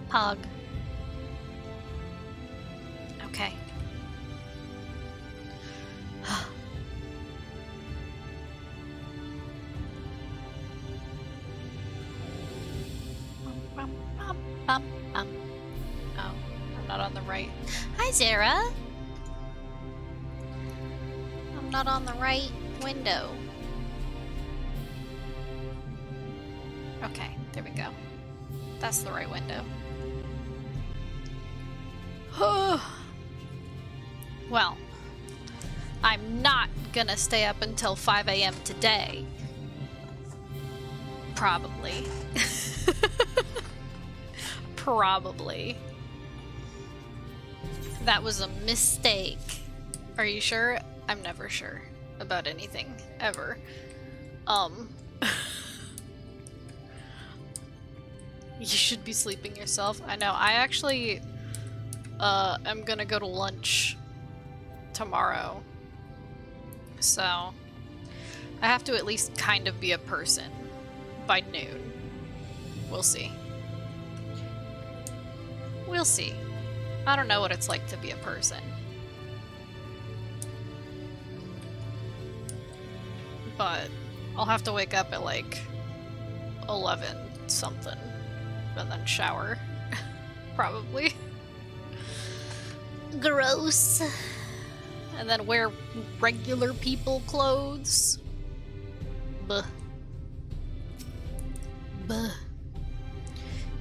Pog. Okay. Oh, I'm not on the right. Hi, Zara. I'm not on the right window. Okay, there we go. That's the right window. Well, I'm not gonna stay up until 5 a.m. today. Probably. Probably. That was a mistake. Are you sure? I'm never sure about anything, ever. You should be sleeping yourself. I know. I actually am gonna go to lunch tomorrow. So I have to at least kind of be a person by noon. We'll see. We'll see. I don't know what it's like to be a person. But I'll have to wake up at like 11 something and then shower. Probably. Gross. And then wear regular people clothes. Buh. Buh.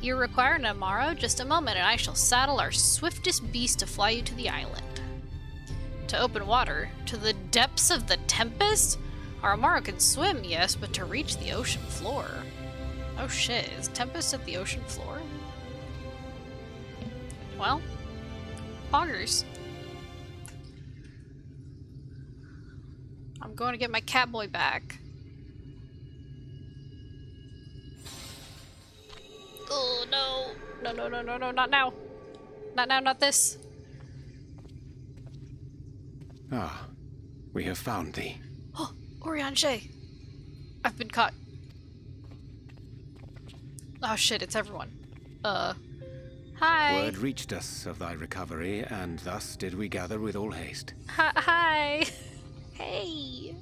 You require tomorrow? Just a moment and I shall saddle our swiftest beast to fly you to the island. To open water? To the depths of the tempest? Our Amaro can swim, yes, but to reach the ocean floor. Oh shit, is Tempest at the ocean floor? Well, poggers. I'm going to get my Catboy back. Oh no. No, no, no, no, no, not now. Not now, not this. Ah, we have found thee. Oh, Oriange. I've been caught. Oh shit, it's everyone. Hi. Word reached us of thy recovery, and thus did we gather with all haste. Hi. Hey.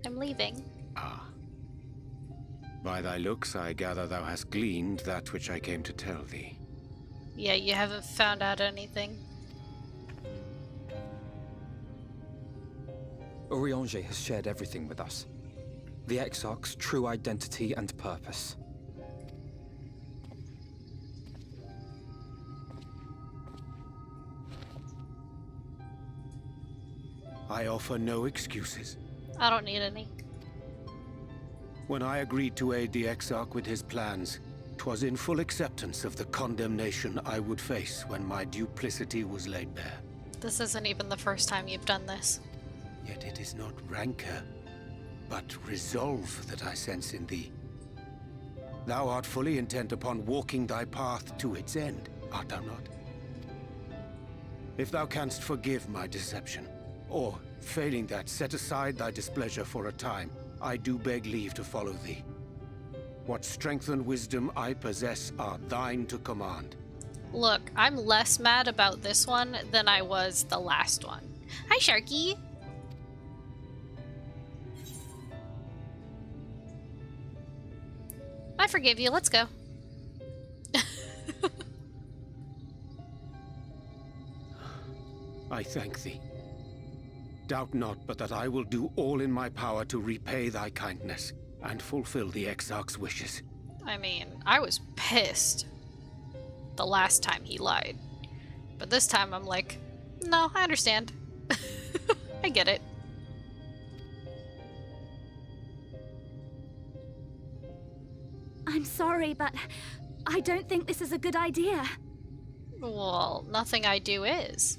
I'm leaving. Ah. By thy looks, I gather thou hast gleaned that which I came to tell thee. Yeah, you haven't found out anything. Oriange has shared everything with us. The Exarch's true identity and purpose. I offer no excuses. I don't need any. When I agreed to aid the Exarch with his plans, 'twas in full acceptance of the condemnation I would face when my duplicity was laid bare. This isn't even the first time you've done this. Yet it is not rancor, but resolve that I sense in thee. Thou art fully intent upon walking thy path to its end, art thou not? If thou canst forgive my deception, or, failing that, set aside thy displeasure for a time, I do beg leave to follow thee. What strength and wisdom I possess are thine to command. Look, I'm less mad about this one than I was the last one. Hi, Sharky! I forgive you, let's go. I thank thee. Doubt not but that I will do all in my power to repay thy kindness and fulfill the Exarch's wishes. I mean, I was pissed the last time he lied. But this time I'm like, no, I understand. I get it. I'm sorry, but I don't think this is a good idea. Well, nothing I do is.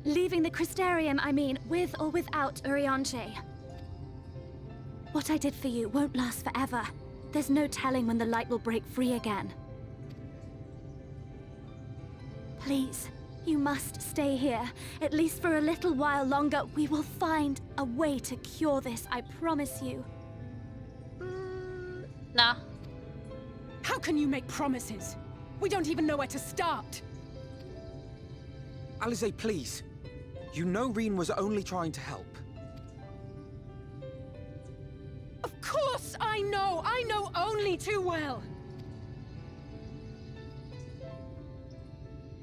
Leaving the Crystarium, I mean, with or without Oriange. What I did for you won't last forever. There's no telling when the light will break free again. Please, You must stay here, at least for a little while longer. We will find a way to cure this, I promise you. Nah. How can you make promises? We don't even know where to start. Alize, please. You know Reen was only trying to help. Of course I know! I know only too well!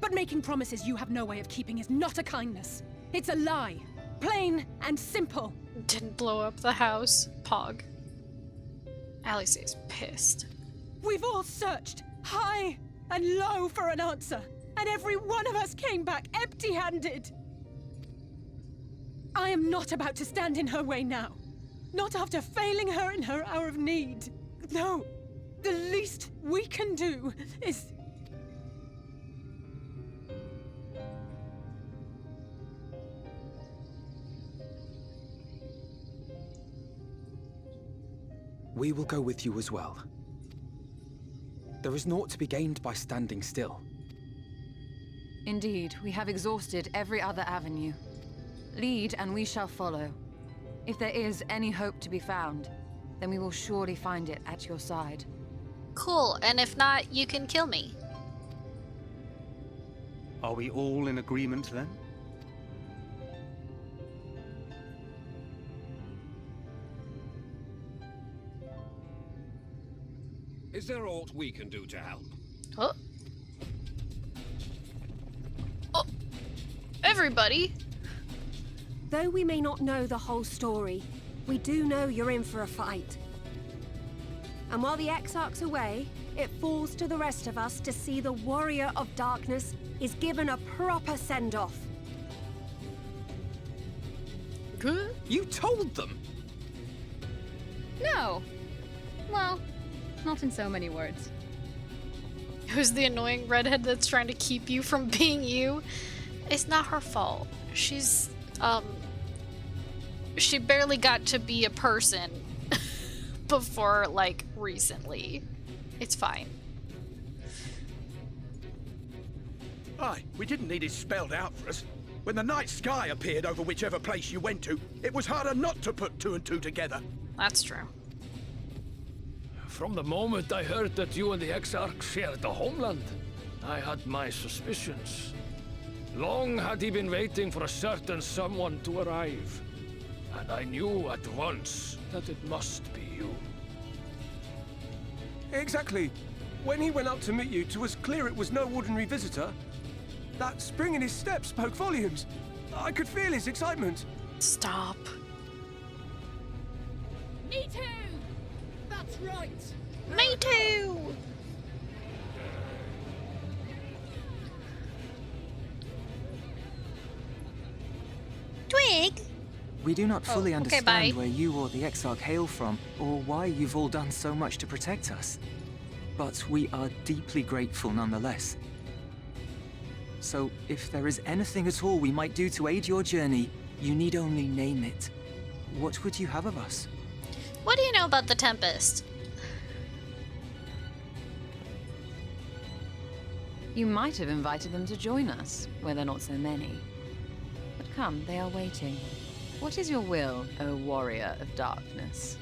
But making promises you have no way of keeping is not a kindness. It's a lie. Plain and simple. Didn't blow up the house. Pog. Alice is pissed. We've all searched, high and low, for an answer. And every one of us came back empty-handed. I am not about to stand in her way now. Not after failing her in her hour of need. No, the least we can do is... We will go with you as well. There is naught to be gained by standing still. Indeed, we have exhausted every other avenue. Lead, and we shall follow. If there is any hope to be found, then we will surely find it at your side. Cool, and if not, you can kill me. Are we all in agreement then? Is there aught we can do to help? Oh. Oh. Everybody. Though we may not know the whole story, we do know you're in for a fight. And while the Exarch's away, it falls to the rest of us to see the Warrior of Darkness is given a proper send-off. Good. You told them! No. Well, not in so many words. Who's the annoying redhead that's trying to keep you from being you? It's not her fault. She's, she barely got to be a person before, like, recently. It's fine. Aye, we didn't need it spelled out for us. When the night sky appeared over whichever place you went to, it was harder not to put two and two together. That's true. From the moment I heard that you and the Exarch shared the homeland, I had my suspicions. Long had he been waiting for a certain someone to arrive, and I knew at once that it must be you. Exactly. When he went up to meet you, it was clear it was no ordinary visitor. That spring in his step spoke volumes. I could feel his excitement. Stop. Me too! That's right! Me too! Twig? We do not fully okay, understand bye. where you or the Exarch hail from, or why you've all done so much to protect us. But we are deeply grateful nonetheless. So, if there is anything at all we might do to aid your journey, you need only name it. What would you have of us? What do you know about the Tempest? You might have invited them to join us, where there are not so many. But come, they are waiting. What is your will, O Warrior of Darkness?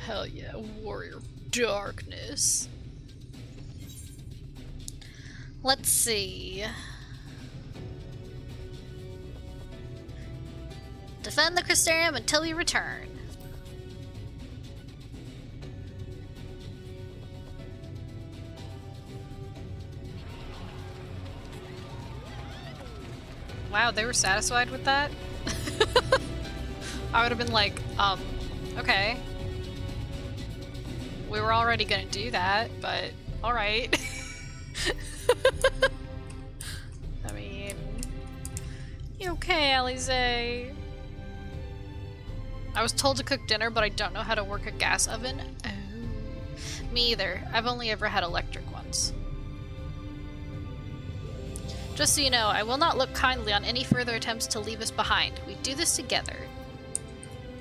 Hell yeah, Warrior of Darkness. Let's see. Defend the Crystarium until we return. Wow, they were satisfied with that? I would have been like, okay. We were already gonna do that, but alright. I mean, you okay, Alize? I was told to cook dinner, but I don't know how to work a gas oven. Oh. Me either. I've only ever had electric ones. Just so you know, I will not look kindly on any further attempts to leave us behind. We do this together.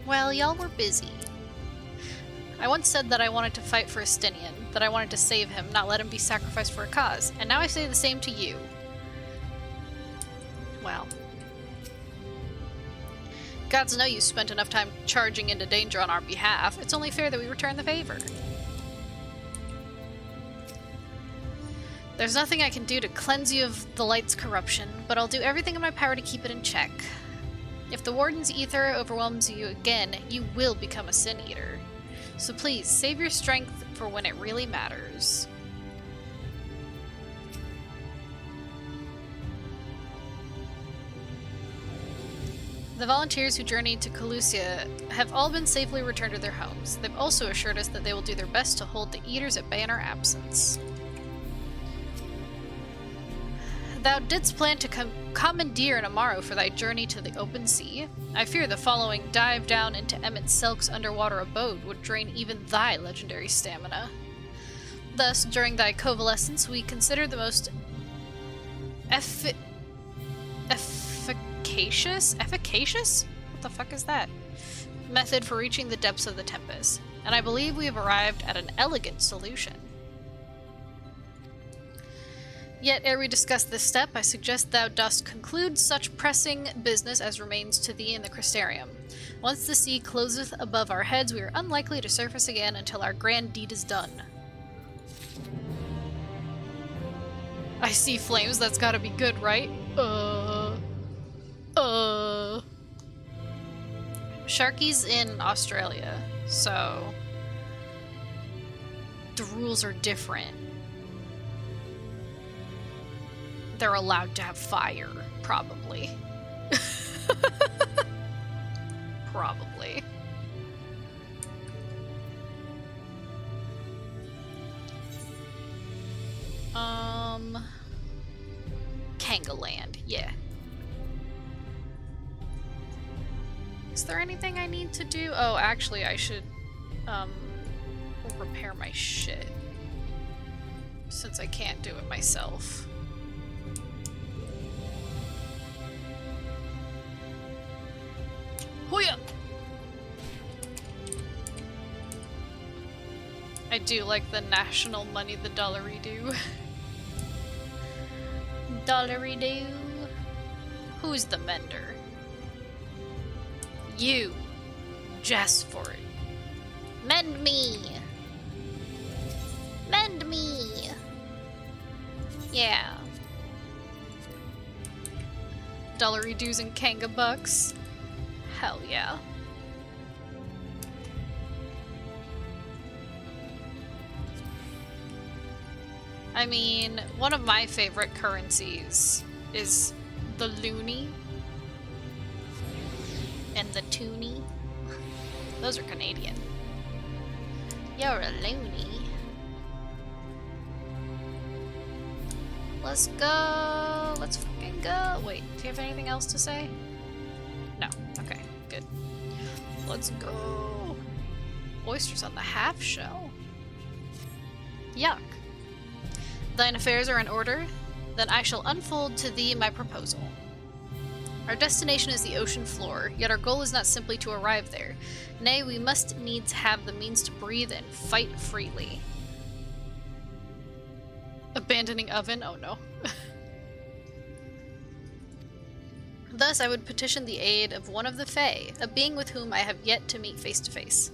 Well, y'all were busy. I once said that I wanted to fight for Estinian, that I wanted to save him, not let him be sacrificed for a cause, and now I say the same to you. well. Gods know you spent enough time charging into danger on our behalf. It's only fair that we return the favor. There's nothing I can do to cleanse you of the light's corruption, but I'll do everything in my power to keep it in check. If the Warden's ether overwhelms you again, you will become a Sin Eater. So please, save your strength for when it really matters. The volunteers who journeyed to Calusia have all been safely returned to their homes. They've also assured us that they will do their best to hold the Eaters at bay in our absence. Thou didst plan to commandeer an Amaro for thy journey to the open sea. I fear the following dive down into Emmett Selk's underwater abode would drain even thy legendary stamina. Thus, during thy convalescence, we consider the most efficacious? What the fuck is that? Method for reaching the depths of the Tempest, and I believe we have arrived at an elegant solution. Yet, ere we discuss this step, I suggest thou dost conclude such pressing business as remains to thee in the Crystarium. Once the sea closeth above our heads, we are unlikely to surface again until our grand deed is done. I see flames, that's gotta be good, right? Sharky's in Australia, so the rules are different. They're allowed to have fire, probably. Probably. Kangaland, yeah. Is there anything I need to do? Oh, actually, I should, repair my shit. Since I can't do it myself. Hoo-ya! I do like the national money the dollary-do. Dollary-do. Who's the mender? You. Just for it. Mend me! Mend me! Yeah. Dollary-doos and Kanga bucks. Hell yeah. I mean, one of my favorite currencies is the loonie and the toonie. Those are Canadian. You're a loony. Let's go. Let's fucking go. Wait, do you have anything else to say? No. Okay, good. Let's go. Oysters on the half shell. Yuck. Thine affairs are in order? Then I shall unfold to thee my proposal. Our destination is the ocean floor, yet our goal is not simply to arrive there. Nay, we must needs have the means to breathe and fight freely. Abandoning oven? Oh no. Thus, I would petition the aid of one of the Fae, a being with whom I have yet to meet face to face.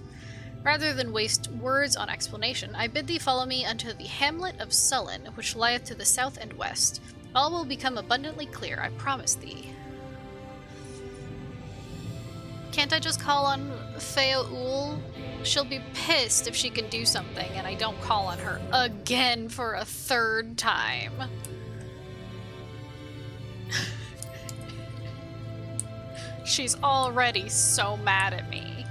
Rather than waste words on explanation, I bid thee follow me unto the hamlet of Sullen, which lieth to the south and west. All will become abundantly clear, I promise thee. Can't I just call on Fae-Ul? She'll be pissed if she can do something and I don't call on her again for a third time. She's already so mad at me.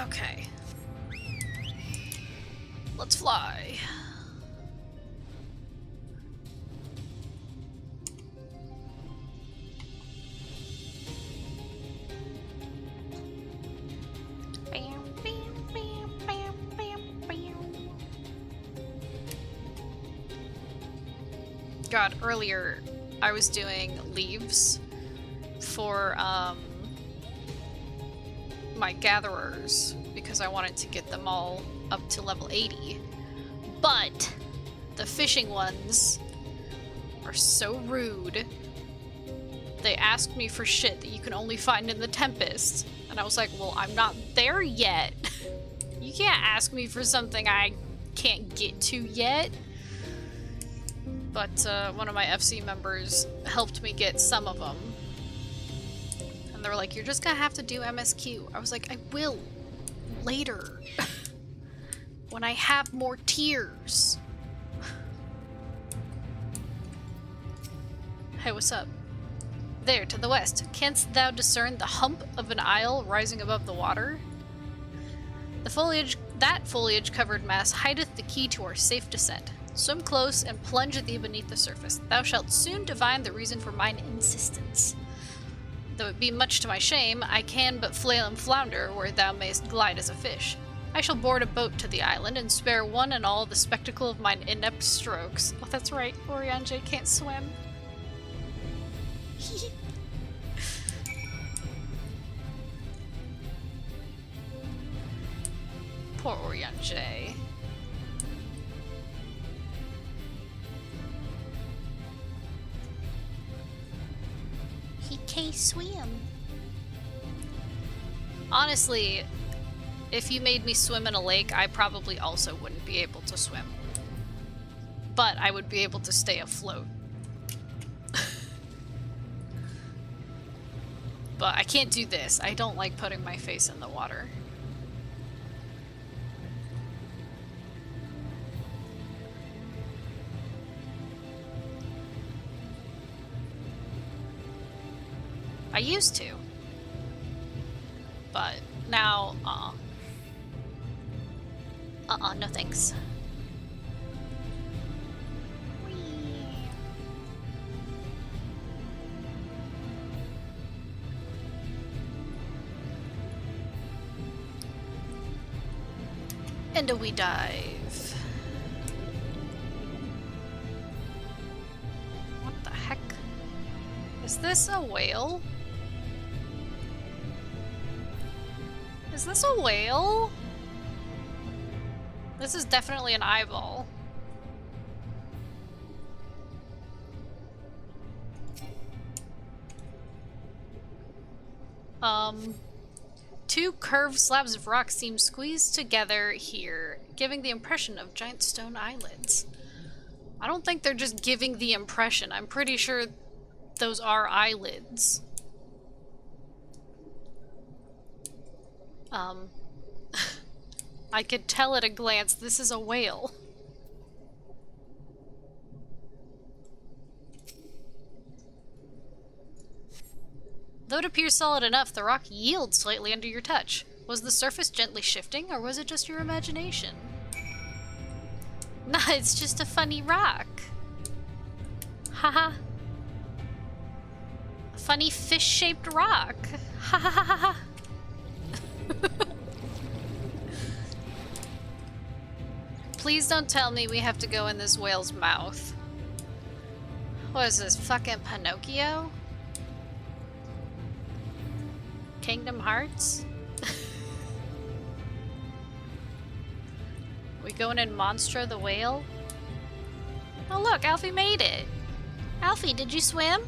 Okay. Let's fly. God, earlier I was doing leaves for my gatherers because I wanted to get them all up to level 80. But the fishing ones are so rude. They asked me for shit that you can only find in the Tempest. And I was like, well, I'm not there yet. You can't ask me for something I can't get to yet. But one of my FC members helped me get some of them. And they were like, you're just gonna have to do MSQ. I was like, I will. Later. When I have more tiers. Hey, what's up? There, to the west, canst thou discern the hump of an isle rising above the water? That foliage-covered mass hideth the key to our safe descent. Swim close and plunge thee beneath the surface. Thou shalt soon divine the reason for mine insistence. Though it be much to my shame, I can but flail and flounder where thou mayst glide as a fish. I shall board a boat to the island and spare one and all the spectacle of mine inept strokes. Oh, that's right, Oriange can't swim. Poor Oriange. He can't swim. Honestly, if you made me swim in a lake, I probably also wouldn't be able to swim. But I would be able to stay afloat. But I can't do this. I don't like putting my face in the water. I used to. But now, no thanks. And we dive. What the heck? Is this a whale? Is this a whale? This is definitely an eyeball. Two curved slabs of rock seem squeezed together here, giving the impression of giant stone eyelids. I don't think they're just giving the impression. I'm pretty sure those are eyelids. I could tell at a glance this is a whale. Though it appears solid enough, the rock yields slightly under your touch. Was the surface gently shifting, or was it just your imagination? Nah, it's just a funny rock. Haha. A funny fish-shaped rock. Ha ha ha ha. Please don't tell me we have to go in this whale's mouth. What is this, fucking Pinocchio? Kingdom Hearts? We going in Monstro the whale? Oh look, Alfie made it! Alfie, did you swim?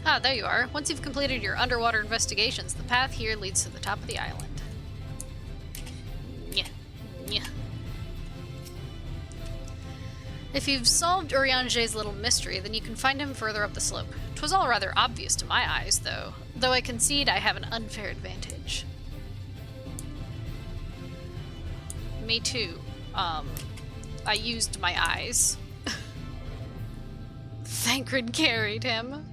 Ah, there you are. Once you've completed your underwater investigations, the path here leads to the top of the island. Yeah. If you've solved Urianger's little mystery, then you can find him further up the slope. 'Twas all rather obvious to my eyes, though I concede I have an unfair advantage. Me too. I used my eyes. Thancred carried him.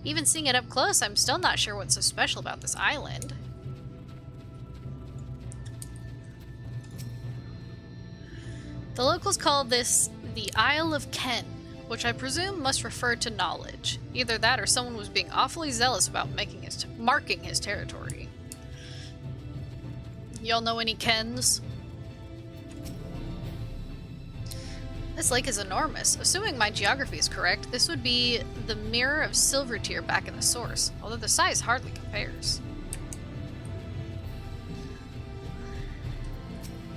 Even seeing it up close, I'm still not sure what's so special about this island. The locals call this the Isle of Ken, which I presume must refer to knowledge. Either that or someone was being awfully zealous about marking his territory. Y'all know any Kens? This lake is enormous. Assuming my geography is correct, this would be the mirror of Silvertear back in the source, although the size hardly compares.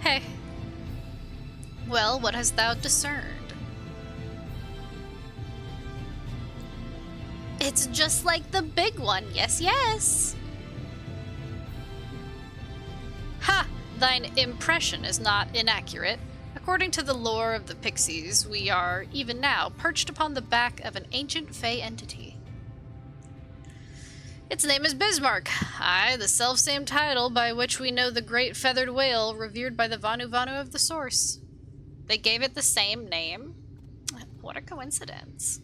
Hey. Well, what hast thou discerned? It's just like the big one, yes, yes! Ha! Thine impression is not inaccurate. According to the lore of the Pixies, we are, even now, perched upon the back of an ancient Fey entity. Its name is Bismarck, aye, the self-same title by which we know the great feathered whale revered by the Vanu Vanu of the Source. They gave it the same name? What a coincidence.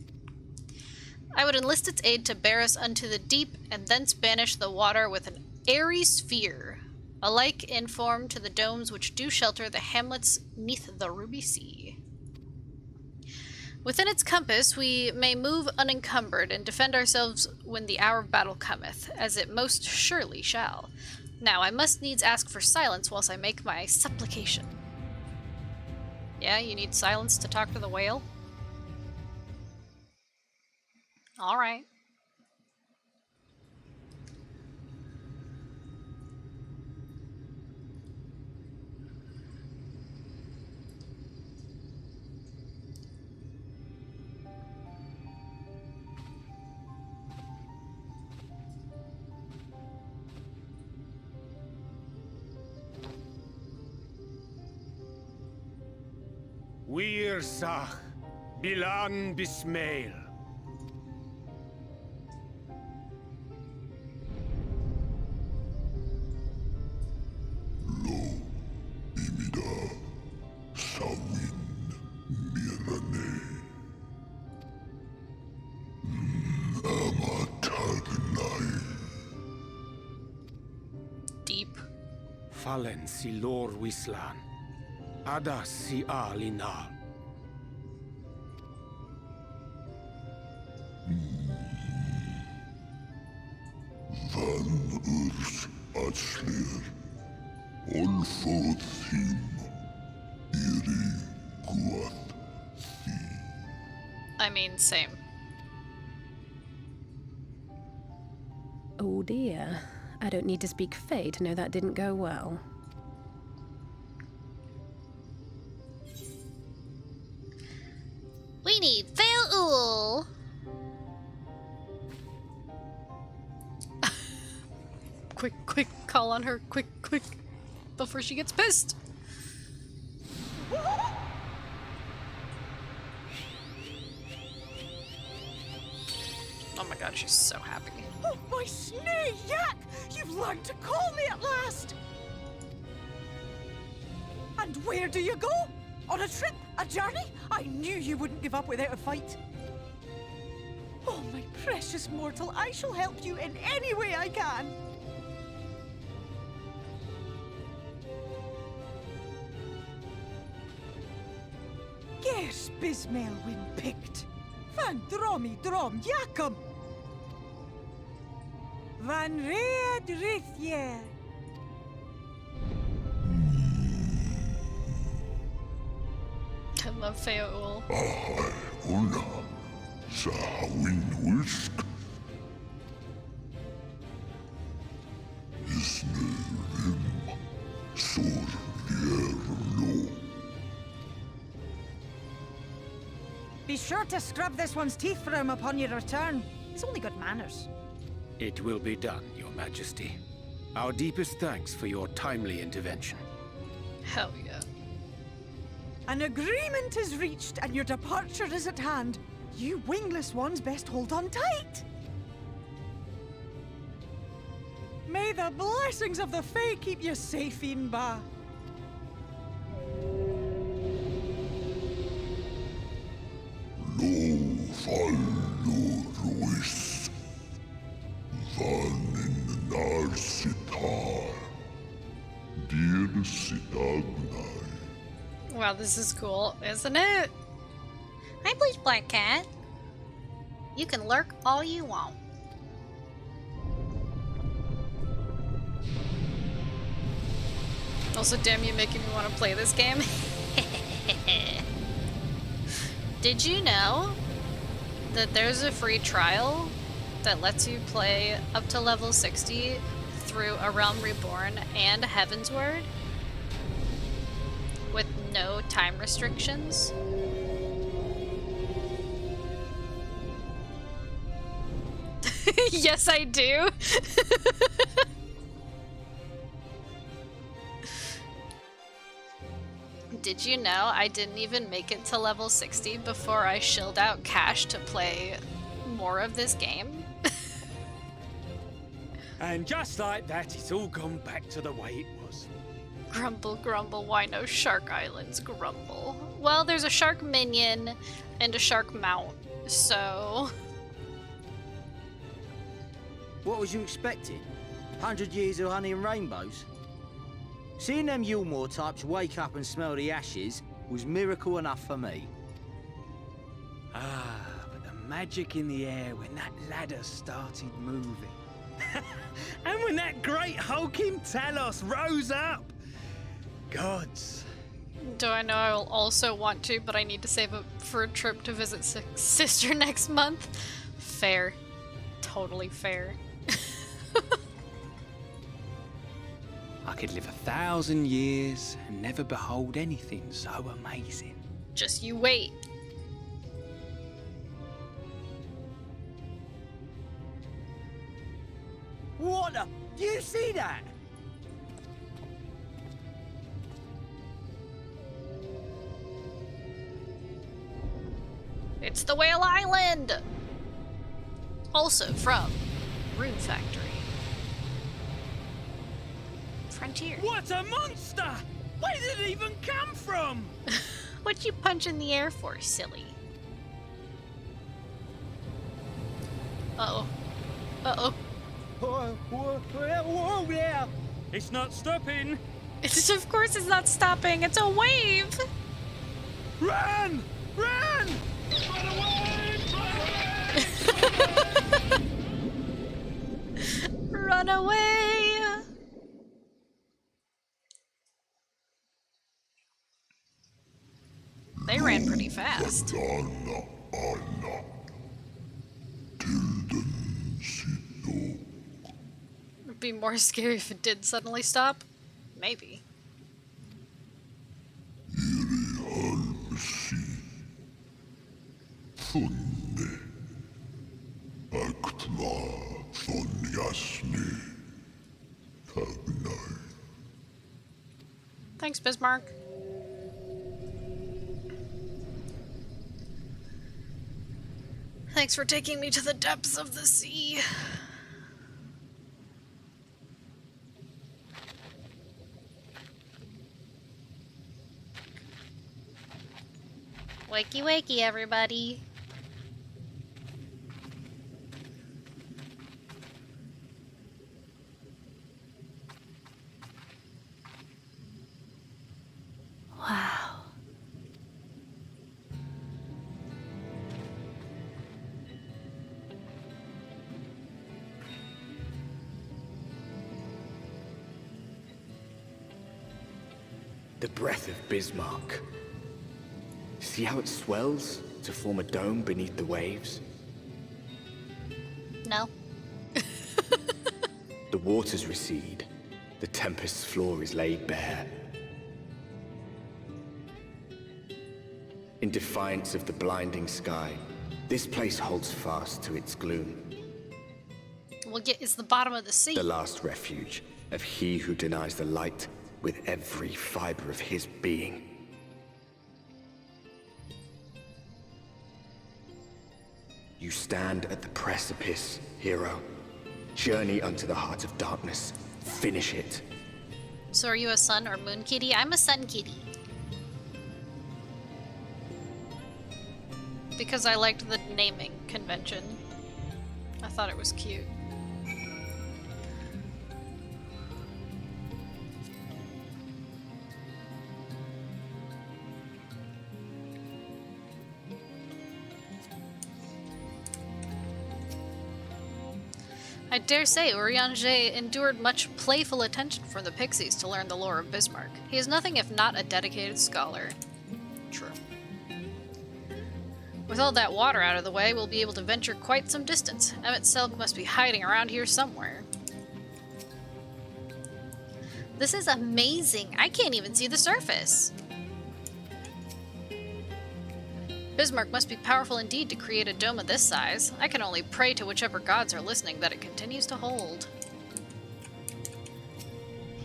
I would enlist its aid to bear us unto the deep, and thence banish the water with an airy sphere, alike in form to the domes which do shelter the hamlets neath the ruby sea. Within its compass we may move unencumbered and defend ourselves when the hour of battle cometh, as it most surely shall. Now I must needs ask for silence whilst I make my supplication. Yeah, you need silence to talk to the whale? Alright. Wir Sach, Bilan Bismail. Deep. Fallen si lor wislan. Adas si alinal. Van urs atslir. Olfod thim. Iri guath thi. I mean, same. Oh dear. I don't need to speak Fey to know that didn't go well. We need Fail-Ul! Quick, quick, call on her, quick, quick, before she gets pissed. Oh my god, she's so happy. Oh, my snay yak! You've learned to call me at last! And where do you go? On a trip? A journey? I knew you wouldn't give up without a fight. Oh, my precious mortal, I shall help you in any way I can. Gers Bismail win picked. Van dromi drom jakom. Van red rithje. I love Fail-Ul. Ahai una. Sahawin wisk. Isne rim. Sur vierlo. Be sure to scrub this one's teeth for him upon your return. He's only got manners. It will be done, Your Majesty. Our deepest thanks for your timely intervention. Hell yeah. An agreement is reached and your departure is at hand. You wingless ones best hold on tight. May the blessings of the Fae keep you safe, Inba. Lo fallo ruis. Van in narsitar. Dir sitagnai. Wow, this is cool, isn't it? Hi, Bleach Black Cat. You can lurk all you want. Also, damn you making me want to play this game. Did you know that there's a free trial that lets you play up to level 60 through A Realm Reborn and Heavensward with no time restrictions? Yes, I do. Did you know I didn't even make it to level 60 before I shilled out cash to play more of this game? And just like that, it's all gone back to the way it was. Grumble, grumble, why no Shark Islands grumble? Well, there's a shark minion and a shark mount, so... What was you expecting? 100 years of honey and rainbows? Seeing them Yulmore types wake up and smell the ashes was miracle enough for me. Ah, but the magic in the air when that ladder started moving. And when that great hulking Talos rose up. Gods. Do I know I'll also want to, but I need to save up for a trip to visit sister next month? Fair. Totally fair. I could live 1,000 years and never behold anything so amazing. Just you wait. What the? Do you see that? It's the Whale Island! Also from Rune Factory. Frontier. What a monster! Where did it even come from? What'd you punch in the air for, silly? Uh-oh. Uh-oh. Whoa there! It's not stopping. Of course it's not stopping. It's a wave! Run! Run! Run away! Run away! They ran pretty fast. It'd be more scary if it did suddenly stop. Maybe. Thanks, Bismarck. Thanks for taking me to the depths of the sea. Wakey wakey, everybody. Wow. The breath of Bismarck. See how it swells to form a dome beneath the waves? No. The waters recede. The tempest's floor is laid bare. In defiance of the blinding sky, this place holds fast to its gloom. Well, it's the bottom of the sea. The last refuge of he who denies the light with every fiber of his being. You stand at the precipice, hero. Journey unto the heart of darkness. Finish it. So are you a sun or moon kitty? I'm a sun kitty. Because I liked the naming convention. I thought it was cute. I dare say Urianger endured much playful attention from the Pixies to learn the lore of Bismarck. He is nothing if not a dedicated scholar. True. With all that water out of the way, we'll be able to venture quite some distance. Emmett Selk must be hiding around here somewhere. This is amazing. I can't even see the surface. Bismarck must be powerful indeed to create a dome of this size. I can only pray to whichever gods are listening that it continues to hold.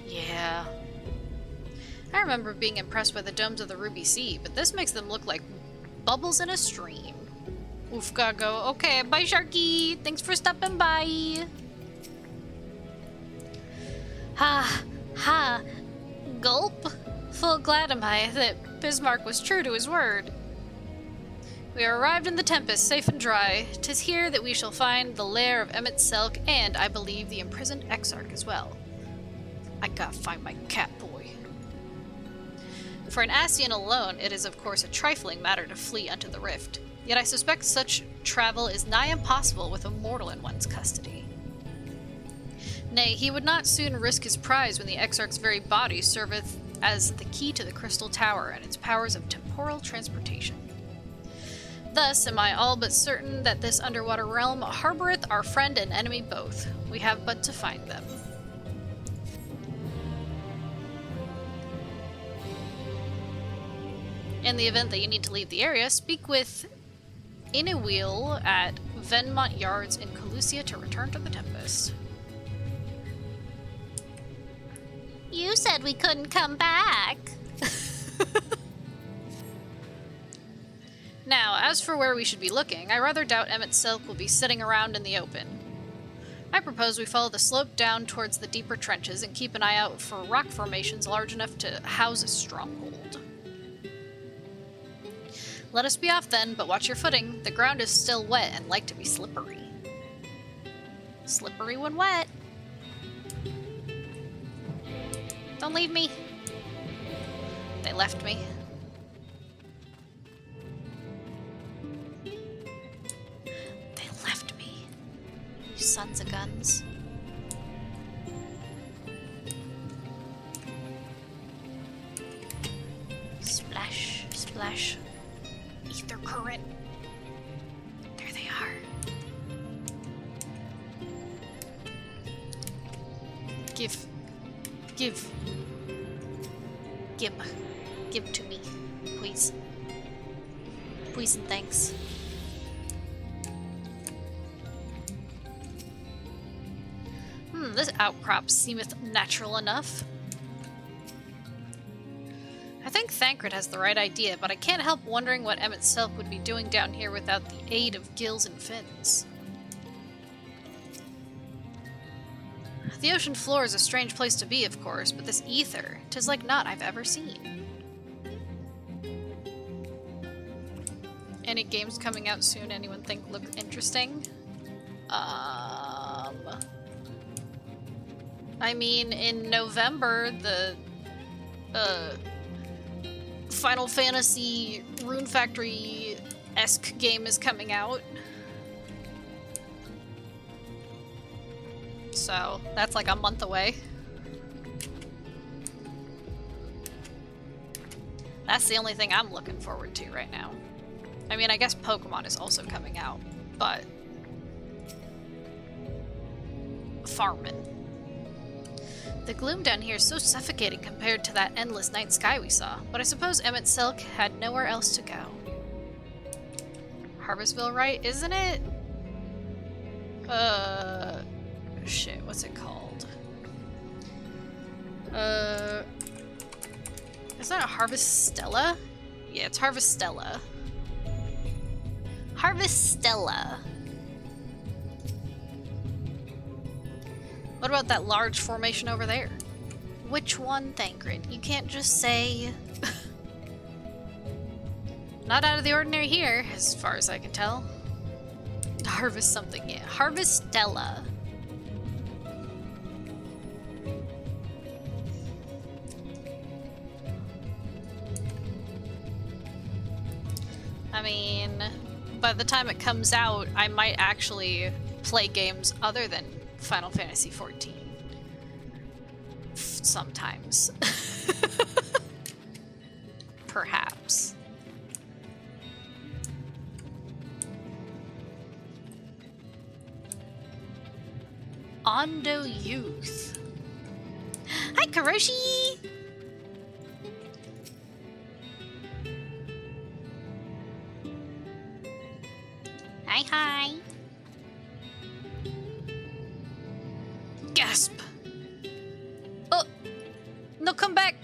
Yeah. I remember being impressed by the domes of the Ruby Sea, but this makes them look like bubbles in a stream. Oof, gotta go. Okay, bye, Sharky. Thanks for stopping by. Ha, ha. Gulp. Full glad am I that Bismarck was true to his word. We are arrived in the Tempest, safe and dry. 'Tis here that we shall find the lair of Emmett Selk and, I believe, the imprisoned Exarch as well. I gotta find my cat boy. For an Ascian alone, it is of course a trifling matter to flee unto the rift. Yet I suspect such travel is nigh impossible with a mortal in one's custody. Nay, he would not soon risk his prize when the Exarch's very body serveth as the key to the Crystal Tower and its powers of temporal transportation. Thus am I all but certain that this underwater realm harboreth our friend and enemy both. We have but to find them. In the event that you need to leave the area, speak with Inewheel at Venmont Yards in Colusia to return to the Tempest. You said we couldn't come back. Now, as for where we should be looking, I rather doubt Emmett Selk will be sitting around in the open. I propose we follow the slope down towards the deeper trenches and keep an eye out for rock formations large enough to house a stronghold. Let us be off then, but watch your footing. The ground is still wet and like to be slippery. Slippery when wet. Don't leave me. They left me. They left me. You sons of guns. Splash, splash. Ether current. There they are. Give. Give to me, please. Please and thanks. This outcrop seemeth natural enough. I think Thancred has the right idea, but I can't help wondering what Emmett Selk would be doing down here without the aid of gills and fins. The ocean floor is a strange place to be, of course, but this ether, 'tis like naught I've ever seen. Any games coming out soon anyone think look interesting? I mean, in November, the, Final Fantasy Rune Factory-esque game is coming out. So, that's like a month away. That's the only thing I'm looking forward to right now. I mean, I guess Pokemon is also coming out, but... farming. The gloom down here is so suffocating compared to that endless night sky we saw, but I suppose Emmett Selk had nowhere else to go. Harvestville, right? Isn't it? Shit, what's it called? Is that a Harvestella? Yeah, it's Harvestella. Harvestella. What about that large formation over there? Which one, Thancred? You can't just say... Not out of the ordinary here, as far as I can tell. Harvest something, yeah. Harvestella. I mean, by the time it comes out, I might actually play games other than Final Fantasy XIV. Sometimes. Perhaps. Ondo youth. Hi, Karoshi! Hi, hi. Gasp. Oh, no, come back.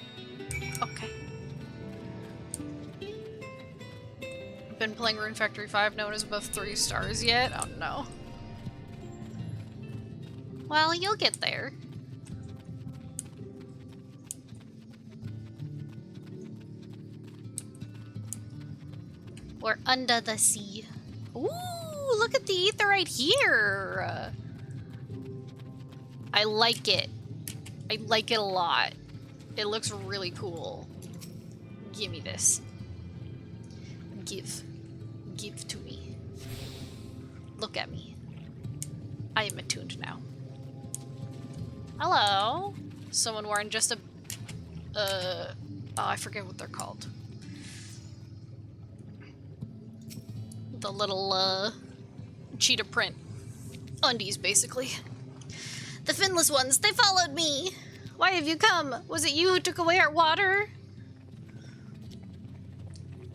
Okay. Been playing Rune Factory 5, no one is above 3 stars yet? Oh no. Well, you'll get there. We're under the sea. Ooh, look at the ether right here. I like it. I like it a lot. It looks really cool. Give me this. Give. Give to me. Look at me. I am attuned now. Hello. Someone wearing just a... oh, I forget what they're called. The little, cheetah print undies, basically. The finless ones, they followed me! Why have you come? Was it you who took away our water?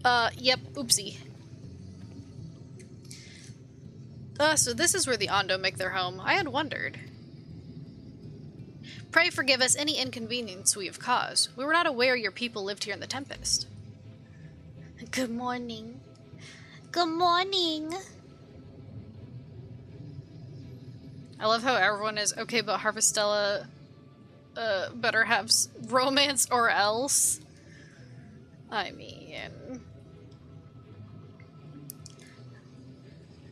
Yep, oopsie. So this is where the Ondo make their home. I had wondered. Pray forgive us any inconvenience we have caused. We were not aware your people lived here in the Tempest. Good morning. Good morning. I love how everyone is okay, but Harvestella better have romance or else. I mean,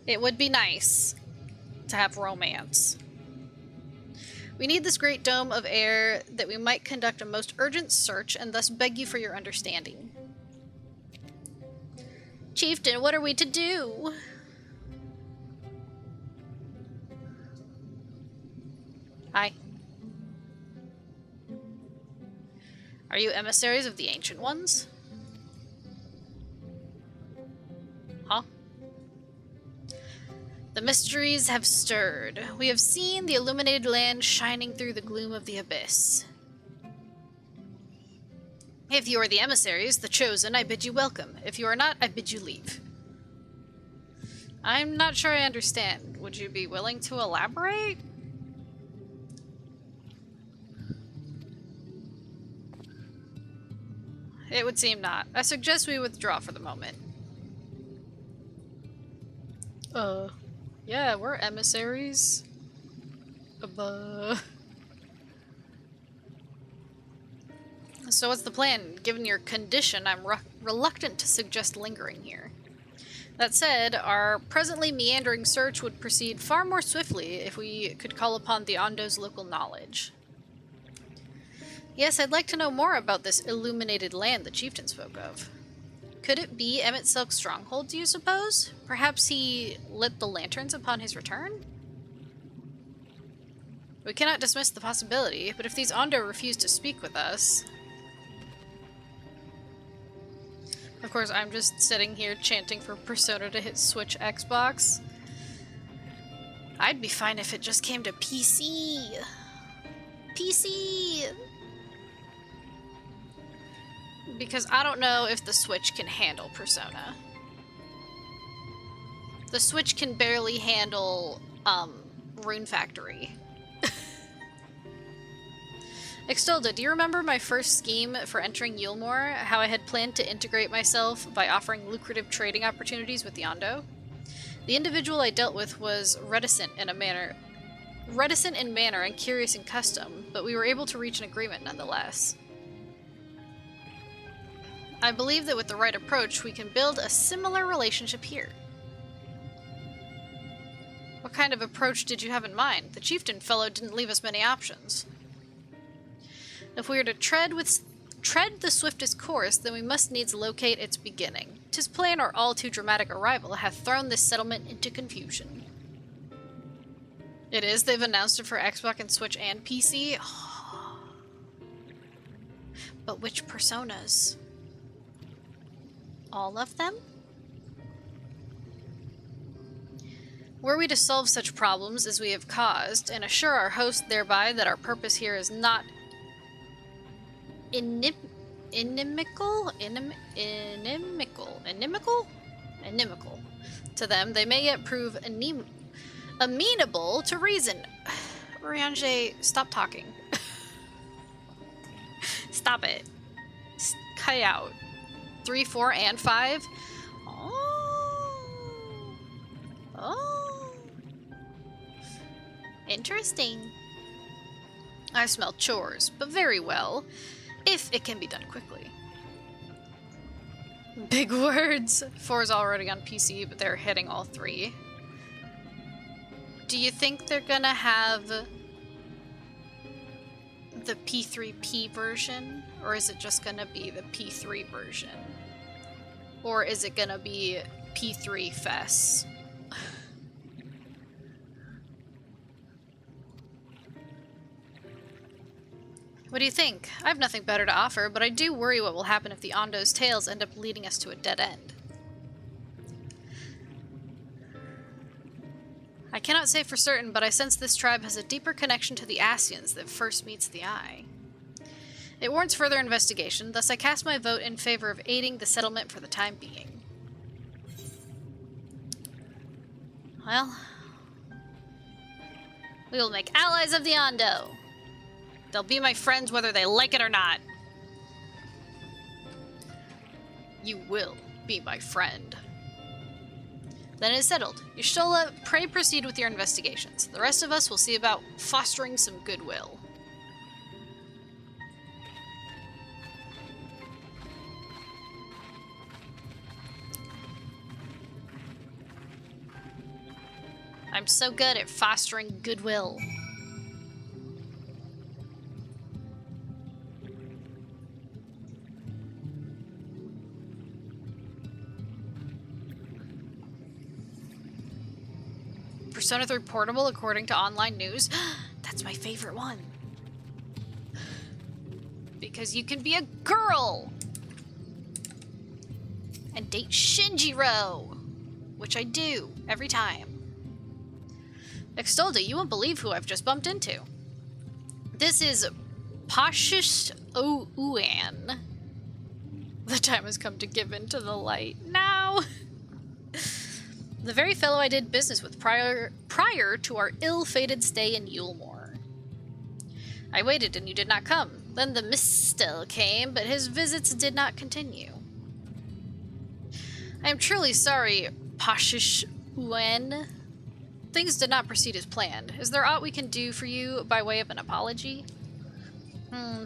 it would be nice to have romance. We need this great dome of air that we might conduct a most urgent search and thus beg you for your understanding. Chieftain, what are we to do? Hi. Are you emissaries of the Ancient Ones? Huh? The mysteries have stirred. We have seen the illuminated land shining through the gloom of the abyss. If you are the emissaries, the chosen, I bid you welcome. If you are not, I bid you leave. I'm not sure I understand. Would you be willing to elaborate? It would seem not. I suggest we withdraw for the moment. Yeah, we're emissaries. So what's the plan? Given your condition, I'm reluctant to suggest lingering here. That said, our presently meandering search would proceed far more swiftly if we could call upon the Ondo's local knowledge. Yes, I'd like to know more about this illuminated land the chieftain spoke of. Could it be Emmett Silk's stronghold, do you suppose? Perhaps he lit the lanterns upon his return? We cannot dismiss the possibility, but if these Ondo refuse to speak with us... Of course, I'm just sitting here chanting for Persona to hit Switch Xbox. I'd be fine if it just came to PC. PC! Because I don't know if the Switch can handle Persona. The Switch can barely handle, Rune Factory. Extolda, do you remember my first scheme for entering Yulmore? How I had planned to integrate myself by offering lucrative trading opportunities with the Ondo? The individual I dealt with was reticent in manner and curious in custom, but we were able to reach an agreement nonetheless. I believe that with the right approach, we can build a similar relationship here. What kind of approach did you have in mind? The chieftain fellow didn't leave us many options. If we are to tread the swiftest course, then we must needs locate its beginning. 'Tis plain our all too dramatic arrival hath thrown this settlement into confusion. It is? They've announced it for Xbox and Switch and PC? Oh. But which personas? All of them? Were we to solve such problems as we have caused, and assure our host thereby that our purpose here is not inimical to them, they may yet prove amenable to reason. Urianger, stop talking. Stop it. Cut it out. 3, 4, and 5. Oh. Interesting. I smell chores, but very well, if it can be done quickly. Big words. 4 is already on PC, but they're hitting all 3. Do you think they're gonna have the P3P version? Or is it just gonna be the P3 version? Or is it gonna be P3 FES? What do you think? I have nothing better to offer, but I do worry what will happen if the Ondo's tales end up leading us to a dead end. I cannot say for certain, but I sense this tribe has a deeper connection to the Asians than first meets the eye. It warrants further investigation, thus I cast my vote in favor of aiding the settlement for the time being. Well, we will make allies of the Ondo. They'll be my friends whether they like it or not. You will be my friend. Then it is settled. Y'shtola, pray proceed with your investigations. The rest of us will see about fostering some goodwill. I'm so good at fostering goodwill. Persona 3 Portable, according to online news. That's my favorite one. Because you can be a girl! And date Shinjiro! Which I do, every time. Extolda, you won't believe who I've just bumped into. This is Pashish Ouan. The time has come to give in to the light. Now! The very fellow I did business with prior to our ill-fated stay in Yulemoor. I waited and you did not come. Then the Mistel came, but his visits did not continue. I am truly sorry, Pashish Uen. Things did not proceed as planned. Is there aught we can do for you by way of an apology?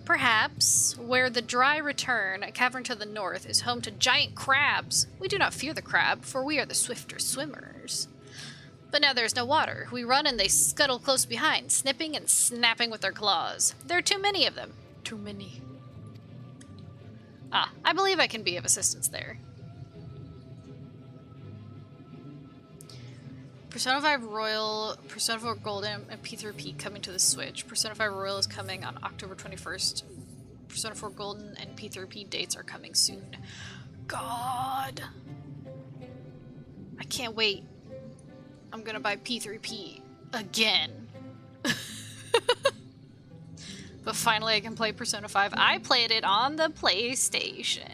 Perhaps. Where the dry return, a cavern to the north, is home to giant crabs. We do not fear the crab, for we are the swifter swimmers. But now there is no water. We run and they scuttle close behind, snipping and snapping with their claws. There are too many of them. Too many. Ah, I believe I can be of assistance there. Persona 5 Royal, Persona 4 Golden, and P3P coming to the Switch. Persona 5 Royal is coming on October 21st. Persona 4 Golden and P3P dates are coming soon. God! I can't wait. I'm gonna buy P3P again. But finally I can play Persona 5. I played it on the PlayStation.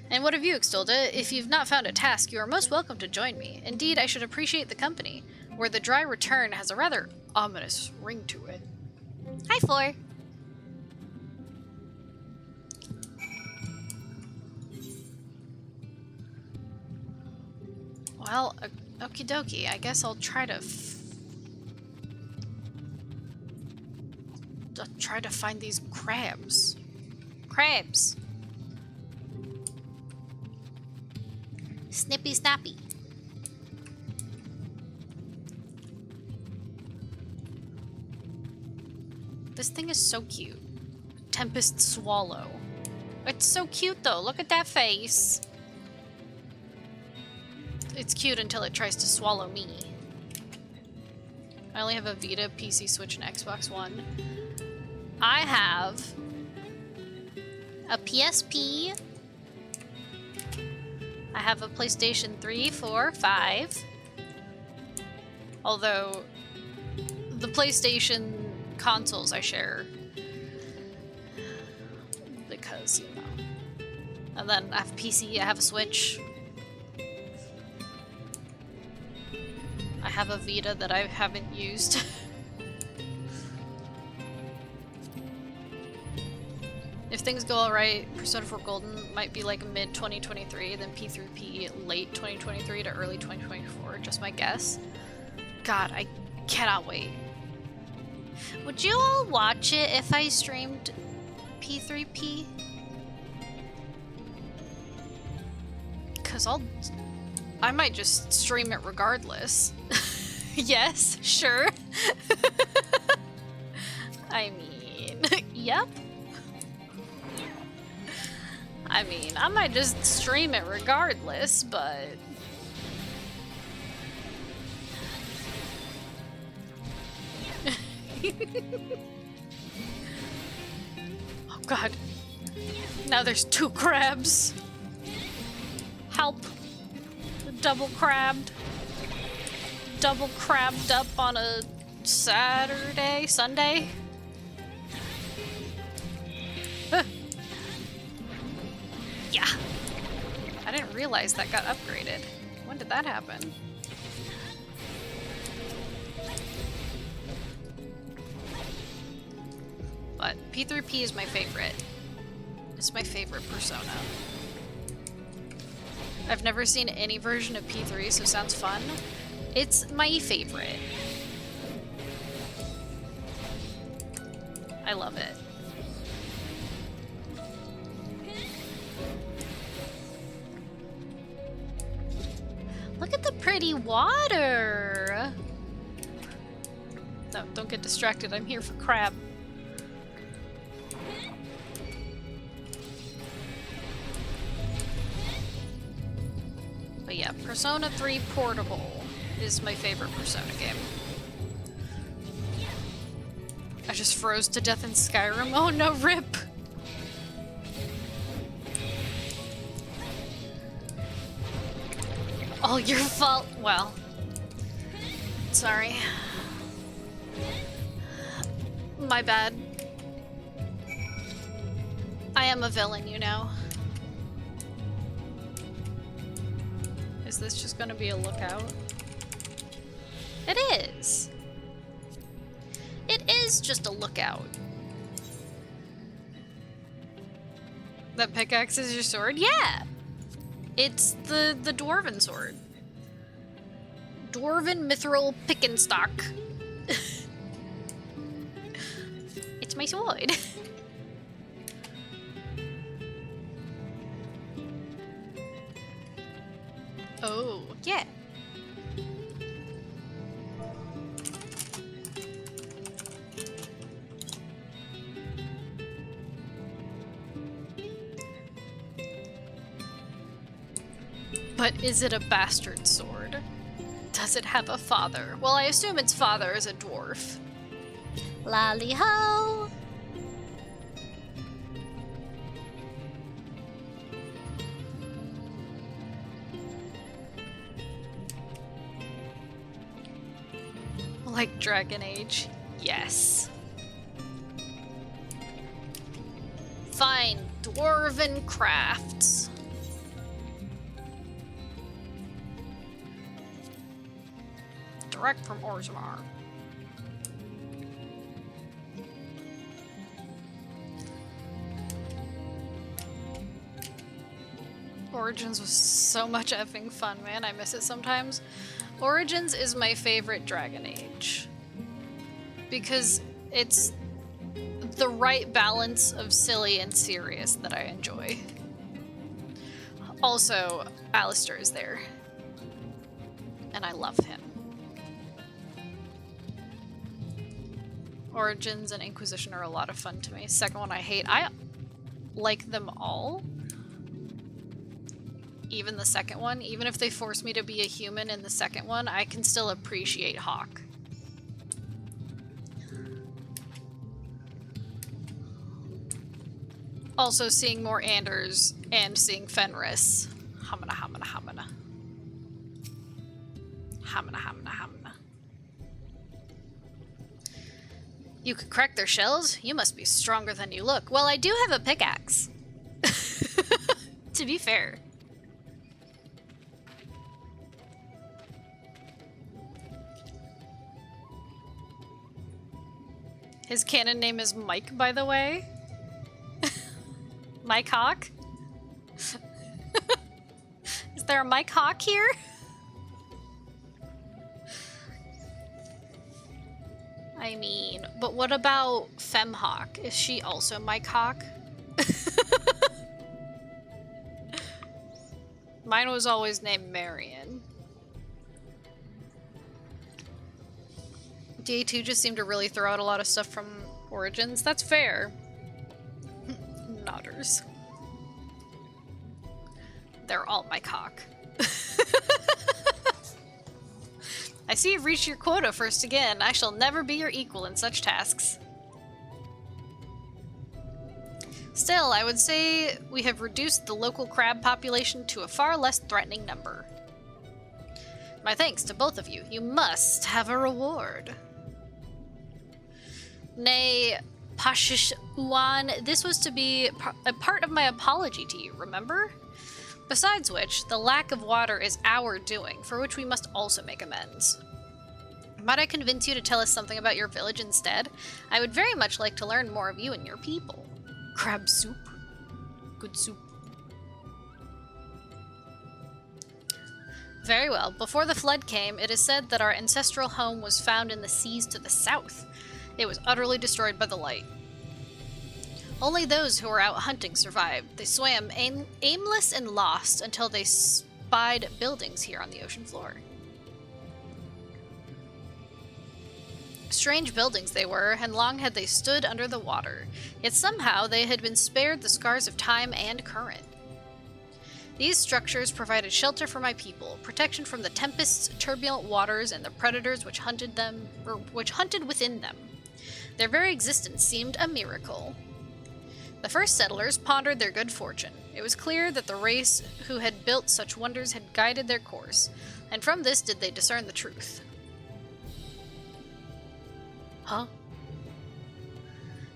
And what of you, Extolda? If you've not found a task, you are most welcome to join me. Indeed, I should appreciate the company, where the dry return has a rather ominous ring to it. Hi, 4. Well, okie dokie. I guess I'll try to find these crabs. Crabs! Snippy snappy. This thing is so cute. Tempest Swallow. It's so cute though. Look at that face. It's cute until it tries to swallow me. I only have a Vita, PC, Switch, and Xbox One. I have a PSP. I have a PlayStation 3, 4, 5. Although the PlayStation consoles I share because, you know. And then I have a PC, I have a Switch. I have a Vita that I haven't used. If things go alright, Persona 4 Golden might be like mid-2023, then P3P late 2023 to early 2024, just my guess. God, I cannot wait. Would you all watch it if I streamed P3P? Because I might just stream it regardless. Yes, sure. I mean, yep. I mean, I might just stream it regardless, but... Oh god. Now there's 2 crabs. Help. Double crabbed. Double crabbed up on a Saturday? Sunday? Yeah. I didn't realize that got upgraded. When did that happen? But P3P is my favorite. It's my favorite Persona. I've never seen any version of P3, so it sounds fun. It's my favorite. I love it. Look at the pretty water! No, don't get distracted. I'm here for crab. But yeah, Persona 3 Portable is my favorite Persona game. I just froze to death in Skyrim. Oh no, rip! All your fault. Well, sorry. My bad. I am a villain, you know. Is this just gonna be a lookout? It is. It is just a lookout. That pickaxe is your sword? Yeah! It's the dwarven sword. Dwarven mithril pickenstock. It's my sword. Oh, yeah. But is it a bastard sword? Does it have a father? Well, I assume its father is a dwarf. Lally-ho! Like Dragon Age? Yes. Fine, dwarven crafts. Direct from Orzammar. Origins was so much effing fun, man. I miss it sometimes. Origins is my favorite Dragon Age. Because it's the right balance of silly and serious that I enjoy. Also, Alistair is there. And I love him. Origins and Inquisition are a lot of fun to me. Second one I hate. I like them all. Even the second one. Even if they force me to be a human in the second one, I can still appreciate Hawk. Also seeing more Anders and seeing Fenris. Hamana, hamana, hamana. Hamana, hamana, hamana. You could crack their shells? You must be stronger than you look. Well, I do have a pickaxe. To be fair. His canon name is Mike, by the way. Mike Hawk? Is there a Mike Hawk here? I mean, but what about Femhawk? Is she also Mike Hawk? Mine was always named Marion. DA2 just seemed to really throw out a lot of stuff from Origins. That's fair. Nodders. They're all my cock. I see you've reached your quota first again. I shall never be your equal in such tasks. Still, I would say we have reduced the local crab population to a far less threatening number. My thanks to both of you. You must have a reward. Nay, Pashish Uan, this was to be a part of my apology to you, remember? Besides which, the lack of water is our doing, for which we must also make amends. Might I convince you to tell us something about your village instead? I would very much like to learn more of you and your people. Crab soup. Good soup. Very well. Before the flood came, it is said that our ancestral home was found in the seas to the south. It was utterly destroyed by the light. Only those who were out hunting survived. They swam aimless and lost until they spied buildings here on the ocean floor. Strange buildings they were, and long had they stood under the water. Yet somehow they had been spared the scars of time and current. These structures provided shelter for my people, protection from the tempests, turbulent waters, and the predators which hunted within them. Their very existence seemed a miracle. The first settlers pondered their good fortune. It was clear that the race who had built such wonders had guided their course, and from this did they discern the truth. Huh?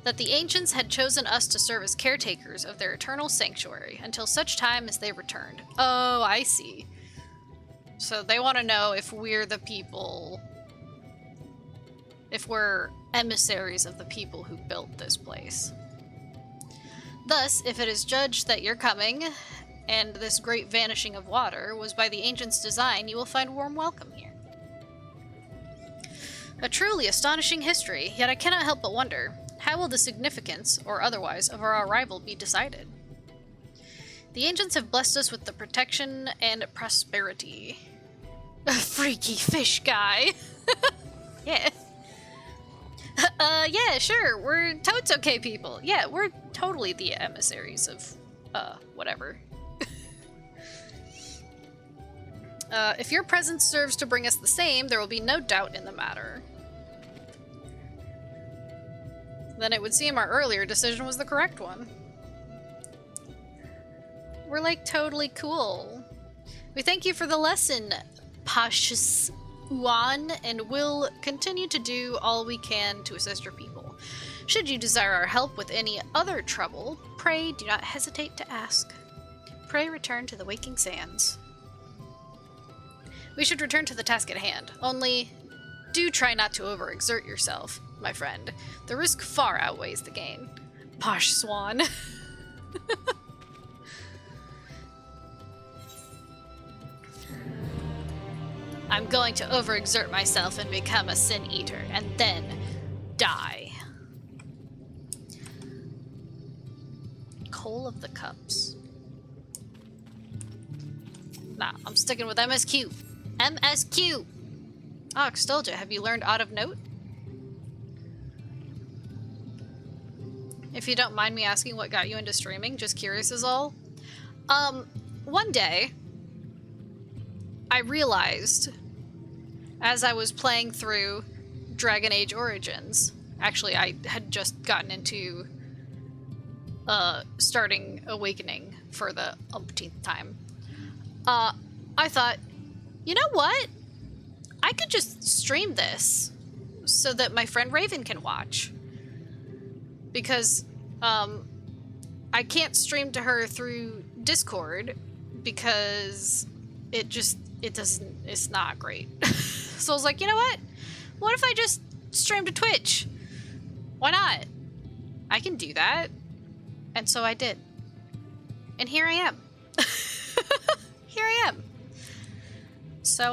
That the ancients had chosen us to serve as caretakers of their eternal sanctuary until such time as they returned. Oh, I see. So they want to know if we're the people... if we're emissaries of the people who built this place. Thus, if it is judged that your coming, and this great vanishing of water, was by the ancients' design, you will find warm welcome here. A truly astonishing history, yet I cannot help but wonder, how will the significance, or otherwise, of our arrival be decided? The ancients have blessed us with the protection and prosperity. A freaky fish guy! Yeah. Yeah, sure, we're totes okay people. Yeah, we're totally the emissaries of, whatever. If your presence serves to bring us the same, there will be no doubt in the matter. Then it would seem our earlier decision was the correct one. We're like totally cool. We thank you for the lesson, Pashis Uan, and will continue to do all we can to assist your people. Should you desire our help with any other trouble, pray do not hesitate to ask. Pray return to the waking sands. We should return to the task at hand, only do try not to overexert yourself, my friend. The risk far outweighs the gain. Posh Swan. I'm going to overexert myself and become a sin eater, and then die. Coal of the Cups. Nah, I'm sticking with MSQ. MSQ! Ah, Xtolja, have you learned Out of Note? If you don't mind me asking what got you into streaming, just curious is all. One day, I realized, as I was playing through Dragon Age Origins, actually I had just gotten into starting Awakening for the umpteenth time, I thought, you know what? I could just stream this so that my friend Raven can watch. Because I can't stream to her through Discord because it's not great. So I was like, you know what? What if I just stream to Twitch? Why not? I can do that. And so I did. And here I am. Here I am. So,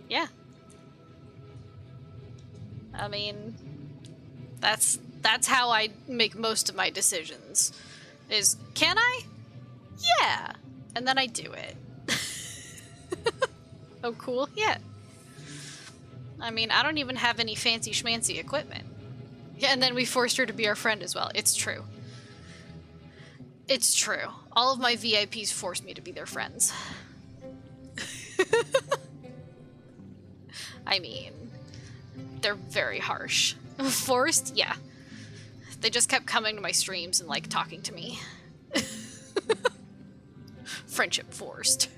yeah. I mean, that's how I make most of my decisions. Is, can I? Yeah. And then I do it. Oh, cool? Yeah. I mean, I don't even have any fancy schmancy equipment. Yeah, and then we forced her to be our friend as well. It's true. It's true. All of my VIPs forced me to be their friends. I mean, they're very harsh. Forced? Yeah. They just kept coming to my streams and, like, talking to me. Friendship forced.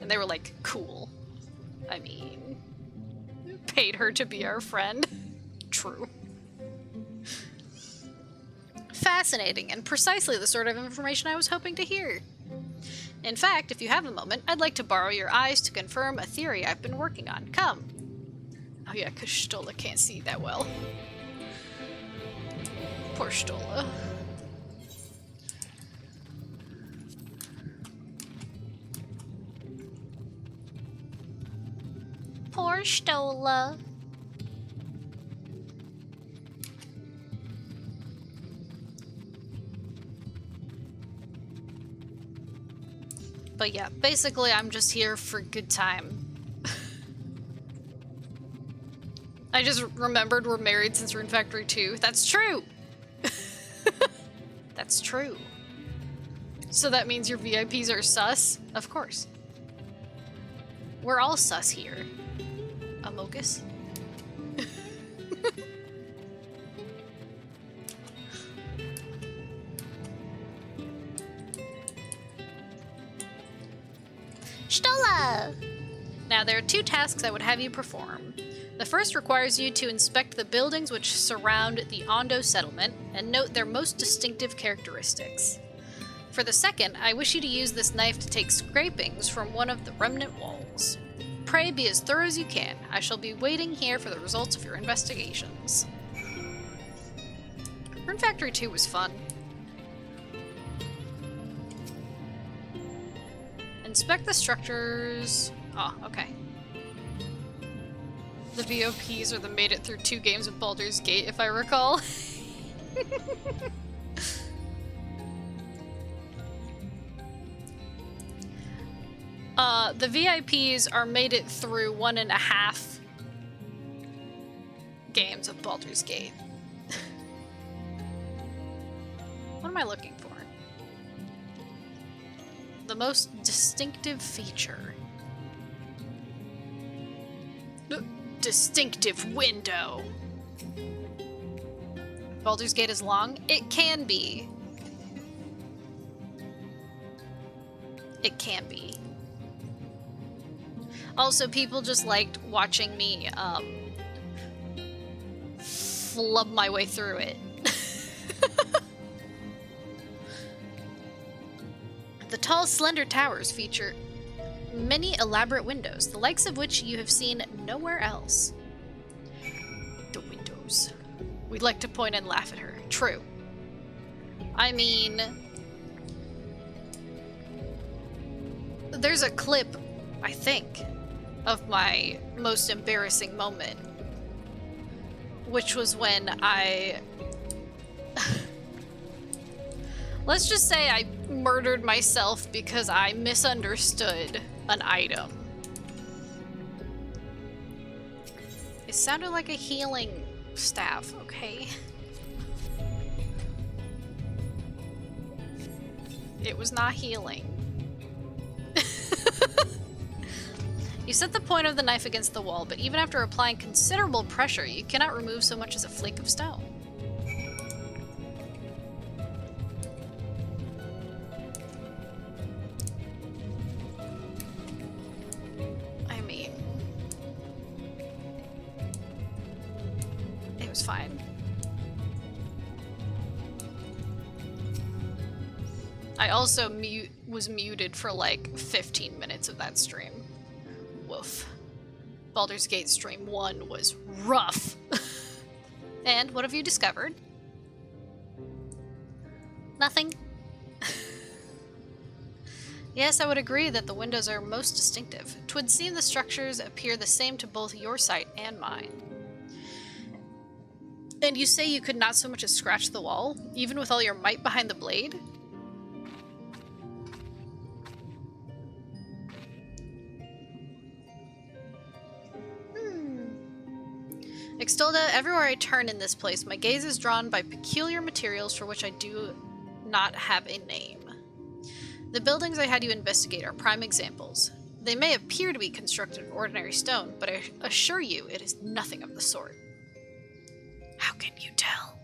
And they were like, cool. I mean, paid her to be our friend. True. Fascinating, and precisely the sort of information I was hoping to hear. In fact, if you have a moment, I'd like to borrow your eyes to confirm a theory I've been working on. Come. Oh yeah, because Stola can't see that well. Poor Stola. Poor Stola. But yeah, basically I'm just here for good time. I just remembered we're married since Rune Factory 2. That's true! That's true. So that means your VIPs are sus? Of course. We're all sus here. Amogus? Stola! Now, there are 2 tasks I would have you perform. The first requires you to inspect the buildings which surround the Ondo settlement and note their most distinctive characteristics. For the second, I wish you to use this knife to take scrapings from one of the remnant walls. Pray be as thorough as you can. I shall be waiting here for the results of your investigations. Rune Factory 2 was fun. Inspect the structures... Oh, okay. The VOPs are the made it through 2 games of Baldur's Gate, if I recall. The VIPs are made it through 1.5 games of Baldur's Gate. What am I looking for? The most distinctive feature. Distinctive window. Baldur's Gate is long? It can be. It can be. Also, people just liked watching me, flub my way through it. The tall, slender towers feature many elaborate windows, the likes of which you have seen nowhere else. The windows. We'd like to point and laugh at her. True. I mean... There's a clip, I think, of my most embarrassing moment, which was when I... Let's just say I murdered myself because I misunderstood an item. It sounded like a healing staff, okay? It was not healing. You set the point of the knife against the wall, but even after applying considerable pressure, you cannot remove so much as a flake of stone. I mean, it was fine. I also was muted for like 15 minutes of that stream. Woof. Baldur's Gate Stream 1 was rough. And what have you discovered? Nothing. Yes, I would agree that the windows are most distinctive. 'Twould seem the structures appear the same to both your sight and mine. And you say you could not so much as scratch the wall, even with all your might behind the blade? Extolda, everywhere I turn in this place, my gaze is drawn by peculiar materials for which I do not have a name. The buildings I had you investigate are prime examples. They may appear to be constructed of ordinary stone, but I assure you it is nothing of the sort. How can you tell?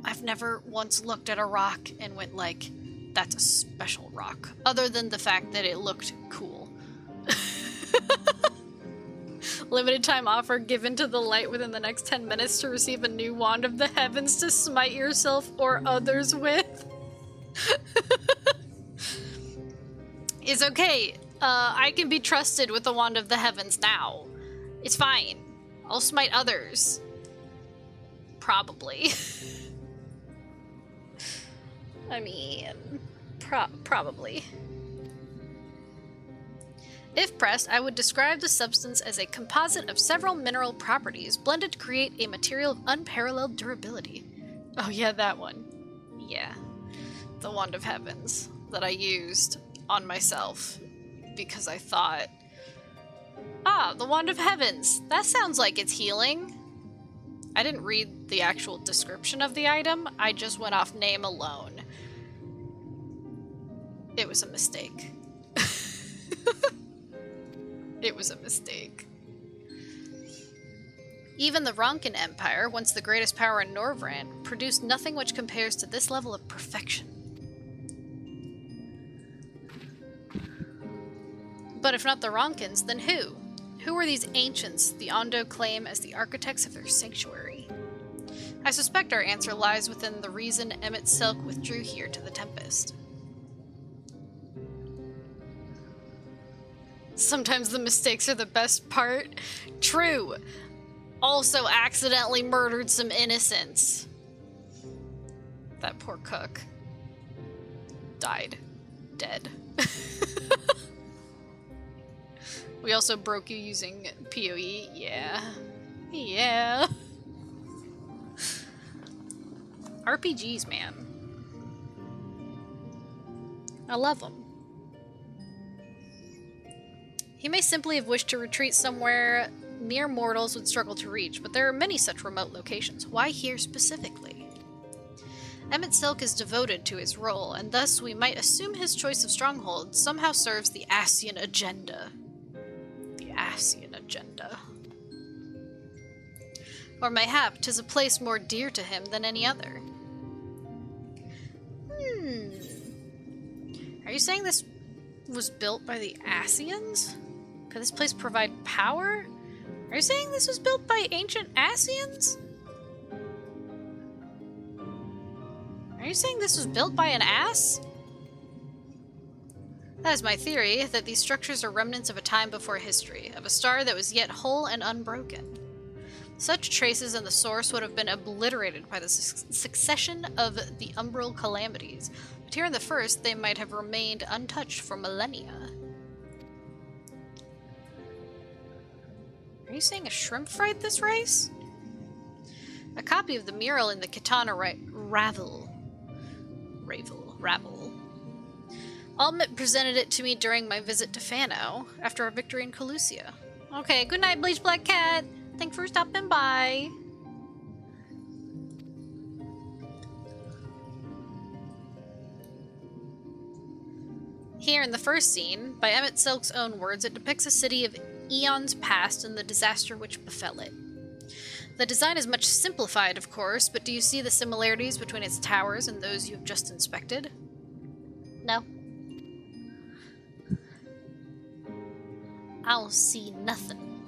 I've never once looked at a rock and went like, that's a special rock, other than the fact that it looked cool. Limited time offer given to the light within the next 10 minutes to receive a new wand of the heavens to smite yourself or others with. It's okay. I can be trusted with the wand of the heavens now. It's fine. I'll smite others. Probably. I mean, probably. If pressed, I would describe the substance as a composite of several mineral properties blended to create a material of unparalleled durability. Oh yeah, that one. Yeah. The Wand of Heavens that I used on myself because I thought, the Wand of Heavens. That sounds like it's healing. I didn't read the actual description of the item. I just went off name alone. It was a mistake. It was a mistake. Even the Ronkin Empire, once the greatest power in Norvrand, produced nothing which compares to this level of perfection. But if not the Ronkins, then who? Who were these ancients the Ondo claim as the architects of their sanctuary? I suspect our answer lies within the reason Emmett Silk withdrew here to the Tempest. Sometimes the mistakes are the best part. True. Also accidentally murdered some innocents. That poor cook. Died. Dead. We also broke you using PoE. Yeah. Yeah. RPGs, man. I love them. He may simply have wished to retreat somewhere mere mortals would struggle to reach, but there are many such remote locations. Why here specifically? Emmett Silk is devoted to his role, and thus we might assume his choice of stronghold somehow serves the Ascian agenda. The Ascian agenda. Or mayhap 'tis a place more dear to him than any other. Are you saying this was built by the Ascians? Could this place provide power? Are you saying this was built by ancient Ascians? Are you saying this was built by an ass? That is my theory, that these structures are remnants of a time before history, of a star that was yet whole and unbroken. Such traces in the source would have been obliterated by the succession of the umbral calamities, but here in the first they might have remained untouched for millennia. Are you saying a shrimp fried this rice? A copy of the mural in the Kitana Ravel. Almit presented it to me during my visit to Fano, after our victory in Colusia. Okay, good night, Bleach Black Cat. Thanks for stopping by. Here in the first scene, by Emmett Silk's own words, it depicts a city of eons past and the disaster which befell it. The design is much simplified, of course, but do you see the similarities between its towers and those you have just inspected? No. I don't see nothing.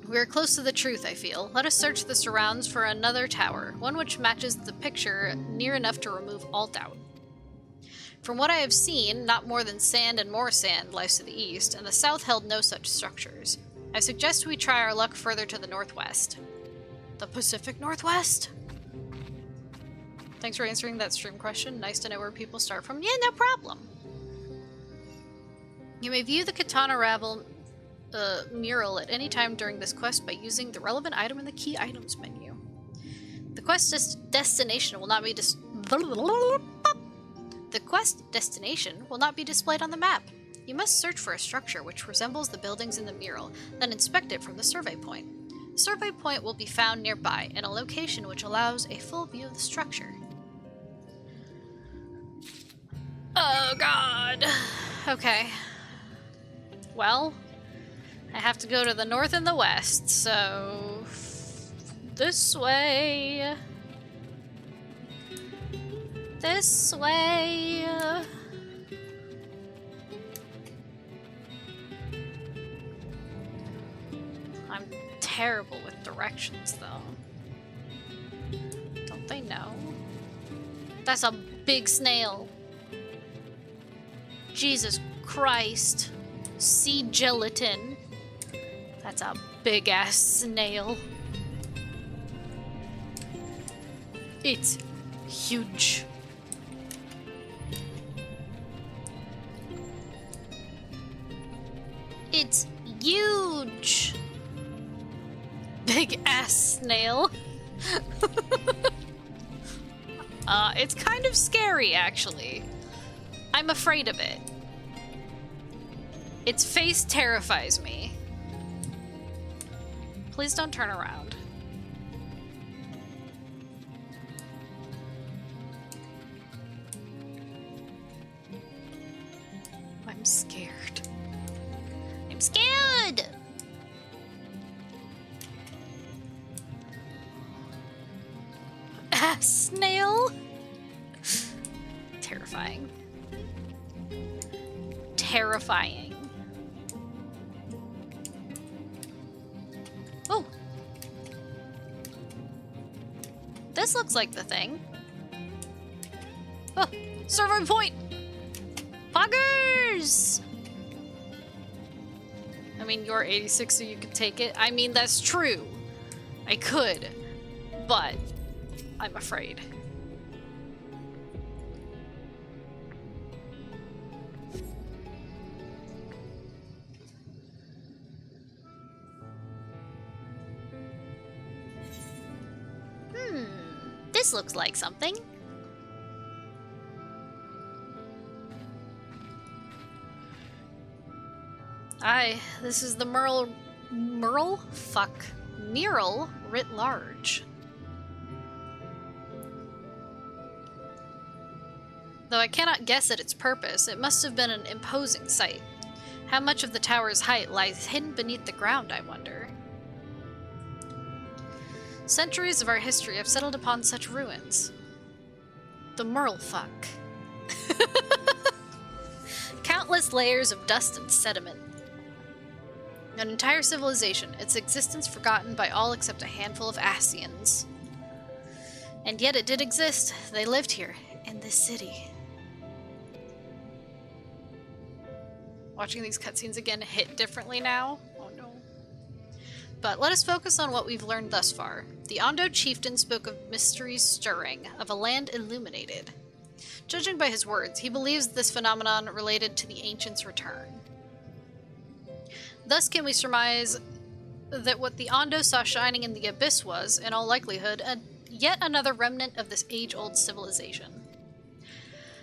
We are close to the truth, I feel. Let us search the surrounds for another tower, one which matches the picture near enough to remove all doubt. From what I have seen, not more than sand and more sand lies to the east, and the south held no such structures. I suggest we try our luck further to the northwest. The Pacific Northwest? Thanks for answering that stream question. Nice to know where people start from. Yeah, no problem. You may view the Katana Ravel mural at any time during this quest by using the relevant item in the key items menu. The quest destination will not be The quest destination will not be displayed on the map. You must search for a structure which resembles the buildings in the mural, then inspect it from the survey point. The survey point will be found nearby, in a location which allows a full view of the structure. Oh god. Okay. Well, I have to go to the north and the west, so... this way... This way... I'm terrible with directions, though. Don't they know? That's a big snail. Jesus Christ. Sea gelatin. That's a big-ass snail. It's huge. It's huge. Big-ass snail. It's kind of scary, actually. I'm afraid of it. Its face terrifies me. Please don't turn around. I'm scared. I'm scared! Snail? Terrifying. Terrifying. Oh! This looks like the thing. Oh! Survey point! Poggers! I mean, you're 86, so you could take it. I mean, that's true. I could. But I'm afraid. This looks like something. This is the mural writ large. Though I cannot guess at its purpose, it must have been an imposing sight. How much of the tower's height lies hidden beneath the ground, I wonder? Centuries of our history have settled upon such ruins. The Merlefuck. Countless layers of dust and sediment. An entire civilization, its existence forgotten by all except a handful of Asians. And yet it did exist. They lived here, in this city. Watching these cutscenes again hit differently now. Oh no. But let us focus on what we've learned thus far. The Ondo chieftain spoke of mysteries stirring, of a land illuminated. Judging by his words, he believes this phenomenon related to the ancients' return. Thus can we surmise that what the Ondo saw shining in the abyss was, in all likelihood, yet another remnant of this age-old civilization.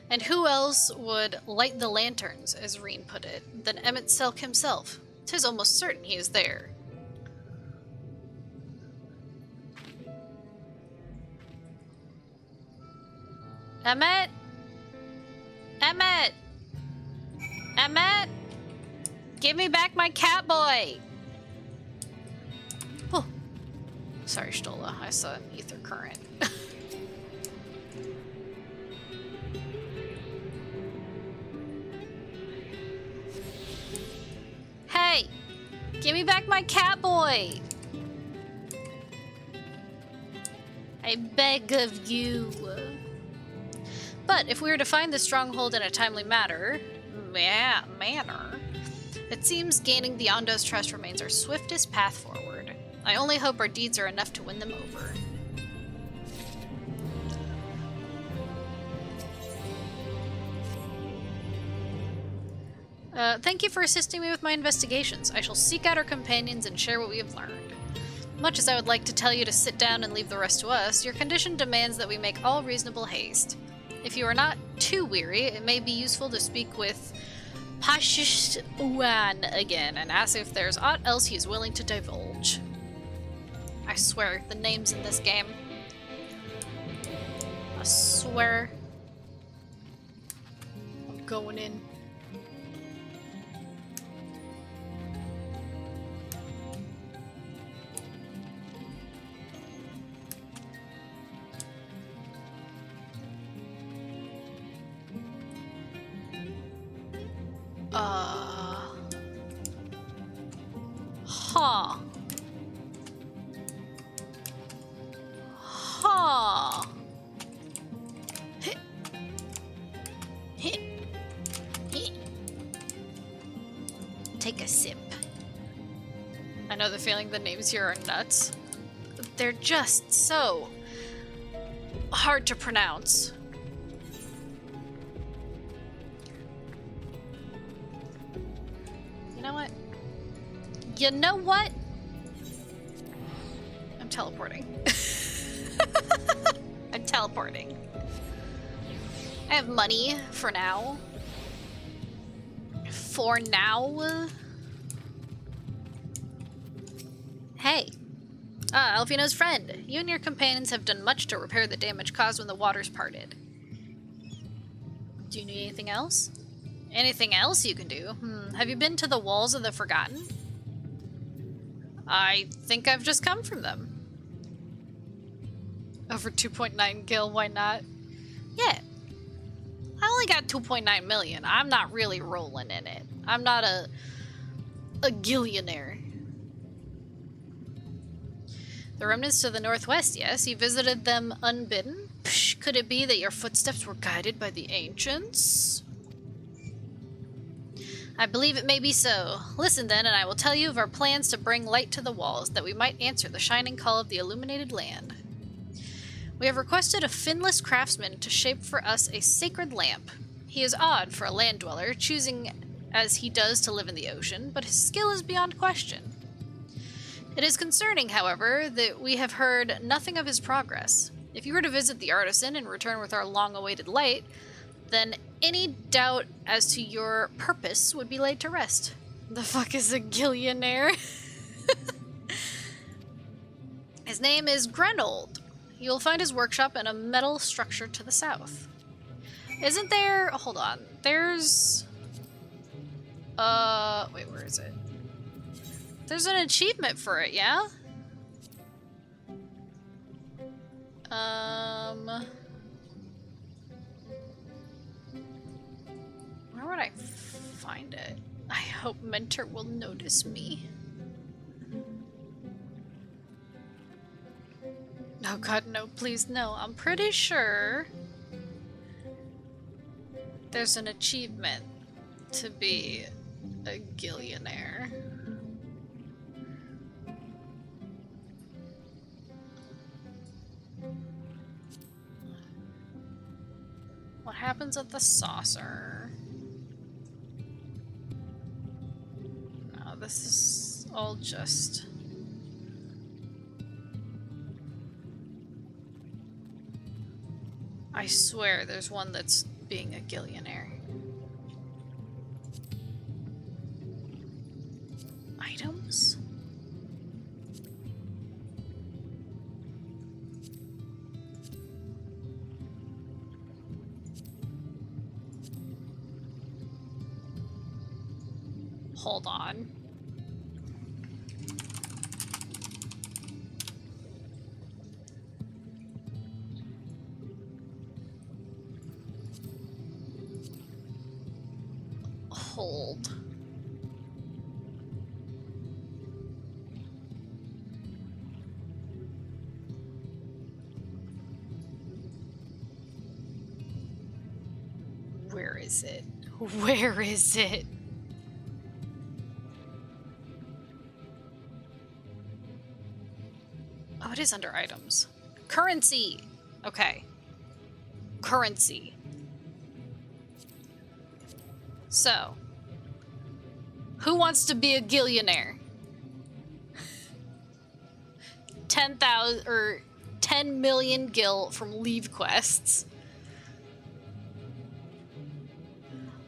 And who else would light the lanterns, as Reen put it, than Emmett Selk himself? 'Tis almost certain he is there. Emmett? Emmett! Emmett! Give me back my cat boy! Oh. Sorry, Stola. I saw an ether current. Hey! Give me back my cat boy! I beg of you. But if we were to find the stronghold in a timely manner, it seems gaining the Ondo's trust remains our swiftest path forward. I only hope our deeds are enough to win them over. Thank you for assisting me with my investigations. I shall seek out our companions and share what we have learned. Much as I would like to tell you to sit down and leave the rest to us, your condition demands that we make all reasonable haste. If you are not too weary, it may be useful to speak with Pashishwan again and ask if there's aught else he is willing to divulge. I swear, the names in this game. I swear. I'm going in. Huh. Huh. Take a sip. I know the feeling the names here are nuts. They're just so hard to pronounce. You know what? You know what? I'm teleporting. I'm teleporting. I have money for now. For now. Hey. Alfino's friend. You and your companions have done much to repair the damage caused when the waters parted. Do you need anything else? Anything else you can do? Have you been to the Walls of the Forgotten? I think I've just come from them. Over 2.9 gil, why not? Yeah. I only got 2.9 million. I'm not really rolling in it. I'm not a gillionaire. The remnants to the northwest, yes? You visited them unbidden? Psh, could it be that your footsteps were guided by the ancients? I believe it may be so. Listen then, and I will tell you of our plans to bring light to the walls, that we might answer the shining call of the illuminated land. We have requested a finless craftsman to shape for us a sacred lamp. He is odd for a land dweller, choosing as he does to live in the ocean, but his skill is beyond question. It is concerning, however, that we have heard nothing of his progress. If you were to visit the artisan and return with our long-awaited light, then any doubt as to your purpose would be laid to rest. The fuck is a gillionaire? His name is Grenold. You'll find his workshop in a metal structure to the south. Isn't there... Hold on. There's... Wait, where is it? There's an achievement for it, yeah? Where would I find it? I hope Mentor will notice me. Oh god, no, please, no. I'm pretty sure there's an achievement to be a gillionaire. What happens at the saucer? No, this is all just... I swear there's one that's being a gillionaire. Items? Hold on. Hold. Where is it? Where is it? Oh, it is under items. Currency! Okay. Currency. So, who wants to be a gillionaire? 10,000 or 10 million gil from leave quests.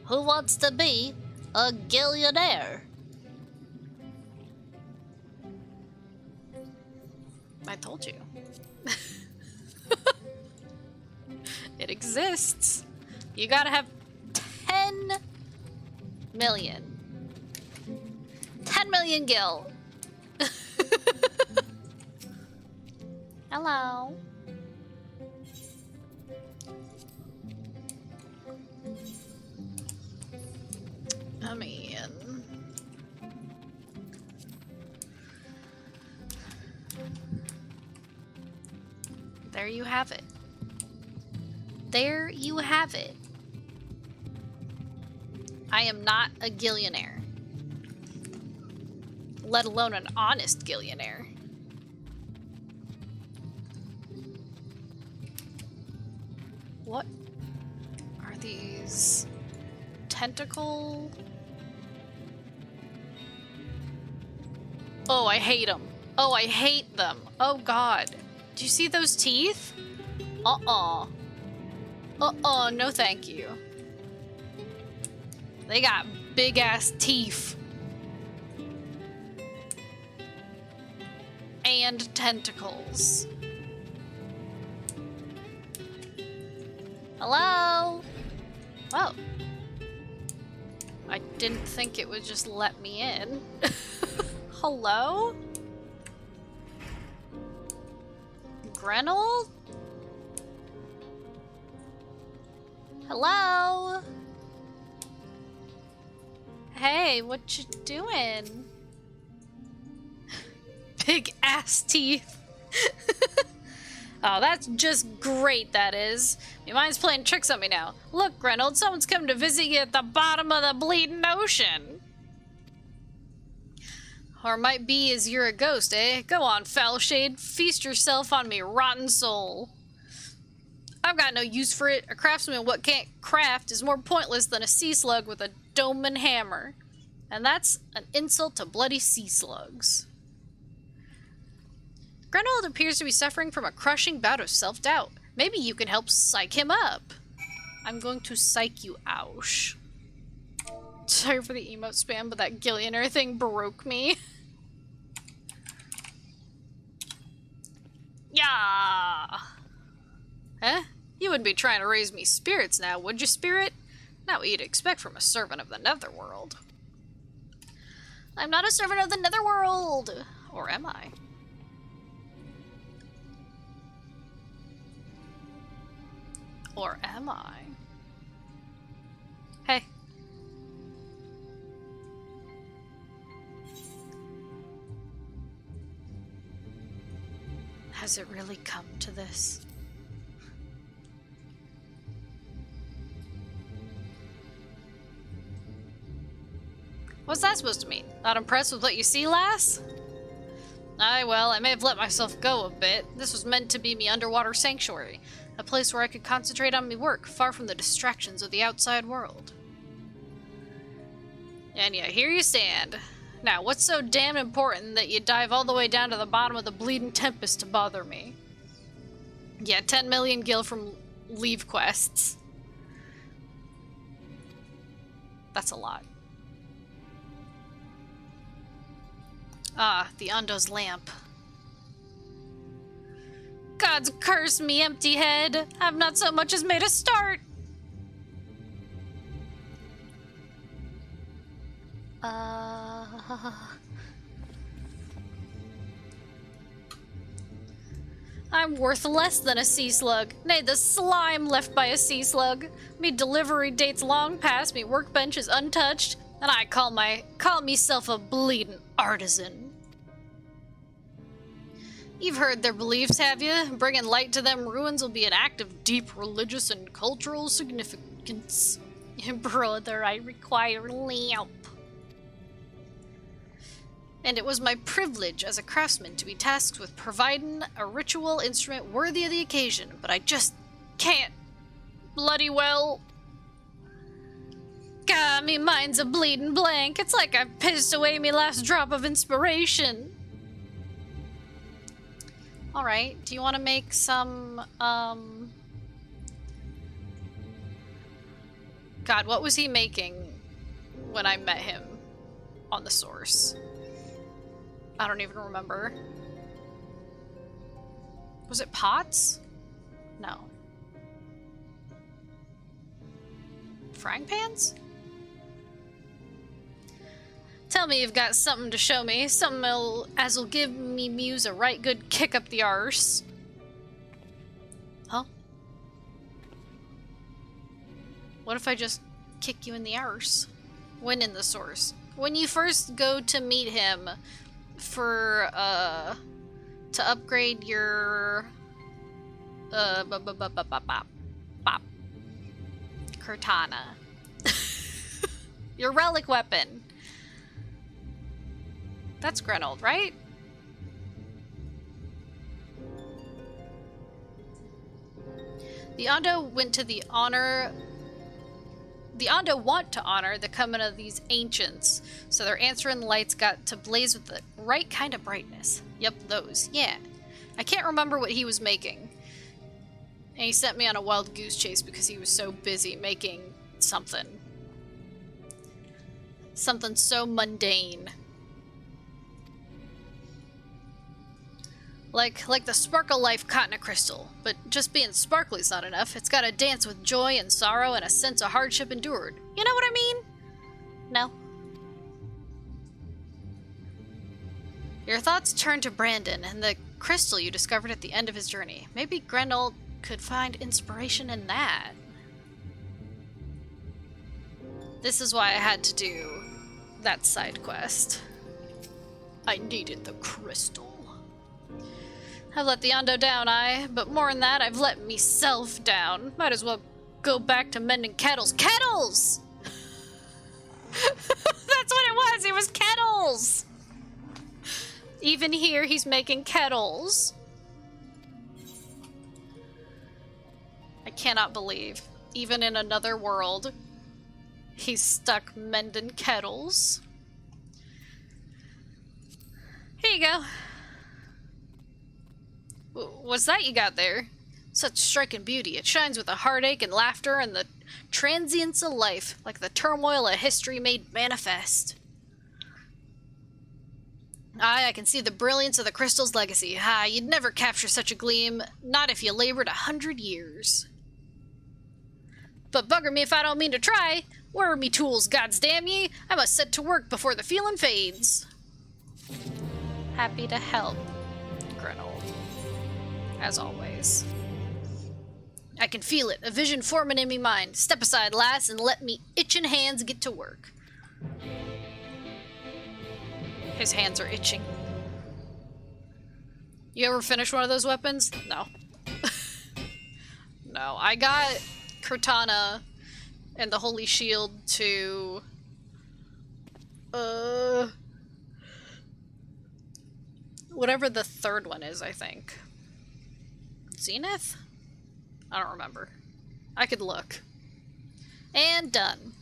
Who wants to be a gillionaire? I told you. It exists. You gotta have 10 million. 10 million gil. Hello. I mean... there you have it. There you have it. I am not a gillionaire. Let alone an honest gillionaire. What are these? Tentacle? Oh, I hate them. Oh, I hate them. Oh, God. Do you see those teeth? Uh-uh. Uh-uh, no thank you. They got big-ass teeth. And tentacles. Hello? Oh. I didn't think it would just let me in. Hello? Grenold? Hello? Hey, what you doing? Big ass teeth. Oh, that's just great, that is. Your mind's playing tricks on me now. Look, Grenold, someone's come to visit you at the bottom of the bleeding ocean. Or it might be as you're a ghost, eh? Go on, foul shade. Feast yourself on me, rotten soul. I've got no use for it. A craftsman what can't craft is more pointless than a sea slug with a dome and hammer. And that's an insult to bloody sea slugs. Grenold appears to be suffering from a crushing bout of self-doubt. Maybe you can help psych him up. I'm going to psych you, ouch. Sorry for the emote spam, but that gillionaire thing broke me. Yeah. Huh? You wouldn't be trying to raise me spirits now, would you, spirit? Not what you'd expect from a servant of the Netherworld. I'm not a servant of the Netherworld! Or am I? Or am I? Hey. Has it really come to this? What's that supposed to mean? Not impressed with what you see, lass? Aye, well, I may have let myself go a bit. This was meant to be me underwater sanctuary. A place where I could concentrate on me work, far from the distractions of the outside world. And yeah, here you stand. Now, what's so damn important that you dive all the way down to the bottom of the bleeding tempest to bother me? Yeah, 10 million gil from leave quests. That's a lot. Ah, the Undo's lamp. God's curse me, empty head. I've not so much as made a start. I'm worth less than a sea slug. Nay, the slime left by a sea slug. Me delivery date's long past, me workbench is untouched, and I call meself a bleedin' artisan. You've heard their beliefs, have you? Bringing light to them ruins will be an act of deep religious and cultural significance. Brother, I require lamp. And it was my privilege as a craftsman to be tasked with providing a ritual instrument worthy of the occasion, but I just can't bloody well. God, me mind's a bleeding blank. It's like I pissed away me last drop of inspiration. Alright, do you want to make some, God, what was he making when I met him on the source? I don't even remember. Was it pots? No. Frying pans? Tell me you've got something to show me. Something as'll give me muse a right good kick up the arse. Huh? What if I just kick you in the arse? When in the source? When you first go to meet him for, to upgrade your, Cortana. Your relic weapon. That's Grenold, right? The Ondo want to honor the coming of these ancients, so their answering lights got to blaze with the right kind of brightness. Yep, those. Yeah. I can't remember what he was making. And he sent me on a wild goose chase because he was so busy making something. Something so mundane. Like the Sparkle Life Cotton Crystal, but just being sparkly's not enough. It's gotta dance with joy and sorrow and a sense of hardship endured. You know what I mean? No. Your thoughts turn to Brandon and the crystal you discovered at the end of his journey. Maybe Grenold could find inspiration in that. This is why I had to do that side quest. I needed the crystal. I've let the Ondo down, but more than that, I've let myself down. Might as well go back to mending kettles. Kettles! That's what it was! It was kettles! Even here, he's making kettles. I cannot believe, even in another world, he's stuck mending kettles. Here you go. What's that you got there? Such striking beauty. It shines with the heartache and laughter and the transience of life, like the turmoil of history made manifest. Aye, I can see the brilliance of the crystal's legacy. Ah, you'd never capture such a gleam, not if you labored 100 years. But bugger me if I don't mean to try. Where are me tools, gods damn ye? I must set to work before the feeling fades. Happy to help, Grenold. As always. I can feel it, a vision forming in me mind. Step aside, lass, and let me itching hands get to work. His hands are itching. You ever finish one of those weapons? No. No, I got Cortana and the Holy Shield to... whatever the third one is, I think. Zenith? I don't remember. I could look. And done.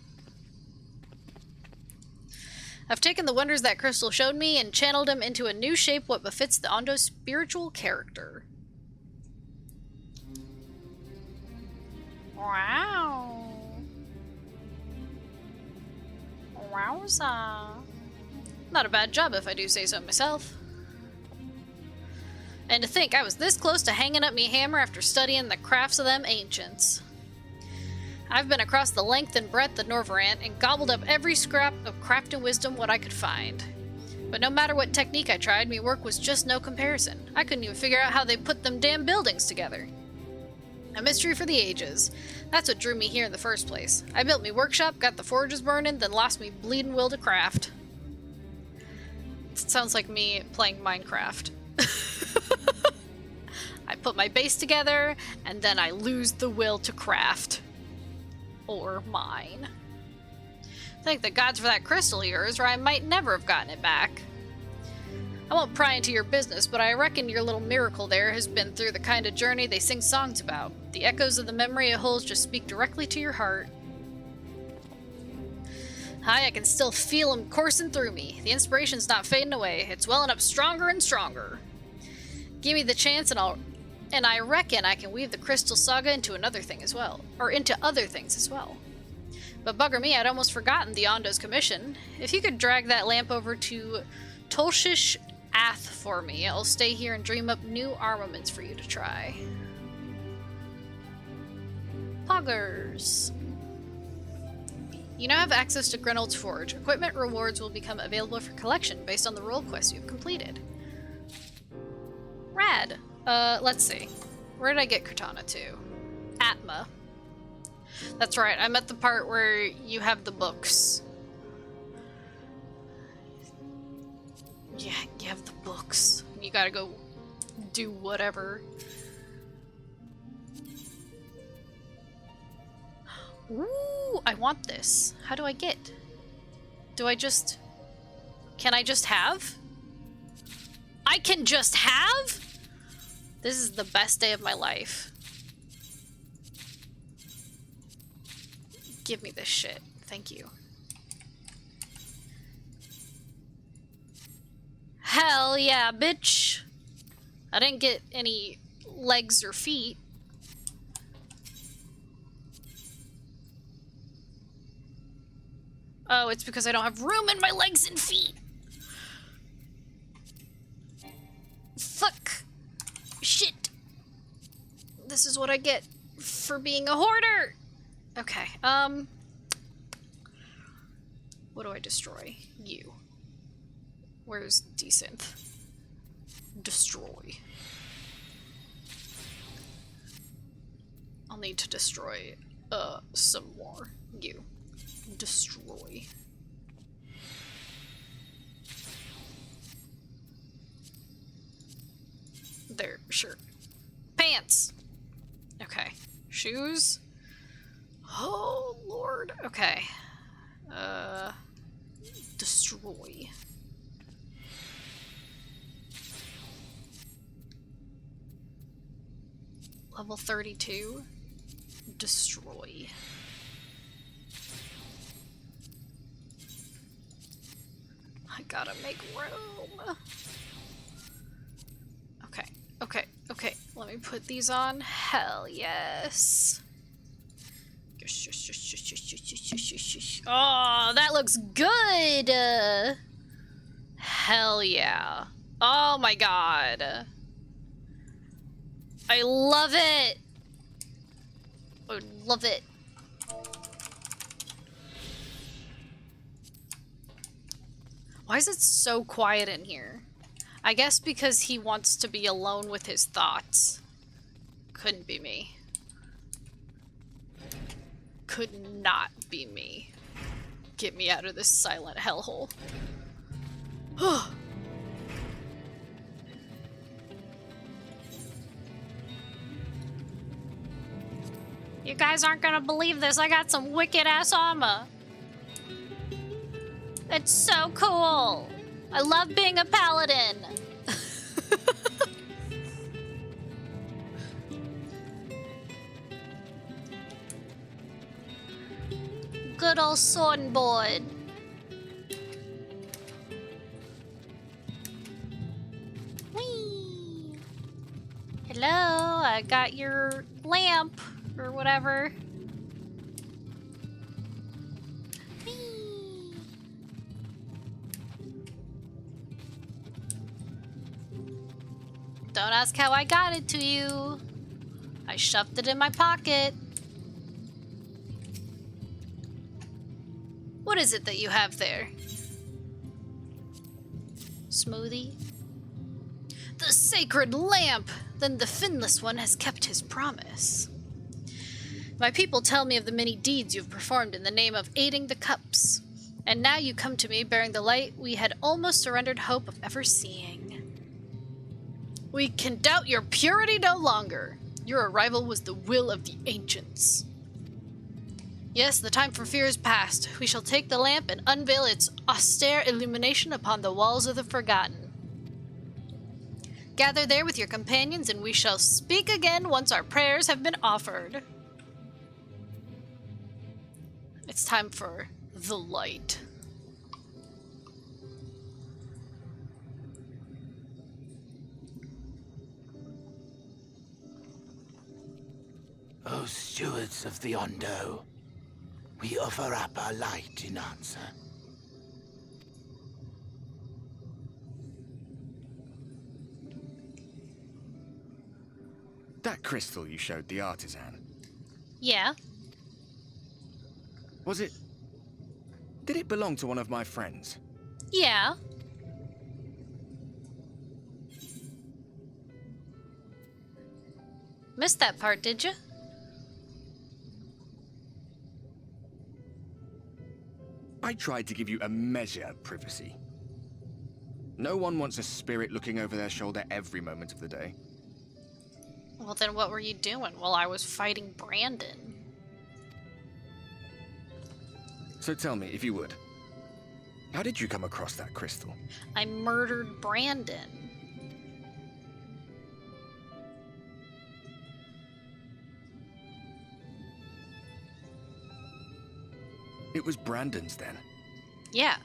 I've taken the wonders that crystal showed me and channeled them into a new shape what befits the Ondo's spiritual character. Wow. Wowza. Not a bad job if I do say so myself. And to think I was this close to hanging up me hammer after studying the crafts of them ancients. I've been across the length and breadth of Norvrant and gobbled up every scrap of craft and wisdom what I could find. But no matter what technique I tried, me work was just no comparison. I couldn't even figure out how they put them damn buildings together. A mystery for the ages. That's what drew me here in the first place. I built me workshop, got the forges burning, then lost me bleeding will to craft. It sounds like me playing Minecraft. I put my base together, and then I lose the will to craft. Or mine. Thank the gods for that crystal of yours, or I might never have gotten it back. I won't pry into your business, but I reckon your little miracle there has been through the kind of journey they sing songs about. The echoes of the memory it holds just speak directly to your heart. Hi, I can still feel them coursing through me. The inspiration's not fading away. It's welling up stronger and stronger. Give me the chance and I reckon I can weave the Crystal Saga into another thing as well. Or into other things as well. But bugger me, I'd almost forgotten the Ondo's commission. If you could drag that lamp over to Tolshish Ath for me, I'll stay here and dream up new armaments for you to try. Poggers. You now have access to Grenold's Forge. Equipment rewards will become available for collection based on the role quests you've completed. Rad. Let's see. Where did I get Cortana to? Atma. That's right, I'm at the part where you have the books. Yeah, you have the books. You gotta go do whatever. Ooh, I want this. How do I get? Do I just... Can I just have? I can just have? This is the best day of my life. Give me this shit. Thank you. Hell yeah, bitch. I didn't get any legs or feet. Oh, it's because I don't have room in my legs and feet. Fuck. Shit. This is what I get for being a hoarder. Okay, what do I destroy? You. Where's Desynth? Destroy. I'll need to destroy, some more. You. Destroy. There, sure. Pants! Okay. Shoes? Oh, Lord. Okay. Destroy. Level 32. Destroy. I gotta make room. Okay, okay, okay. Let me put these on. Hell yes. Oh, that looks good! Hell yeah. Oh my god. I love it! I love it. Why is it so quiet in here? I guess because he wants to be alone with his thoughts. Couldn't be me. Could not be me. Get me out of this silent hellhole. You guys aren't gonna believe this. I got some wicked ass armor. It's so cool. I love being a paladin. Good old sword board. Whee! Hello, I got your lamp or whatever. Whee! Don't ask how I got it to you. I shoved it in my pocket. What is it that you have there? Smoothie? The sacred lamp! Then the finless one has kept his promise. My people tell me of the many deeds you've performed in the name of aiding the cups. And now you come to me bearing the light we had almost surrendered hope of ever seeing. We can doubt your purity no longer. Your arrival was the will of the ancients. Yes, the time for fear is past. We shall take the lamp and unveil its austere illumination upon the walls of the Forgotten. Gather there with your companions, and we shall speak again once our prayers have been offered. It's time for the light. O stewards of the Ondo, we offer up our light in answer. That crystal you showed the artisan. Yeah. Was it... Did it belong to one of my friends? Yeah. Missed that part, did you? I tried to give you a measure of privacy. No one wants a spirit looking over their shoulder every moment of the day. Well, then what were you doing while I was fighting Brandon? So tell me, if you would, how did you come across that crystal? I murdered Brandon. It was Brandon's then? Yeah.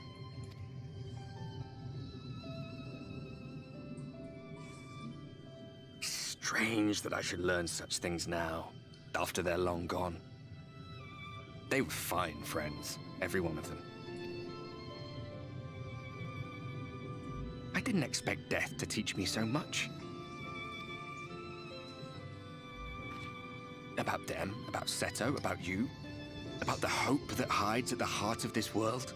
Strange that I should learn such things now, after they're long gone. They were fine friends, every one of them. I didn't expect death to teach me so much. About them, about Seto, about you. About the hope that hides at the heart of this world.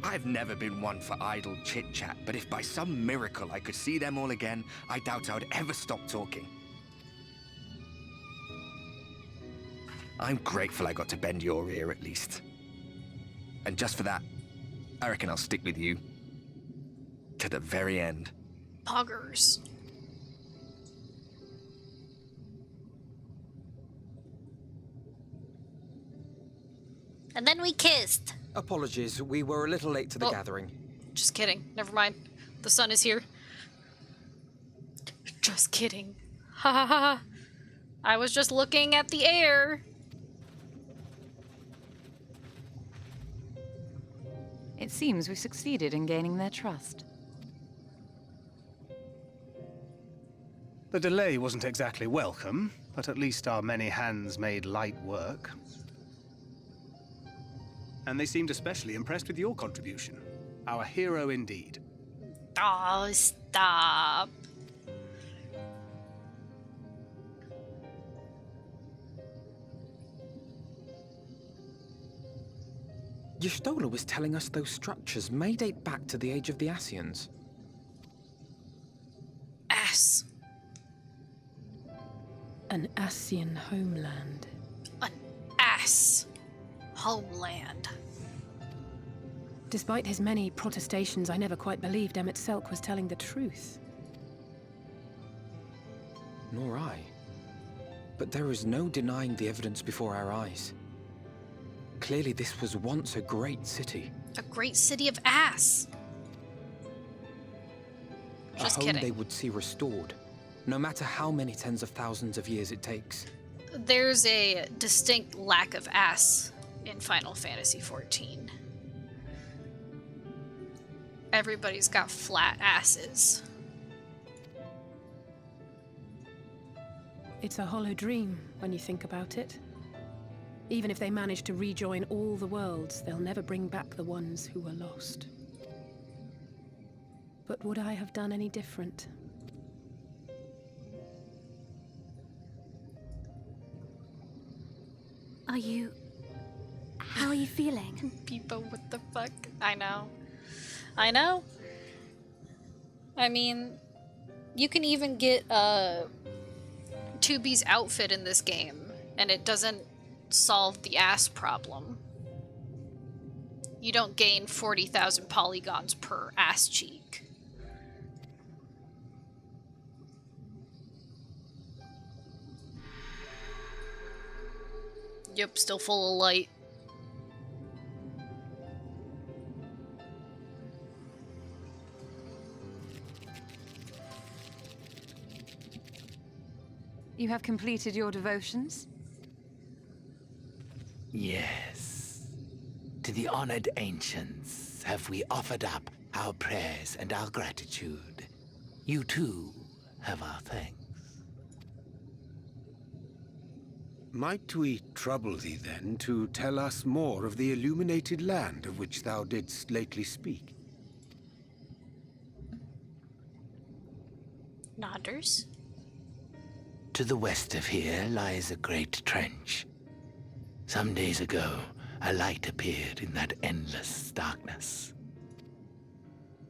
I've never been one for idle chit-chat, but if by some miracle I could see them all again, I doubt I would ever stop talking. I'm grateful I got to bend your ear at least. And just for that, I reckon I'll stick with you. To the very end. Poggers. And then we kissed. Apologies, we were a little late to the gathering. Just kidding. Never mind. The sun is here. Just kidding. Ha ha ha. I was just looking at the air. It seems we succeeded in gaining their trust. The delay wasn't exactly welcome, but at least our many hands made light work. And they seemed especially impressed with your contribution. Our hero indeed. Oh, stop. Y'shtola was telling us those structures may date back to the age of the Ascians. Ass. An Ascian homeland. An ass. Homeland. Despite his many protestations, I never quite believed Emmett Selk was telling the truth. Nor I. But there is no denying the evidence before our eyes. Clearly this was once a great city. A great city of ass. Just a home kidding. they would see restored, no matter how many tens of thousands of years it takes. There's a distinct lack of ass in Final Fantasy XIV. Everybody's got flat asses. It's a hollow dream when you think about it. Even if they manage to rejoin all the worlds, they'll never bring back the ones who were lost. But would I have done any different? Are you are you feeling? People, what the fuck? I know. I know. I mean, you can even get 2B's outfit in this game, and it doesn't solve the ass problem. You don't gain 40,000 polygons per ass cheek. Yep, still full of light. You have completed your devotions? Yes. To the honored ancients have we offered up our prayers and our gratitude. You too have our thanks. Might we trouble thee then to tell us more of the illuminated land of which thou didst lately speak? Nodders? To the west of here lies a great trench. Some days ago, a light appeared in that endless darkness.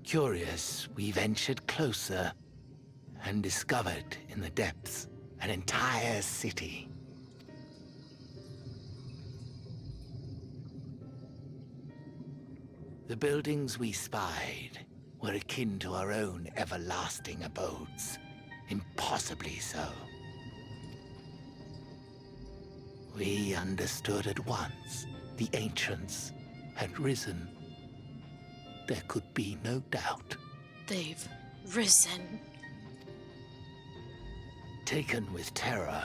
Curious, we ventured closer and discovered in the depths an entire city. The buildings we spied were akin to our own everlasting abodes, impossibly so. We understood at once the ancients had risen. There could be no doubt. They've risen. Taken with terror,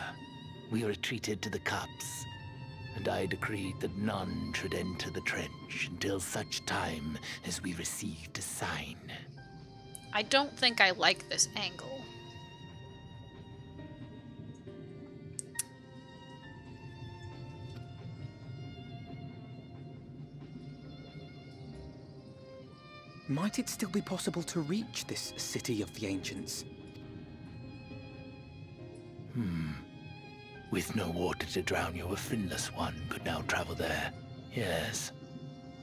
we retreated to the cups, and I decreed that none should enter the trench until such time as we received a sign. I don't think I like this angle. Might it still be possible to reach this city of the ancients? With no water to drown you, a finless one could now travel there. Yes.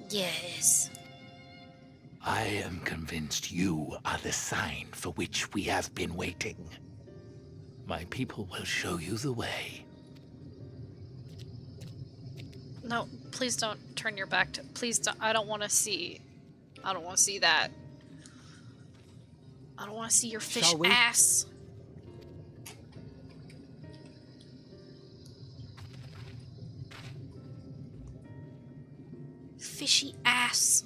Yes. I am convinced you are the sign for which we have been waiting. My people will show you the way. No, please don't turn your back to... Please don't... I don't want to see... I don't want to see that. I don't want to see your fish ass. Fishy ass.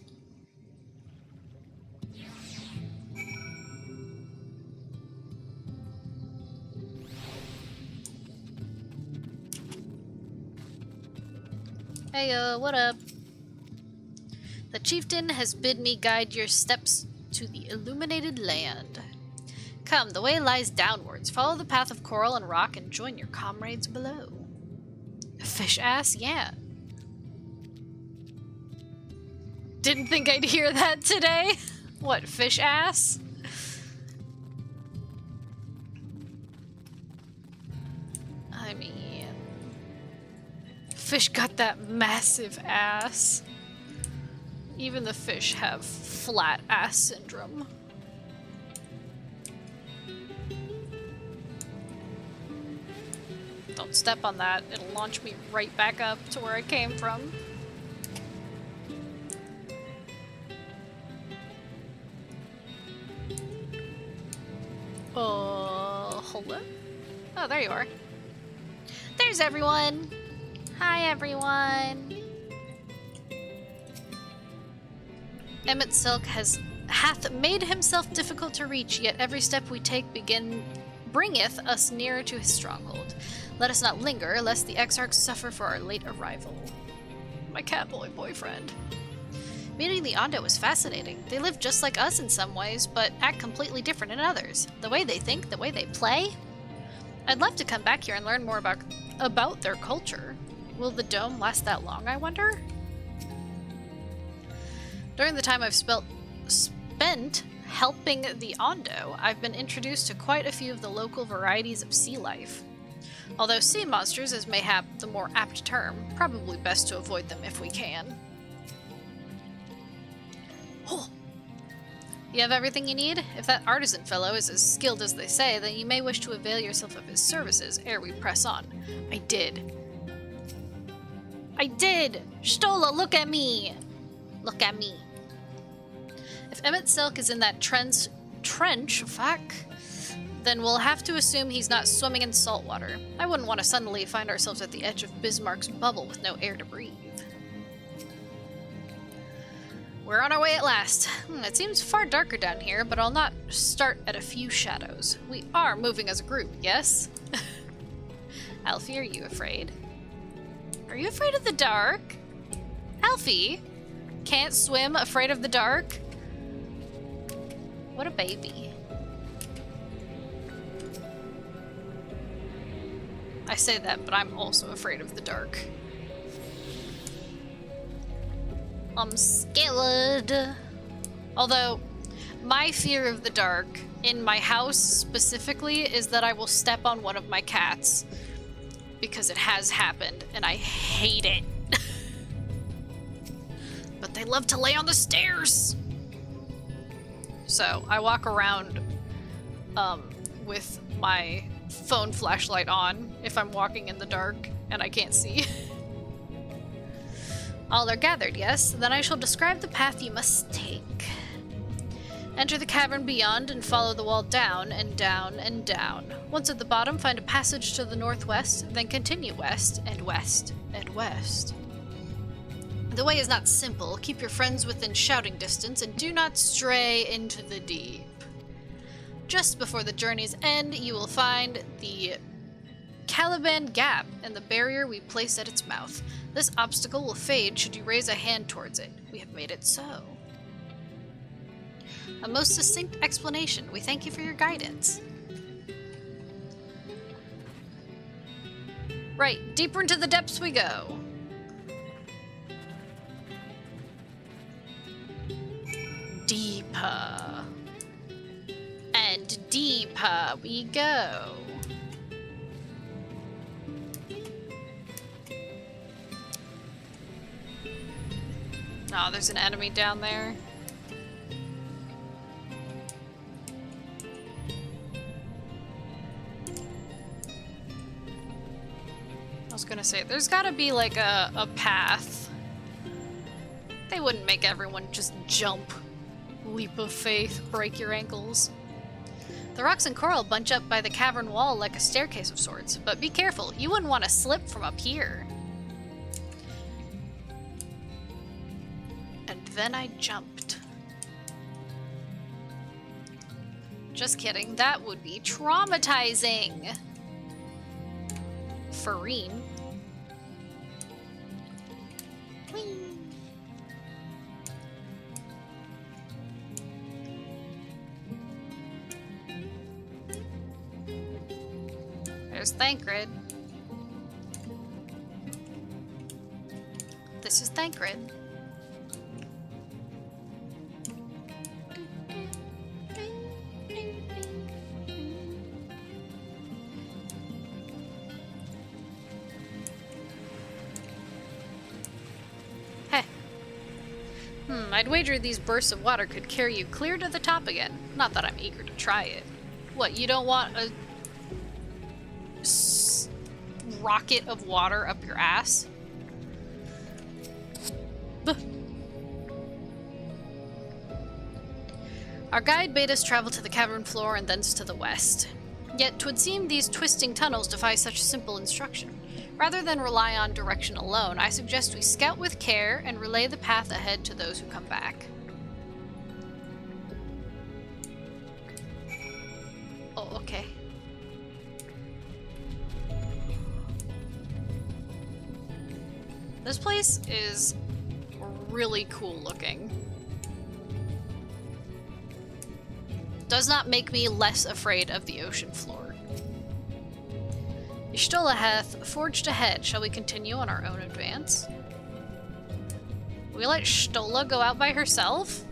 Hey, what up? The chieftain has bid me guide your steps to the illuminated land. Come, the way lies downwards. Follow the path of coral and rock and join your comrades below. Fish ass? Yeah. Didn't think I'd hear that today. What, fish ass? I mean... Fish got that massive ass. Even the fish have flat ass syndrome. Don't step on that. It'll launch me right back up to where I came from. Hello? Oh, there you are. There's everyone! Hi, everyone! Emmett Silk hath made himself difficult to reach, yet every step we take bringeth us nearer to his stronghold. Let us not linger, lest the Exarchs suffer for our late arrival. My catboy boyfriend. Meeting the Ondo was fascinating. They live just like us in some ways, but act completely different in others. The way they think, the way they play. I'd love to come back here and learn more about their culture. Will the dome last that long, I wonder? During the time I've spent helping the Ondo, I've been introduced to quite a few of the local varieties of sea life. Although sea monsters is mayhap the more apt term, probably best to avoid them if we can. Oh. You have everything you need? If that artisan fellow is as skilled as they say, then you may wish to avail yourself of his services ere we press on. I did. I did! Stola, look at me! Look at me. If Emmett Silk is in that trench, fuck, then we'll have to assume he's not swimming in salt water. I wouldn't want to suddenly find ourselves at the edge of Bismarck's bubble with no air to breathe. We're on our way at last. It seems far darker down here, but I'll not start at a few shadows. We are moving as a group, yes? Alfie, are you afraid? Are you afraid of the dark? Alfie? Can't swim, afraid of the dark? What a baby. I say that, but I'm also afraid of the dark. I'm scared. Although, my fear of the dark, in my house specifically, is that I will step on one of my cats. Because it has happened, and I hate it. But they love to lay on the stairs! So, I walk around with my phone flashlight on if I'm walking in the dark and I can't see. All are gathered, yes? Then I shall describe the path you must take. Enter the cavern beyond and follow the wall down and down and down. Once at the bottom, find a passage to the northwest, then continue west and west and west. The way is not simple. Keep your friends within shouting distance and do not stray into the deep. Just before the journey's end, you will find the Caliban Gap and the barrier we placed at its mouth. This obstacle will fade should you raise a hand towards it. We have made it so. A most succinct explanation. We thank you for your guidance. Right, deeper into the depths we go. Deeper. And deeper we go. Oh, there's an enemy down there. I was gonna say, there's gotta be like a path. They wouldn't make everyone just jump. Leap of faith, break your ankles. The rocks and coral bunch up by the cavern wall like a staircase of sorts, but be careful, you wouldn't want to slip from up here. And then I jumped. Just kidding, that would be traumatizing. Farine. Whee! There's Thancred. This is Thancred. Heh. I'd wager these bursts of water could carry you clear to the top again. Not that I'm eager to try it. What, you don't want a rocket of water up your ass? Buh. Our guide bade us travel to the cavern floor and thence to the west. Yet 'twould seem these twisting tunnels defy such simple instruction. Rather than rely on direction alone, I suggest we scout with care and relay the path ahead to those who come back. Oh, okay. This place is really cool looking. Does not make me less afraid of the ocean floor. Y'shtola hath forged ahead. Shall we continue on our own advance? Will we let Y'shtola go out by herself?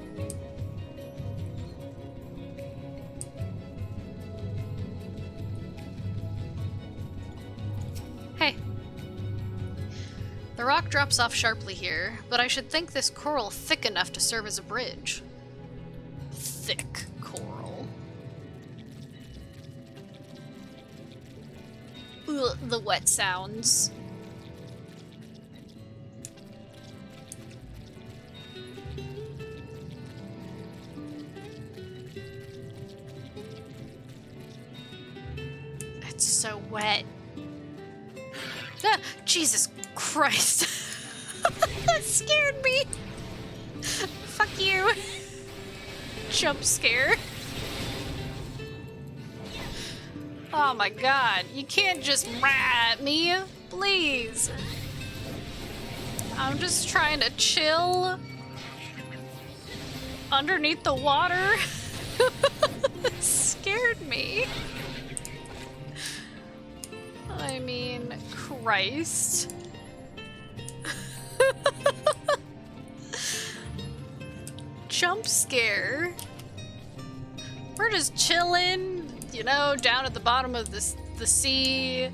rock drops off sharply here, but I should think this coral thick enough to serve as a bridge. Thick coral. Ugh, the wet sounds. It's so wet. Ah, Jesus Christ. That scared me. Fuck you. Jump scare. Oh my god. You can't just rat me. Please. I'm just trying to chill underneath the water. It scared me. I mean, Christ. Jump scare. We're just chilling, you know, down at the bottom of the sea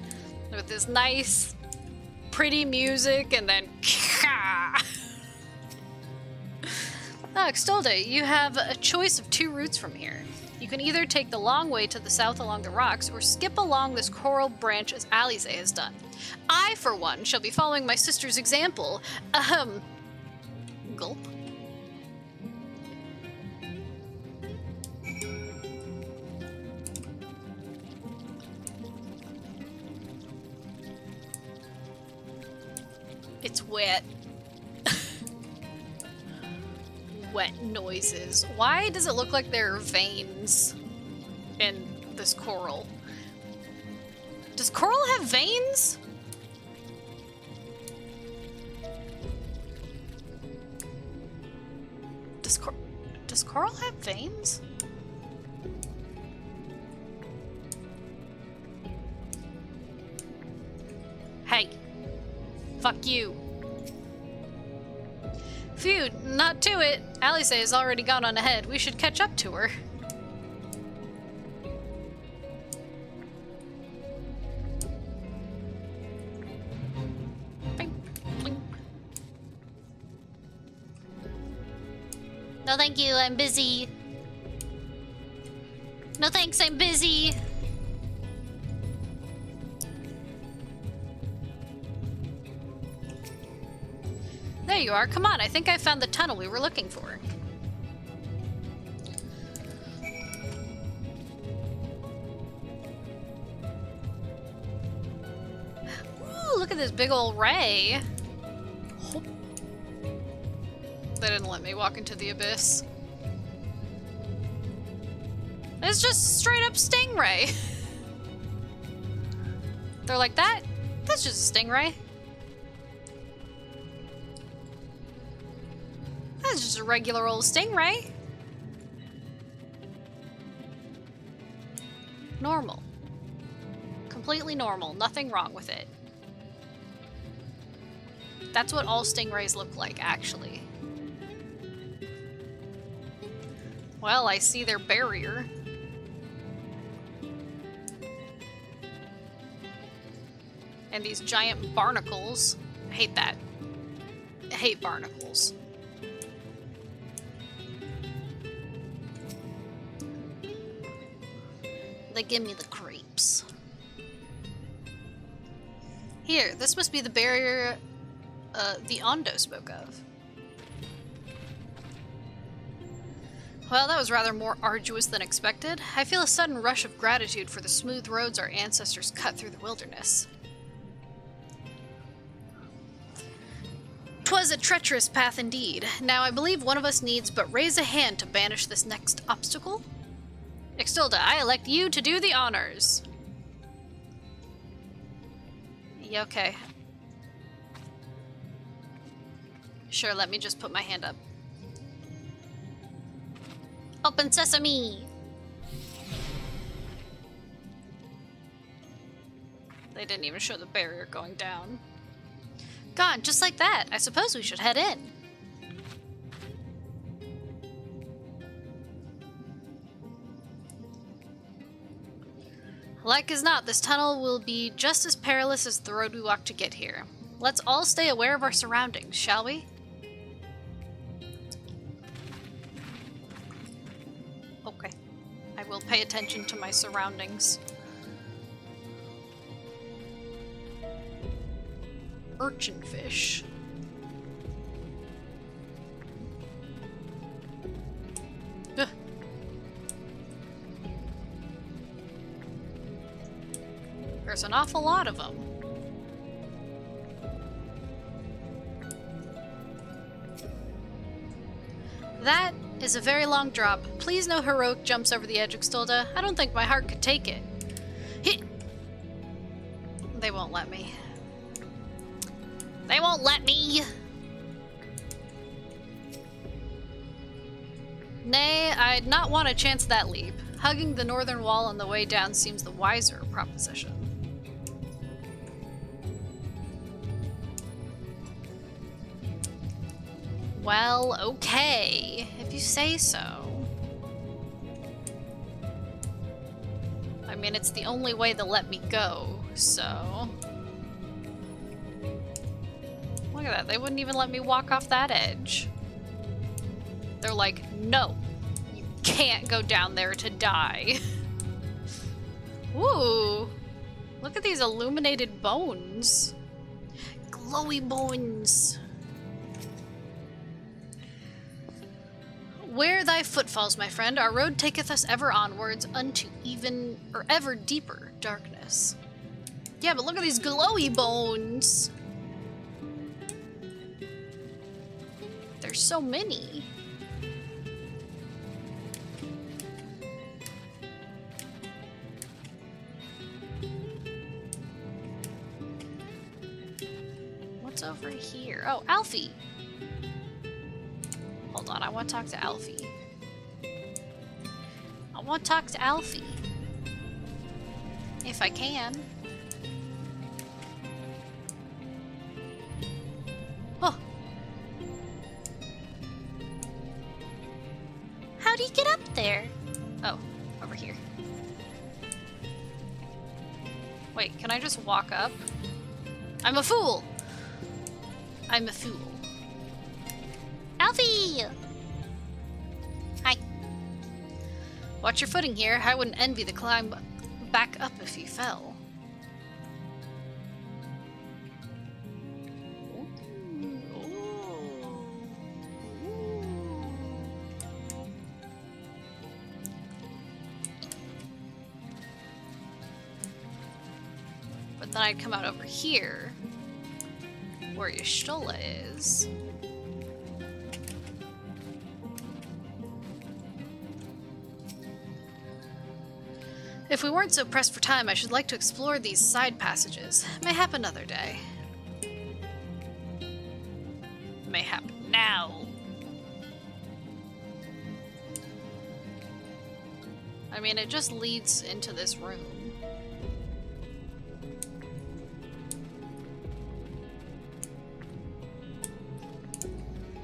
with this nice, pretty music, and then Oh, Xtolde, you have a choice of 2 routes from here. You can either take the long way to the south along the rocks, or skip along this coral branch as Alice has done. I, for one, shall be following my sister's example. Gulp. It's wet. Wet noises. Why does it look like there are veins in this coral? Does coral have veins? Does coral have veins? Hey. Fuck you. Phew, not to it. Alice has already gone on ahead. We should catch up to her. No thank you, I'm busy. No thanks, I'm busy. There you are. Come on, I think I found the tunnel we were looking for. Ooh, look at this big old ray. They didn't let me walk into the abyss. It's just straight up stingray. They're like, that's just a stingray. That's just a regular old stingray. Normal. Completely normal. Nothing wrong with it. That's what all stingrays look like, actually. Well, I see their barrier. And these giant barnacles. I hate that. I hate barnacles. They give me the creeps. Here, this must be the barrier the Ondo spoke of. Well, that was rather more arduous than expected. I feel a sudden rush of gratitude for the smooth roads our ancestors cut through the wilderness. 'Twas a treacherous path indeed. Now I believe one of us needs but raise a hand to banish this next obstacle. Xtolde, I elect you to do the honors. Yeah, okay. Sure, let me just put my hand up. Open sesame! They didn't even show the barrier going down. Gone, just like that. I suppose we should head in. Like as not, this tunnel will be just as perilous as the road we walked to get here. Let's all stay aware of our surroundings, shall we? Okay. I will pay attention to my surroundings. Urchin fish. Ugh. There's an awful lot of them. That is a very long drop. Please no heroic jumps over the edge, Extolda. I don't think my heart could take it. They won't let me. They won't let me! Nay, I'd not want to chance that leap. Hugging the northern wall on the way down seems the wiser proposition. Well, okay, if you say so. I mean, it's the only way they'll let me go, so... Look at that, they wouldn't even let me walk off that edge. They're like, no, you can't go down there to die. Ooh, look at these illuminated bones. Glowy bones. Where thy foot falls, my friend, our road taketh us ever onwards unto even, or ever deeper darkness. Yeah, but look at these glowy bones. There's so many. What's over here? Oh, Alfie. Hold on, I want to talk to Alfie. I want to talk to Alfie. If I can. Oh. How do you get up there? Oh, over here. Wait, can I just walk up? I'm a fool! I'm a fool. Alfie! Hi. Watch your footing here. I wouldn't envy the climb back up if you fell. But then I'd come out over here, where Y'shtola is. If we weren't so pressed for time, I should like to explore these side passages. Mayhap another day. Mayhap now. I mean, it just leads into this room.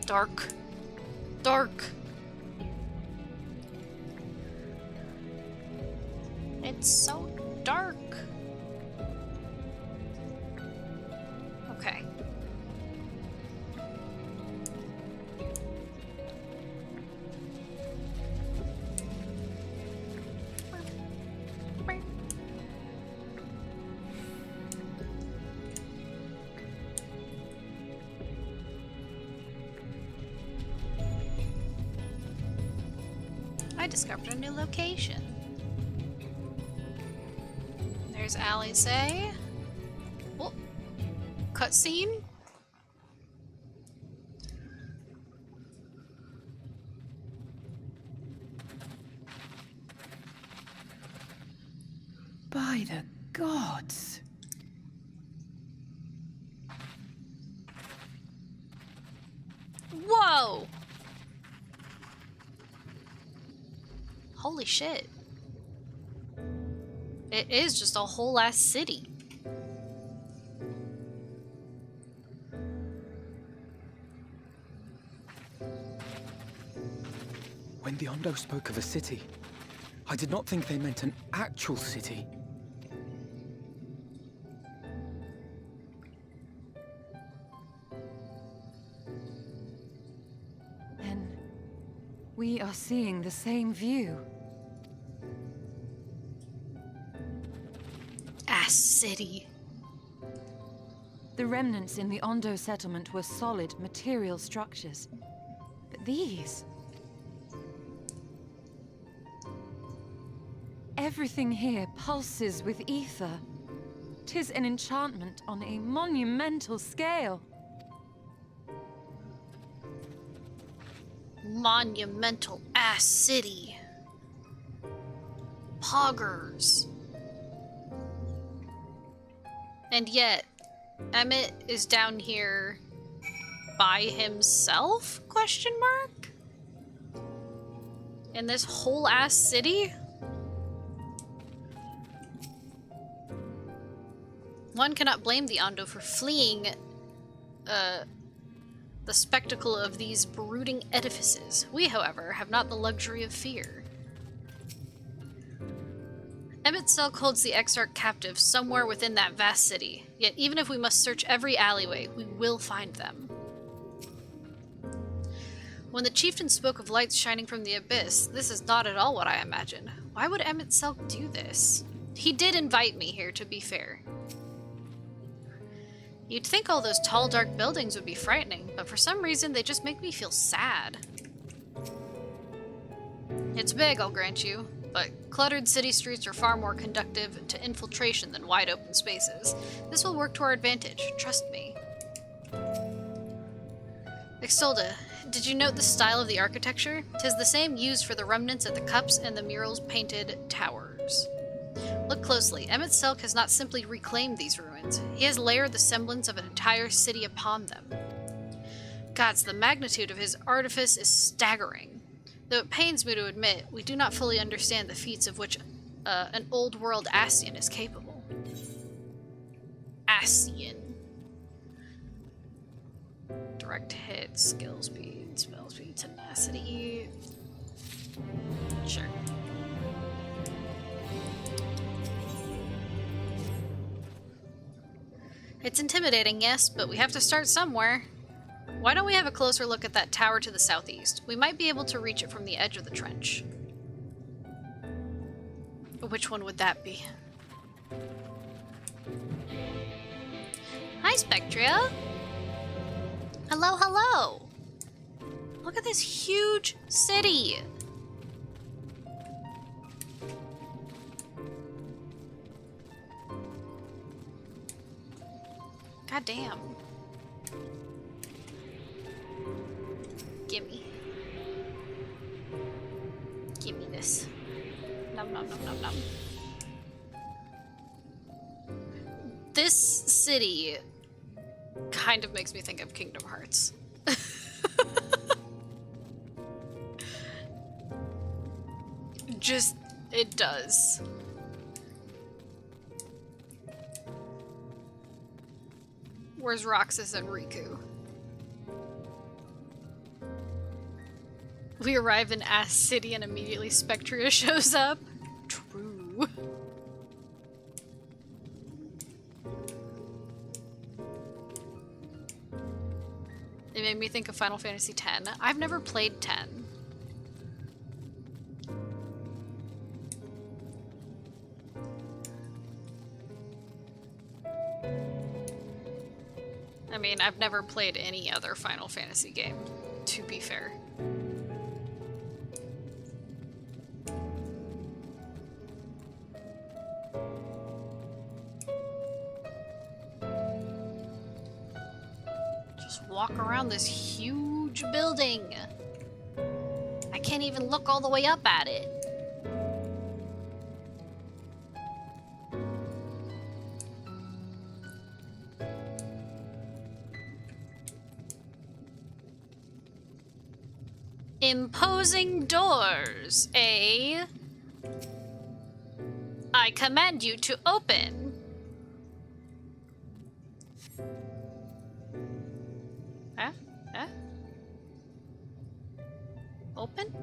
Dark. Dark. It's so dark. Okay. I discovered a new location. There's Alizé. Oh, cutscene. By the gods. Whoa! Holy shit. It is just a whole ass city. When the Ondo spoke of a city, I did not think they meant an actual city. We are seeing the same view. Ass City. The remnants in the Ondo settlement were solid material structures. But these... everything here pulses with ether. 'Tis an enchantment on a monumental scale. Monumental ass city. Poggers. And yet, Emmett is down here by himself? Question mark? In this whole ass city? One cannot blame the Ondo for fleeing the spectacle of these brooding edifices. We, however, have not the luxury of fear. Emmett Selk holds the Exarch captive somewhere within that vast city, yet even if we must search every alleyway, we will find them. When the chieftain spoke of lights shining from the abyss, this is not at all what I imagined. Why would Emmett Selk do this? He did invite me here, to be fair. You'd think all those tall, dark buildings would be frightening, but for some reason they just make me feel sad. It's big, I'll grant you, but cluttered city streets are far more conducive to infiltration than wide open spaces. This will work to our advantage, trust me. Extolda, did you note the style of the architecture? 'Tis the same used for the remnants at the cups and the murals painted towers. Look closely. Emmett Selk has not simply reclaimed these ruins. He has layered the semblance of an entire city upon them. Gods, the magnitude of his artifice is staggering. Though it pains me to admit, we do not fully understand the feats of which an old-world Ascian is capable. Ascian. Direct hit, skill speed, spell speed, tenacity. Sure. It's intimidating, yes, but we have to start somewhere. Why don't we have a closer look at that tower to the southeast? We might be able to reach it from the edge of the trench. Which one would that be? Hi, Spectria! Hello, hello! Look at this huge city! God damn. Gimme. Gimme this. Nom nom nom nom nom. This city kind of makes me think of Kingdom Hearts. Just, it does. Where's Roxas and Riku? We arrive in Ass City and immediately Spectria shows up. True. It made me think of Final Fantasy X. I've never played 10. I mean, I've never played any other Final Fantasy game, to be fair. Just walk around this huge building. I can't even look all the way up at it. Imposing doors, eh? I command you to open. Huh? Huh? Open?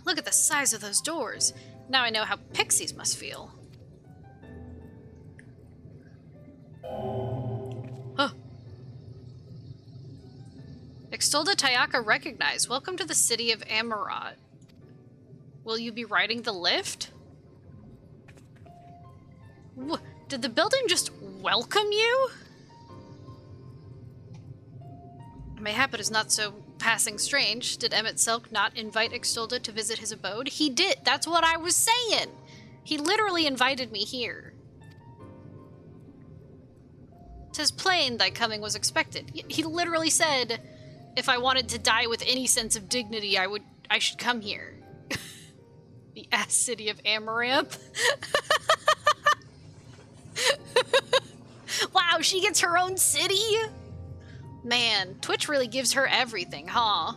Look at the size of those doors. Now I know how pixies must feel. Huh. Extolda Tayaka recognized. Welcome to the city of Amarat. Will you be riding the lift? Did the building just welcome you? Mayhap it is not so passing strange. Did Emmett Selk not invite Extolda to visit his abode? He did. That's what I was saying. He literally invited me here. 'Tis plain thy coming was expected. He literally said, if I wanted to die with any sense of dignity, I should come here. The ass city of Amaranth. Wow, she gets her own city? Man, Twitch really gives her everything, huh?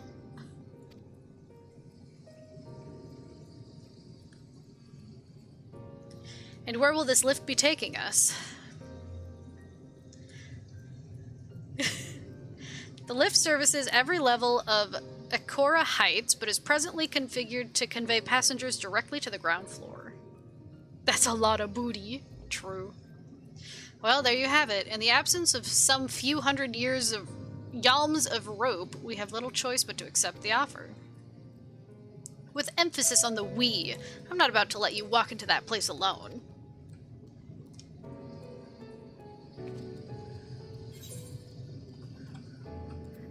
And where will this lift be taking us? The lift services every level of Akora Heights, but is presently configured to convey passengers directly to the ground floor. That's a lot of booty. True. Well, there you have it. In the absence of some few hundred years of yalms of rope, we have little choice but to accept the offer. With emphasis on the we. I'm not about to let you walk into that place alone.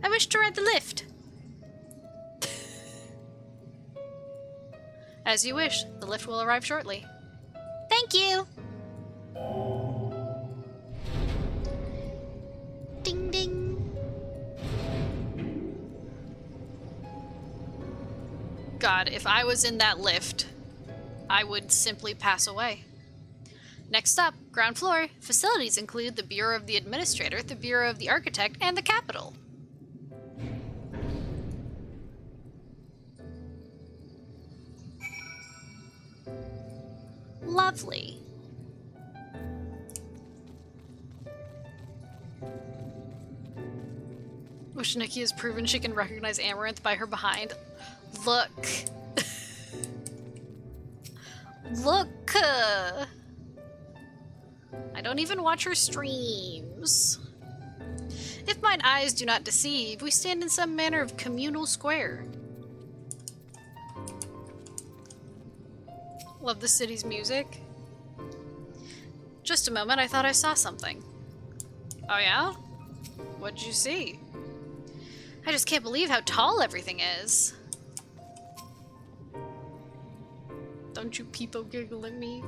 I wish to ride the lift. As you wish. The lift will arrive shortly. Thank you! Ding ding! God, if I was in that lift, I would simply pass away. Next up, ground floor. Facilities include the Bureau of the Administrator, the Bureau of the Architect, and the Capitol. Lovely. Wish Nikki has proven she can recognize Amaranth by her behind. Look. Look. I don't even watch her streams. If mine eyes do not deceive, we stand in some manner of communal square. Love the city's music. Just a moment, I thought I saw something. Oh yeah? What'd you see? I just can't believe how tall everything is. Don't you people giggle at me?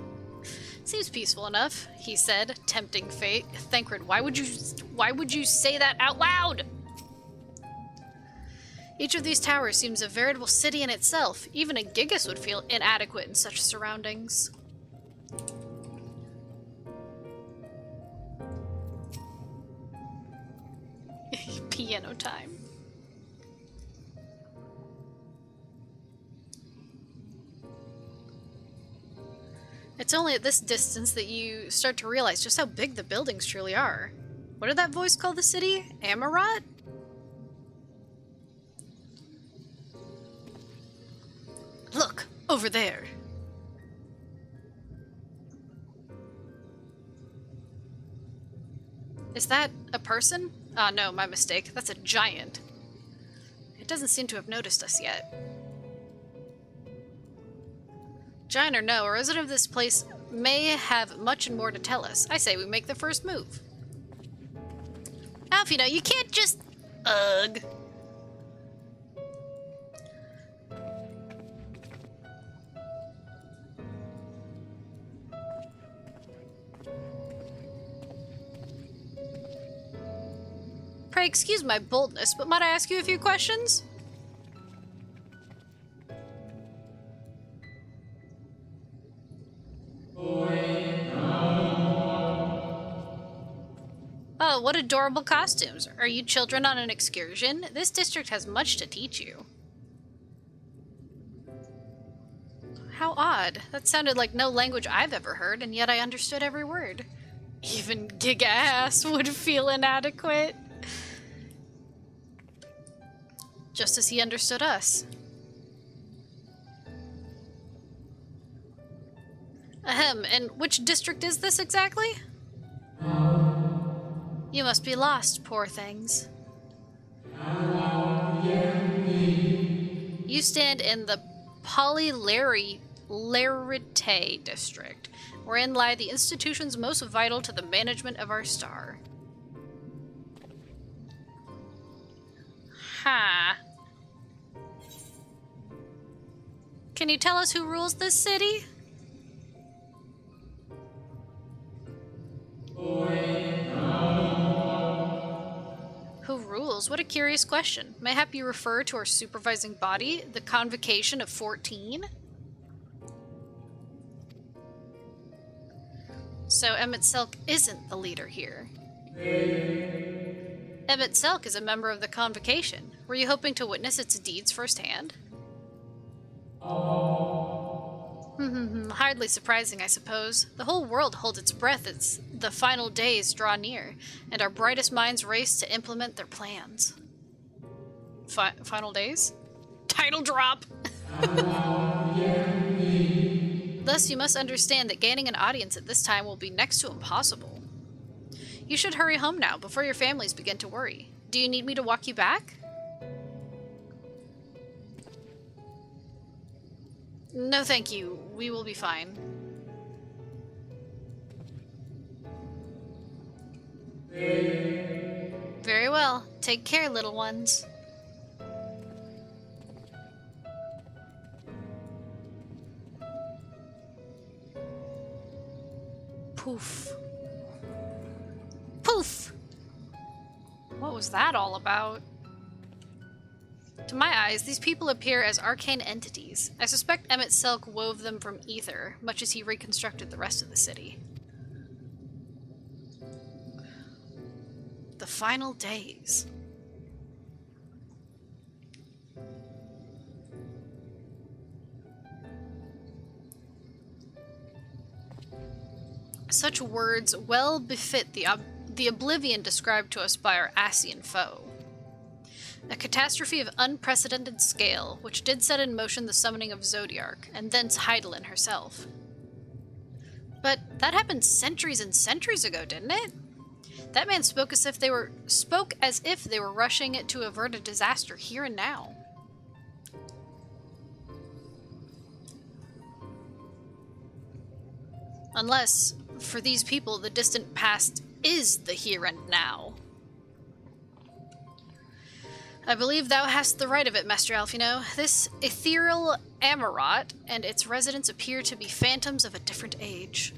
Seems peaceful enough, he said, tempting fate. Thancred, why would you say that out loud? Each of these towers seems a veritable city in itself. Even a Gigas would feel inadequate in such surroundings. Piano time. It's only at this distance that you start to realize just how big the buildings truly are. What did that voice call the city? Amarat? Look, over there. Is that a person? Ah, no, my mistake. That's a giant. It doesn't seem to have noticed us yet. Giant or no, a resident of this place may have much and more to tell us. I say we make the first move. Alfie, no, you can't just... Ugh. Pray excuse my boldness, but might I ask you a few questions? Oh, what adorable costumes. Are you children on an excursion? This district has much to teach you. How odd. That sounded like no language I've ever heard, and yet I understood every word. Even Giga-ass would feel inadequate. Just as he understood us. Ahem, and which district is this exactly? You must be lost, poor things. You stand in the Polylarite district, wherein lie the institutions most vital to the management of our star. Ha. Can you tell us who rules this city? Who rules? What a curious question. Mayhap you refer to our supervising body, the Convocation of 14? So Emmett Selk isn't the leader here. Emmett Selk is a member of the Convocation. Were you hoping to witness its deeds firsthand? Hardly surprising, I suppose. The whole world holds its breath as the final days draw near, and our brightest minds race to implement their plans. Final days? Title drop! Thus, you must understand that gaining an audience at this time will be next to impossible. You should hurry home now, before your families begin to worry. Do you need me to walk you back? No, thank you. We will be fine. Very well. Take care, little ones. Poof. Poof! What was that all about? To my eyes, these people appear as arcane entities. I suspect Emmett Selk wove them from ether, much as he reconstructed the rest of the city. The final days. Such words well befit the oblivion described to us by our Asian foe. A catastrophe of unprecedented scale, which did set in motion the summoning of Zodiark, and thence Heidelin herself. But that happened centuries and centuries ago, didn't it? That man spoke as if they were rushing to avert a disaster here and now. Unless, for these people, the distant past is the here and now. I believe thou hast the right of it, Master Alfino. This ethereal Amarat and its residents appear to be phantoms of a different age.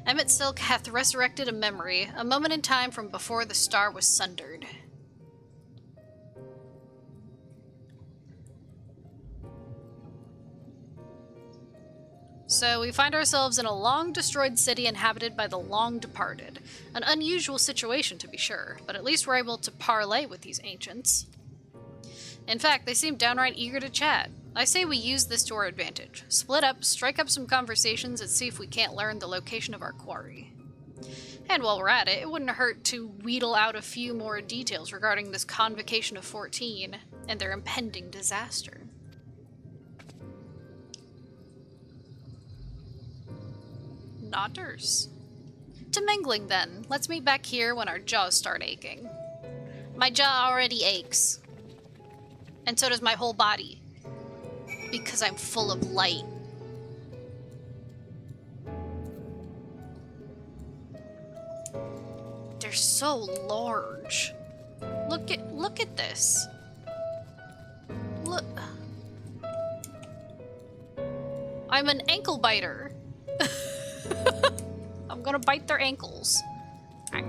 Emmett Selk hath resurrected a memory, a moment in time from before the star was sundered. So we find ourselves in a long-destroyed city inhabited by the long-departed. An unusual situation, to be sure, but at least we're able to parley with these ancients. In fact, they seem downright eager to chat. I say we use this to our advantage. Split up, strike up some conversations, and see if we can't learn the location of our quarry. And while we're at it, it wouldn't hurt to wheedle out a few more details regarding this Convocation of 14 and their impending disaster. Notters. To mingling, then. Let's meet back here when our jaws start aching. My jaw already aches. And so does my whole body. Because I'm full of light. They're so large. Look at this. Look. I'm an ankle biter. I'm gonna bite their ankles. Come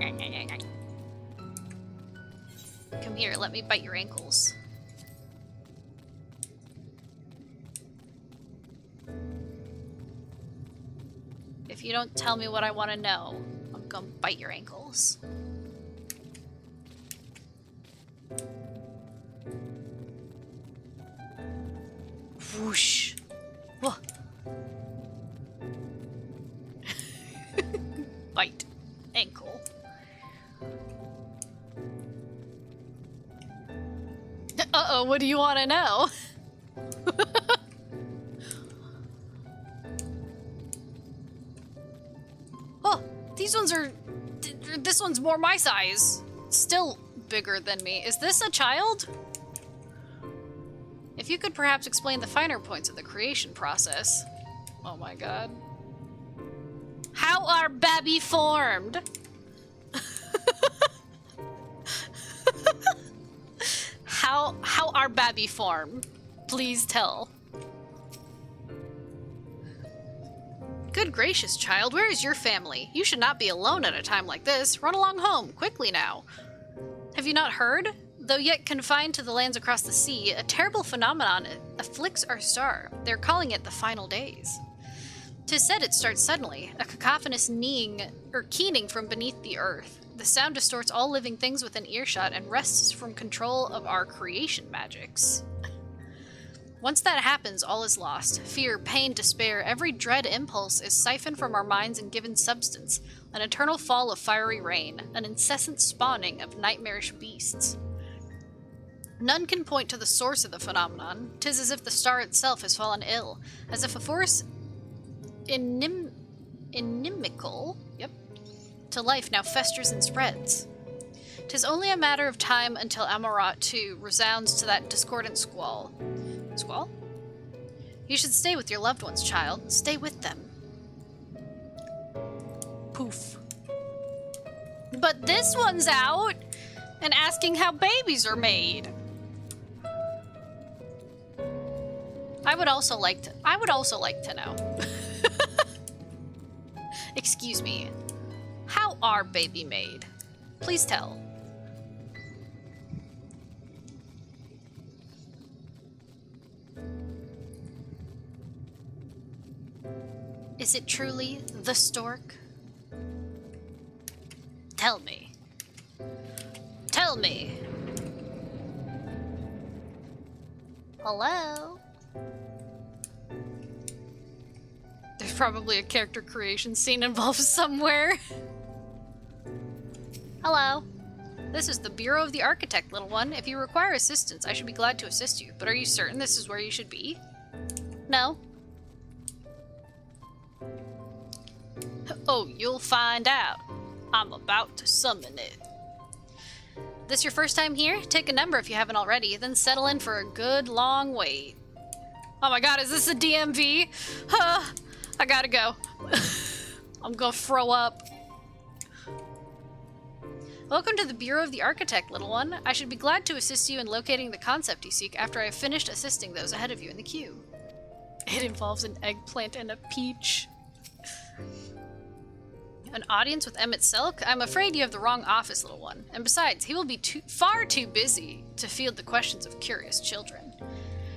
here, let me bite your ankles. If you don't tell me what I want to know, I'm gonna bite your ankles. Whoosh. Whoa. Bite. Ankle. Uh-oh, what do you want to know? Oh, these ones are... This one's more my size. Still bigger than me. Is this a child? If you could perhaps explain the finer points of the creation process. Oh my god. How are Babby formed? How are Babby formed? Please tell. Good gracious, child, where is your family? You should not be alone at a time like this. Run along home, quickly now. Have you not heard? Though yet confined to the lands across the sea, a terrible phenomenon afflicts our star. They're calling it the final days. 'Tis said it starts suddenly, a cacophonous keening from beneath the earth. The sound distorts all living things within earshot and wrests from control of our creation magics. Once that happens, all is lost. Fear, pain, despair, every dread impulse is siphoned from our minds and given substance. An eternal fall of fiery rain, an incessant spawning of nightmarish beasts. None can point to the source of the phenomenon. 'Tis as if the star itself has fallen ill, as if a force inimical to life now festers and spreads. 'Tis only a matter of time until Amarat too resounds to that discordant squall. Squall? You should stay with your loved ones, child. Stay with them. Poof. But this one's out and asking how babies are made. I would also like to know. Excuse me. How are baby made? Please tell. Is it truly the stork? Tell me. Tell me. Hello? There's probably a character creation scene involved somewhere. Hello. This is the Bureau of the Architect, little one. If you require assistance, I should be glad to assist you. But are you certain this is where you should be? No? Oh, you'll find out. I'm about to summon it. This your first time here? Take a number if you haven't already, then settle in for a good long wait. Oh my god, is this a DMV? I gotta go. I'm gonna throw up. Welcome to the Bureau of the Architect, little one. I should be glad to assist you in locating the concept you seek after I have finished assisting those ahead of you in the queue. It involves an eggplant and a peach. An audience with Emmett Selk? I'm afraid you have the wrong office, little one. And besides, he will be far too busy to field the questions of curious children.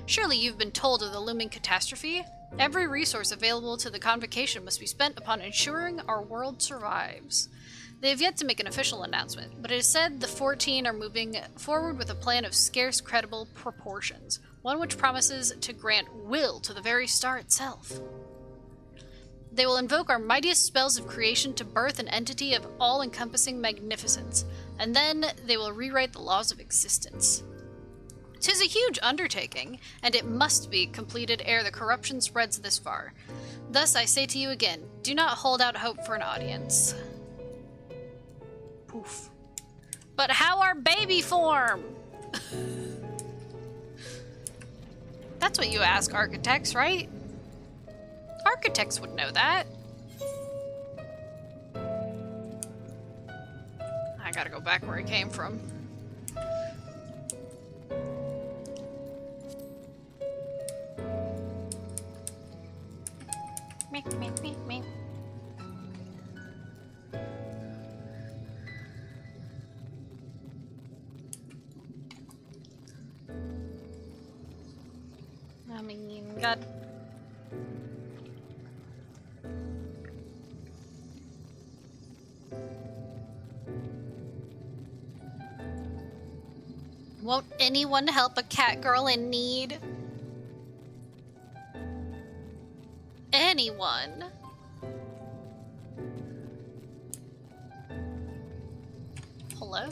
Surely you've been told of the looming catastrophe? Every resource available to the convocation must be spent upon ensuring our world survives. They have yet to make an official announcement, but it is said the 14 are moving forward with a plan of scarce credible proportions, one which promises to grant will to the very star itself. They will invoke our mightiest spells of creation to birth an entity of all-encompassing magnificence, and then they will rewrite the laws of existence. 'Tis a huge undertaking, and it must be completed ere the corruption spreads this far. Thus I say to you again, do not hold out hope for an audience. Poof. But how are baby form? That's what you ask architects, right? Architects would know that. I gotta go back where I came from. Meep, meep, meep, meep. I mean, God. Won't anyone help a cat girl in need? Anyone? Hello?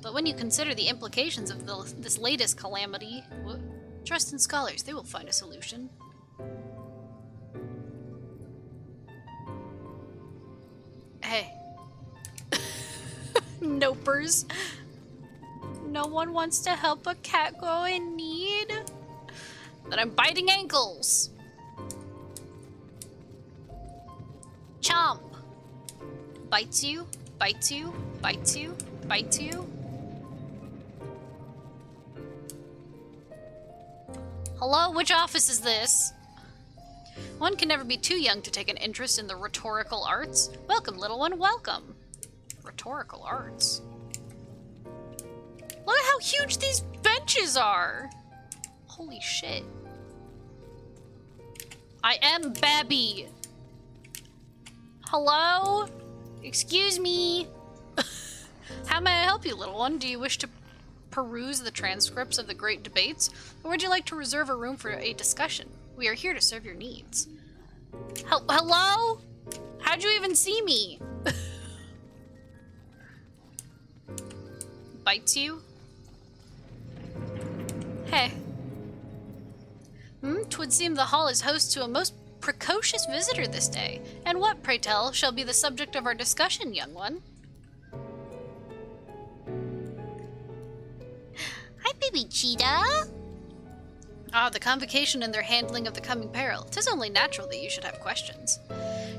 But when you consider the implications of this latest calamity, trust in scholars, they will find a solution. Hey. Nopers. No one wants to help a cat girl in need? that I'm biting ankles. Chomp. Bites you, bites you, bites you, bites you. Hello, which office is this? One can never be too young to take an interest in the rhetorical arts. Welcome, little one, welcome. Rhetorical arts. Look at how huge these benches are. Holy shit. I am Babby. Hello? Excuse me. How may I help you, little one? Do you wish to peruse the transcripts of the great debates, or would you like to reserve a room for a discussion? We are here to serve your needs. Hello? How'd you even see me? Bites you? Hey. 'Twould seem the hall is host to a most precocious visitor this day. And what, pray tell, shall be the subject of our discussion, young one? Hi, baby cheetah! Ah, the convocation and their handling of the coming peril. 'Tis only natural that you should have questions.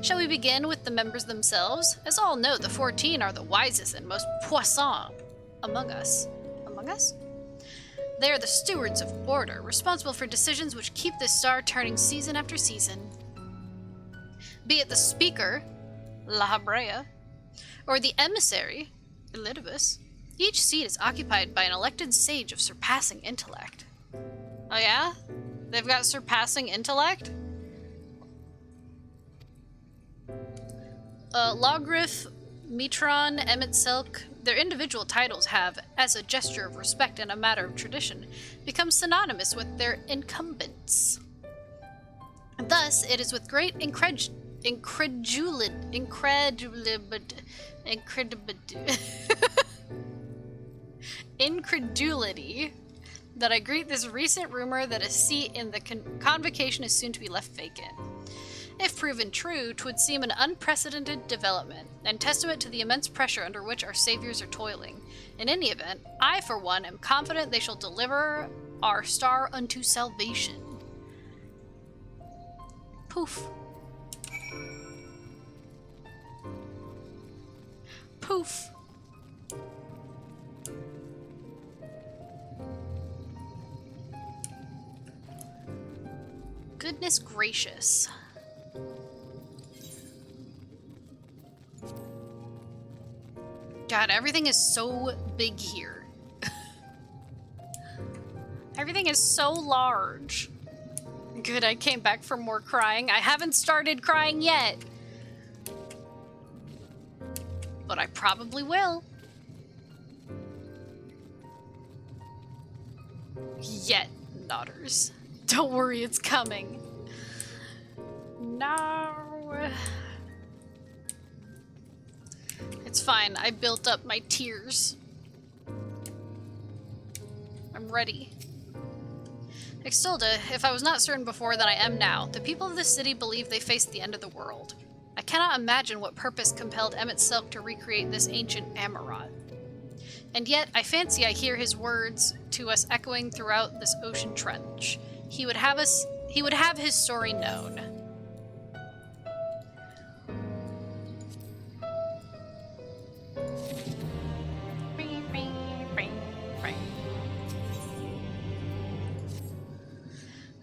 Shall we begin with the members themselves? As all know, the 14 are the wisest and most puissant among us. Among us? They are the stewards of order, responsible for decisions which keep this star turning season after season. Be it the speaker, La Habrea, or the emissary, Elidibus, each seat is occupied by an elected sage of surpassing intellect. Oh yeah? They've got surpassing intellect? Logrith, Mitron, Emmett Silk, their individual titles have, as a gesture of respect and a matter of tradition, become synonymous with their incumbents. Thus, it is with great incredulity that I greet this recent rumor that a seat in the convocation is soon to be left vacant. If proven true, 'twould seem an unprecedented development, and testament to the immense pressure under which our saviors are toiling. In any event, I, for one, am confident they shall deliver our star unto salvation. Poof. Poof. Goodness gracious. God, everything is so big here. Everything is so large. Good, I came back for more crying. I haven't started crying yet. But I probably will. Yet, Nodders. Don't worry, it's coming. No. It's fine. I built up my tears. I'm ready. Extolda, if I was not certain before, then I am now. The people of this city believe they face the end of the world. I cannot imagine what purpose compelled Emmett Silk to recreate this ancient Amarot. And yet, I fancy I hear his words to us echoing throughout this ocean trench. He would have his story known.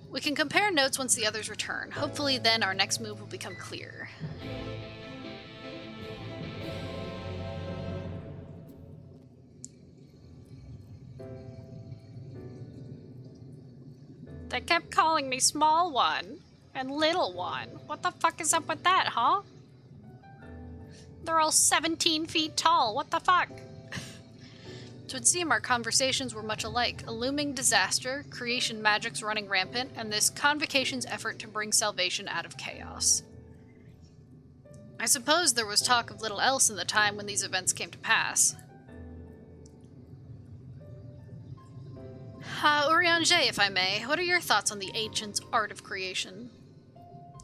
We can compare notes once the others return. Hopefully then our next move will become clear. They kept calling me small one and little one. What the fuck is up with that, huh? They're all 17 feet tall. What the fuck? It would seem our conversations were much alike. A looming disaster, creation magics running rampant, and this convocation's effort to bring salvation out of chaos. I suppose there was talk of little else in the time when these events came to pass. Urianger, if I may, what are your thoughts on the ancients' art of creation?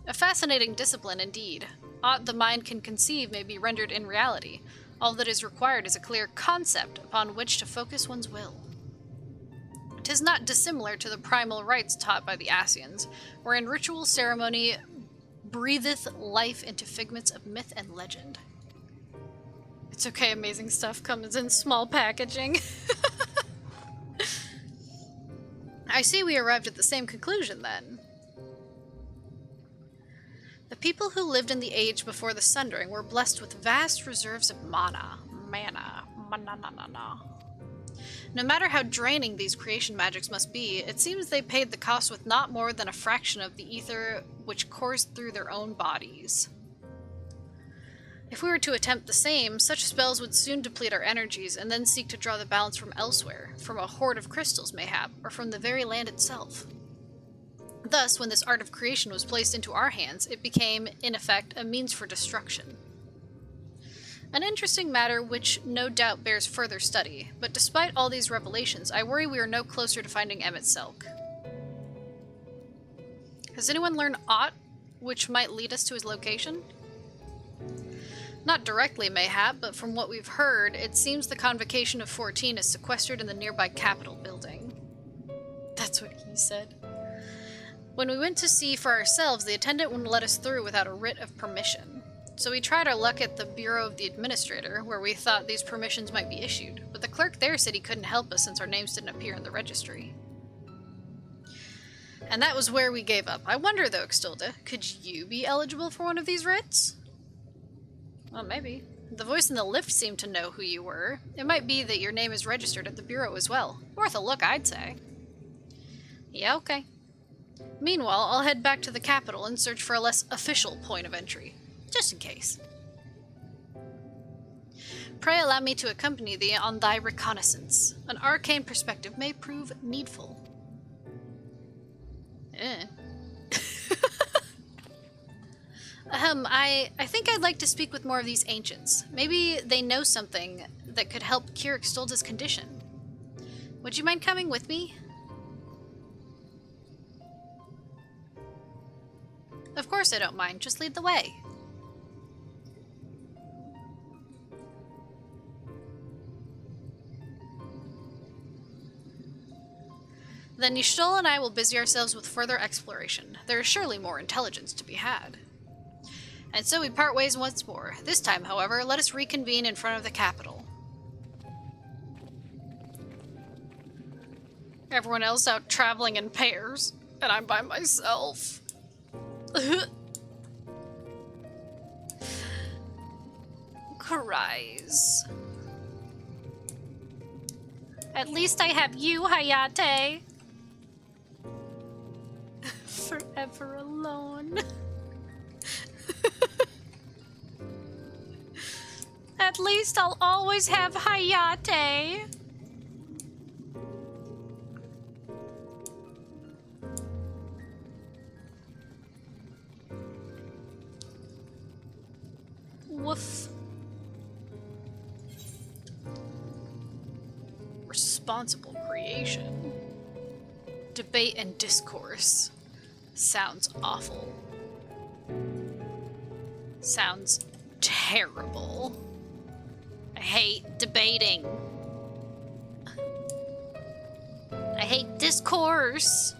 A fascinating discipline indeed. Aught the mind can conceive may be rendered in reality. All that is required is a clear concept upon which to focus one's will. 'Tis not dissimilar to the primal rites taught by the Asians, wherein ritual ceremony breatheth life into figments of myth and legend. It's okay, amazing stuff comes in small packaging. I see we arrived at the same conclusion then. The people who lived in the age before the Sundering were blessed with vast reserves of mana. No matter how draining these creation magics must be, it seems they paid the cost with not more than a fraction of the ether which coursed through their own bodies. If we were to attempt the same, such spells would soon deplete our energies and then seek to draw the balance from elsewhere, from a hoard of crystals mayhap, or from the very land itself. Thus, when this art of creation was placed into our hands, it became, in effect, a means for destruction. An interesting matter which no doubt bears further study, but despite all these revelations, I worry we are no closer to finding Emmett Selk. Has anyone learned aught which might lead us to his location? Not directly, mayhap, but from what we've heard, it seems the Convocation of 14 is sequestered in the nearby Capitol building. That's what he said. When we went to see for ourselves, the attendant wouldn't let us through without a writ of permission. So we tried our luck at the Bureau of the Administrator, where we thought these permissions might be issued, but the clerk there said he couldn't help us since our names didn't appear in the registry. And that was where we gave up. I wonder, though, Xtilda, could you be eligible for one of these writs? Well, maybe. The voice in the lift seemed to know who you were. It might be that your name is registered at the Bureau as well. Worth a look, I'd say. Yeah, okay. Meanwhile, I'll head back to the capital and search for a less official point of entry. Just in case. Pray allow me to accompany thee on thy reconnaissance. An arcane perspective may prove needful. I think I'd like to speak with more of these ancients. Maybe they know something that could help cure Xtilda's condition. Would you mind coming with me? Of course I don't mind. Just lead the way. Then Y'shtola and I will busy ourselves with further exploration. There is surely more intelligence to be had. And so we part ways once more. This time, however, let us reconvene in front of the Capitol. Everyone else out traveling in pairs, and I'm by myself. Cries. At least I have you, Hayate. Forever alone. At least I'll always have Hayate. Woof. Responsible creation. Debate and discourse. Sounds awful. Sounds terrible. I hate debating. I hate discourse.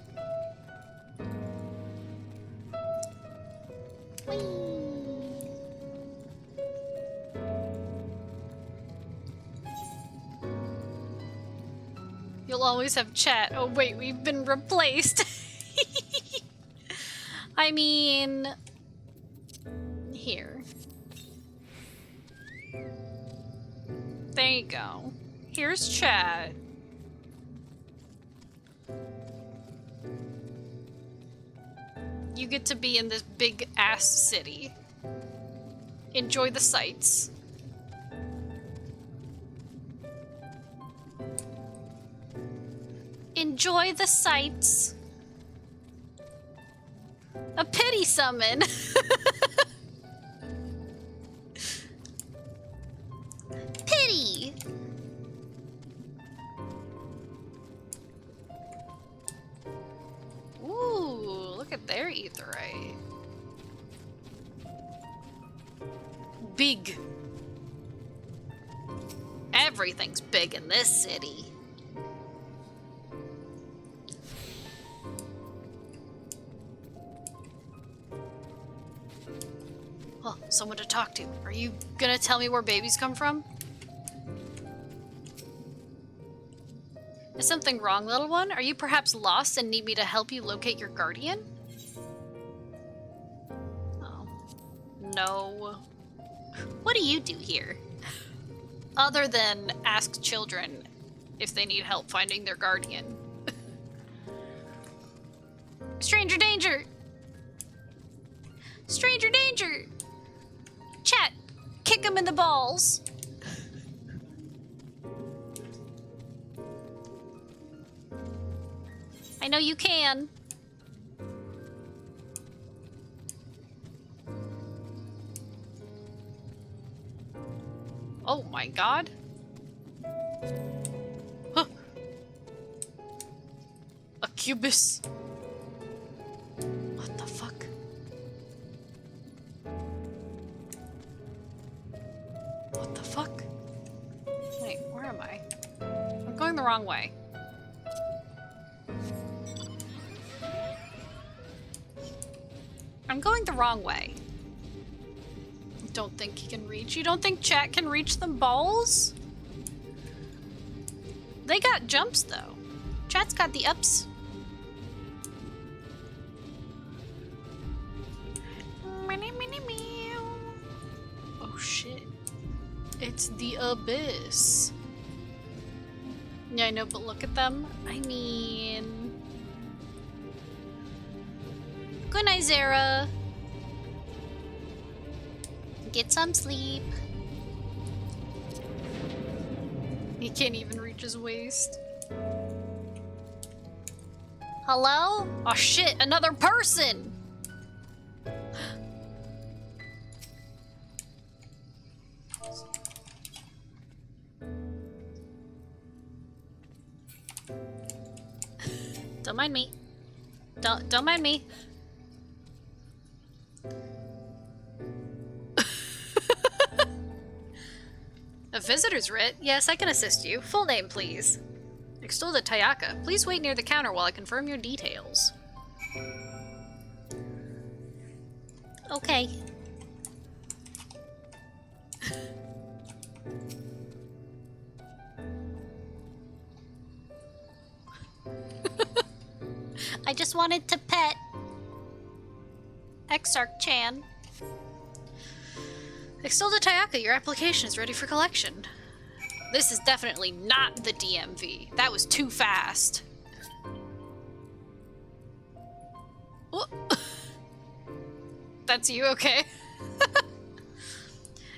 You'll always have chat. Oh wait, we've been replaced. I mean... Here. There you go. Here's chat. You get to be in this big-ass city. Enjoy the sights. Enjoy the sights. A pity summon. Pity. Ooh, look at their etherite. Big. Everything's big in this city. Well, someone to talk to. Are you gonna tell me where babies come from? Is something wrong, little one? Are you perhaps lost and need me to help you locate your guardian? Oh. No. What do you do here? Other than ask children if they need help finding their guardian. Stranger danger! Stranger danger! Chat, kick him in the balls. I know you can. Oh my god. Huh. A cubus. What the fuck? What the fuck? Wait, where am I? I'm going the wrong way. I'm going the wrong way. Don't think he can reach. You don't think chat can reach them balls? They got jumps though. Chat's got the ups. Oh shit. It's the abyss. Yeah, I know, but look at them. I mean... Good night, Zara. Get some sleep. He can't even reach his waist. Hello? Oh shit, another person! Don't mind me. Don't mind me. A visitor's writ? Yes, I can assist you. Full name, please. Extolda Tayaka. Please wait near the counter while I confirm your details. Okay. I just wanted to pet Exarch-chan. Extolda Tayaka, your application is ready for collection. This is definitely not the DMV. That was too fast. Oh. That's you, okay.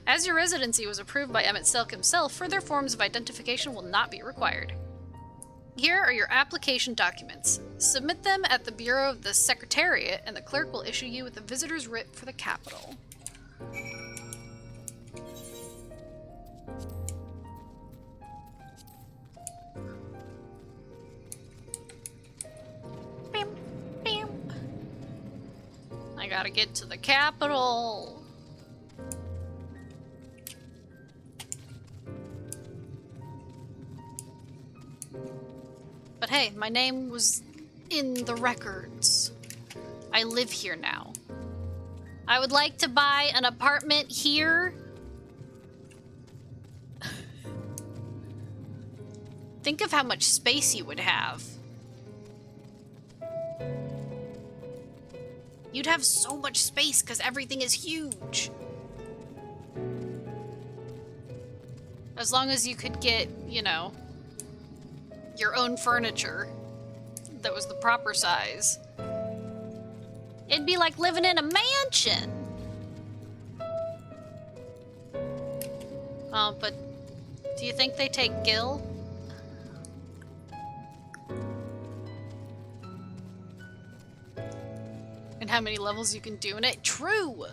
As your residency was approved by Emmett Selk himself, further forms of identification will not be required. Here are your application documents. Submit them at the Bureau of the Secretariat, and the clerk will issue you with a visitor's writ for the capital. I gotta get to the capital. But hey, my name was in the records. I live here now. I would like to buy an apartment here. Think of how much space you would have. You'd have so much space because everything is huge. As long as you could get, you know, your own furniture that was the proper size. It'd be like living in a mansion. Oh, but do you think they take Gil? And how many levels you can do in it? True!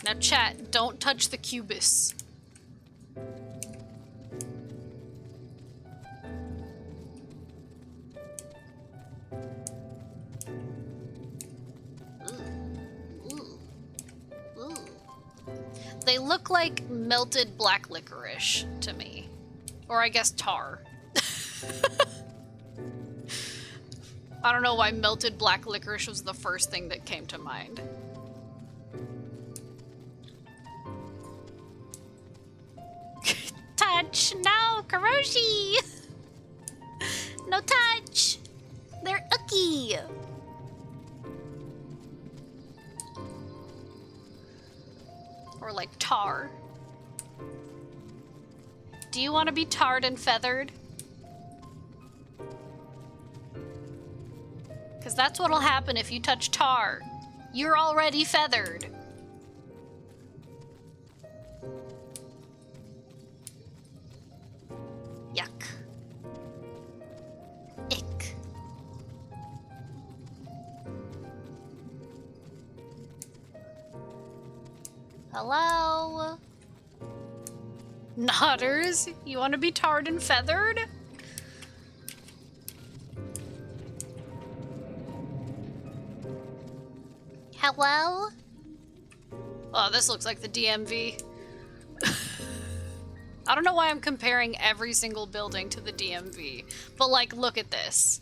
Now chat, don't touch the cubus. They look like melted black licorice to me. Or I guess tar. I don't know why melted black licorice was the first thing that came to mind. Touch! No, Karoshi! No touch! They're icky! Or like tar. Do you want to be tarred and feathered? Because that's what'll happen if you touch tar. You're already feathered. Yuck. Ick. Hello? Nodders, you want to be tarred and feathered? Hello? Oh, this looks like the DMV. I don't know why I'm comparing every single building to the DMV, but like, look at this.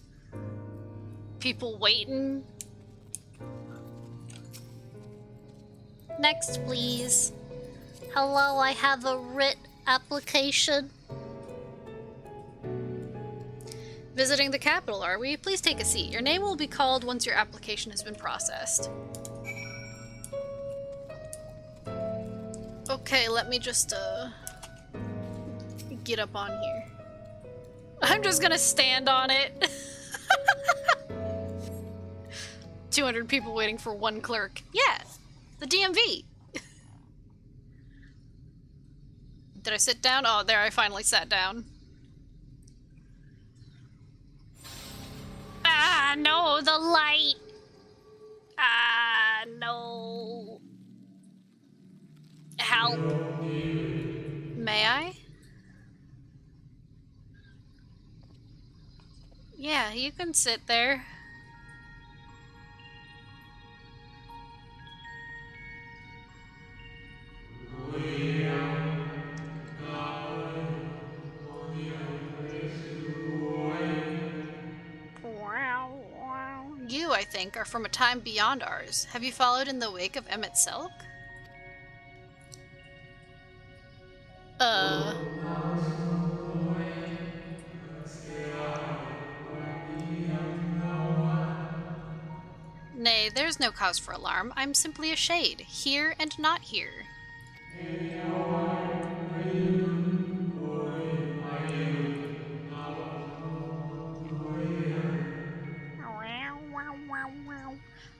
People waiting. Next, please. Hello, I have a writ application. Visiting the capital, are we? Please take a seat. Your name will be called once your application has been processed. Okay, let me just, get up on here. I'm just gonna stand on it. 200 people waiting for one clerk. Yeah, the DMV. Did I sit down? Oh, there, I finally sat down. Ah, no, the light. Ah, no. Help. May I? Yeah, you can sit there. You, I think, are from a time beyond ours. Have you followed in the wake of Emmett Selk? Nay, there's no cause for alarm. I'm simply a shade, here and not here.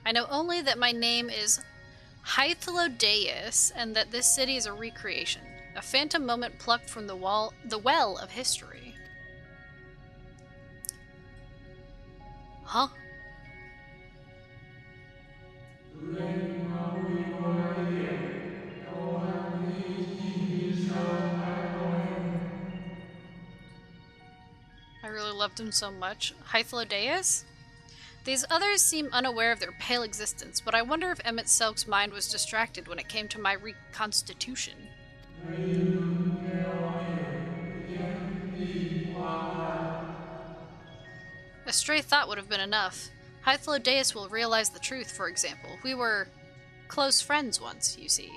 I know only that my name is Hythlodaeus, and that this city is a recreation, a phantom moment plucked from the well of history. Huh? I really loved him so much. Hythlodaeus? These others seem unaware of their pale existence, but I wonder if Emmett Selk's mind was distracted when it came to my reconstitution. A stray thought would have been enough. Hythlodaeus will realize the truth, for example. We were close friends once, you see.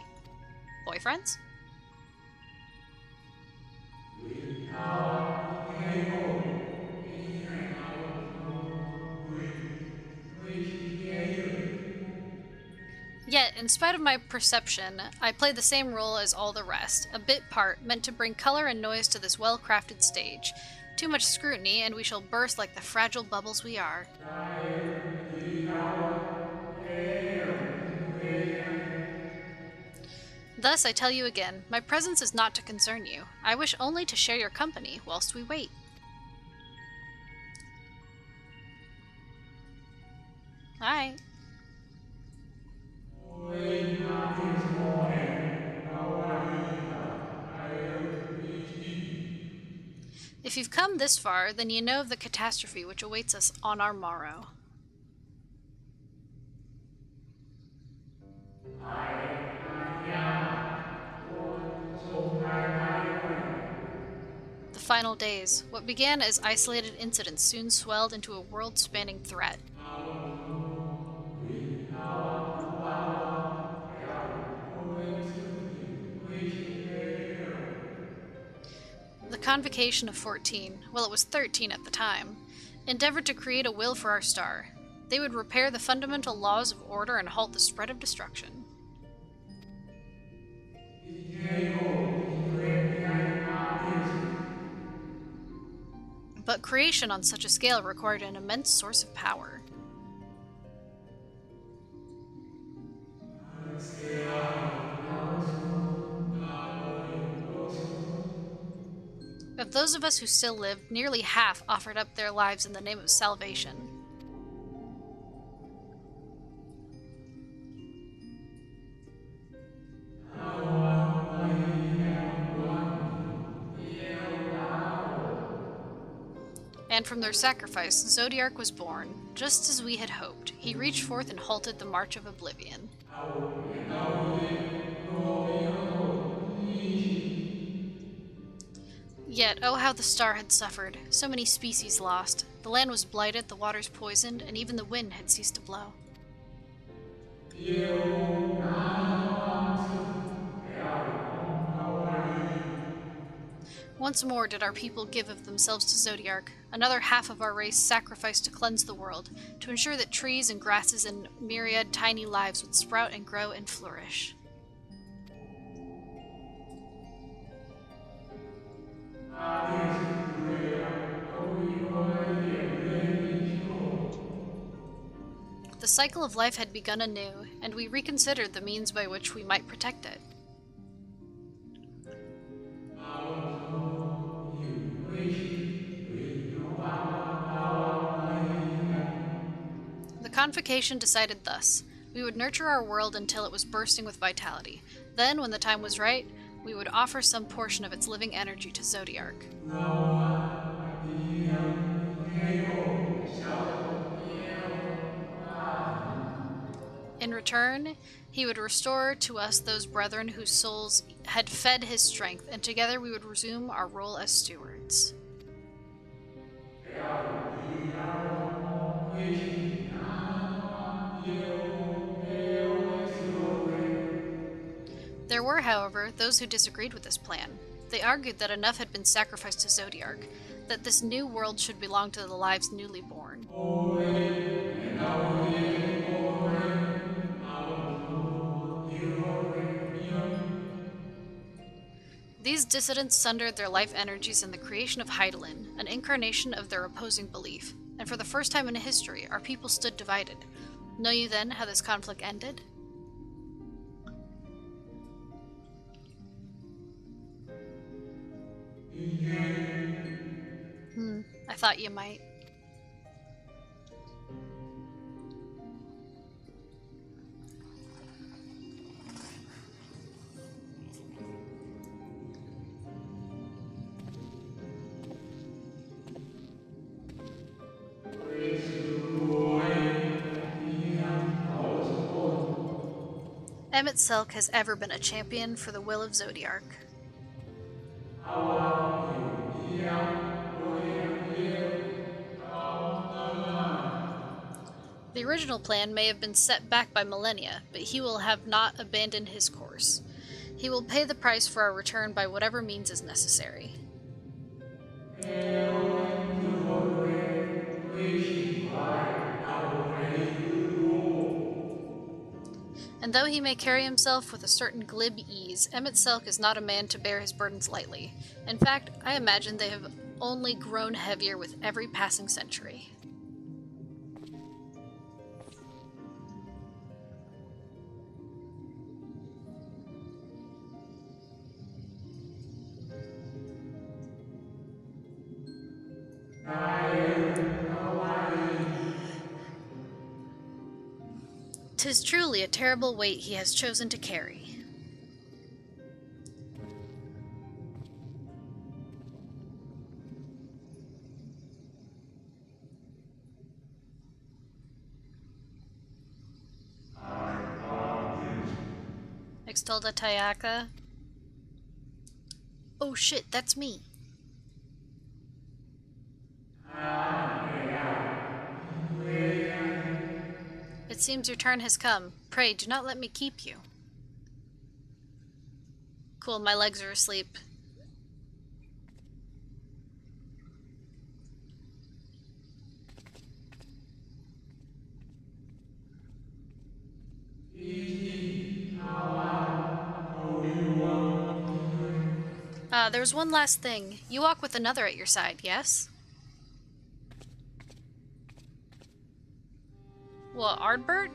Boyfriends? Yet, in spite of my perception, I play the same role as all the rest, a bit part meant to bring color and noise to this well-crafted stage. Too much scrutiny, and we shall burst like the fragile bubbles we are. Thus, I tell you again, my presence is not to concern you. I wish only to share your company whilst we wait. Alright. If you've come this far, then you know of the catastrophe which awaits us on our morrow. The final days, what began as isolated incidents soon swelled into a world-spanning threat. The Convocation of 14, well, it was 13 at the time, endeavored to create a will for our star. They would repair the fundamental laws of order and halt the spread of destruction. But creation on such a scale required an immense source of power. Of those of us who still lived, nearly half offered up their lives in the name of salvation. And from their sacrifice, Zodiark was born, just as we had hoped. He reached forth and halted the march of oblivion. Yet, oh how the star had suffered. So many species lost. The land was blighted, the waters poisoned, and even the wind had ceased to blow. Once more did our people give of themselves to Zodiark. Another half of our race sacrificed to cleanse the world, to ensure that trees and grasses and myriad tiny lives would sprout and grow and flourish. The cycle of life had begun anew, and we reconsidered the means by which we might protect it. The Convocation decided thus. We would nurture our world until it was bursting with vitality. Then, when the time was right, we would offer some portion of its living energy to Zodiark. In return, he would restore to us those brethren whose souls had fed his strength, and together we would resume our role as stewards. There were, however, those who disagreed with this plan. They argued that enough had been sacrificed to Zodiark, that this new world should belong to the lives newly born. These dissidents sundered their life energies in the creation of Hydaelyn, an incarnation of their opposing belief, and for the first time in history, our people stood divided. Know you then how this conflict ended? I thought you might. Emmett Selk has ever been a champion for the will of Zodiark. The original plan may have been set back by millennia, but he will have not abandoned his course. He will pay the price for our return by whatever means is necessary. And though he may carry himself with a certain glib ease, Emmett Selk is not a man to bear his burdens lightly. In fact, I imagine they have only grown heavier with every passing century. "'Tis truly a terrible weight he has chosen to carry." Extolda Tayaka. Oh shit, that's me. seems your turn has come. Pray, do not let me keep you. Cool, my legs are asleep. There's one last thing. You walk with another at your side, yes? What, Ardbert?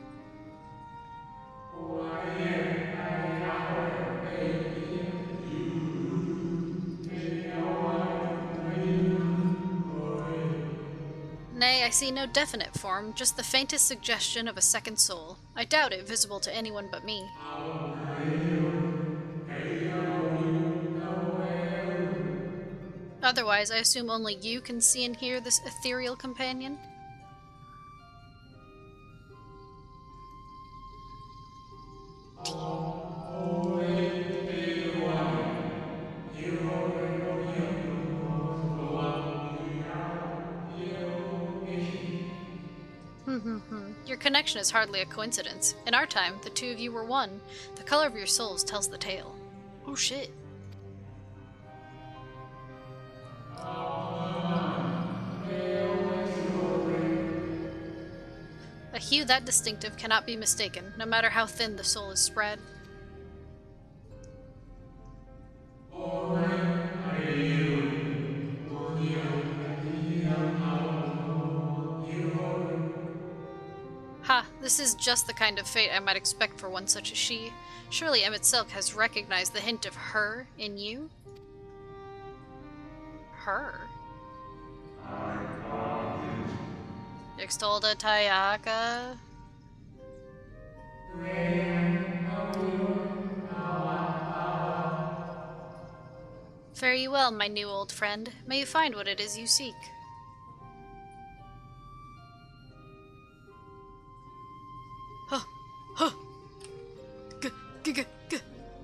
Nay, I see no definite form, just the faintest suggestion of a second soul. I doubt it visible to anyone but me. Otherwise, I assume only you can see and hear this ethereal companion? Your connection is hardly a coincidence. In our time, the two of you were one. The color of your souls tells the tale. Oh shit. A hue that distinctive cannot be mistaken, no matter how thin the soul is spread. Ha, this is just the kind of fate I might expect for one such as she. Surely Emmett Silk has recognized the hint of her in you? Her? Extolda Tayaka? Fare you well, my new old friend. May you find what it is you seek. Huh. Huh.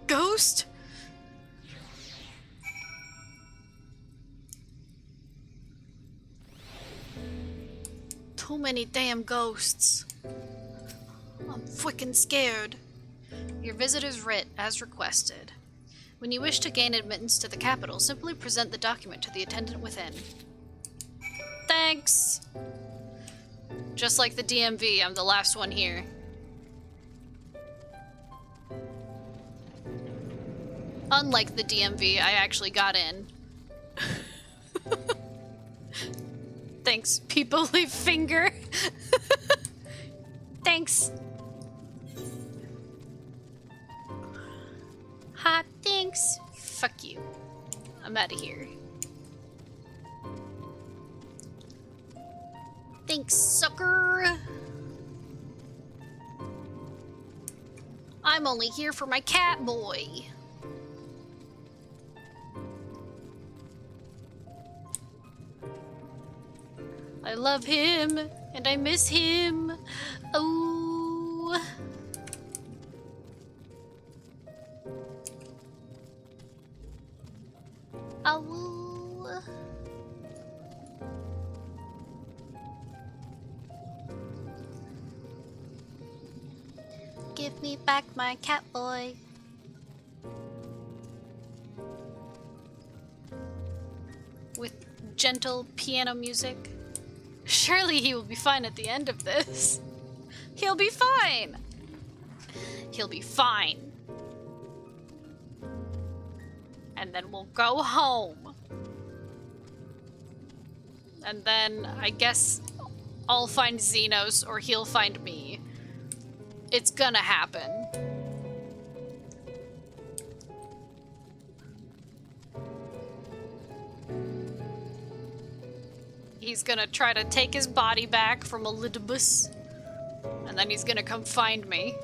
Ghost? Too many damn ghosts. I'm freaking scared. Your visitor's writ, as requested. When you wish to gain admittance to the capital, simply present the document to the attendant within. Thanks! Just like the DMV, I'm the last one here. Unlike the DMV, I actually got in. Thanks, people leave finger. Thanks. Ha, thanks. Fuck you. I'm out of here. Thanks, sucker. I'm only here for my cat boy. I love him, and I miss him. Oh. Oh. Give me back my cat boy. With gentle piano music. Surely he will be fine at the end of this. He'll be fine. He'll be fine. And then we'll go home. And then I guess I'll find Xenos or he'll find me. It's gonna happen. He's gonna try to take his body back from Elidibus, and then he's gonna come find me.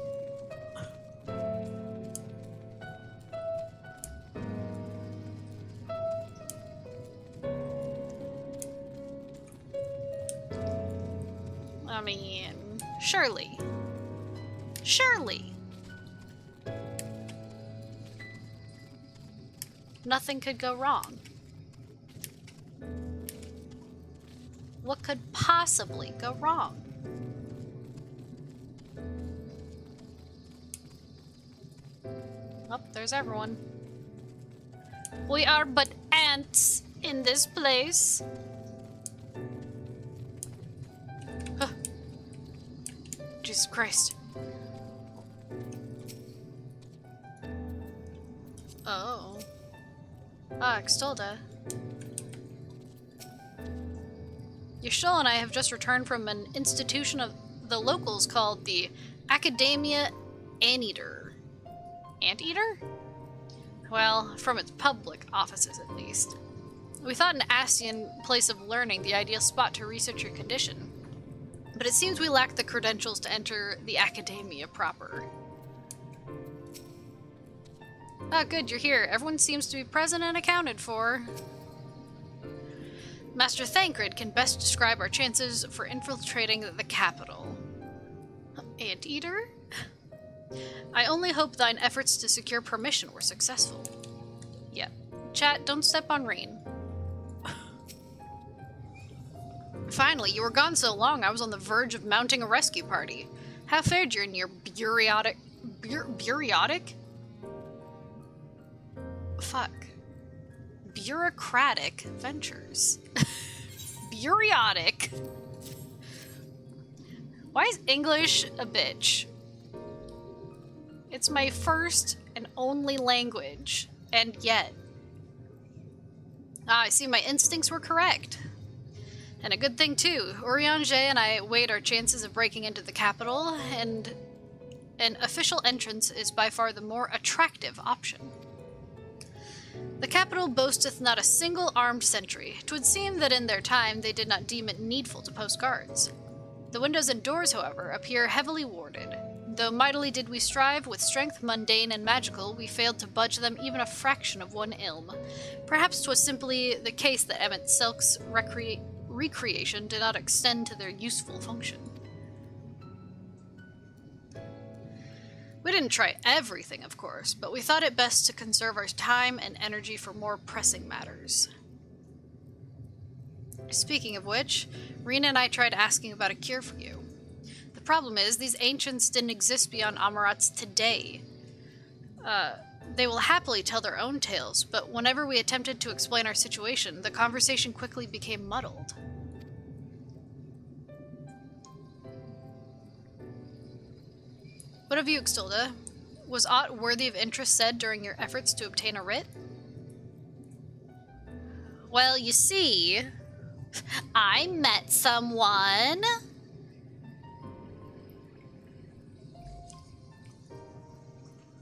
I mean, surely. Surely. Nothing could go wrong. What could possibly go wrong? there's everyone. We are but ants in this place. Huh. Jesus Christ. Oh. Ah, Extolda. Yashil and I have just returned from an institution of the locals called the Academia Anteater. Anteater? Well, from its public offices at least. We thought an Ascian place of learning the ideal spot to research your condition. But it seems we lack the credentials to enter the Academia proper. Ah, good, you're here. Everyone seems to be present and accounted for. Master Thancred can best describe our chances for infiltrating the capital. Anteater? I only hope thine efforts to secure permission were successful. Yeah. Chat, don't step on rain. Finally, you were gone so long I was on the verge of mounting a rescue party. How fared you in your bureaucratic... bureaucratic ventures? Bureaucratic? Why is English a bitch? It's my first and only language, and yet. Ah, I see my instincts were correct. And a good thing too. Urianger and I weighed our chances of breaking into the capital, and an official entrance is by far the more attractive option. The capital boasteth not a single armed sentry. 'Twould seem that in their time they did not deem it needful to post guards. The windows and doors, however, appear heavily warded. Though mightily did we strive, with strength mundane and magical, we failed to budge them even a fraction of one ilm. Perhaps 'twas simply the case that Emmett Silk's recreation did not extend to their useful function. We didn't try everything, of course, but we thought it best to conserve our time and energy for more pressing matters. Speaking of which, Rena and I tried asking about a cure for you. The problem is, these ancients didn't exist beyond Amarat's today. They will happily tell their own tales, but whenever we attempted to explain our situation, the conversation quickly became muddled. What of you, Extolda? Was aught worthy of interest said during your efforts to obtain a writ? Well, you see, I met someone.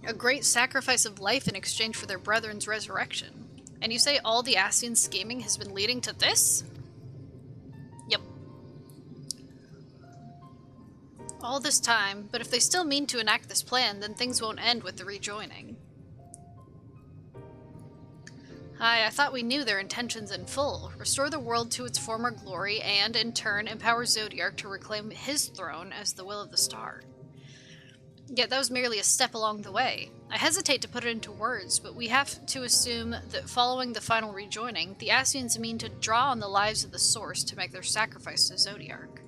A great sacrifice of life in exchange for their brethren's resurrection. And you say all the Ascian scheming has been leading to this? Yep. All this time, but if they still mean to enact this plan, then things won't end with the rejoining. Aye, I thought we knew their intentions in full. Restore the world to its former glory and, in turn, empower Zodiark to reclaim his throne as the will of the star. Yet that was merely a step along the way. I hesitate to put it into words, but we have to assume that following the final rejoining, the Ascians mean to draw on the lives of the Source to make their sacrifice to Zodiark.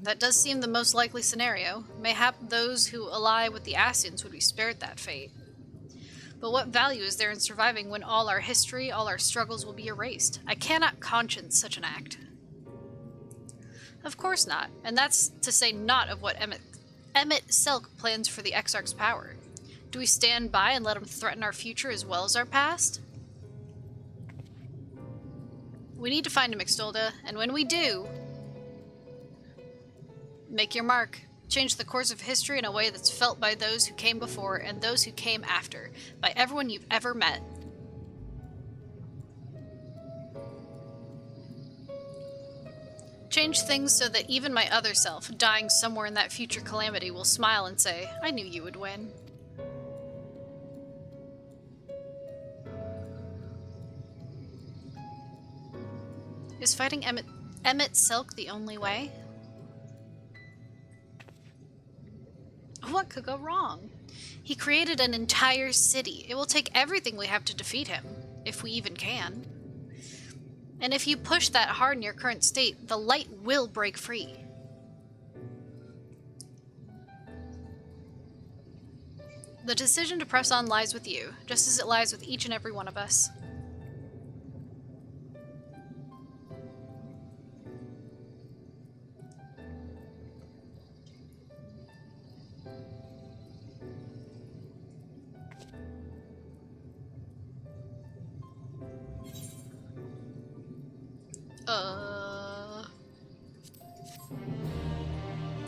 That does seem the most likely scenario. Mayhap those who ally with the Ascians would be spared that fate. But what value is there in surviving when all our history, all our struggles will be erased? I cannot conscience such an act. Of course not, and that's to say not of what Emmett Selk plans for the Exarch's power. Do we stand by and let him threaten our future as well as our past? We need to find him, Extolda, and when we do, make your mark. Change the course of history in a way that's felt by those who came before and those who came after, by everyone you've ever met. Change things so that even my other self, dying somewhere in that future calamity, will smile and say, I knew you would win. Is fighting Emmett Selk the only way? What could go wrong? He created an entire city. It will take everything we have to defeat him, if we even can. And if you push that hard in your current state, the light will break free. The decision to press on lies with you, just as it lies with each and every one of us.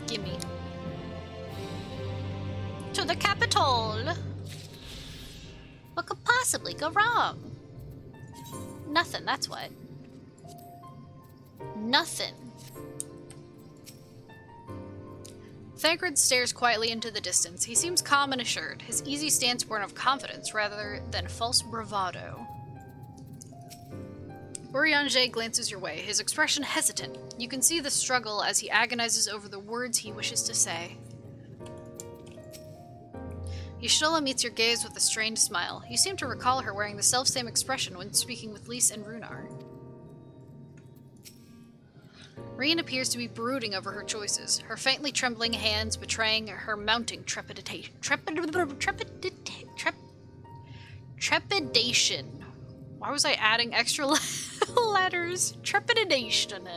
Gimme. To the capital! What could possibly go wrong? Nothing, that's what. Nothing. Thancred stares quietly into the distance. He seems calm and assured, his easy stance born of confidence rather than false bravado. Urianger glances your way, his expression hesitant. You can see the struggle as he agonizes over the words he wishes to say. Y'shtola meets your gaze with a strained smile. You seem to recall her wearing the self-same expression when speaking with Lys and Runar. Rien appears to be brooding over her choices, her faintly trembling hands betraying her mounting trepidation. Why was I adding extra letters? Trepidation.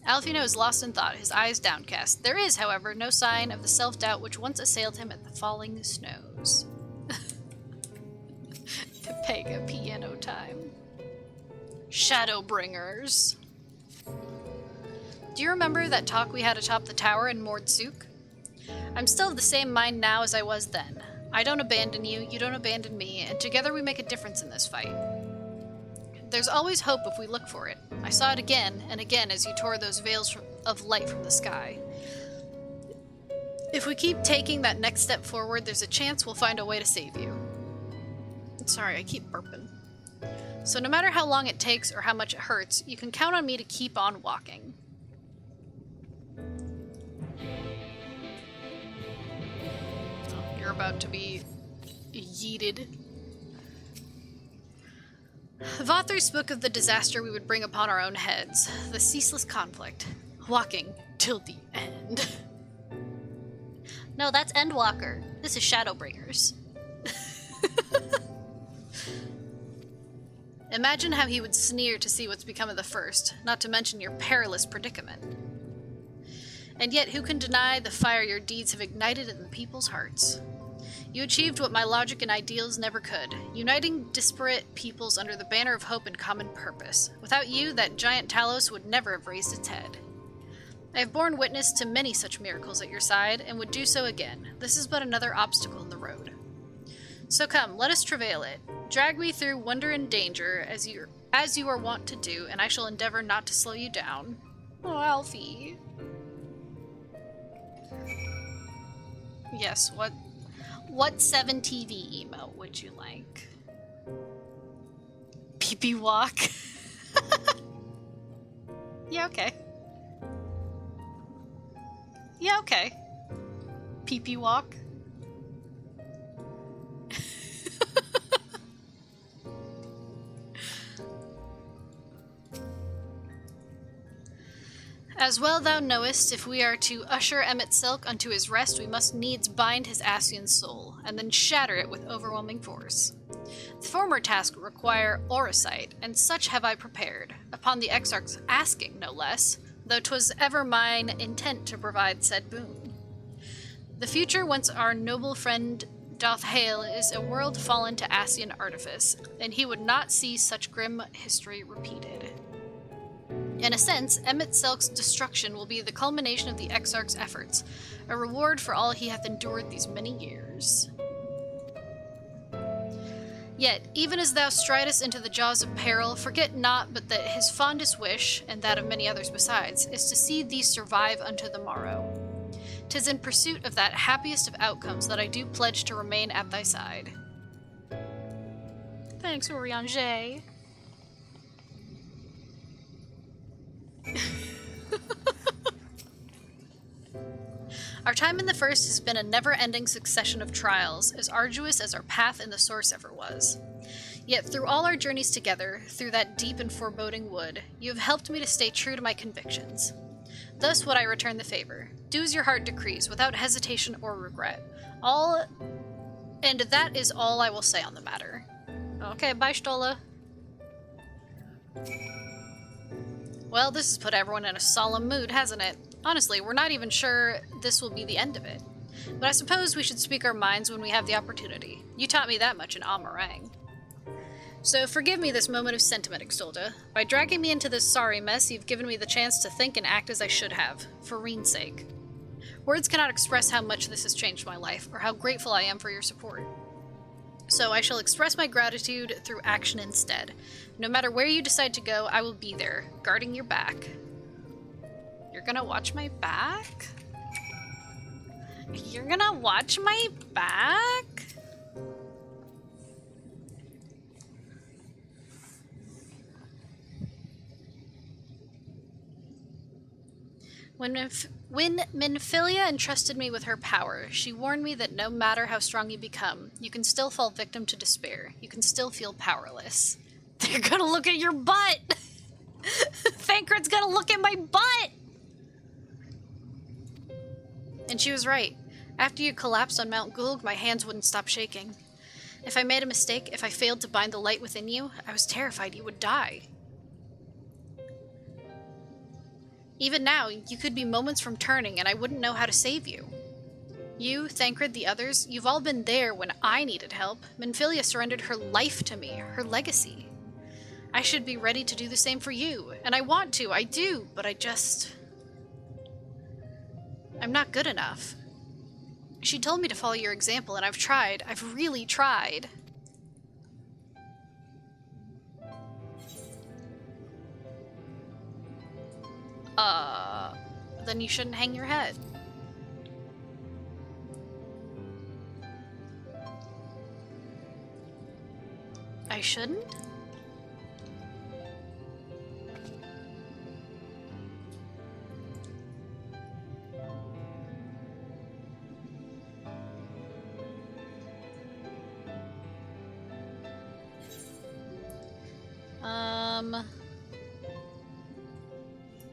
Alfino is lost in thought, his eyes downcast. There is, however, no sign of the self-doubt which once assailed him at the falling snows. Pega piano time. Shadowbringers. Do you remember that talk we had atop the tower in Mordsuk? I'm still of the same mind now as I was then. I don't abandon you, you don't abandon me, and together we make a difference in this fight. There's always hope if we look for it. I saw it again and again as you tore those veils of light from the sky. If we keep taking that next step forward, there's a chance we'll find a way to save you. Sorry, I keep burping. So no matter how long it takes or how much it hurts, you can count on me to keep on walking. You're about to be yeeted. Vothri spoke of the disaster we would bring upon our own heads, the ceaseless conflict, walking till the end. No, that's Endwalker. This is Shadowbringers. Imagine how he would sneer to see what's become of the first, not to mention your perilous predicament. And yet, who can deny the fire your deeds have ignited in the people's hearts? You achieved what my logic and ideals never could, uniting disparate peoples under the banner of hope and common purpose. Without you, that giant Talos would never have raised its head. I have borne witness to many such miracles at your side, and would do so again. This is but another obstacle in the road. So come, let us travail it. Drag me through wonder and danger, as you are wont to do, and I shall endeavor not to slow you down. Oh, Alfie. Yes, what 7TV emote would you like? Pee-pee walk? Yeah, okay. Yeah, okay. Pee-pee walk? As well thou knowest, if we are to usher Emmett Silk unto his rest, we must needs bind his Ascian soul, and then shatter it with overwhelming force. The former task require Orosight, and such have I prepared, upon the Exarch's asking, no less, though 'twas ever mine intent to provide said boon. The future whence our noble friend doth hail is a world fallen to Ascian artifice, and he would not see such grim history repeated. In a sense, Emmett Silk's destruction will be the culmination of the Exarch's efforts, a reward for all he hath endured these many years. Yet, even as thou stridest into the jaws of peril, forget not but that his fondest wish, and that of many others besides, is to see thee survive unto the morrow. 'Tis in pursuit of that happiest of outcomes that I do pledge to remain at thy side. Thanks, Urianger. Our time in the First has been a never-ending succession of trials, as arduous as our path in the Source ever was. Yet through all our journeys together, through that deep and foreboding wood, you have helped me to stay true to my convictions. Thus would I return the favor. Do as your heart decrees, without hesitation or regret. And that is all I will say on the matter. Okay, bye, Stola. Well, this has put everyone in a solemn mood, hasn't it? Honestly, we're not even sure this will be the end of it. But I suppose we should speak our minds when we have the opportunity. You taught me that much in Amarang. So forgive me this moment of sentiment, Exolda. By dragging me into this sorry mess, you've given me the chance to think and act as I should have, for Reen's sake. Words cannot express how much this has changed my life, or how grateful I am for your support. So I shall express my gratitude through action instead. No matter where you decide to go, I will be there, guarding your back. You're gonna watch my back? You're gonna watch my back? When Minfilia entrusted me with her power, she warned me that no matter how strong you become, you can still fall victim to despair. You can still feel powerless. They're gonna look at your butt! Thancred's gonna look at my butt! And she was right. After you collapsed on Mount Gulg, my hands wouldn't stop shaking. If I made a mistake, if I failed to bind the light within you, I was terrified you would die. Even now, you could be moments from turning and I wouldn't know how to save you. You, Thancred, the others, you've all been there when I needed help. Minfilia surrendered her life to me, her legacy. I should be ready to do the same for you. And I want to, I do, but I'm not good enough. She told me to follow your example, and I've tried. I've really tried. Then you shouldn't hang your head. I shouldn't?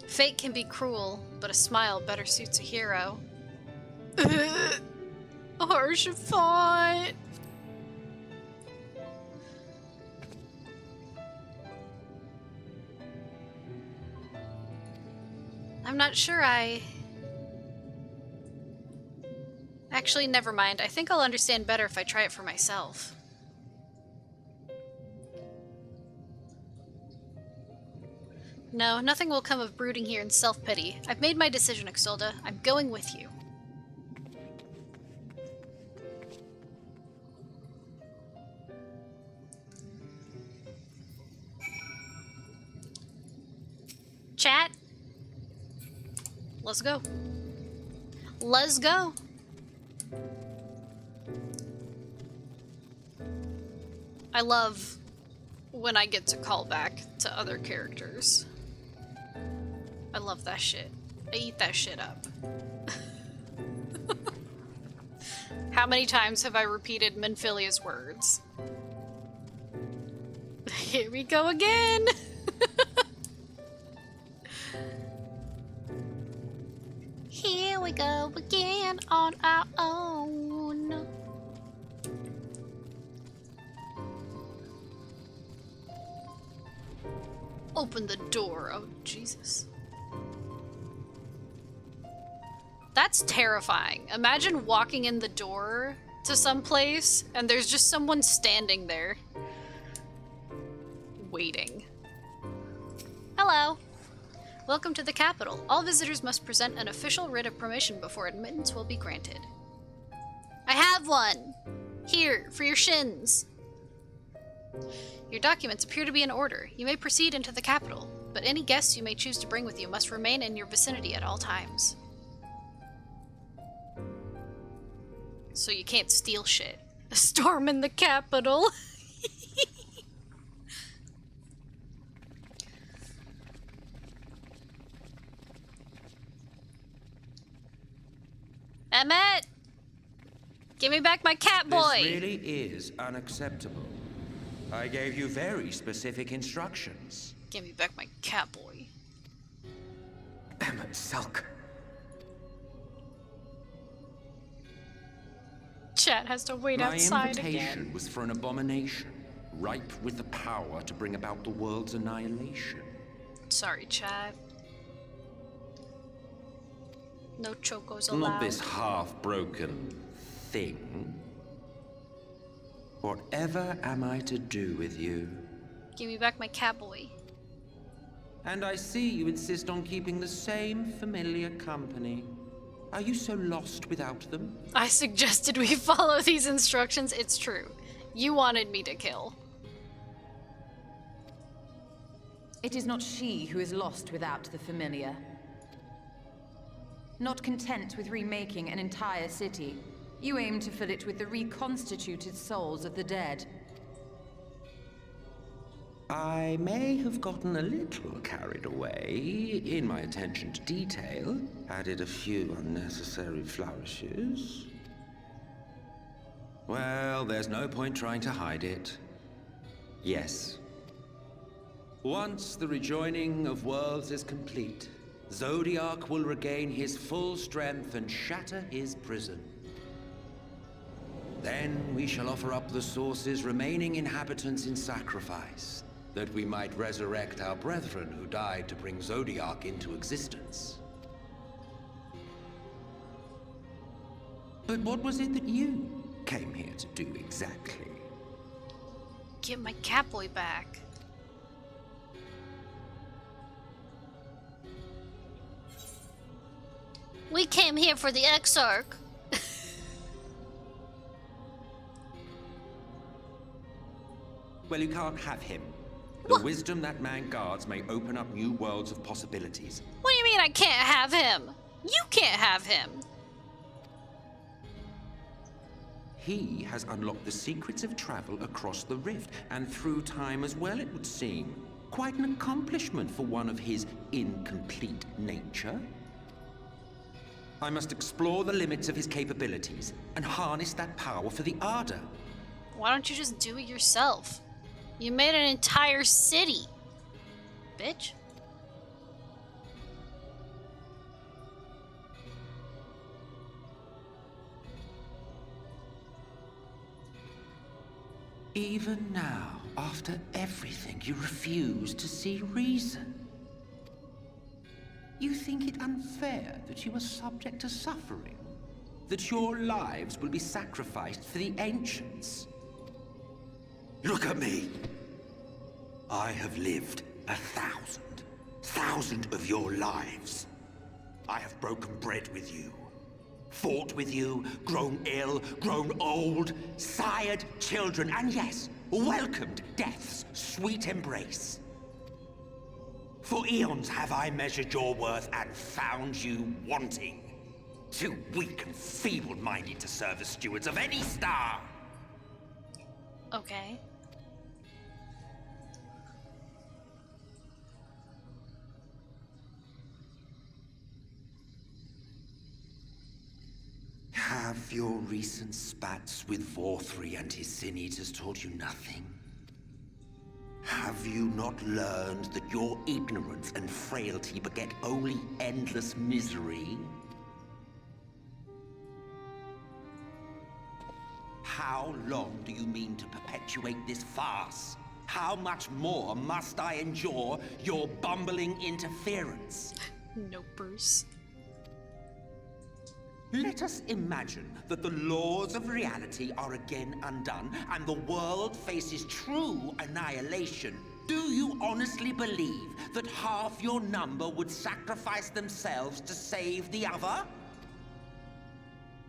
Fate can be cruel, but a smile better suits a hero. Harsh thought. I'm not sure Actually, never mind. I think I'll understand better if I try it for myself. No, nothing will come of brooding here in self-pity. I've made my decision, Exolda. I'm going with you. Chat. Let's go. Let's go. I love when I get to call back to other characters. I love that shit. I eat that shit up. How many times have I repeated Minfilia's words? Here we go again! Here we go again on our own. Open the door. Oh, Jesus. That's terrifying. Imagine walking in the door to some place and there's just someone standing there. Waiting. Hello. Welcome to the capital. All visitors must present an official writ of permission before admittance will be granted. I have one! Here, for your shins. Your documents appear to be in order. You may proceed into the capital, but any guests you may choose to bring with you must remain in your vicinity at all times. So you can't steal shit. A storm in the capital. Emmett! Give me back my cat boy! This really is unacceptable. I gave you very specific instructions. Give me back my cat boy. Damn it, Sulk. Chat has to wait My outside invitation again. was for an abomination, ripe with the power to bring about the world's annihilation. Sorry, chat. No chocos Not allowed. this half-broken thing. Whatever am I to do with you? Give me back my catboy. And I see you insist on keeping the same familiar company. Are you so lost without them? I suggested we follow these instructions. It's true. You wanted me to kill. It is not she who is lost without the familiar. Not content with remaking an entire city, you aim to fill it with the reconstituted souls of the dead. I may have gotten a little carried away in my attention to detail, added a few unnecessary flourishes. Well, there's no point trying to hide it. Yes. Once the rejoining of worlds is complete, Zodiac will regain his full strength and shatter his prison. Then we shall offer up the Source's remaining inhabitants in sacrifice, that we might resurrect our brethren who died to bring Zodiac into existence. But what was it that you came here to do exactly? Get my catboy back. We came here for the Exarch. Well, you can't have him. The wisdom that man guards may open up new worlds of possibilities. What do you mean I can't have him? You can't have him. He has unlocked the secrets of travel across the rift, and through time as well, it would seem. Quite an accomplishment for one of his incomplete nature. I must explore the limits of his capabilities and harness that power for the Ardor. Why don't you just do it yourself? You made an entire city, bitch. Even now, after everything, you refuse to see reason. You think it unfair that you are subject to suffering? That your lives will be sacrificed for the Ancients? Look at me! I have lived 1,000 of your lives. I have broken bread with you, fought with you, grown ill, grown old, sired children, and yes, welcomed death's sweet embrace. For eons have I measured your worth and found you wanting. Too weak and feeble-minded to serve as stewards of any star. Okay. Have your recent spats with Vorthri and his Sin Eaters taught you nothing? Have you not learned that your ignorance and frailty beget only endless misery? How long do you mean to perpetuate this farce? How much more must I endure your bumbling interference? No, Bruce. Let us imagine that the laws of reality are again undone and the world faces true annihilation. Do you honestly believe that half your number would sacrifice themselves to save the other?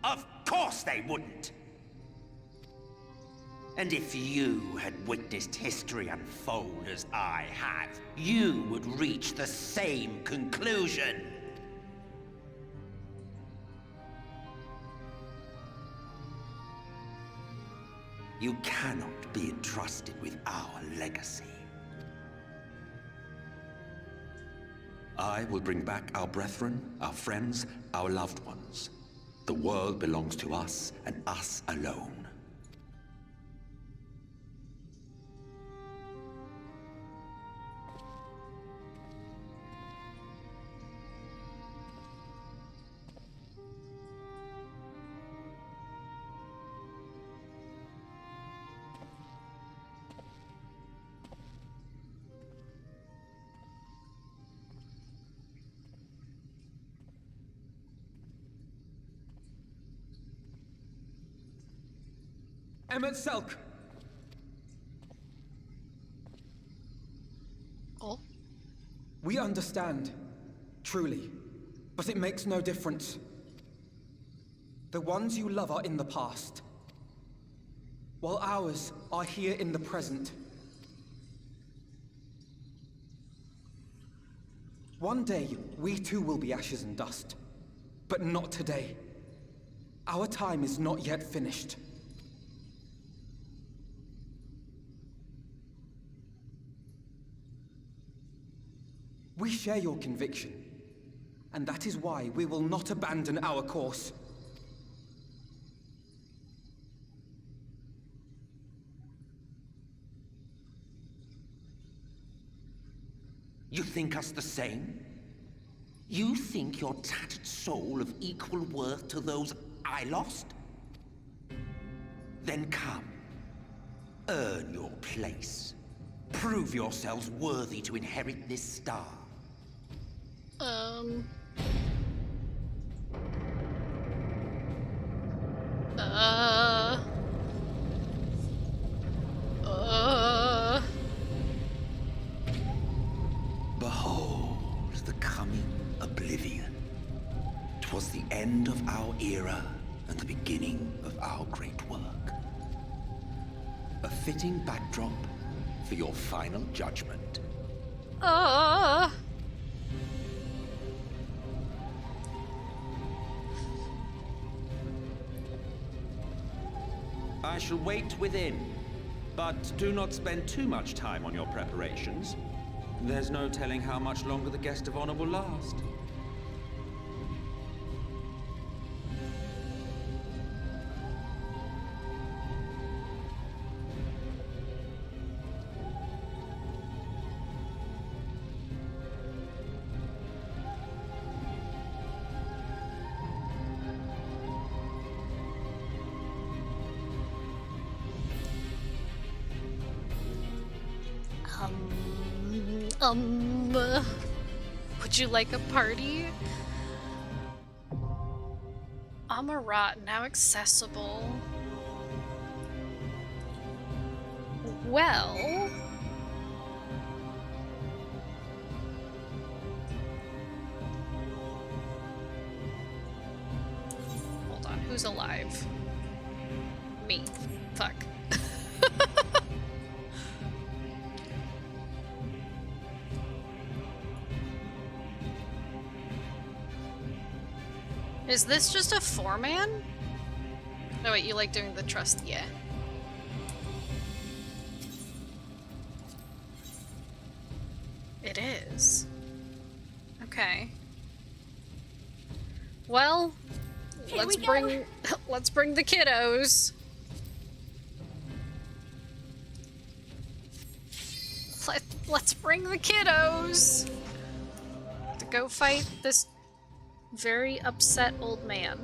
Of course they wouldn't! And if you had witnessed history unfold as I have, you would reach the same conclusion. You cannot be entrusted with our legacy. I will bring back our brethren, our friends, our loved ones. The world belongs to us and us alone. Emmett Selk! Oh? We understand, truly, but it makes no difference. The ones you love are in the past, while ours are here in the present. One day, we too will be ashes and dust, but not today. Our time is not yet finished. We share your conviction, and that is why we will not abandon our course. You think us the same? You think your tattered soul of equal worth to those I lost? Then come. Earn your place. Prove yourselves worthy to inherit this star. Behold the coming oblivion. 'Twas the end of our era and the beginning of our great work. A fitting backdrop for your final judgment. I shall wait within, but do not spend too much time on your preparations. There's no telling how much longer the guest of honor will last. Would you like a party? Amarat now accessible. Well... Hold on, who's alive? Me. Fuck. Is this just a 4-man? No, wait, you like doing the trust? Yeah. It is. Okay. Well, let's bring the kiddos. Let's bring the kiddos to go fight this very upset old man.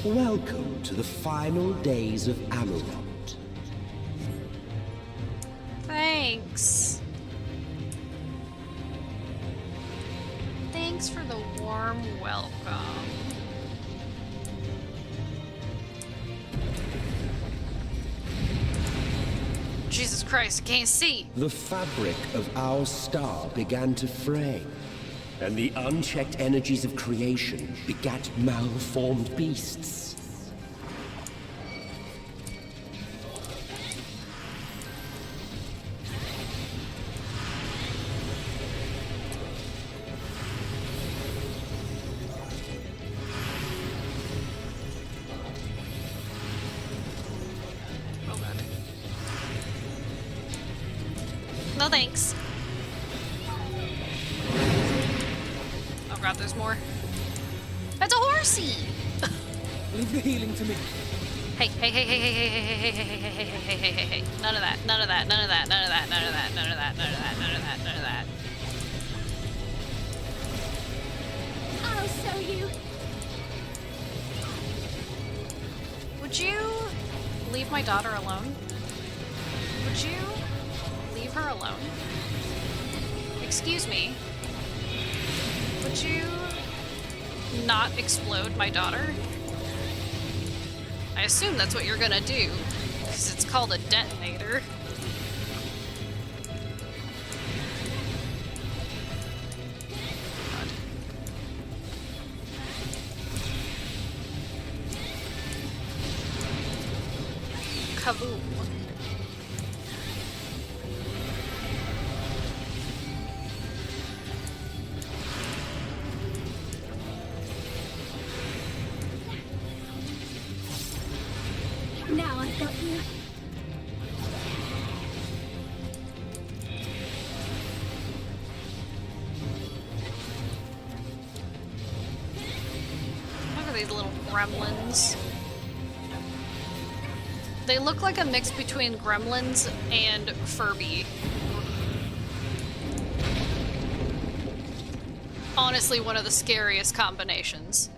Welcome to the final days of Amarat. Thanks. Thanks for the warm welcome. Jesus Christ, I can't see. The fabric of our star began to fray, and the unchecked energies of creation begat malformed beasts. Oh god. No thanks. Oh god, there's more. That's a horsey! Leave the healing to me. Hey, hey, hey, hey, hey, hey, hey, hey, hey, hey, hey, hey, hey, hey, hey. None of that, none of that, none of that, none of that, none of that, none of that, none of that, none of that, none of that. I'll show you. Would you leave my daughter alone? Would you leave her alone? Excuse me. Would you not explode my daughter? I assume that's what you're gonna do, because it's called a detonator. Kaboom. Now I've got you. Look at these little gremlins. They look like a mix between gremlins and Furby. Honestly, one of the scariest combinations.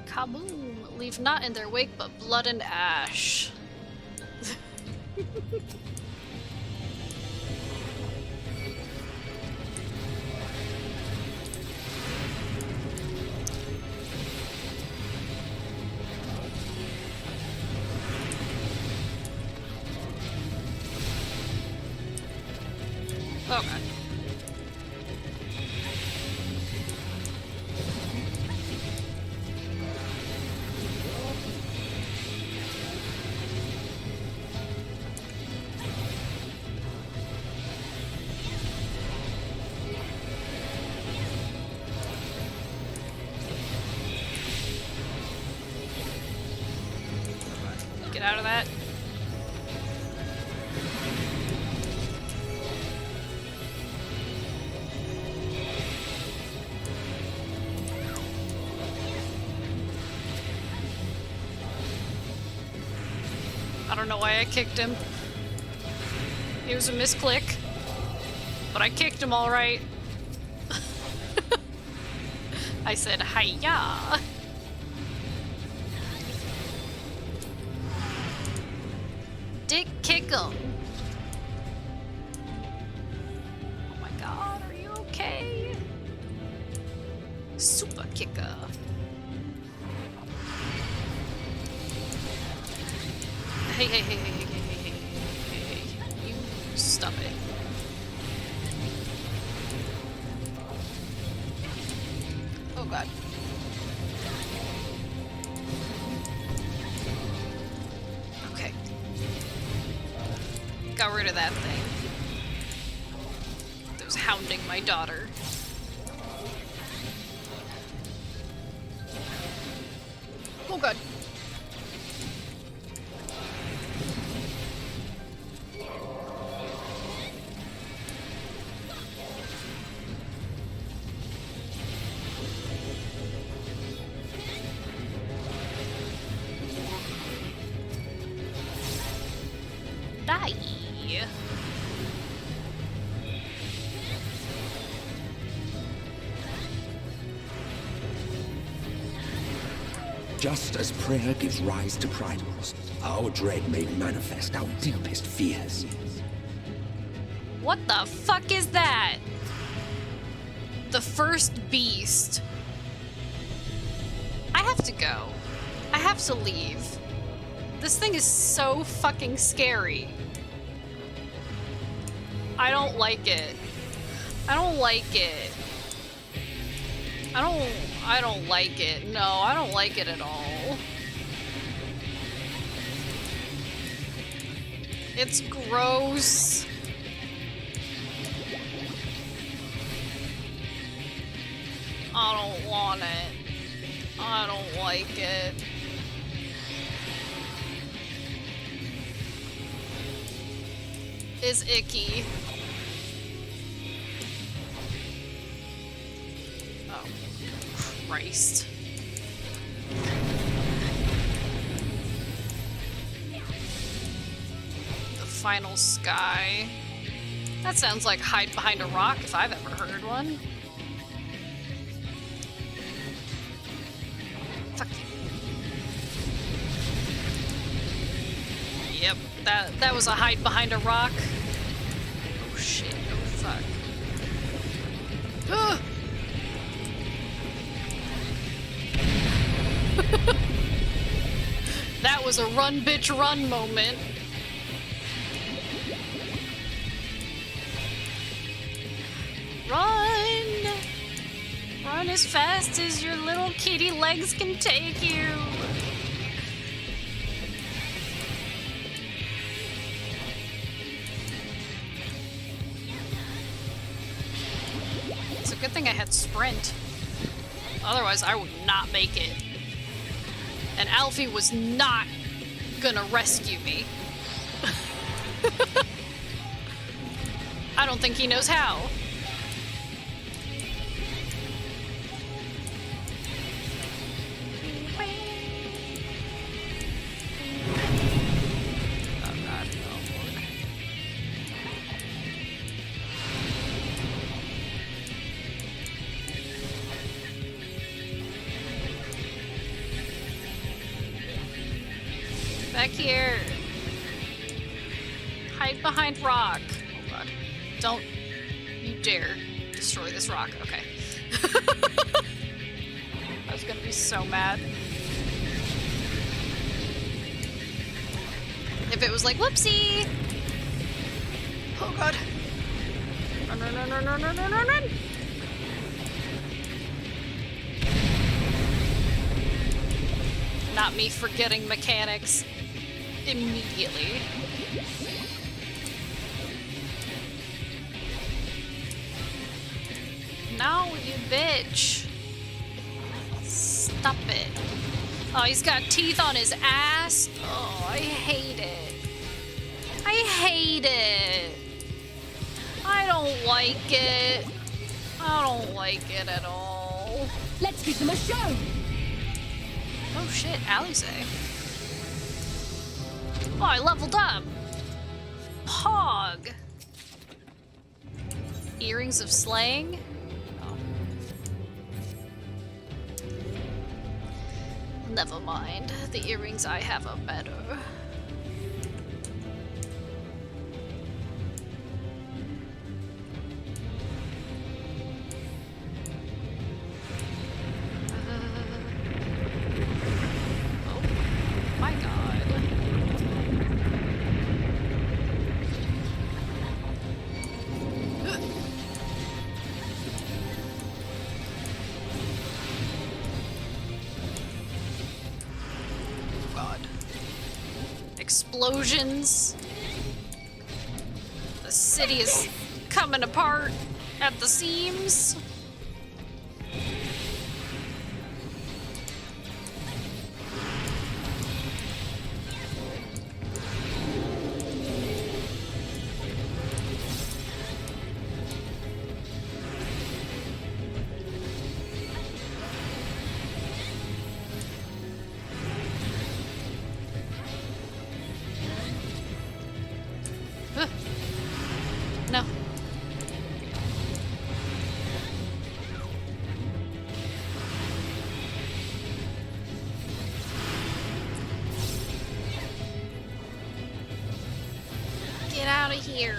Kaboom! Leave not in their wake but blood and ash. Okay. Get out of that. I don't know why I kicked him. It was a misclick, but I kicked him all right. I said, hi-ya. Dick kick him. Oh my god, are you okay? Super kicker. Hey, hey, hey, hey, hey, hey, hey, hey, hey, hey. You stop it. Oh god. Okay. Got rid of that thing. That was hounding my daughter. Oh god. Die. Just as prayer gives rise to prideals, our dread made manifest our deepest fears. What the fuck is that? The first beast. I have to go. I have to leave. This thing is so fucking scary. I don't like it. I don't like it. I don't like it. No, I don't like it at all. It's gross. I don't want it. I don't like it. It's icky. Christ. The final sky. That sounds like hide behind a rock if I've ever heard one. Fuck you. Yep, that was a hide behind a rock. Oh shit, oh fuck. Ugh. That was a run bitch run moment. Run! Run as fast as your little kitty legs can take you. It's a good thing I had sprint. Otherwise, I would not make it. And Alfie was not gonna rescue me. I don't think he knows how. Oh god, oh lord. Back here. Hide behind rock. Oh god. Don't you dare destroy this rock. Okay. I was gonna be so mad. If it was like, whoopsie! Oh god. Run, run, run, run, run, run, run, run, run! Not me forgetting mechanics immediately. No, you bitch. Stop it. Oh, he's got teeth on his ass. Oh, I hate it. I hate it. I don't like it. I don't like it at all. Let's give them a show. Oh shit, Alize. Oh, I leveled up. Pog. Earrings of Slaying. Oh. Never mind. The earrings I have are better. Explosions. The city is coming apart at the seams. No. Get out of here.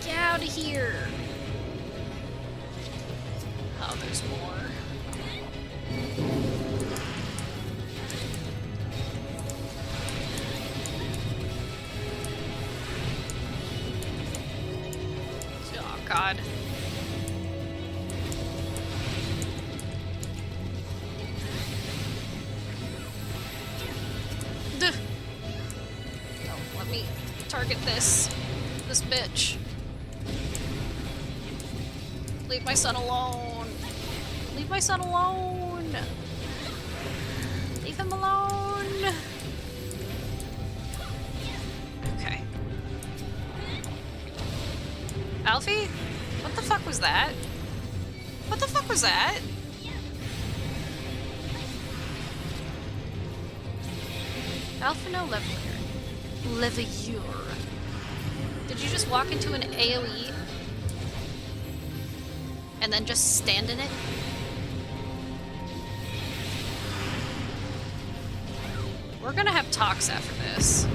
Get out of here. Oh, there's more. God. Duh. Don't let me target this bitch. Leave my son alone. Leave my son alone. Leave him alone. Okay. Alfie? What the fuck was that? What the fuck was that? Alphino Levieur. Did you just walk into an AoE? And then just stand in it? We're gonna have talks after this.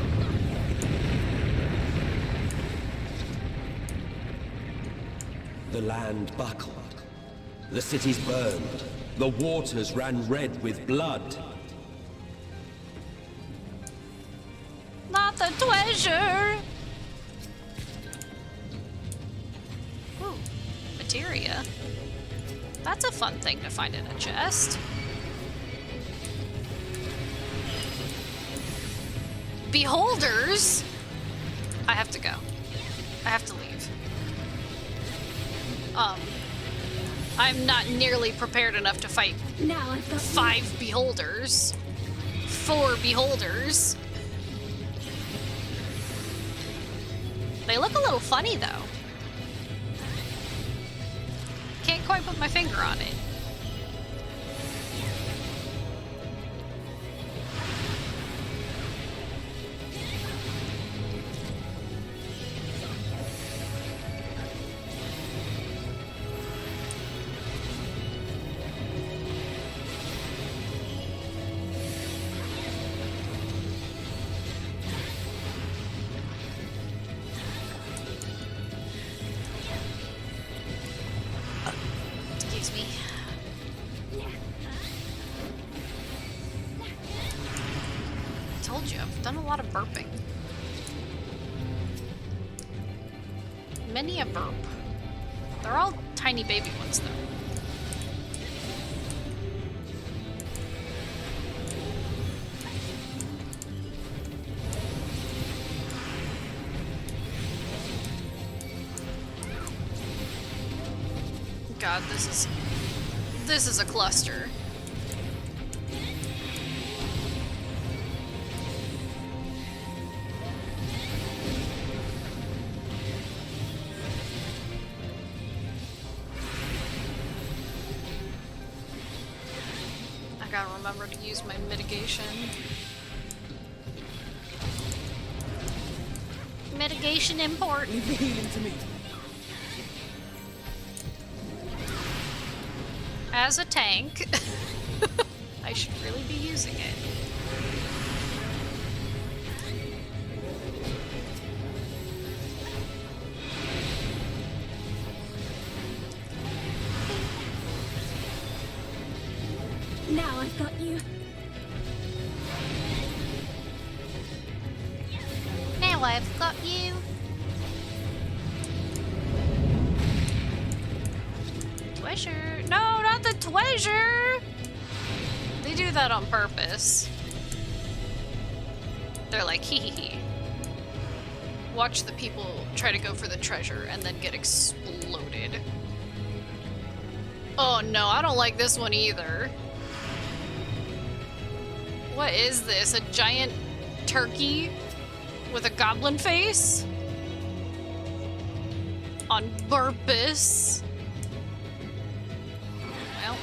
The land buckled. The cities burned. The waters ran red with blood. Not the treasure! Ooh, materia. That's a fun thing to find in a chest. Beholders! I have to go. I have to leave. I'm not nearly prepared enough to fight Now I've got 5 beholders. 4 beholders. They look a little funny though. Can't quite put my finger on it. Excuse me. Told you, I've done a lot of burping. Many a burp. They're all tiny baby ones though. God, this is a cluster. I gotta remember to use my mitigation. Mitigation important. Leave the healing to me. As a tank, I should really be using it. Now I've got you. Now I've got you. Treasure. No, not the treasure. They do that on purpose. They're like, hee hee hee. Watch the people try to go for the treasure and then get exploded. Oh no, I don't like this one either. What is this? A giant turkey with a goblin face? On purpose. Well.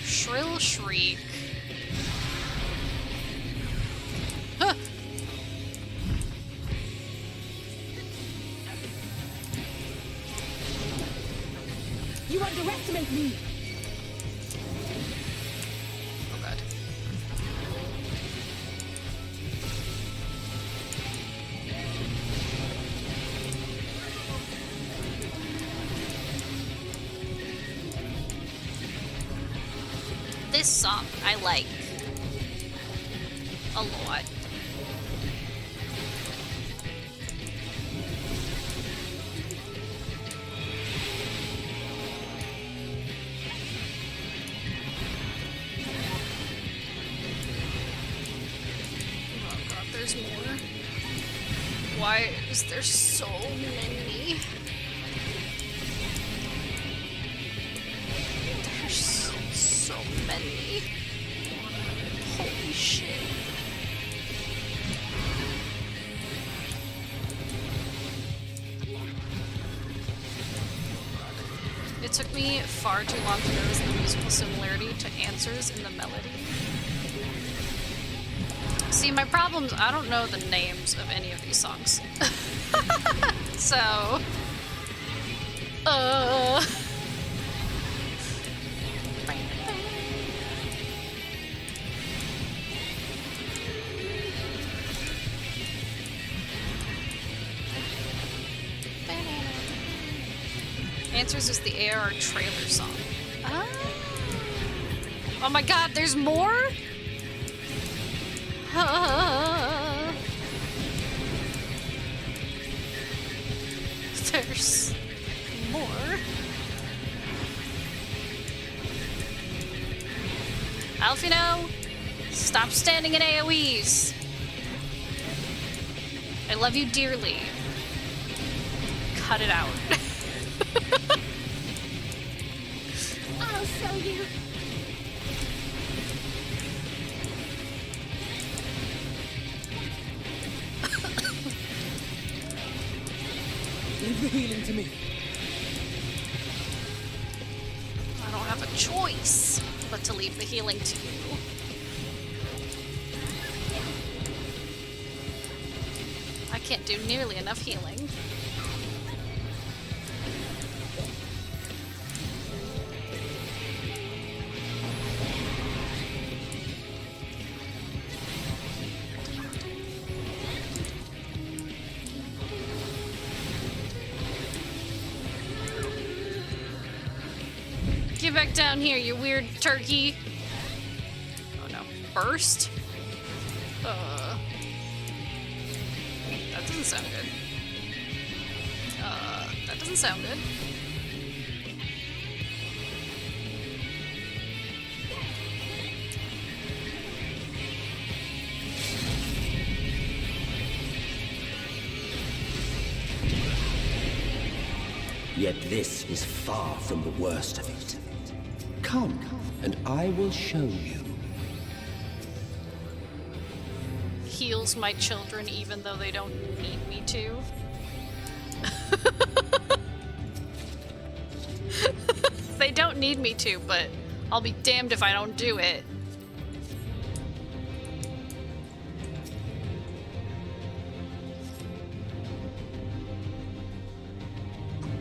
Shrill shriek. Huh. You underestimate me! Oh god. This song I like a lot. Oh god, there's more. Why is there so many? There's so many. Holy shit. It took me far too long to notice the musical similarity to answers in the melody. See, my problem's I don't know the names of any of these songs. So, Answers is the AR trailer song. Oh my god, there's more? There's more. Alfino, stop standing in AoEs. I love you dearly. Cut it out. I'll show you. Leave the healing to me. I don't have a choice but to leave the healing to you. I can't do nearly enough healing. Get back down here, you weird turkey. Oh no. Burst? That doesn't sound good. That doesn't sound good. Yet this is far from the worst of it. Come, and I will show you. Heals my children even though they don't need me to. They don't need me to, but I'll be damned if I don't do it.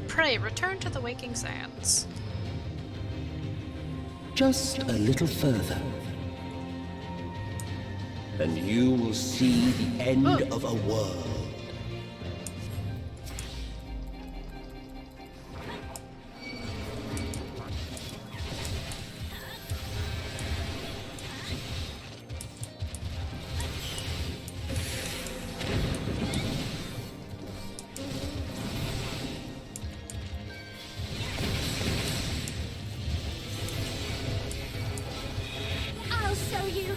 Pray, return to the waking sands. Just a little further. And you will see the end of a world. I'll show you.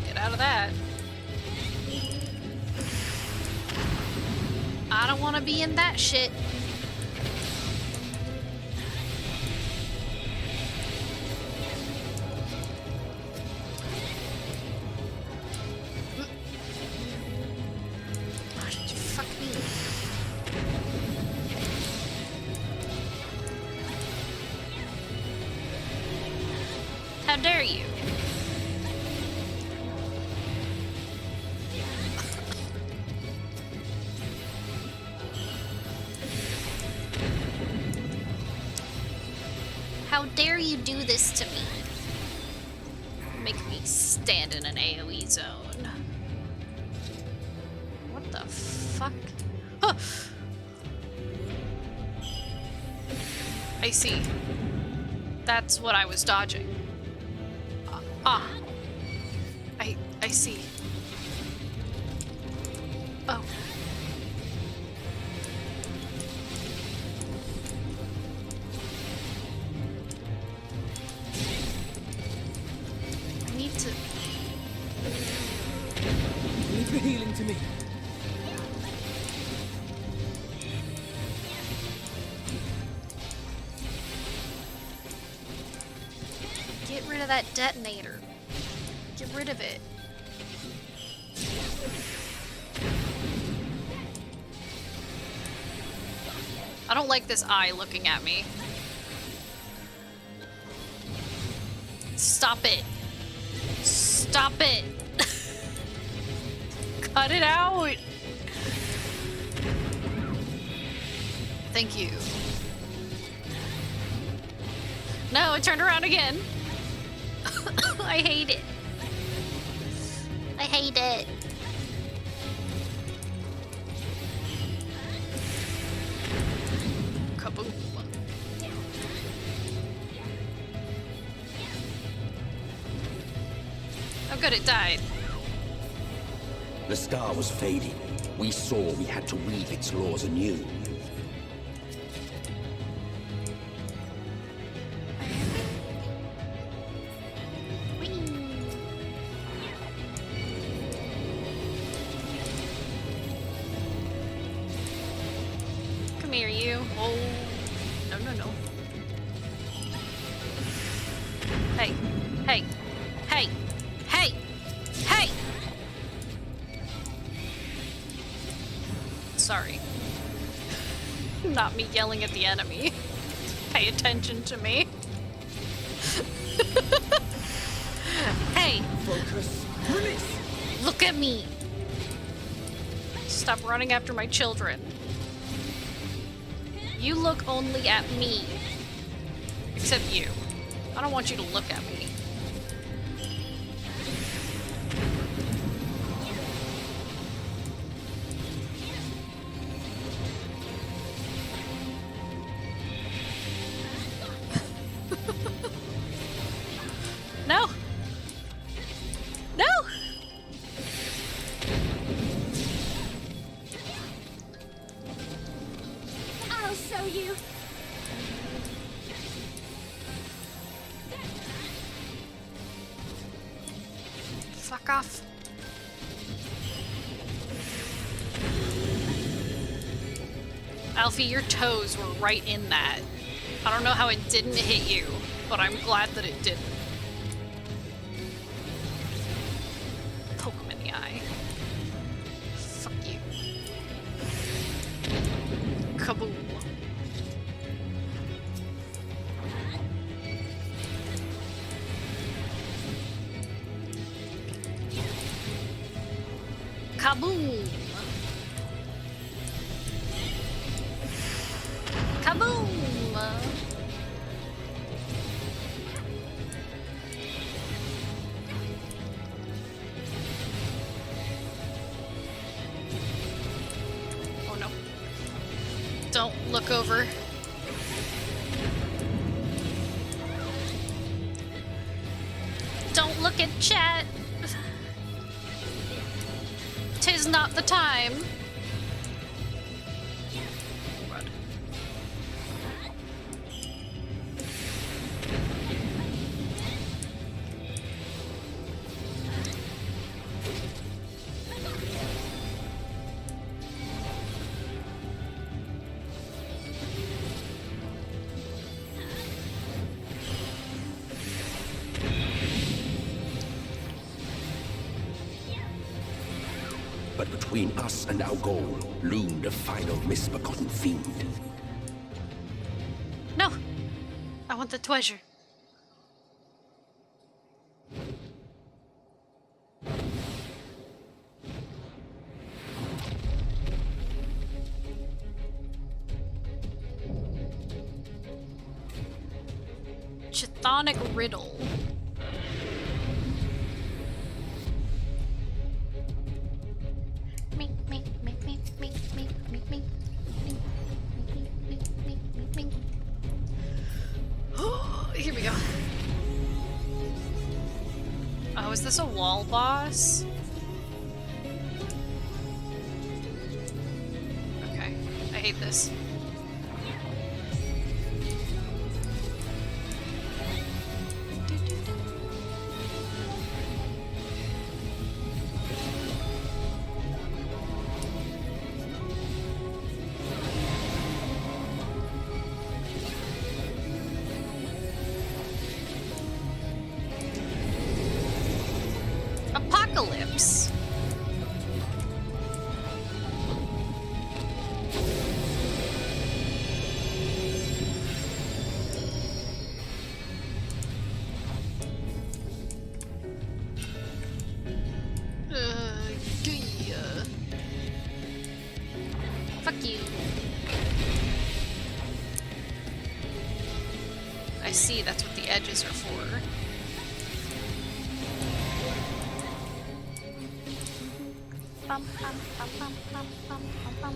Get out of that. I don't want to be in that shit. Fuck me. How dare you? How dare you do this to me? Make me stand in an AoE zone. What the fuck? Huh. I see. That's what I was dodging. I see. Oh. I need to... Leave the healing to me. Get rid of that detonator. Get rid of it. I don't like this eye looking at me. Stop it. Stop it. Cut it out. Thank you. No, it turned around again. I hate it. I hate it. Kaboom. Oh good, it died. The star was fading. We saw we had to weave its laws anew. Come here, you. Oh. No, no, no. Hey. Hey. Hey. Hey. Hey! Sorry. Not me yelling at the enemy. Pay attention to me. Hey! Focus. Release! Look at me! Stop running after my children. You look only at me. Except you. I don't want you to look at me. No! No! I'll show you. Fuck off. Alfie, your toes were right in that. I don't know how it didn't hit you, but I'm glad that it didn't. Poke him in the eye. Fuck you. Kaboom. Kaboom! Kaboom! Oh no. Don't look over. Don't look at chat. 'Tis not the time. But between us and our goal loomed a final misbegotten fiend. No! I want the treasure. Chthonic riddle. Here we go. Oh, is this a wall boss? hate this. Apocalypse. Yeah. Fuck you. I see, that's what the edges are for. Bum, bum, bum, bum, bum, bum, bum, bum.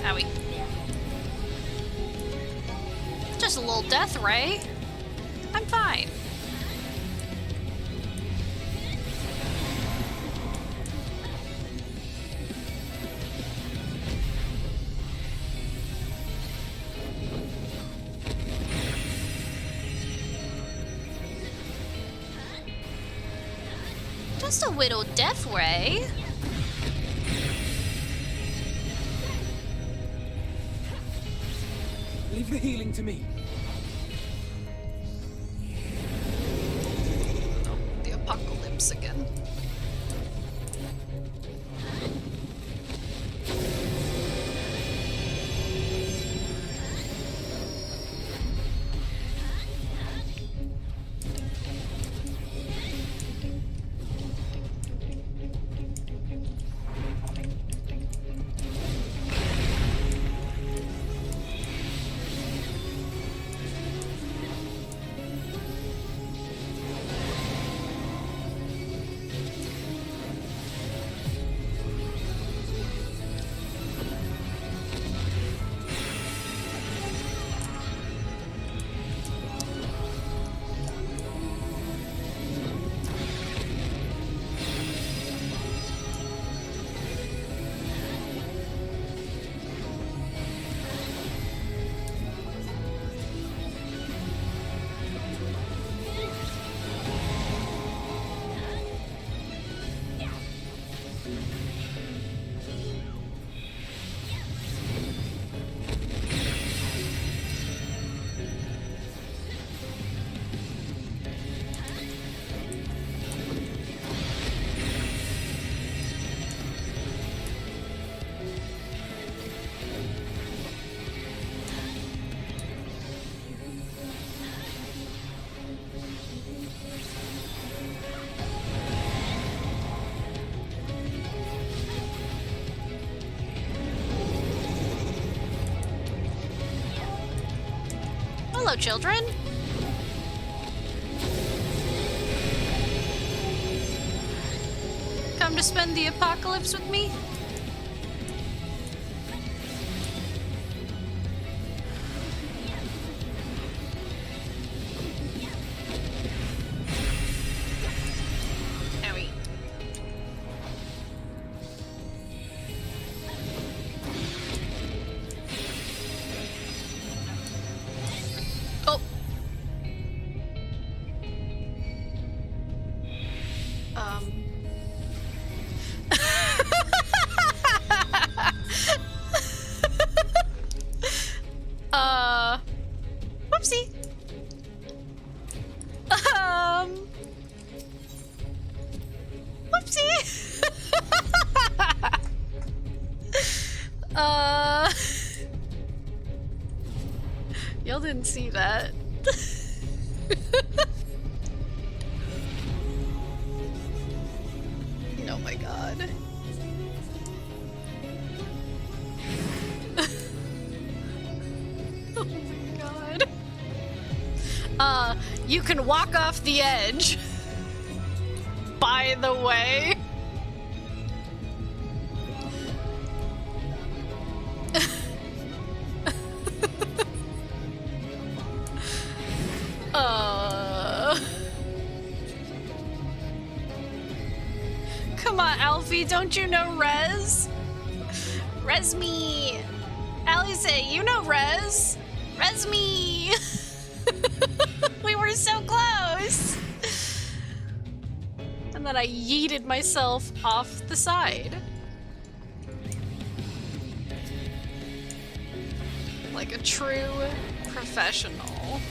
Owie. Just a little death ray. I'm fine. Just a little death ray. Leave the healing to me. The apocalypse again. Hello, children. Come to spend the apocalypse with me? Owie. Oh. Whoopsie. Whoopsie. Y'all didn't see that. Oh my god. Oh my god. You can walk off the edge. By the way. Come on, Alfie, don't you know Rez? Res me! Alice, you know Rez! Res me! We were so close! And then I yeeted myself off the side. Like a true professional.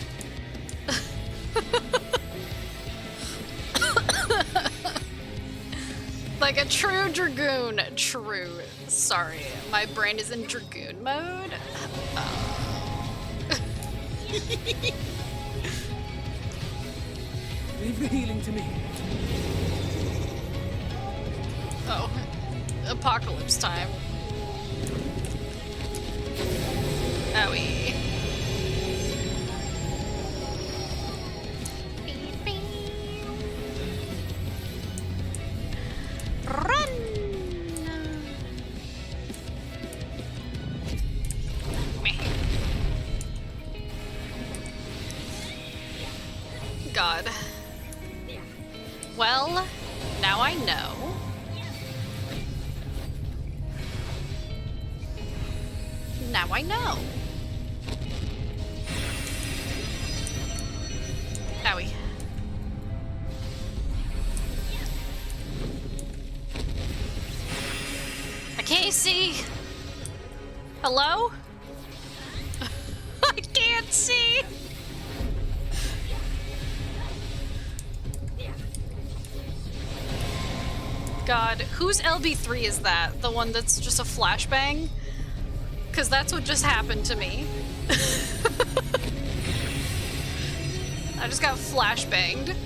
Like a true dragoon. True. Sorry, my brain is in dragoon mode. Leave the healing to me. Oh, apocalypse time. Owie. Run! God. Well, now I know. Now I know. Owie. I can't see. Hello? I can't see. God, whose LB3 is that? The one that's just a flashbang? Because that's what just happened to me. I just got flashbanged.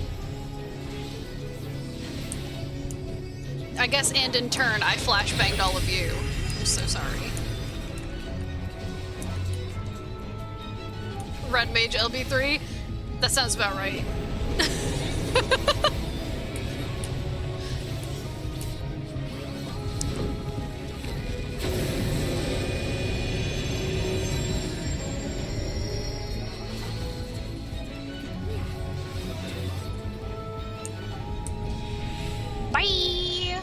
I guess, and in turn, I flashbanged all of you. I'm so sorry. Red Mage LB3? That sounds about right. Bye!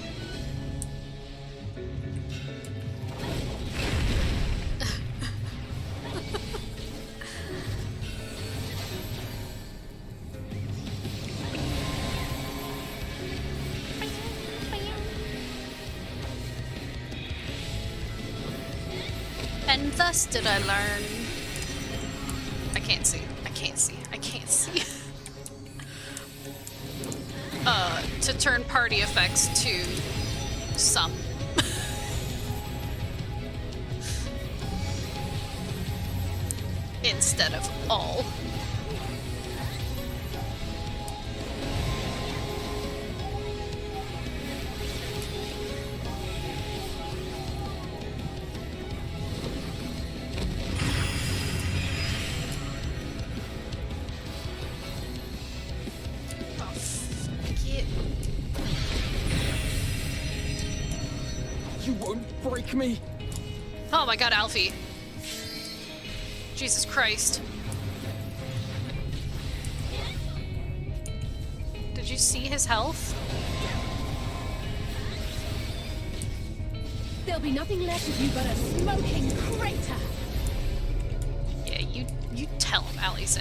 And thus did I learn. I can't see. I can't see. I can't see. To turn party effects to some. Instead of all. You won't break me. Oh my god, Alfie. Jesus Christ. Did you see his health? There'll be nothing left of you but a smoking crater. Yeah, you tell him, Alice.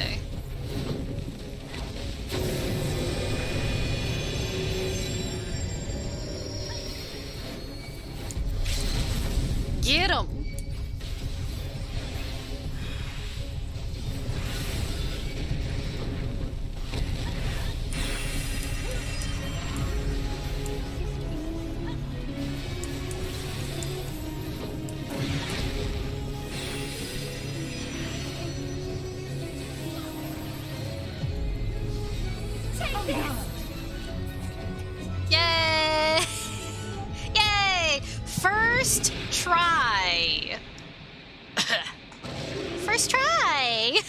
Get him! Yay! Yay! First try. First try.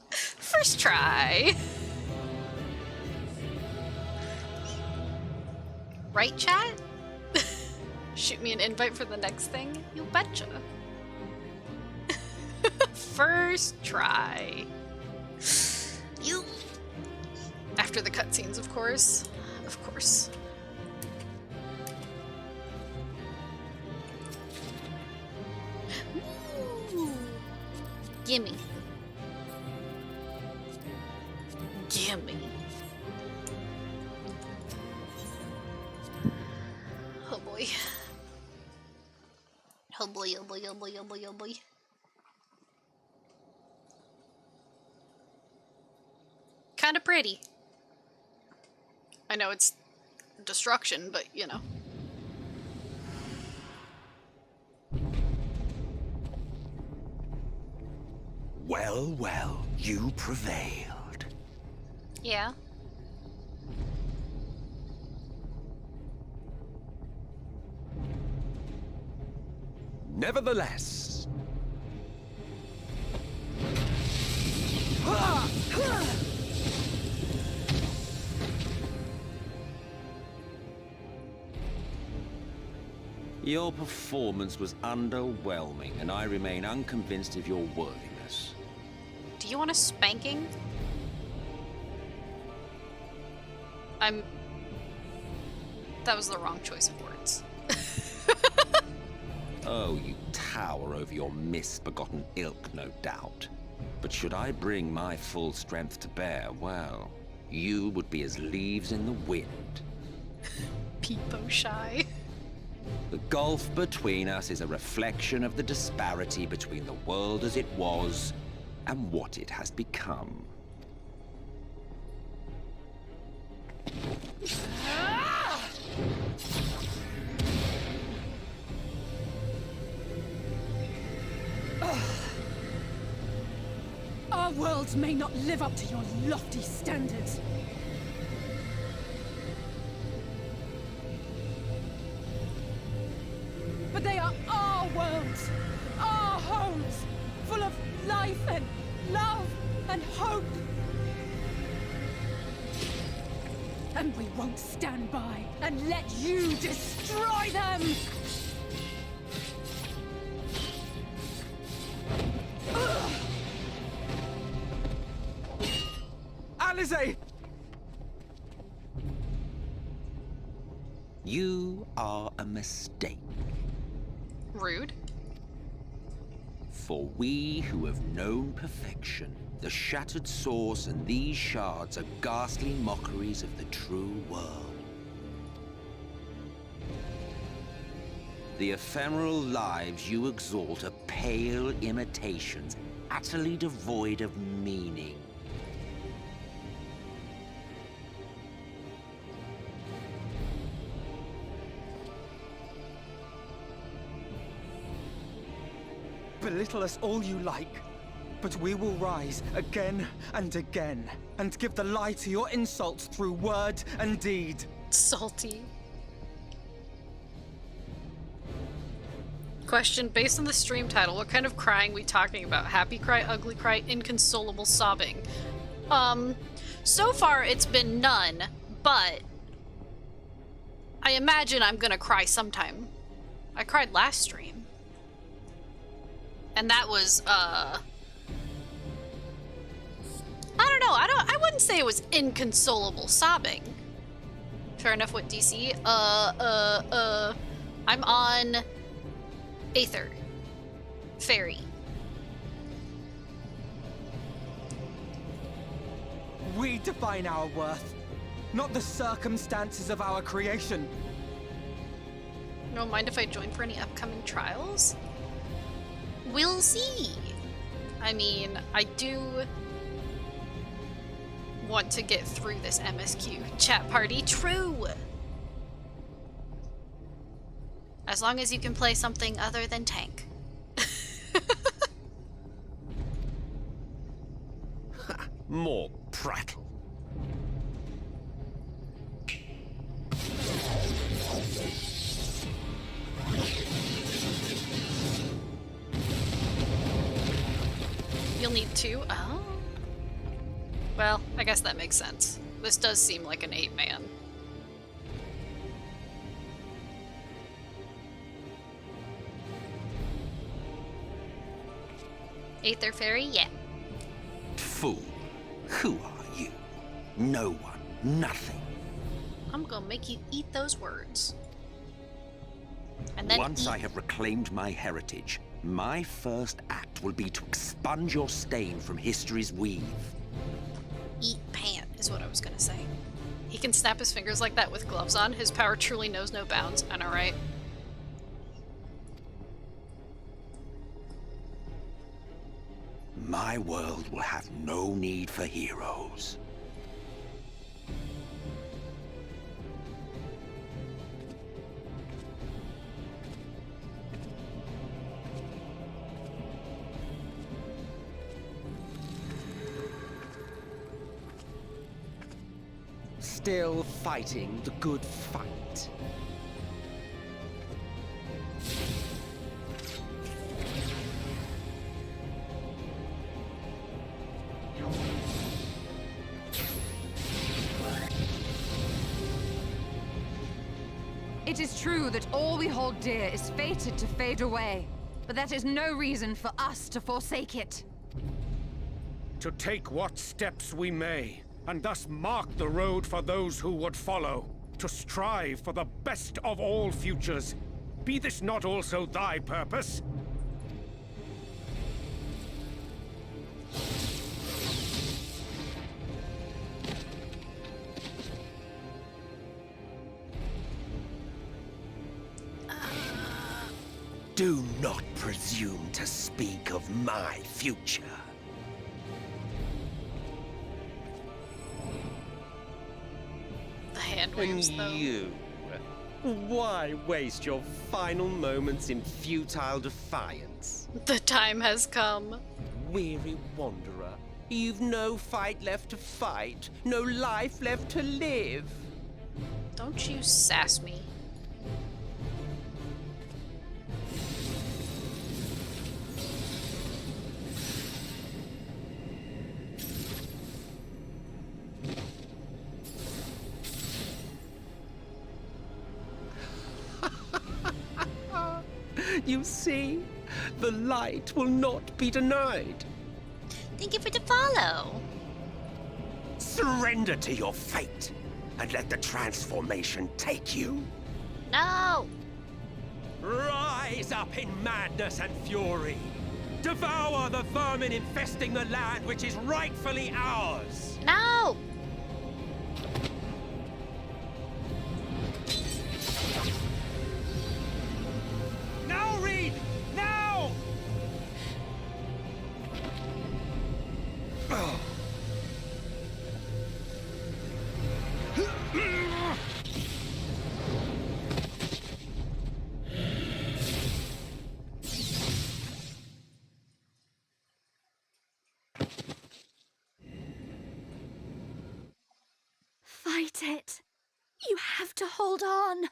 First try. Right, chat? Shoot me an invite for the next thing? You betcha. First try. You. After the cutscenes, of course. Of course. Ooh. Gimme. Gimme. Oh boy. Oh boy, oh boy, oh boy, oh boy, oh boy. Kinda pretty. I know it's destruction, but you know. Well, well, you prevailed. Yeah. Nevertheless, your performance was underwhelming, and I remain unconvinced of your worthiness. Do you want a spanking? That was the wrong choice of words. Oh, you tower over your misbegotten ilk, no doubt. But should I bring my full strength to bear, well, you would be as leaves in the wind. Peepo shy. The gulf between us is a reflection of the disparity between the world as it was and what it has become. Our worlds may not live up to your lofty standards. But they are our worlds, our homes, full of life and love and hope. And we won't stand by and let you destroy them! Alize! You are a mistake. Rude. For we who have known perfection, the shattered source and these shards are ghastly mockeries of the true world. The ephemeral lives you exalt are pale imitations, utterly devoid of meaning. Belittle us all you like, but we will rise again and again, and give the lie to your insults through word and deed. Salty. Question, based on the stream title, what kind of crying we talking about? Happy cry, ugly cry, inconsolable sobbing? So far it's been none, but I imagine I'm gonna cry sometime. I cried last stream. And that was, I don't know, I wouldn't say it was inconsolable sobbing. Fair enough, what DC? I'm on Aether. Fairy. We define our worth, not the circumstances of our creation. No mind if I join for any upcoming trials? We'll see. I mean, I do want to get through this MSQ chat party. True. As long as you can play something other than tank. More prattle. You'll need 2? Oh. Well, I guess that makes sense. This does seem like an 8-man. Aether Fairy? Yeah. Fool. Who are you? No one. Nothing. I'm gonna make you eat those words. And then Once I have reclaimed my heritage, my first act will be to expunge your stain from history's weave. Eat pant is what I was gonna say. He can snap his fingers like that with gloves on. His power truly knows no bounds. I know, right? My world will have no need for heroes. Still fighting the good fight. It is true that all we hold dear is fated to fade away, but that is no reason for us to forsake it. To take what steps we may, and thus mark the road for those who would follow, to strive for the best of all futures. Be this not also thy purpose? Do not presume to speak of my future. The hand waves, though. You? Why waste your final moments in futile defiance? The time has come. Weary wanderer, you've no fight left to fight, no life left to live. Don't you sass me. You see, the light will not be denied. Thank you for the follow. Surrender to your fate, and let the transformation take you. No! Rise up in madness and fury. Devour the vermin infesting the land which is rightfully ours. No! Now, Reed! Now! Oh. Fight it. You have to hold on.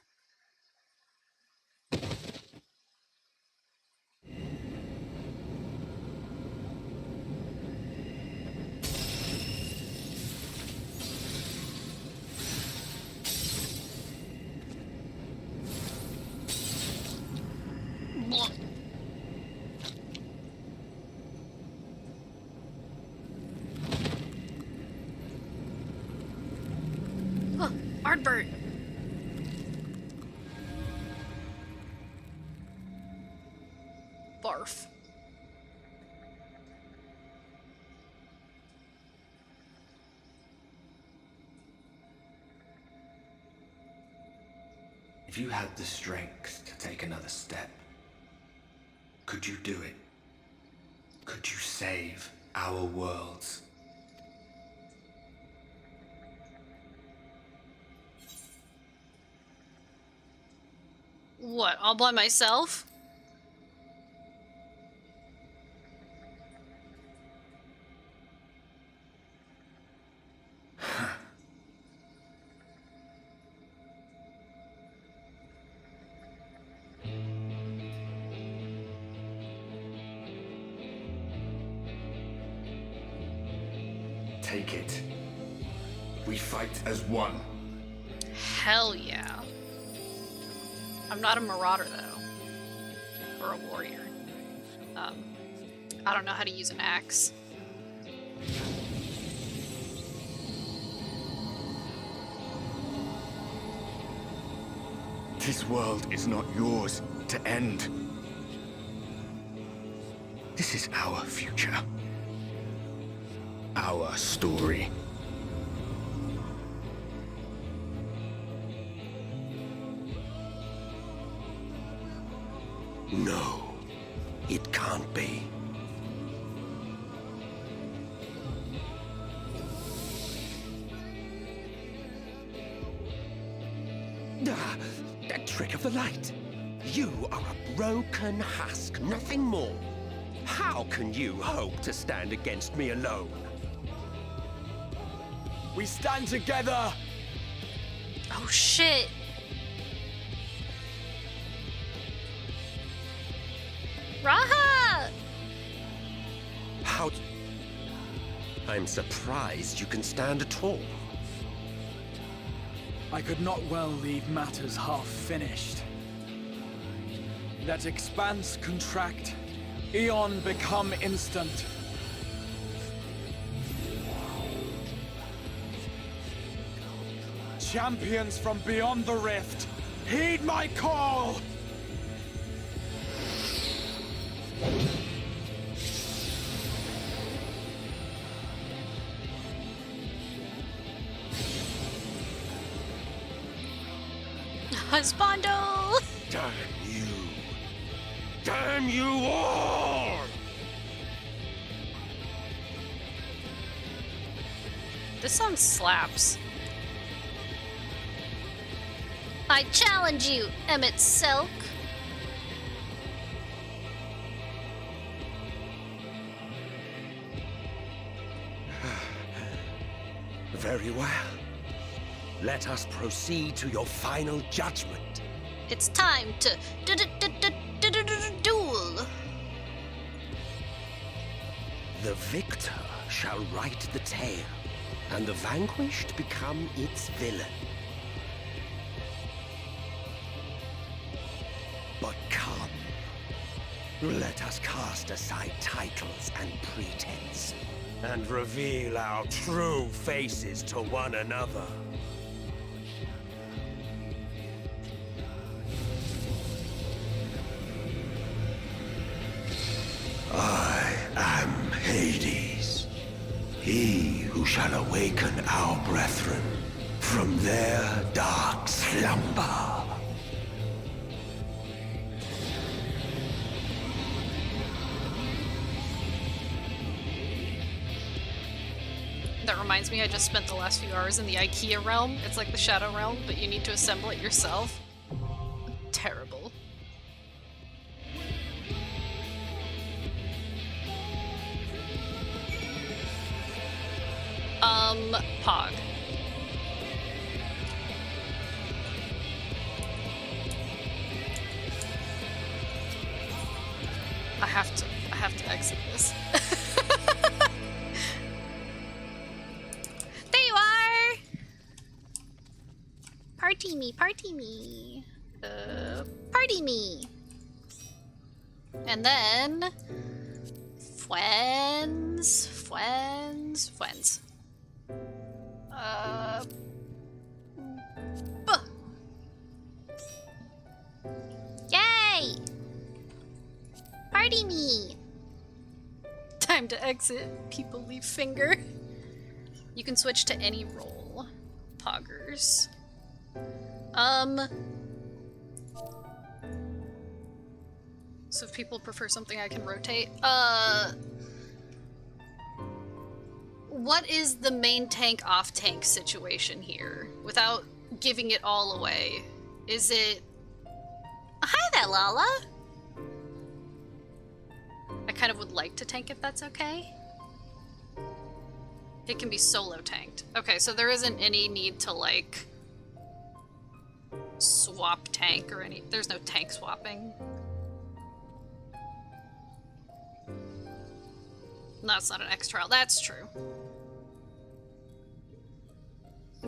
Ardbert! Barf. If you had the strength to take another step, could you do it? Could you save our worlds? What, all by myself? Take it. We fight as one. Hell yeah. I'm not a marauder, though. Or a warrior. I don't know how to use an axe. This world is not yours to end. This is our future. Our story. No, it can't be. Ah, that trick of the light. You are a broken husk, nothing more. How can you hope to stand against me alone? We stand together! Oh shit! Raha! How... I'm surprised you can stand at all. I could not well leave matters half finished. Let expanse contract, Eon become instant. Champions from beyond the rift, heed my call! Husbando! Damn you! Damn you all! This song slaps. I challenge you, Emmett Silk. Very well. Let us proceed to your final judgment. It's time to duel. The victor shall write the tale, and the vanquished become its villain. But come, let us cast aside titles and pretense, and reveal our true faces to one another. I am Hades, he who shall awaken our brethren from their dark slumber. That reminds me, I just spent the last few hours in the IKEA realm. It's like the Shadow Realm, but you need to assemble it yourself. Terrible. Pog. I have to exit this. There you are! Party me, party me. Party me. And then... Friends. Yay! Party me! Time to exit. People leave finger. You can switch to any role. Poggers. So if people prefer something I can rotate. What is the main tank off tank situation here? Without giving it all away. Is it... Hi there, Lala! I kind of would like to tank if that's okay. It can be solo tanked. Okay, so there isn't any need to, like, swap tank or any... There's no tank swapping. No, it's not an X trial. That's true.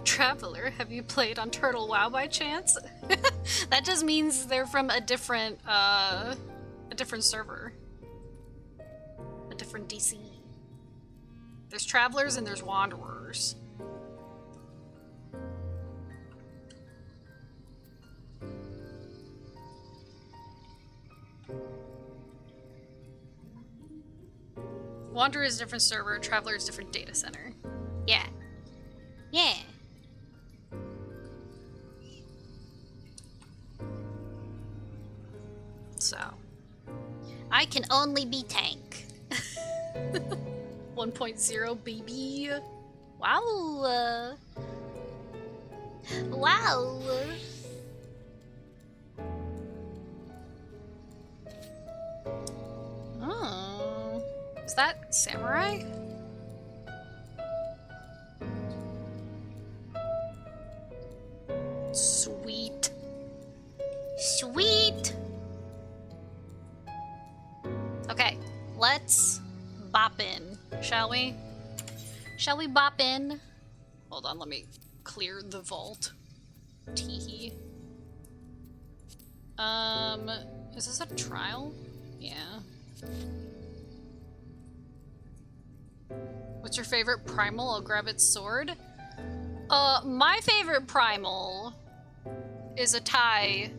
Traveler, have you played on Turtle WoW by chance? That just means they're from a different server. A different DC. There's Travelers and there's Wanderers. Wanderer is a different server, Traveler is a different data center. Yeah. Yeah. So, I can only be tank. 1.0 baby. Wow. Wow. Oh. Is that samurai? Sweet. Sweet. Okay, let's bop in, shall we? Shall we bop in? Hold on, let me clear the vault. Teehee. Is this a trial? Yeah. What's your favorite primal? I'll grab its sword. My favorite primal is a Thai.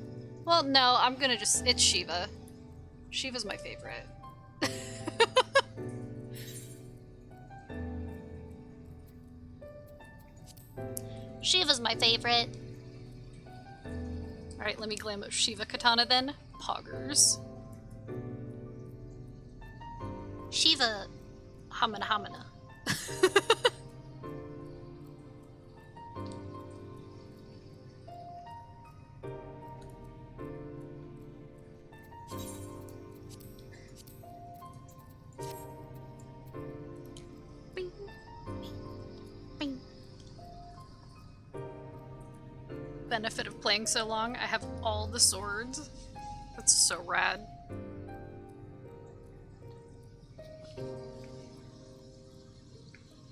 Well, no, I'm gonna just, it's Shiva. Shiva's my favorite. Shiva's my favorite. Alright, let me glam up Shiva Katana then. Poggers. Shiva Hamana Hamana. Bing, bing, bing. Benefit of playing so long, I have all the swords. That's so rad.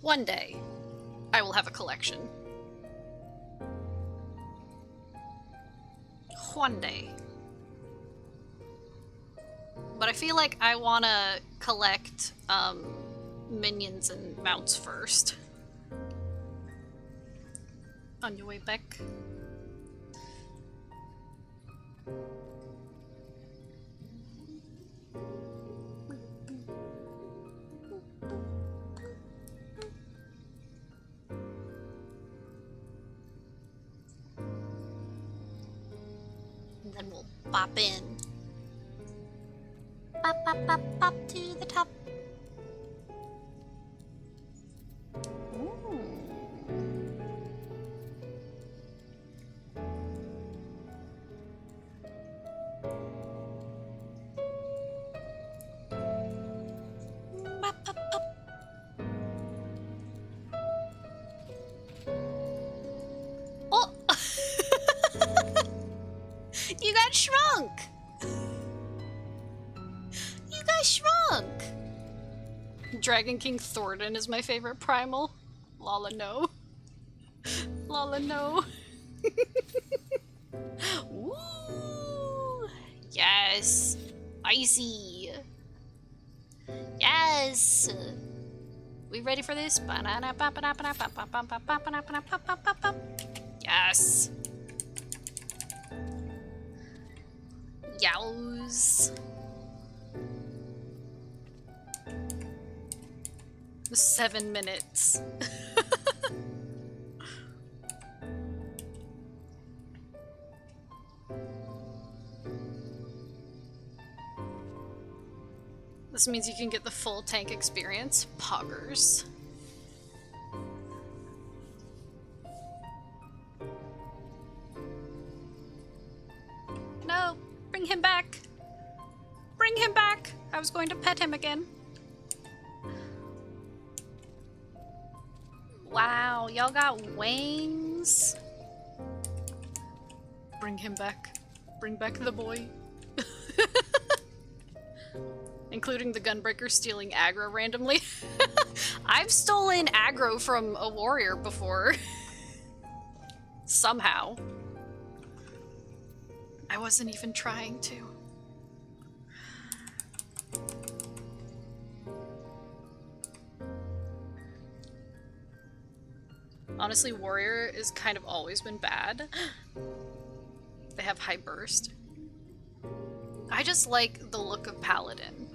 One day, I will have a collection. One day. But I feel like I want to collect minions and mounts first. On your way back. And then we'll bop in. Bop, bop, bop, bop to the top. You got shrunk! You got shrunk! Dragon King Thornton is my favorite primal. Lala no. Lala no. Woo! Yes! Icy! Yes! We ready for this? Yes! Yows. 7 minutes. This means you can get the full tank experience. Poggers. No! Bring him back! Bring him back! I was going to pet him again. Wow, y'all got wings? Bring him back. Bring back the boy. Including the Gunbreaker stealing aggro randomly. I've stolen aggro from a warrior before. Somehow. I wasn't even trying to. Honestly, warrior has kind of always been bad. They have high burst. I just like the look of paladin.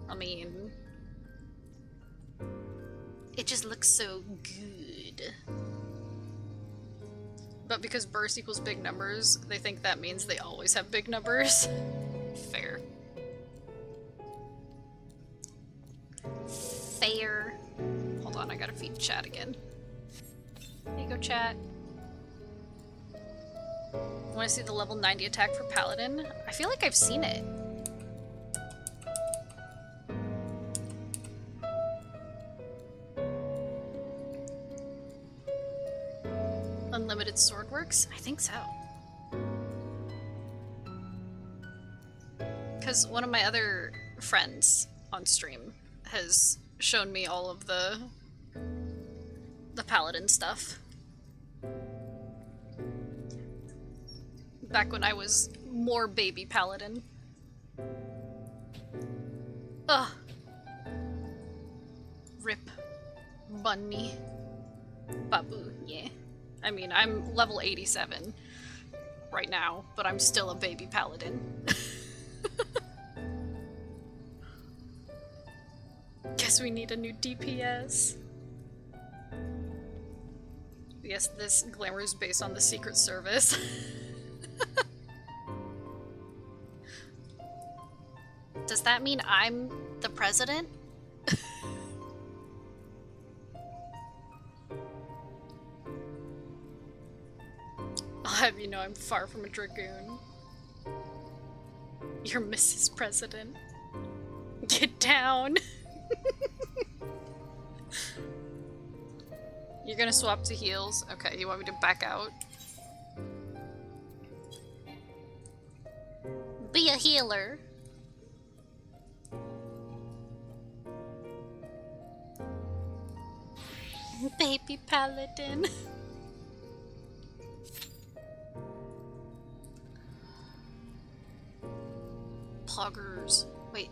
I mean, It just looks so good. But because burst equals big numbers, they think that means they always have big numbers. Fair. Fair. Hold on, I gotta feed chat again. There you go, chat. Want to see the level 90 attack for Paladin? I feel like I've seen it. Unlimited sword works? I think so. Because one of my other friends on stream has shown me all of the Paladin stuff. Back when I was more baby Paladin. Ugh. Rip. Bunny. Babu, yeah. I mean, I'm level 87 right now, but I'm still a baby Paladin. Guess we need a new DPS. Yes, this glamour is based on the Secret Service. Does that mean I'm the president? I'll have you know I'm far from a dragoon. You're Mrs. President. Get down! You're gonna swap to heals? Okay, you want me to back out? Be a healer. Baby Paladin. Poggers. Wait.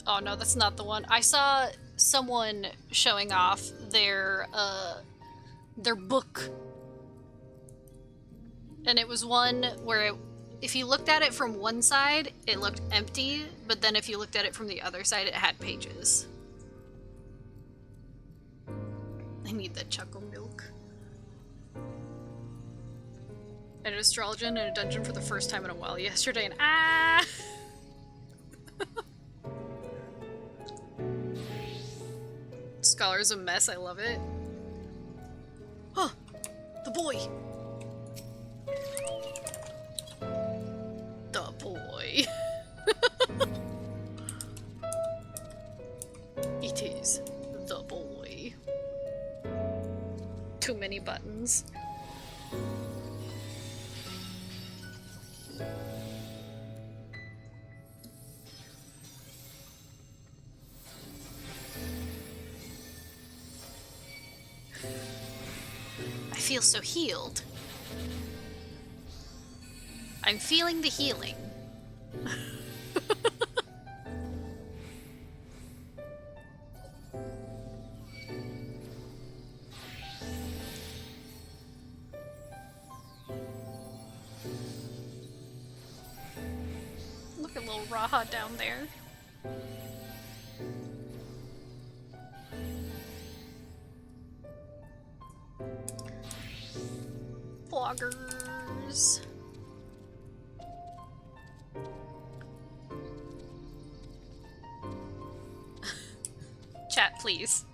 Oh no, that's not the one. I saw someone showing off their book. And it was one where if you looked at it from one side, it looked empty, but then if you looked at it from the other side, it had pages. I need that chuckle milk. I did astrology in a dungeon for the first time in a while yesterday, and ah! Scholar's a mess, I love it. Huh! The boy! The boy. It is the boy. Too many buttons. I feel so healed. I'm feeling the healing. Look at little Raha down there. Bloggers. Chat, please.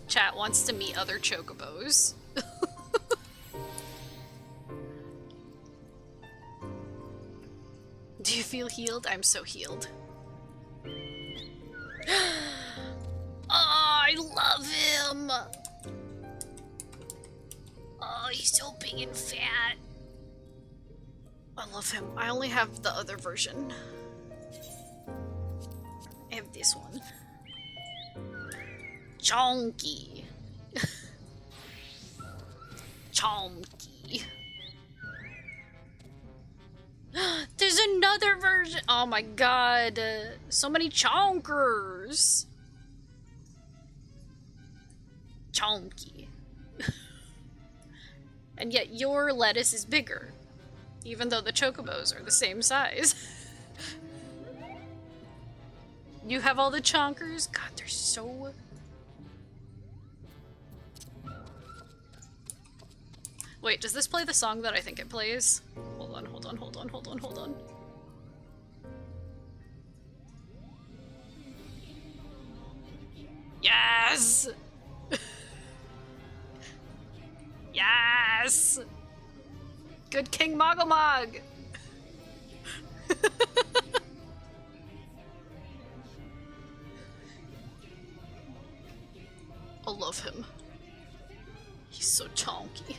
Chat wants to meet other chocobos. Do you feel healed? I'm so healed. Oh, I love him! Oh, he's so big and fat. I love him. I only have the other version. I have this one. Chonky. Chonky. There's another version. Oh my god. So many chonkers. Chonky. And yet your lettuce is bigger. Even though the chocobos are the same size. You have all the chonkers? God, they're so... Wait, does this play the song that I think it plays? Hold on, hold on, hold on, hold on, hold on. Yes! Yes! Good King Mogomog! I love him. He's so chonky.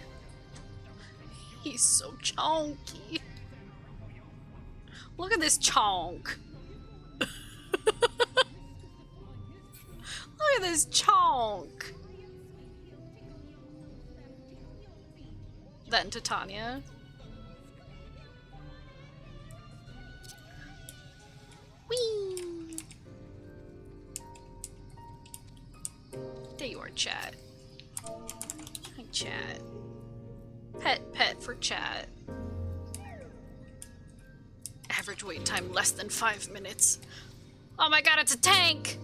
He's so chonky. Look at this chonk. Look at this chonk. Then to Tanya. Whee! There you are, chat. Hi, chat. Pet for chat. Average wait time less than 5 minutes. Oh my god, it's a tank!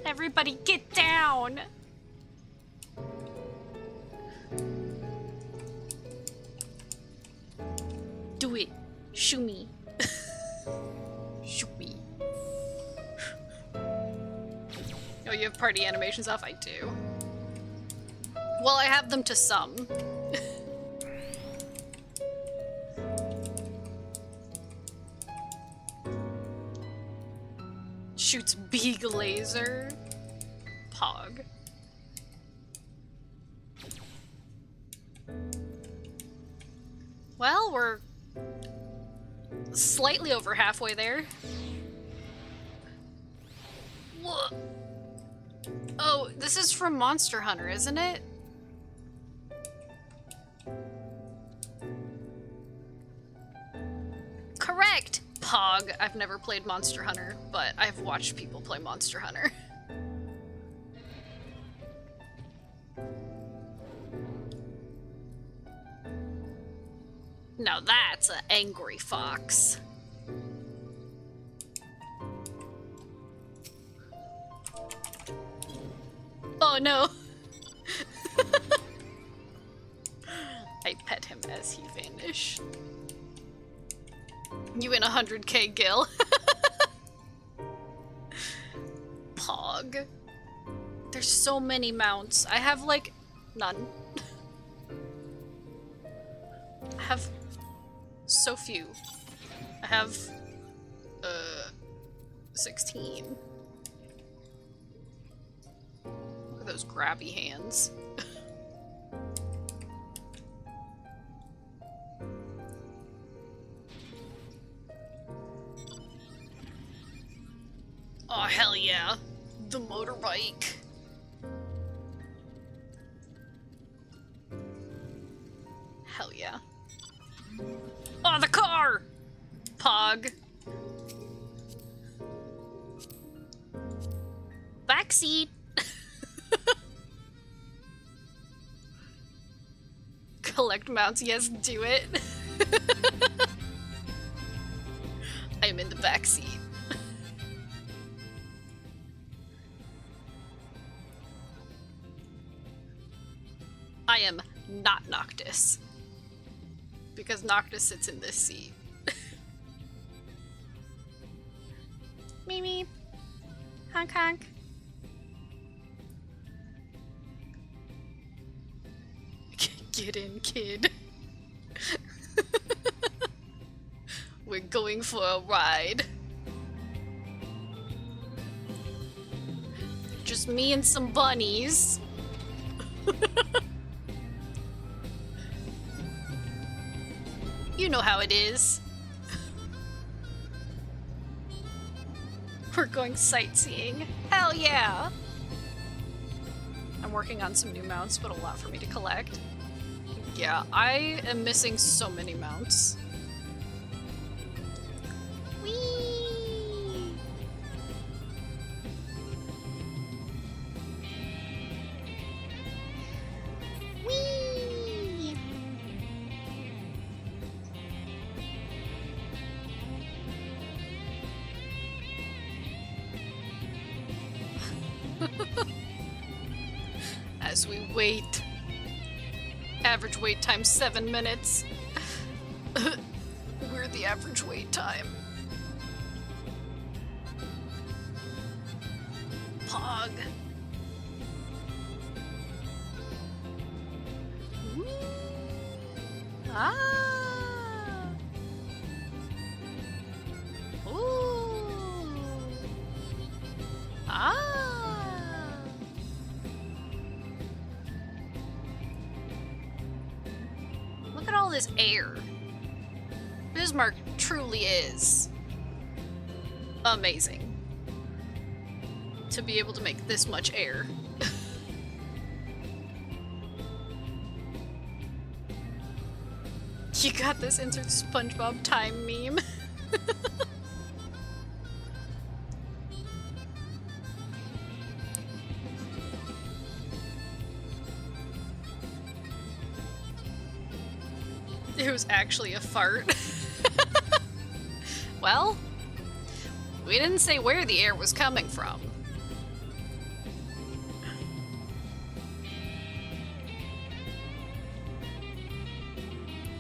Everybody get down! Do it. Shoo me. Shoo me. Oh, you have party animations off? I do. Well, I have them to some. Shoots big laser. Pog. Well, we're slightly over halfway there. Whoa. Oh, this is from Monster Hunter, isn't it? Correct! Pog. I've never played Monster Hunter, but I've watched people play Monster Hunter. Now that's an angry fox. Oh no! I pet him as he vanished. You win 100k Gil. Pog. There's so many mounts. I have like none. I have so few. I have 16. Look at those grabby hands. Oh, hell yeah. The motorbike. Hell yeah. Oh, the car! Pog. Backseat. Collect mounts, yes, do it. I'm in the backseat. I am not Noctis. Because Noctis sits in this seat. Mimi. Honk honk. Get in, kid. We're going for a ride. Just me and some bunnies. You know how it is. We're going sightseeing. Hell yeah! I'm working on some new mounts, but a lot for me to collect. Yeah, I am missing so many mounts. Whee! Whee! wait. Average wait time 7 minutes. We're the average wait time. Pog. Ooh. Ah. Ooh. Ah. Look at all this air. Bismarck truly is amazing to be able to make this much air. You got this, insert SpongeBob time meme. It was actually a fart. Well, we didn't say where the air was coming from.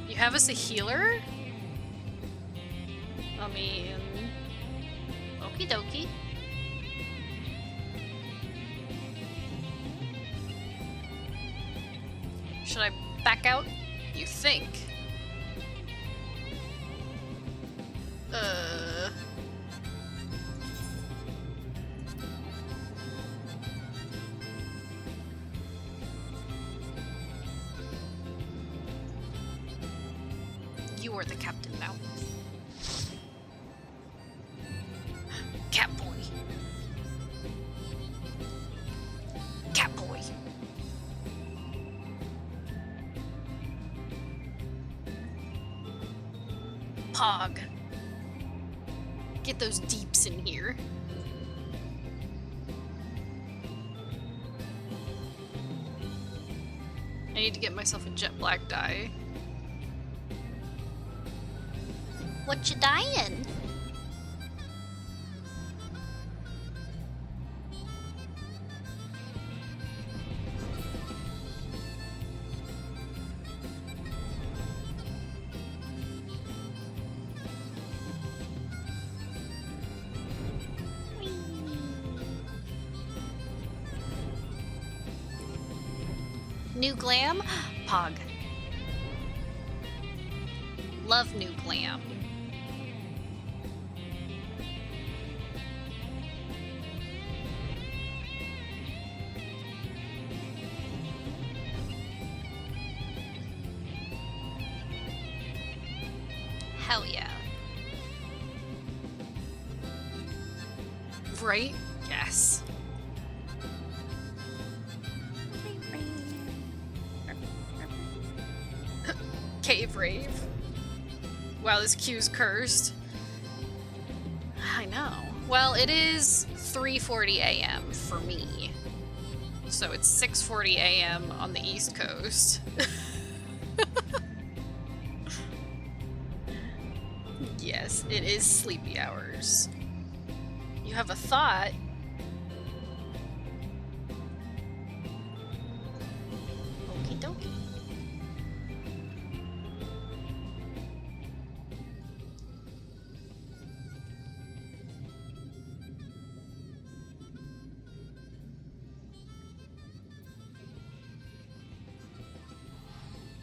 You have us a healer? I mean, okie dokie. Should I back out? You think? You are the captain now. Cat boy. Cat boy. Pog. Get those deeps in here. I need to get myself a jet black dye. What you dying? New glam? Pog. Love new glam. Hell yeah. Right? Yes. Cave rave. Wow, this queue's cursed. I know. Well, it is 3:40 a.m. for me. So it's 6:40 a.m. on the East Coast. Yes, it is sleepy hours. You have a thought? Okie dokie.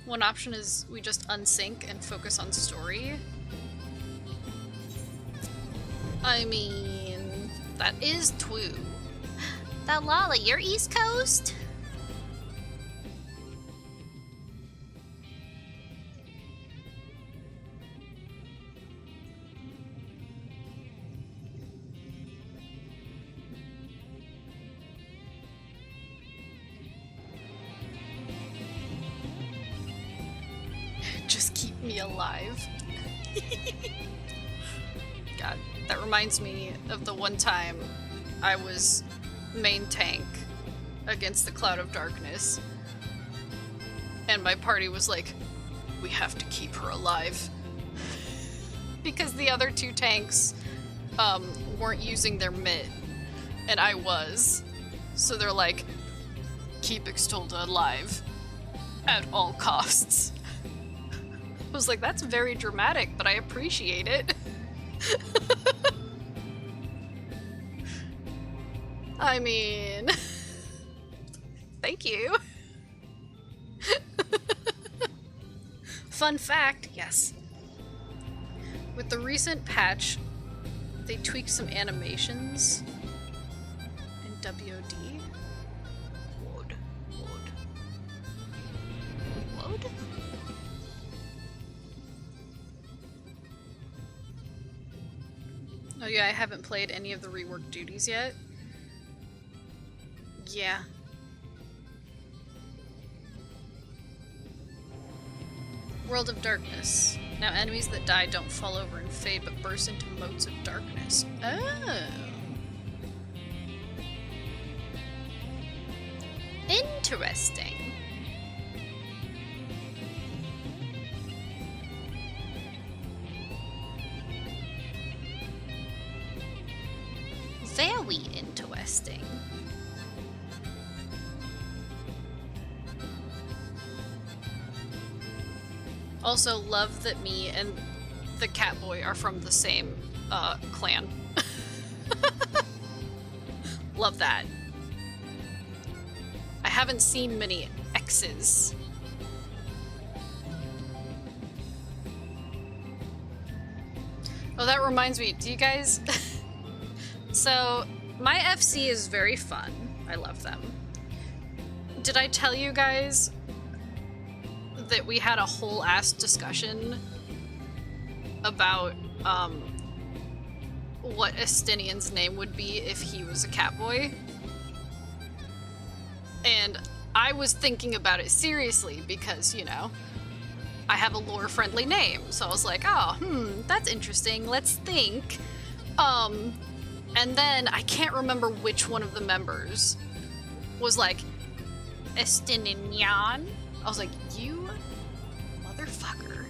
One option is we just unsync and focus on story. I mean, that is Twoo. That Lala, you're East Coast? Just keep me alive. God, that reminds me of the one time I was main tank against the Cloud of Darkness. And my party was like, we have to keep her alive. Because the other two tanks weren't using their mitt, and I was. So they're like, keep Extolda alive at all costs. I was like, that's very dramatic, but I appreciate it. I mean, thank you. Fun fact, yes. With the recent patch, they tweaked some animations in WOD. Load? Oh yeah, I haven't played any of the reworked duties yet. Yeah. World of Darkness. Now enemies that die don't fall over and fade, but burst into motes of darkness. Oh. Interesting. Very interesting. Also love that me and the Catboy are from the same clan. Love that. I haven't seen many X's. Oh, that reminds me, do you guys... So, my FC is very fun. I love them. Did I tell you guys that we had a whole ass discussion about what Estinian's name would be if he was a Catboy? And I was thinking about it seriously because, you know, I have a lore-friendly name. So I was like, oh, that's interesting. Let's think. And then I can't remember which one of the members was like, Estinian. I was like, you motherfucker.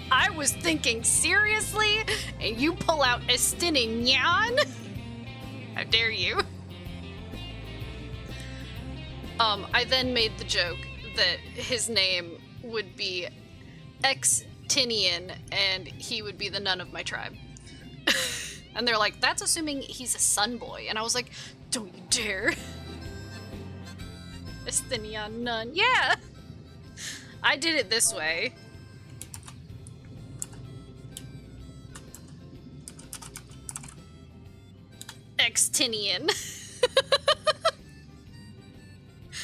I was thinking seriously, and you pull out Estinian? How dare you? I then made the joke that his name would be X-Tinian, and he would be the nun of my tribe. And they're like, that's assuming he's a sun boy. And I was like, don't you dare. Estinian nun. Yeah! I did it this way. X-Tinian.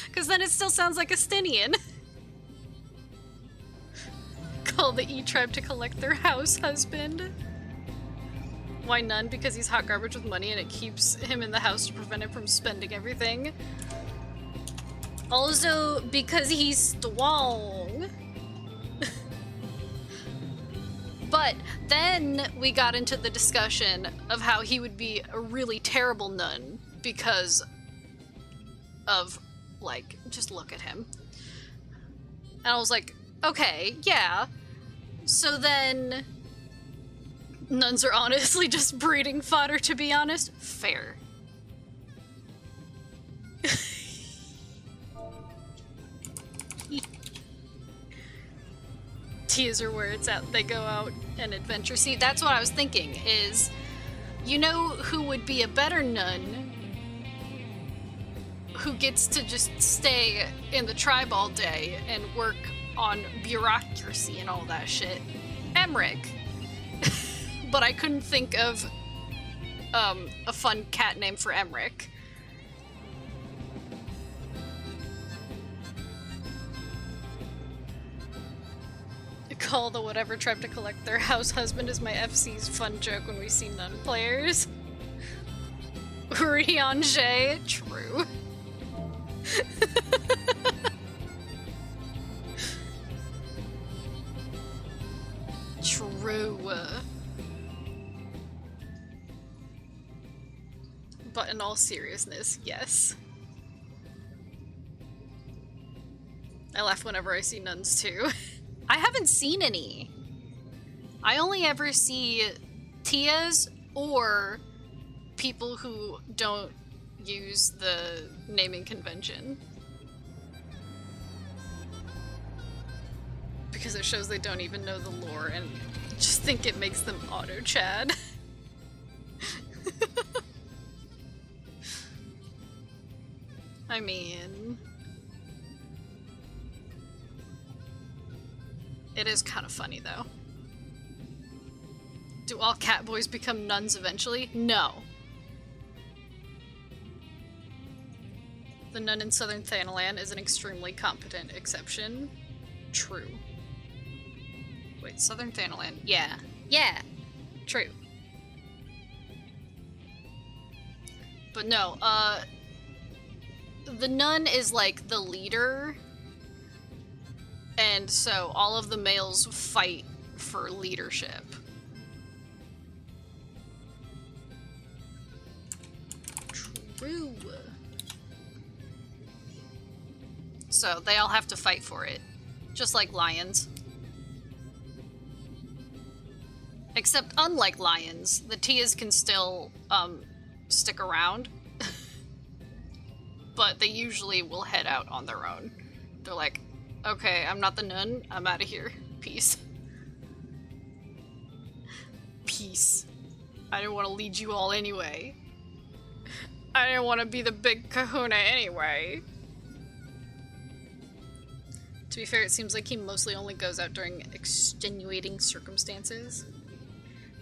Because then it still sounds like Estinian. Call the E-tribe to collect their house husband. Why none? Because he's hot garbage with money and it keeps him in the house to prevent him from spending everything. Also, because he's strong. But then we got into the discussion of how he would be a really terrible nun because of, like, just look at him. And I was like, okay, yeah. So then... nuns are honestly just breeding fodder, to be honest. Fair. Teas are where it's at. They go out and adventure. See, that's what I was thinking, is, you know who would be a better nun? Who gets to just stay in the tribe all day and work on bureaucracy and all that shit? Emmerich. But I couldn't think of a fun cat name for Emmerich. Call the whatever tribe to collect their house husband is my FC's fun joke when we see nun players. Riange, true. True. But in all seriousness, yes. I laugh whenever I see nuns too. I haven't seen any. I only ever see Tias or people who don't use the naming convention. Because it shows they don't even know the lore and just think it makes them auto-Chad. I mean... It is kind of funny, though. Do all cat boys become nuns eventually? No. The nun in southern Thanalan is an extremely competent exception. True. Wait, southern Thanalan? Yeah. Yeah! True. But no, the nun is like the leader, and so all of the males fight for leadership. True. So they all have to fight for it, just like lions. Except unlike lions, the Tias can still stick around, but they usually will head out on their own. They're like, okay, I'm not the nun, I'm out of here. Peace. Peace. I didn't want to lead you all anyway. I didn't want to be the big kahuna anyway. To be fair, it seems like he mostly only goes out during extenuating circumstances.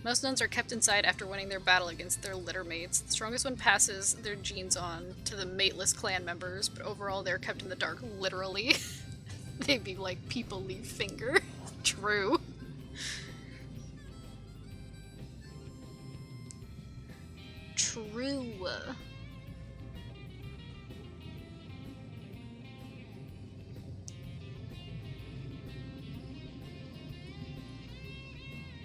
Most nuns are kept inside after winning their battle against their litter mates. The strongest one passes their genes on to the mateless clan members, but overall they're kept in the dark, literally. They'd be like, people leave finger. True. True.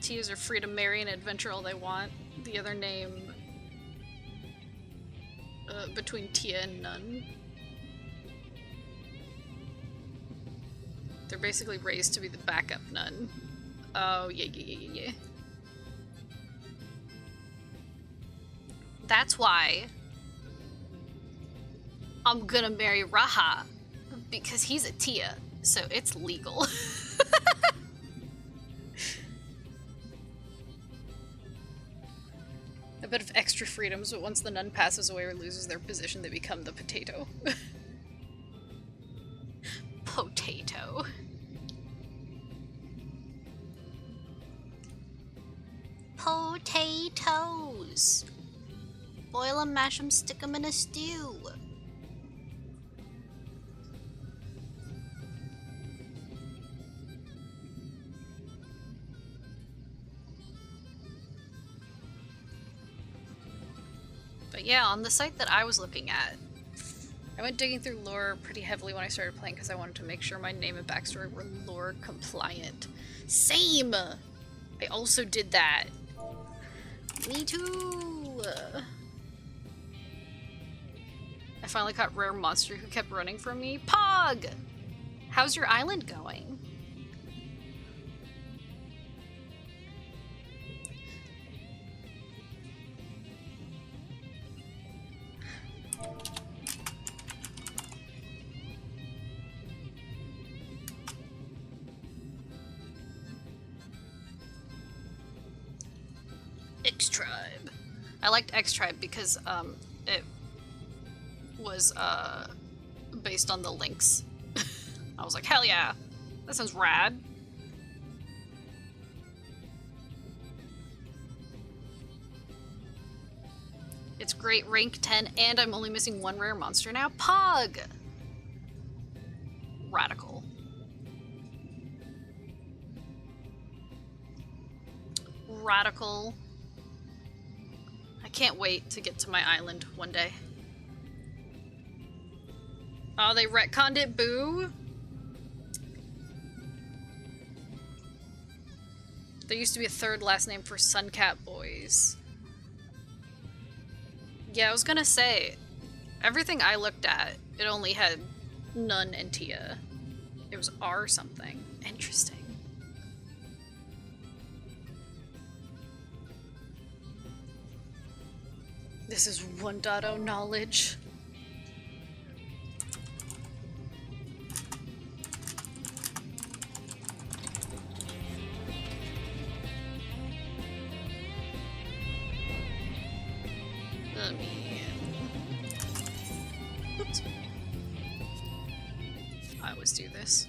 Tias are free to marry and adventure all they want. The other name between Tia and Nun. They're basically raised to be the backup nun. Oh, yeah. That's why I'm gonna marry Raha, because he's a Tia, so it's legal. A bit of extra freedoms, but once the nun passes away or loses their position, they become the potato. Potato. Potatoes. Boil them, mash them, stick them in a stew. But yeah, on the site that I was looking at, I went digging through lore pretty heavily when I started playing because I wanted to make sure my name and backstory were lore compliant. Same! I also did that. Me too! I finally caught Rare Monster who kept running from me. Pog! How's your island going? X-Tribe. I liked X-Tribe because it was based on the links. I was like, hell yeah, that sounds rad. It's great, rank 10, and I'm only missing one rare monster now. Pog! Radical. Radical. I can't wait to get to my island one day. Oh, they retconned it, boo? There used to be a third last name for Suncat Boys. Yeah, I was gonna say, everything I looked at, it only had Nun and Tia. It was R something. Interesting. This is 1.0 knowledge. Let me... Oops. I always do this.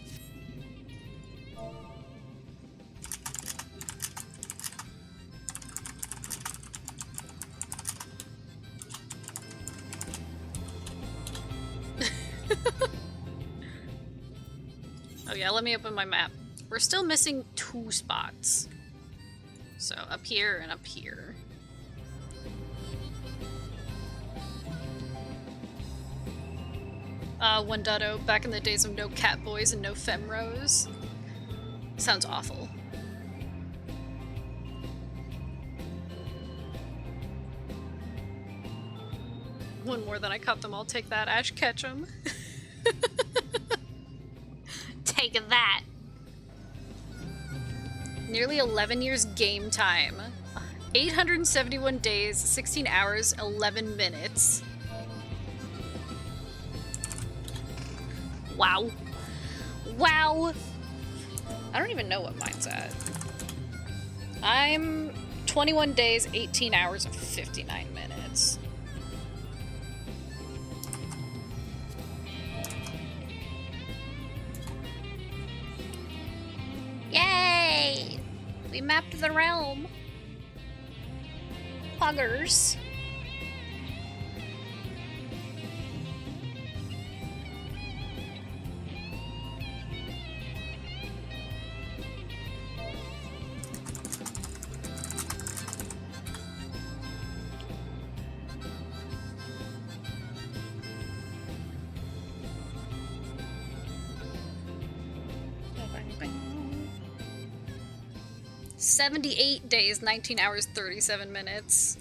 Oh yeah, let me open my map. We're still missing 2 spots. So up here and up here. One Dotto, back in the days of no cat boys and no femros. Sounds awful. One more than I caught them all. Take that, Ash Ketchum. Take that. Nearly 11 years game time. 871 days, 16 hours, 11 minutes. Wow. Wow. I don't even know what mine's at. I'm 21 days, 18 hours, and 59 minutes. Yay! We mapped the realm. Buggers. Bang. 78 days, 19 hours, 37 minutes.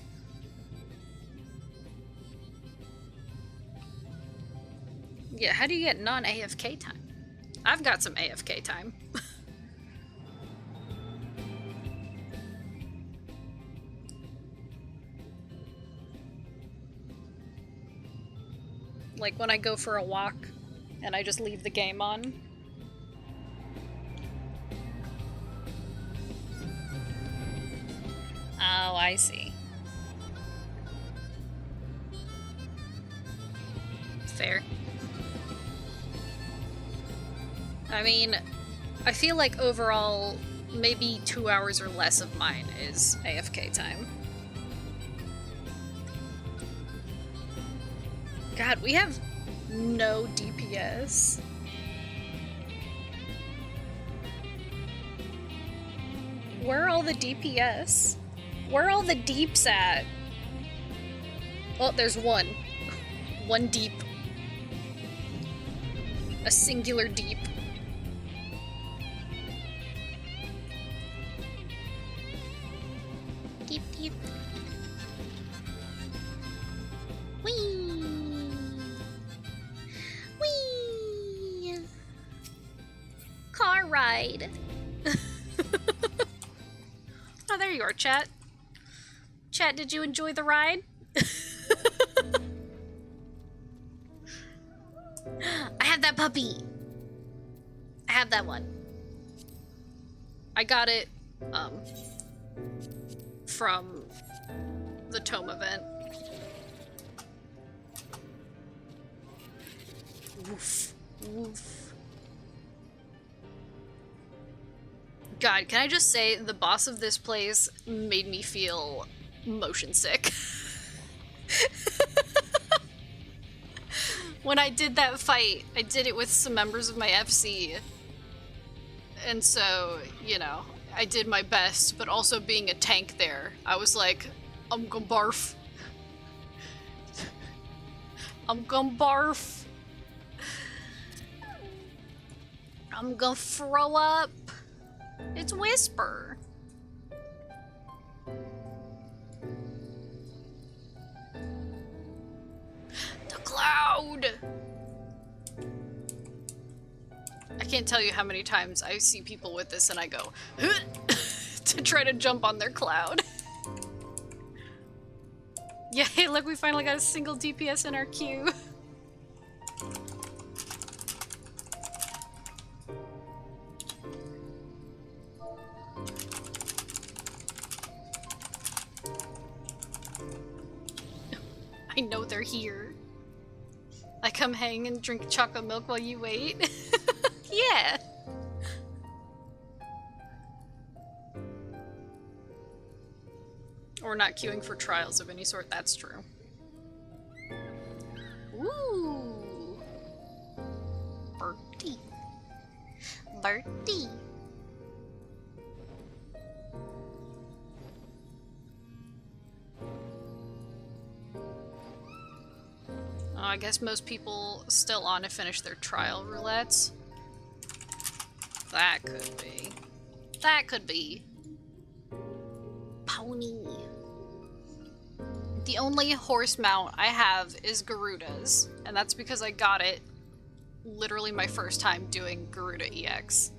Yeah, how do you get non-AFK time? I've got some AFK time. Like when I go for a walk and I just leave the game on. Oh, I see. Fair. I mean, I feel like overall, maybe 2 hours or less of mine is AFK time. God, we have no DPS. Where are all the DPS? Where are all the deeps at? Oh, there's one. One deep. A singular deep. Deep, deep. Whee! Whee! Car ride. Oh, there you are, chat. Chat, did you enjoy the ride? I have that puppy. I have that one. I got it, from the Tome event. Woof. Woof. God, can I just say, the boss of this place made me feel motion sick. When I did that fight, I did it with some members of my FC. And so, you know, I did my best, but also being a tank there, I was like, I'm gonna barf. I'm gonna barf. I'm gonna throw up. It's Whisper. The cloud! I can't tell you how many times I see people with this and I go, to try to jump on their cloud. Yeah, hey, look, we finally got a single DPS in our queue. I know they're here. I come hang and drink chocolate milk while you wait. Yeah. Or not queuing for trials of any sort, that's true. Ooh. Birdie. Birdie. Oh, I guess most people still on to finish their trial roulettes. That could be. That could be. Pony. The only horse mount I have is Garuda's, and that's because I got it literally my first time doing Garuda EX.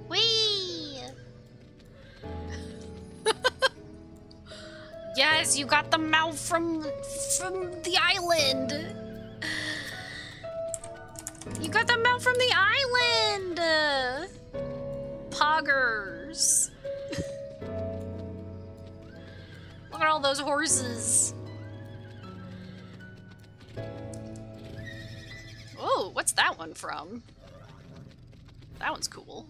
Whee! Yes, you got the mount from the island. You got the mount from the island! Poggers. Look at all those horses. Oh, what's that one from? That one's cool.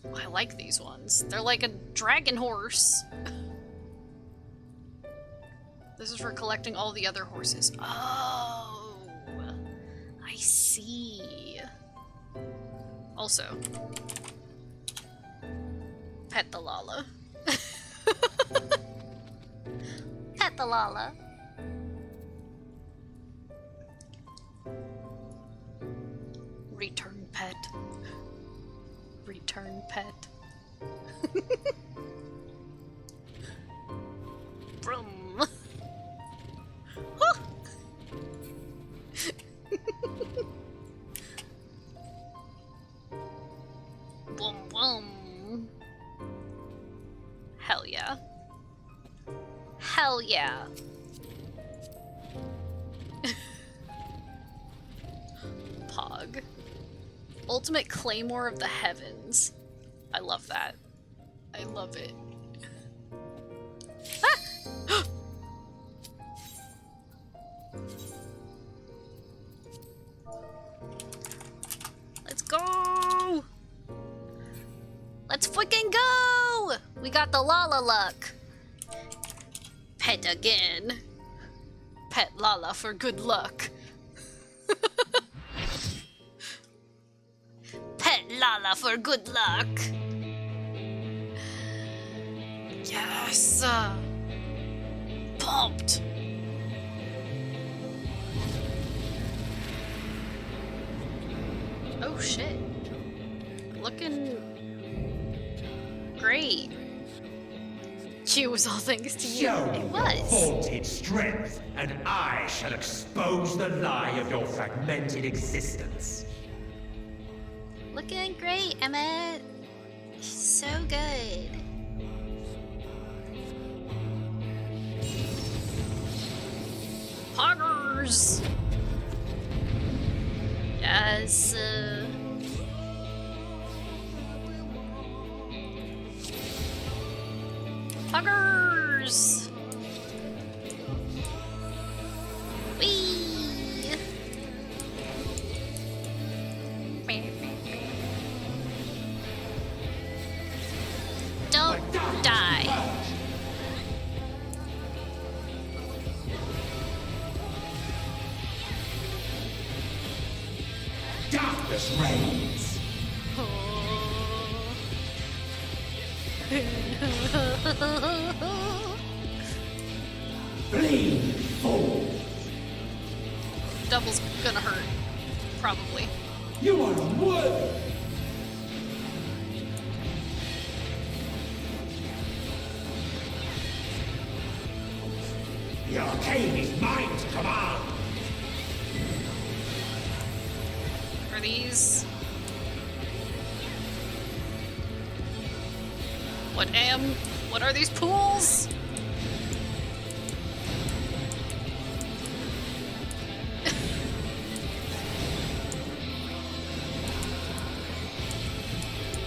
Oh, I like these ones. They're like a dragon horse. This is for collecting all the other horses. Oh, I see. Also, pet the Lala. Pet the Lala. Return pet. Return pet. Vroom. Boom, boom. Hell yeah. Hell yeah. Pog. Ultimate Claymore of the Heavens. I love that. I love it. Ah! Let's go! Let's freaking go! We got the Lala luck. Pet again. Pet Lala for good luck. Pet Lala for good luck. Yes. Pumped. Oh shit. Looking great. It was all thanks to you. Show It your was. vaunted strength, and I shall expose the lie of your fragmented existence. Looking great, Emmett. So good. Poggers! Yes. Poggers! Whee! Don't die. Darkness reigns. Flee, fool. Double's gonna hurt. Probably. You are unworthy. came is mine to command. Are these... What are these pools?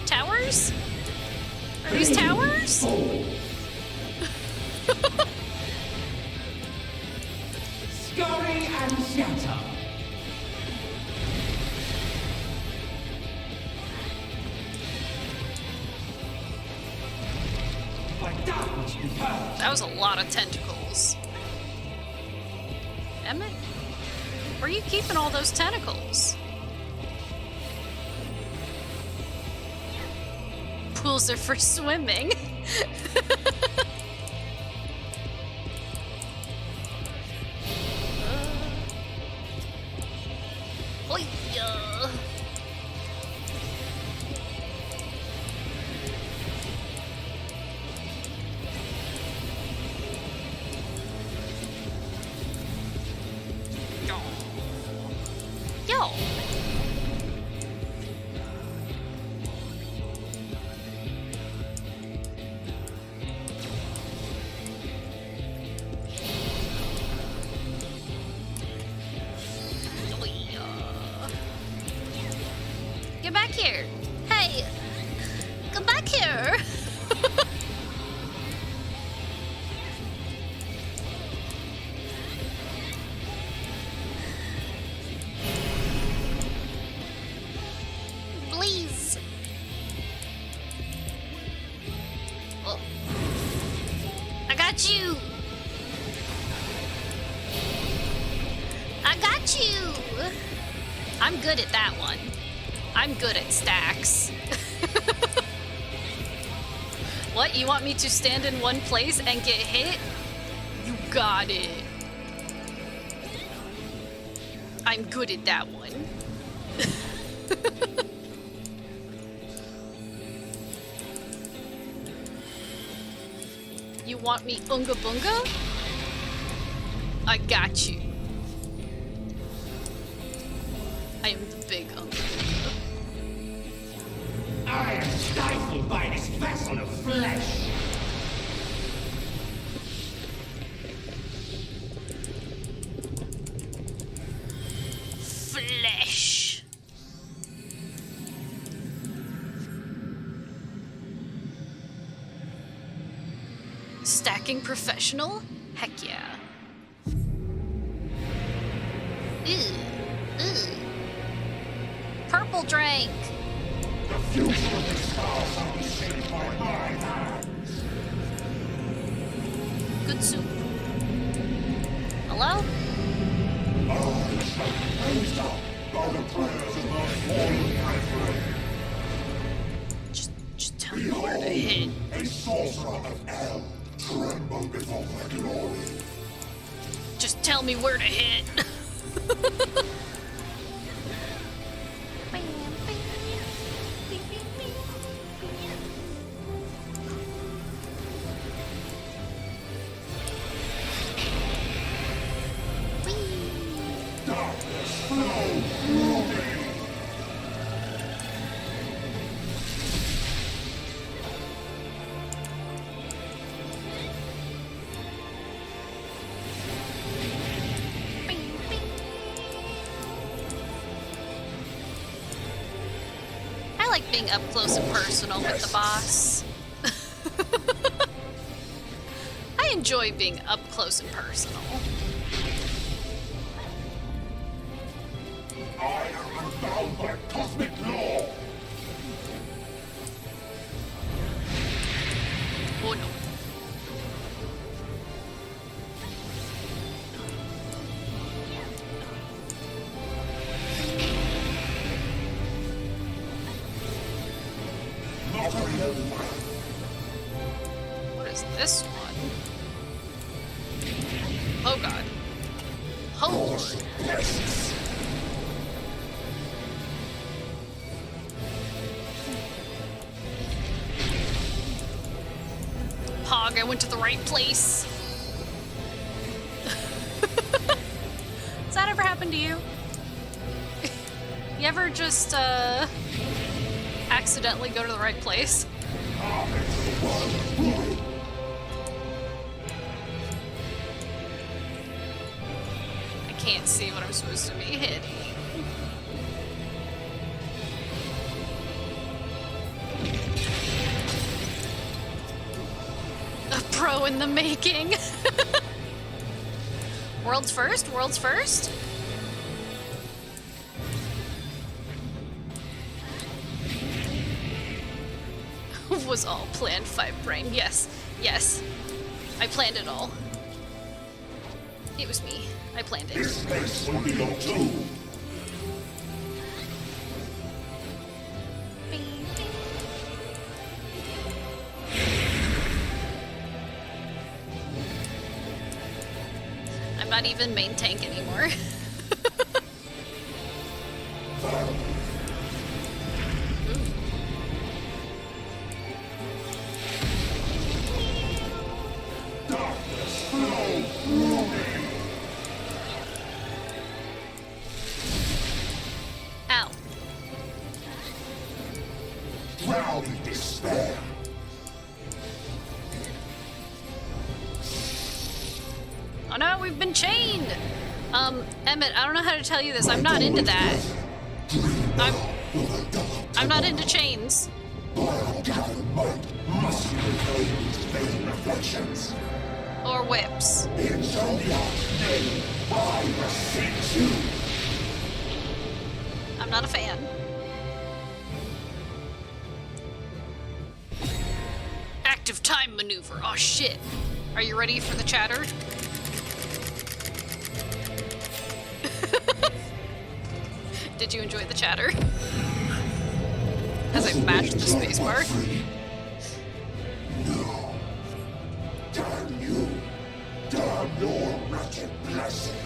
Towers? Are these towers? Scurry and scatter. That was a lot of tentacles. Emmett? Where are you keeping all those tentacles? Pools are for swimming. Oy-ya. Yo. Get back here. Hey, come back here. Please. Oh. I got you. I got you. I'm good at that one. I'm good at stacks. What? You want me to stand in one place and get hit? You got it. I'm good at that one. You want me Unga Bunga? I got you. I am the big Unga Bunga. I am stifled by this vessel of flesh. Flesh. Stacking professional? Heck yeah. Ew. Ew. Purple drink. The future of this stars shall be shaped by my hands. Good soup. Hello? I shall be raised up by the prayers of my fallen brethren. Just tell me where to hit. A sorcerer of hell, tremble before their glory. Just tell me where to hit. I like being up close and personal with the boss. I enjoy being up close and personal. I am bound by cosmic law. Oh no. What is this one? Oh god. Oh lord. Pog, I went to the right place. happen to you? You ever just, accidentally go to the right place? I can't see what I'm supposed to be hitting. A pro in the making. World's first? World's first? Was all planned, Five Brain. Yes, yes. I planned it all. It was me. I planned it. This place will be your tomb. I'm not even main tank anymore. Ow. Rowdy despair. Oh no, we've been chained! Emmett, I don't know how to tell you this. I'm not into that. I'm not into chains. Or whips. I'm not a fan. Active time maneuver. Oh shit. Are you ready for the chatter? Did you enjoy the chatter? As I mashed the spacebar. No. Damn you. Damn your wretched blessing.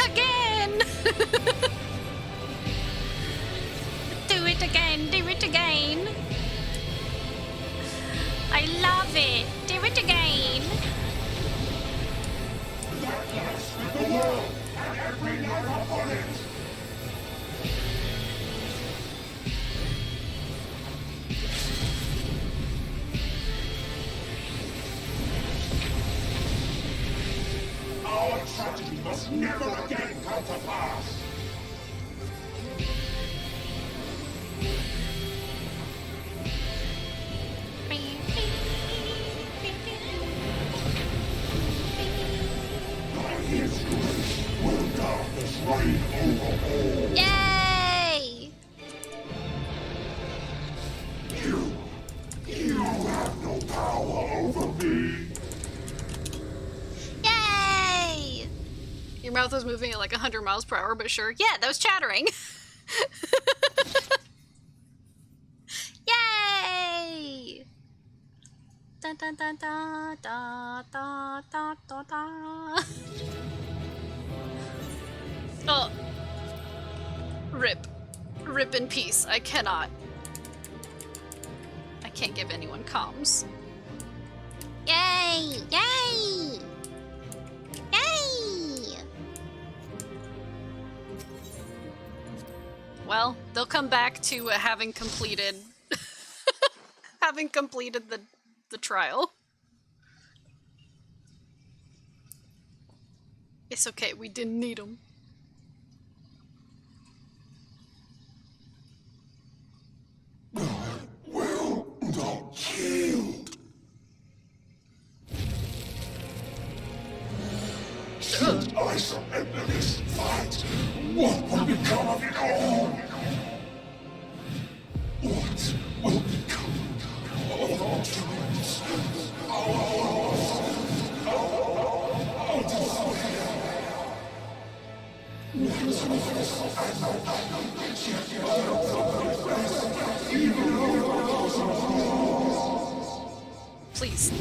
Again! Do it again, do it again. I love it. Do it again. The world and every life upon it. Our tragedy must never again come to pass. Yay! You have no power over me. Yay! Your mouth was moving at like 100 miles per hour, but sure. Yeah, that was chattering. Yay! Da da da da da da da da da. Oh. Rip. Rip in peace. I cannot. I can't give anyone comms. Yay! Yay! Yay! Well, they'll come back to having completed having completed the trial. It's okay, we didn't need them. Will not kill. Should I surrender this fight, what will become of it all? What will become of our dreams? Please.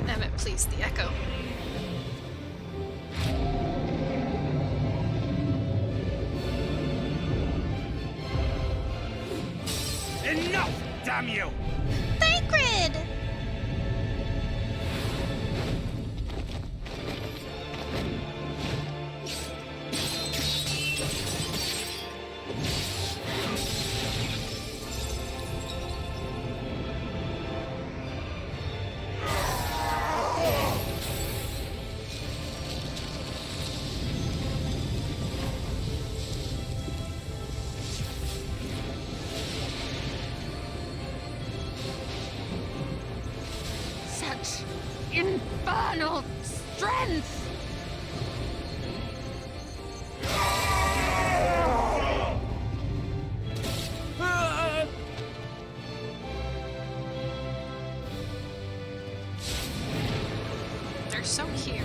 Emmett, please, the echo. damn you! Thancred! Such infernal strength! They're so cute.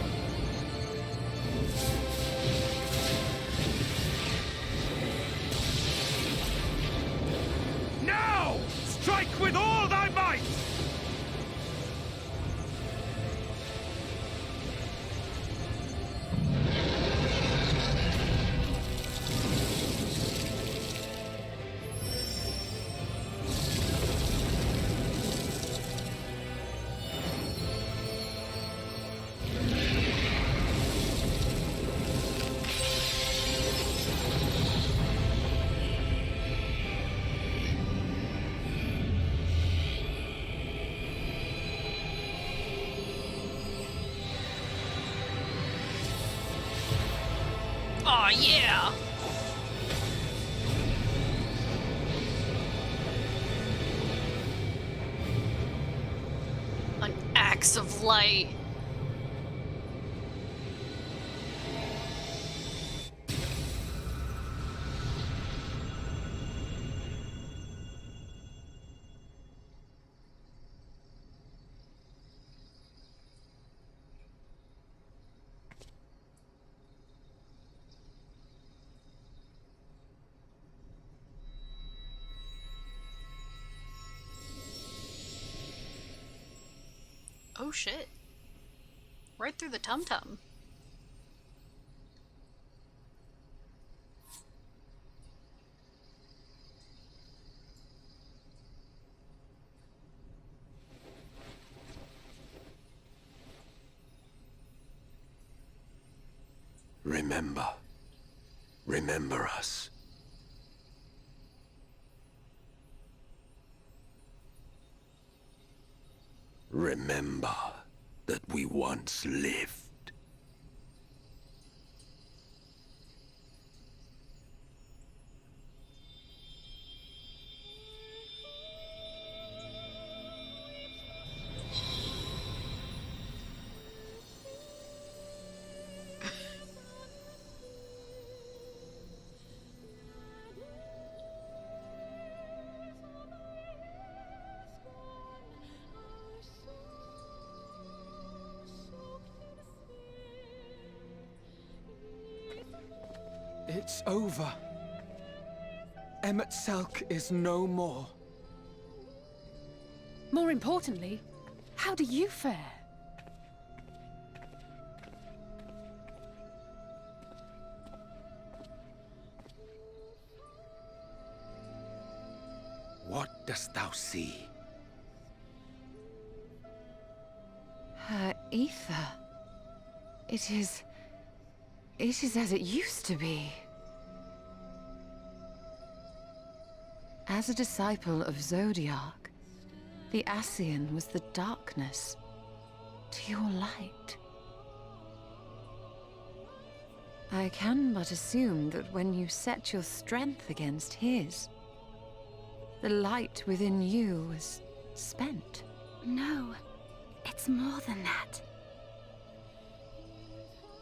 Now! Strike with all thy might! Aw, yeah! An axe of light. Oh shit. Right through the tum-tum. Remember. Remember us. Remember that we once lived. It's over. Emmett Selk is no more. More importantly, how do you fare? What dost thou see? Her ether. It is as it used to be. As a disciple of Zodiac, the Ascian was the darkness to your light. I can but assume that when you set your strength against his, the light within you was spent. No, it's more than that.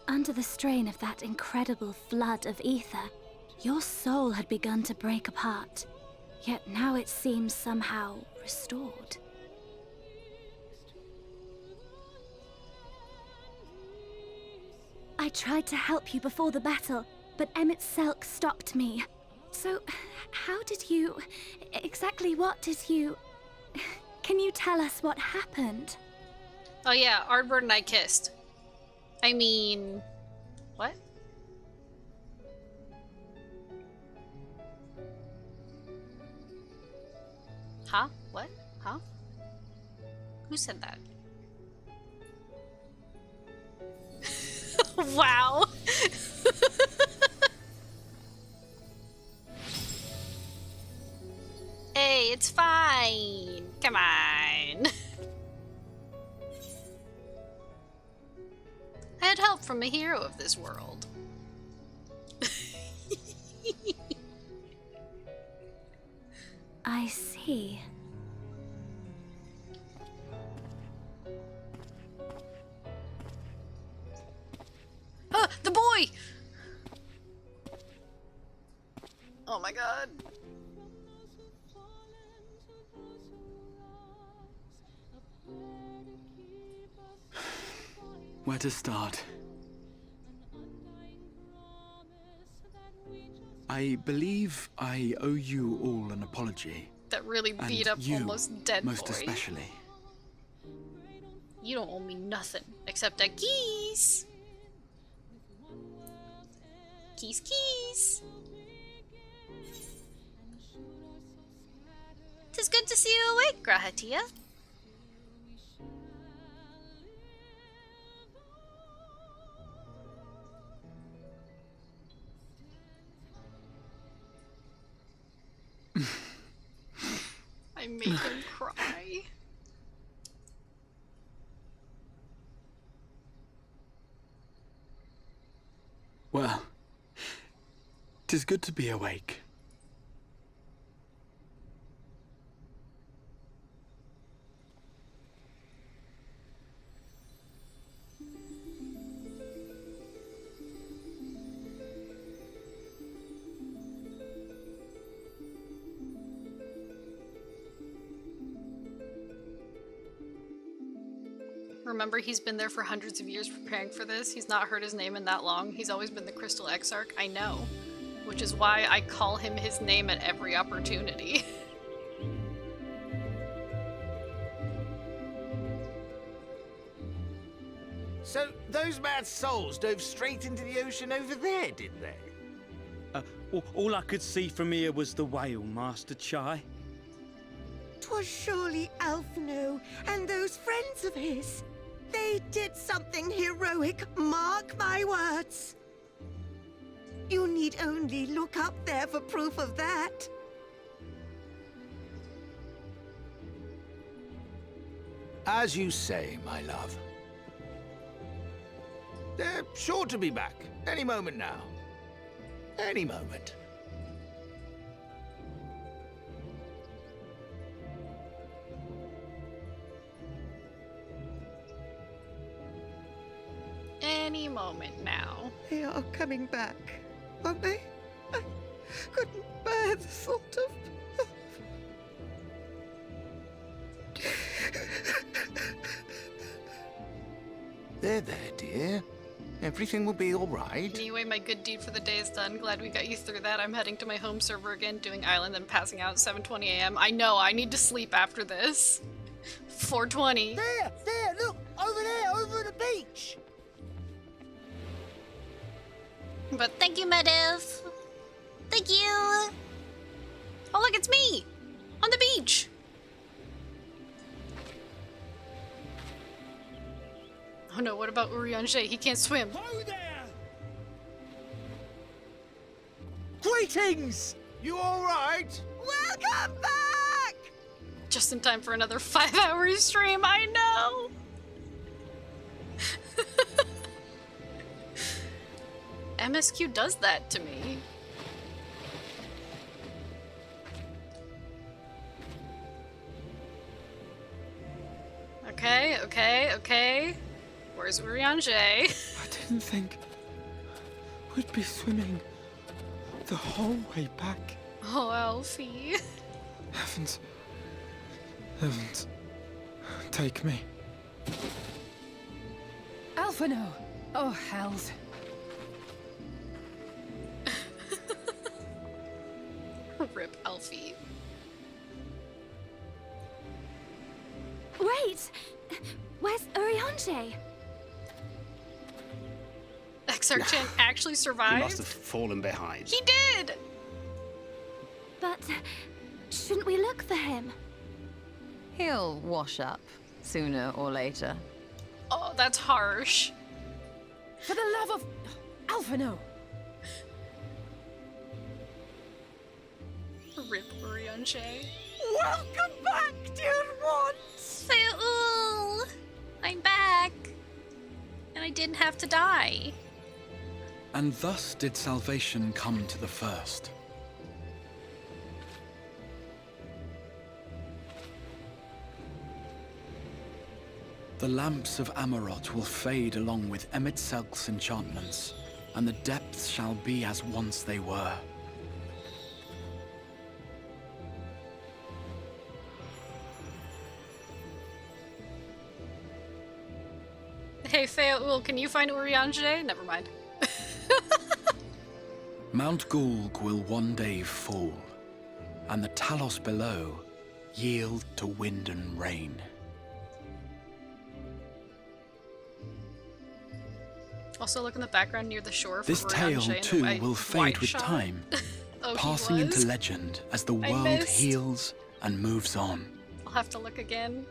Under the strain of that incredible flood of ether, your soul had begun to break apart, yet now it seems somehow restored. I tried to help you before the battle, but Emmett Selk stopped me. So, how did you... exactly what did you... Can you tell us what happened? Oh yeah, Ardbert and I kissed. I mean... what? Huh? What? Huh? Who said that? Wow. Hey, it's fine. Come on. I had help from a hero of this world. I see. Ah, the boy! Oh my god. Where to start? I believe I owe you all an apology. That really beat And up you, almost dead most boy. especially. You don't owe me nothing except a keys. Keys, keys. Tis good to see you awake, Grahatia. I made him cry. Well, 'tis good to be awake. Remember, he's been there for hundreds of years preparing for this. He's not heard his name in that long. He's always been the Crystal Exarch. I know. Which is why I call him his name at every opportunity. So, those mad souls dove straight into the ocean over there, did they? All I could see from here was the whale, Master Chai. 'Twas surely Alphino and those friends of his. They did something heroic, mark my words. You need only look up there for proof of that. As you say, my love. They're sure to be back any moment now. Any moment. Any moment now. They are coming back, aren't they? I couldn't bear the thought of... There, dear. Everything will be all right. Anyway, my good deed for the day is done. Glad we got you through that. I'm heading to my home server again, doing island, then passing out at 7:20 a.m. I know, I need to sleep after this. 4:20. There, look! Over there, over the beach! But thank you, Medev. Thank you. Oh, look, it's me! On the beach! Oh no, what about Urianger? He can't swim. Ho there! Greetings! You alright? Welcome back! Just in time for another 5-hour stream, I know! MSQ does that to me. Okay. Where's Urianger? I didn't think we'd be swimming the whole way back. Oh, Alfie. Heavens. Take me. Alphino! Oh, hells. Rip Alfie. Wait! Where's Urianger? Exarchan actually survived? He must have fallen behind. He did! But shouldn't we look for him? He'll wash up, sooner or later. Oh, that's harsh. For the love of... Alphino! Rip Urianger. Welcome back, dear ones! Faul! I'm back! And I didn't have to die. And thus did salvation come to the first. The lamps of Amarot will fade along with Emet-Selk's enchantments, and the depths shall be as once they were. Hey, Faul, can you find Urianger? Never mind. Mount Gulg will one day fall, and the Talos below yield to wind and rain. Also, look in the background near the shore for This tale, Urianger too, and will fade white with shot. time, Oh, he passing into was? legend as the I world missed. heals and moves on. I'll have to look again.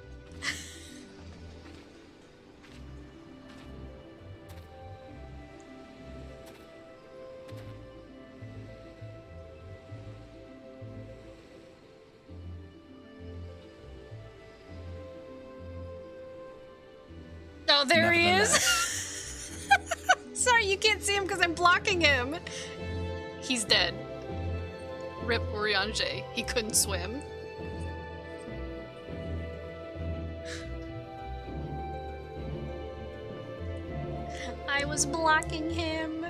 Oh, there he is. Sorry, you can't see him because I'm blocking him. He's dead. Rip Urianger. He couldn't swim. I was blocking him.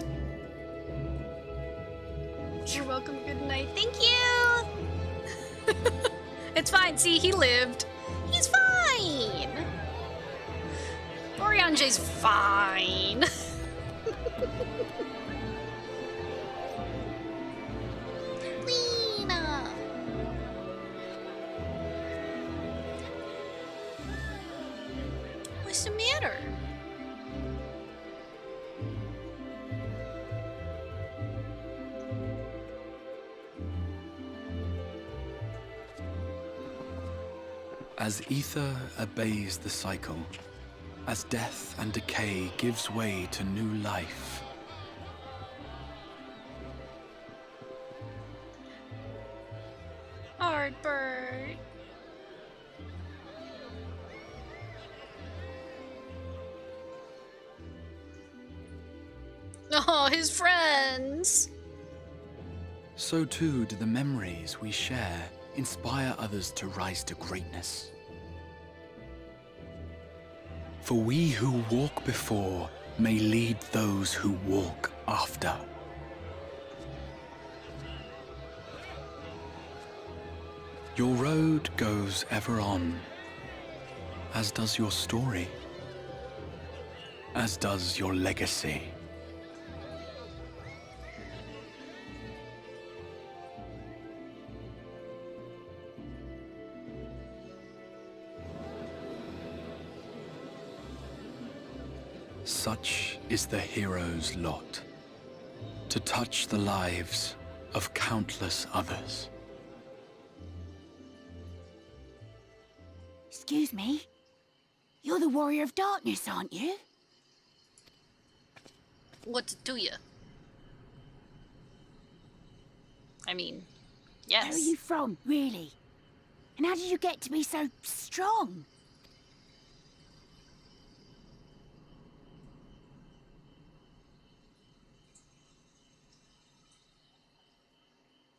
You're welcome. Good night. Thank you. It's fine. See, he lived. He's fine. Urianger's fine. Lena. What's the matter? As ether obeys the cycle, as death and decay gives way to new life, Heartburn. Oh, his friends. so too do the memories we share inspire others to rise to greatness. For we who walk before may lead those who walk after. Your road goes ever on, as does your story, as does your legacy. Such is the hero's lot, to touch the lives of countless others. Excuse me? You're the Warrior of Darkness, aren't you? What do you? I mean, yes. Where are you from, really? And how did you get to be so strong?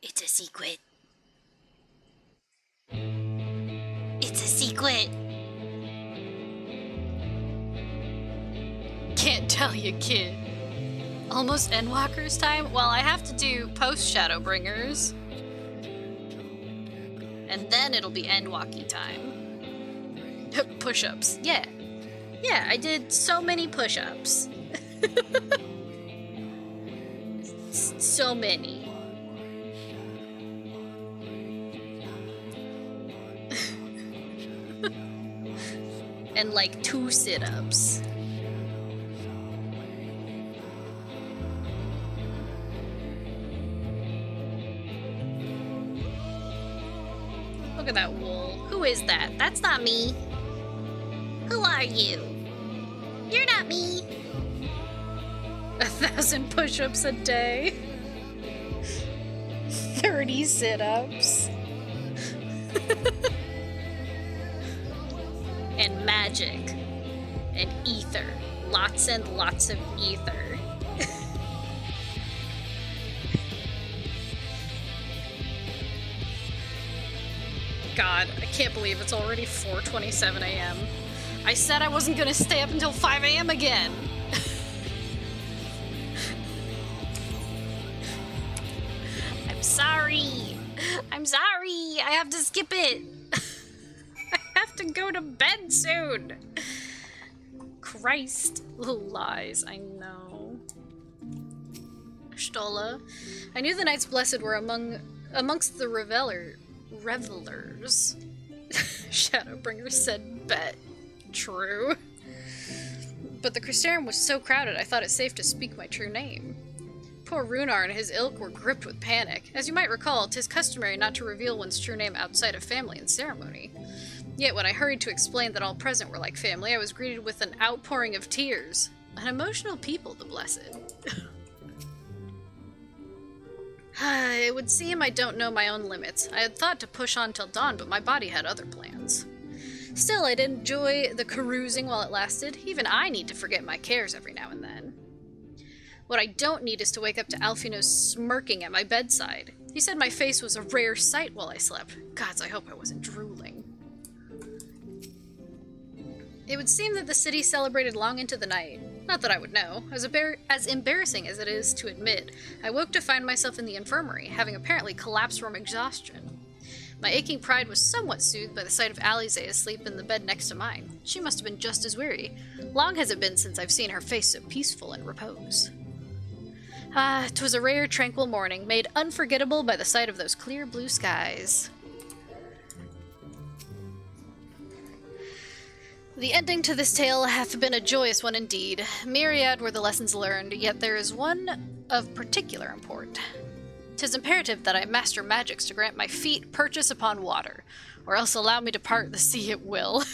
It's a secret. It's a secret. Can't tell you, kid. Almost Endwalker's time? Well, I have to do post-Shadowbringers. And then it'll be Endwalking time. Push-ups. Yeah. Yeah, I did so many push-ups. So many. And like 2 sit-ups. Look at that wool. Who is that? That's not me. Who are you? You're not me. 1,000 push-ups a day. 30 sit-ups. And magic. And ether. Lots and lots of ether. God, I can't believe it's already 4:27 a.m. I said I wasn't gonna stay up until 5 a.m. again. I'm sorry. I'm sorry. I have to skip it. I have to go to bed soon. Christ. Lies, I know. Stola. I knew the Knights Blessed were amongst the revelers. Shadowbringer said bet. True. But the Crystarium was so crowded I thought it safe to speak my true name. Poor Runar and his ilk were gripped with panic. As you might recall, 'tis customary not to reveal one's true name outside of family and ceremony. Yet when I hurried to explain that all present were like family, I was greeted with an outpouring of tears. An emotional people, the Blessed. It would seem I don't know my own limits. I had thought to push on till dawn, but my body had other plans. Still, I'd enjoy the carousing while it lasted. Even I need to forget my cares every now and then. What I don't need is to wake up to Alfino smirking at my bedside. He said my face was a rare sight while I slept. Gods, I hope I wasn't drooling. It would seem that the city celebrated long into the night. Not that I would know. As embarrassing as it is to admit, I woke to find myself in the infirmary, having apparently collapsed from exhaustion. My aching pride was somewhat soothed by the sight of Alize asleep in the bed next to mine. She must have been just as weary. Long has it been since I've seen her face so peaceful in repose. 'Twas a rare, tranquil morning, made unforgettable by the sight of those clear blue skies. The ending to this tale hath been a joyous one indeed. Myriad were the lessons learned, yet there is one of particular import. 'Tis imperative that I master magics to grant my feet purchase upon water, or else allow me to part the sea at will.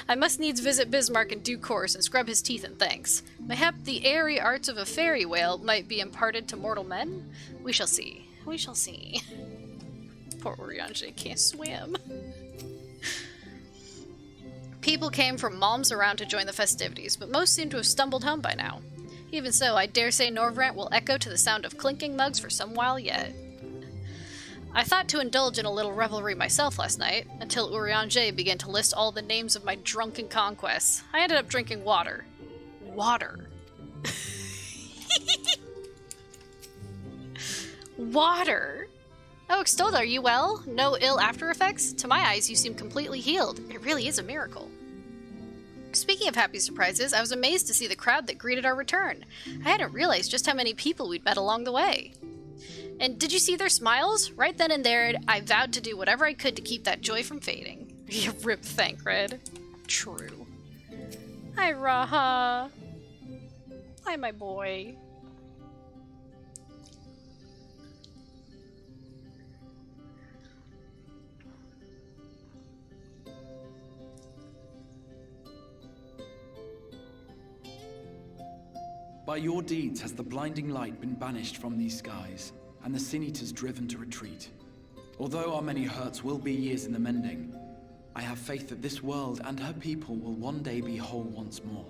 I must needs visit Bismarck in due course and scrub his teeth in thanks. Mayhap the airy arts of a fairy whale might be imparted to mortal men? We shall see. We shall see. Poor Urianger can't swim. People came from malms around to join the festivities, but most seem to have stumbled home by now. Even so, I dare say Norvrant will echo to the sound of clinking mugs for some while yet. I thought to indulge in a little revelry myself last night, until Urianger began to list all the names of my drunken conquests. I ended up drinking water. Water. Water? Oh, Extold, are you well? No ill after effects? To my eyes, you seem completely healed. It really is a miracle. Speaking of happy surprises, I was amazed to see the crowd that greeted our return. I hadn't realized just how many people we'd met along the way. And did you see their smiles? Right then and there, I vowed to do whatever I could to keep that joy from fading. You rip Thancred. True. Hi, Raha. Hi, my boy. By your deeds has the blinding light been banished from these skies, and the Sin Eaters driven to retreat. Although our many hurts will be years in the mending, I have faith that this world and her people will one day be whole once more.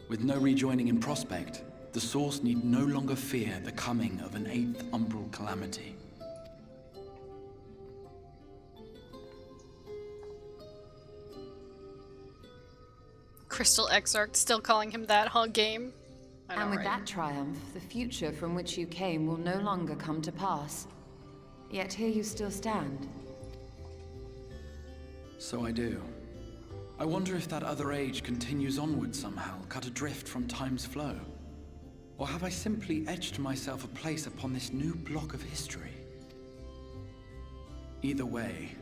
With no rejoining in prospect, the Source need no longer fear the coming of an 8th umbral calamity. Crystal Exarch, still calling him that whole game. And with that triumph, the future from which you came will no longer come to pass. Yet here you still stand. So I do. I wonder if that other age continues onward somehow, cut adrift from time's flow. Or have I simply etched myself a place upon this new block of history? Either way,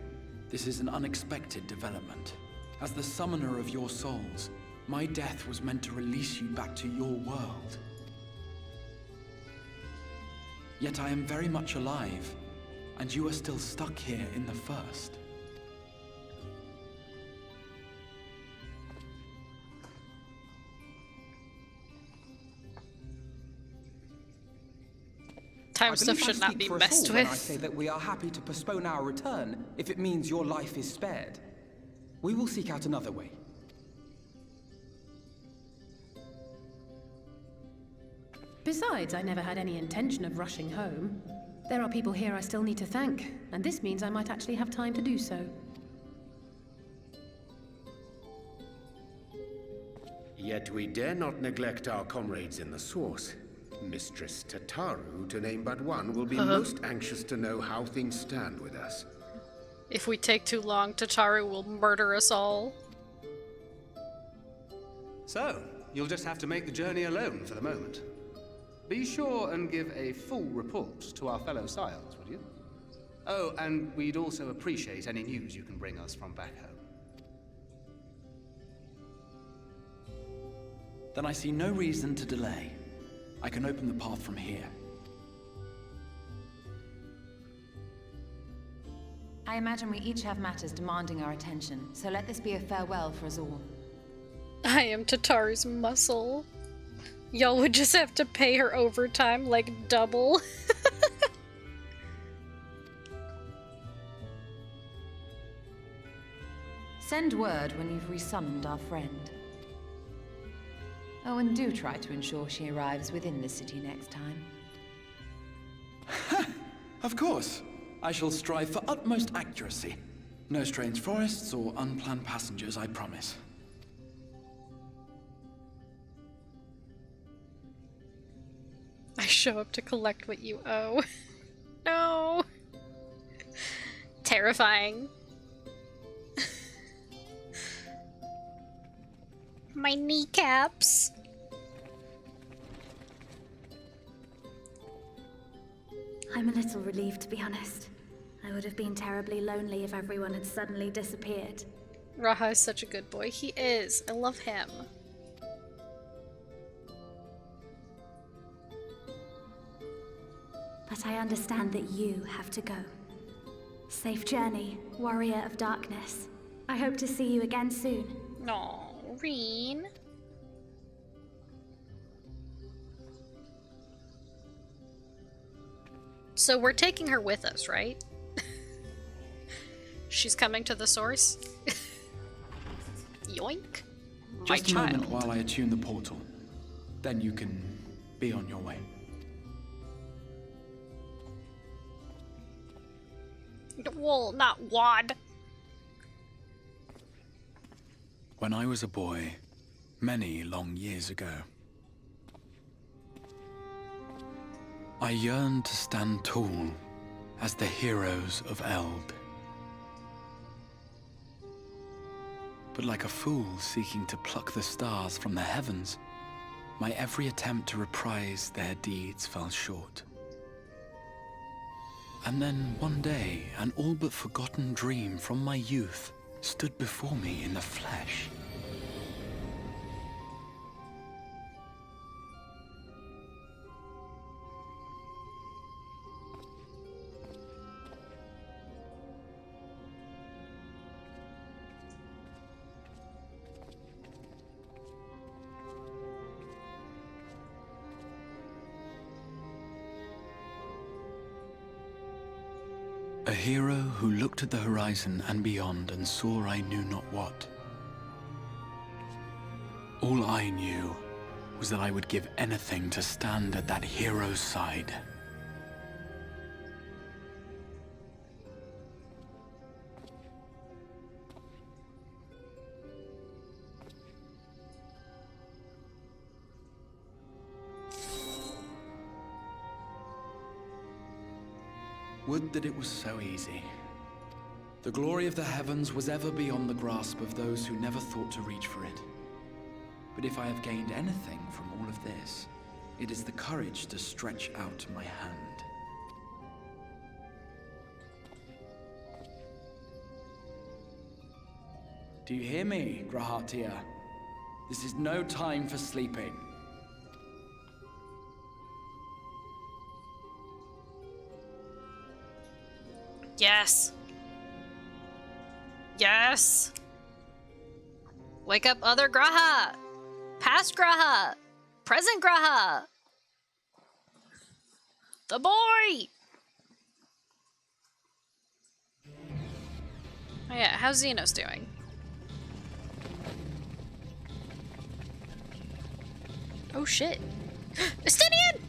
this is an unexpected development. As the summoner of your souls, my death was meant to release you back to your world. Yet I am very much alive, And you are still stuck here in the First. Time stuff should not be messed When I with. say that we are happy to postpone our return if it means your life is spared. We will seek out another way. Besides, I never had any intention of rushing home. There are people here I still need to thank, and this means I might actually have time to do so. Yet we dare not neglect our comrades in the Source. Mistress Tataru, to name but one, will be most anxious to know how things stand with us. If we take too long, Tataru will murder us all. So, you'll just have to make the journey alone for the moment. Be sure and give a full report to our fellow Scions, would you? Oh, and we'd also appreciate any news you can bring us from back home. Then I see no reason to delay. I can open the path from here. I imagine we each have matters demanding our attention, so let this be a farewell for us all. I am Tataru's muscle. Y'all would just have to pay her overtime, like double. Send word when you've resummoned our friend. Oh, and do try to ensure she arrives within the city next time. Of course. I shall strive for utmost accuracy. No strange forests or unplanned passengers, I promise. I show up to collect what you owe. No. Terrifying. My kneecaps. I'm a little relieved, to be honest. I would have been terribly lonely if everyone had suddenly disappeared. Raha is such a good boy. He is. I love him. But I understand that you have to go. Safe journey, warrior of darkness. I hope to see you again soon. No, Reen. So we're taking her with us, right? She's coming to the Source. Yoink. Just a moment while I attune the portal. Then you can be on your way. Well, not wad. When I was a boy, many long years ago, I yearned to stand tall as the heroes of Eld. But like a fool seeking to pluck the stars from the heavens, my every attempt to reprise their deeds fell short. And then one day, an all but forgotten dream from my youth stood before me in the flesh. A hero who looked at the horizon and beyond and saw I knew not what. All I knew was that I would give anything to stand at that hero's side. Would that it was so easy. The glory of the heavens was ever beyond the grasp of those who never thought to reach for it. But if I have gained anything from all of this, it is the courage to stretch out my hand. Do you hear me, Grahatia? This is no time for sleeping. Yes. Yes. Wake up other Graha. Past Graha. Present Graha. The boy. Oh yeah, how's Xenos doing? Oh shit. Estinian!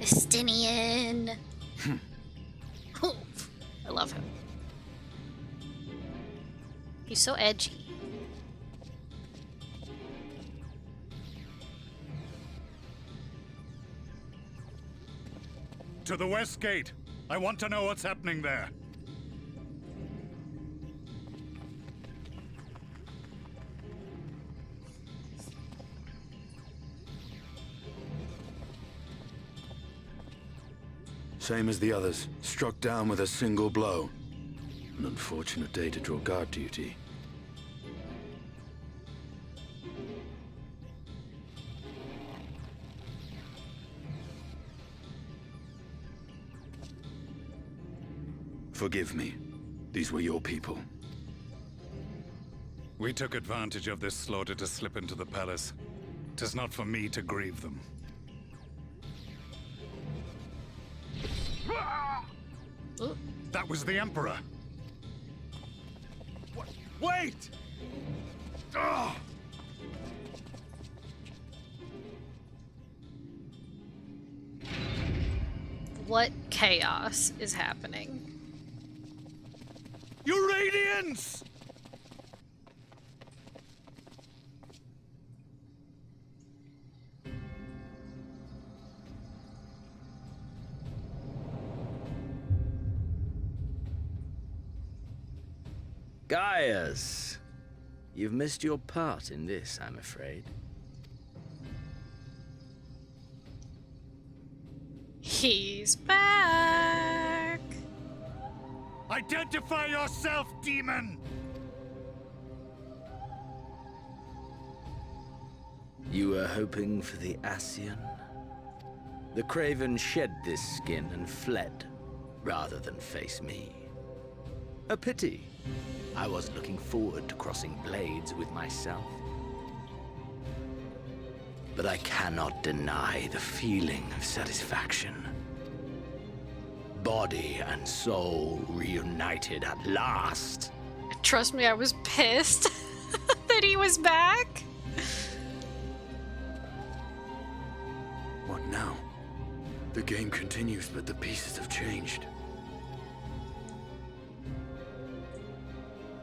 Estinian. I love him. He's so edgy. To the west gate. I want to know what's happening there. Same as the others. Struck down with a single blow. An unfortunate day to draw guard duty. Forgive me. These were your people. We took advantage of this slaughter to slip into the palace. 'Tis not for me to grieve them. That was the Emperor. Wait! Ugh! What chaos is happening? You Radiants! Gaius, you've missed your part in this, I'm afraid. He's back! Identify yourself, demon! You were hoping for the Ascian? The Craven shed this skin and fled, rather than face me. A pity. I was looking forward to crossing blades with myself. But I cannot deny the feeling of satisfaction. Body and soul reunited at last. Trust me, I was pissed that he was back. What now? The game continues, but the pieces have changed.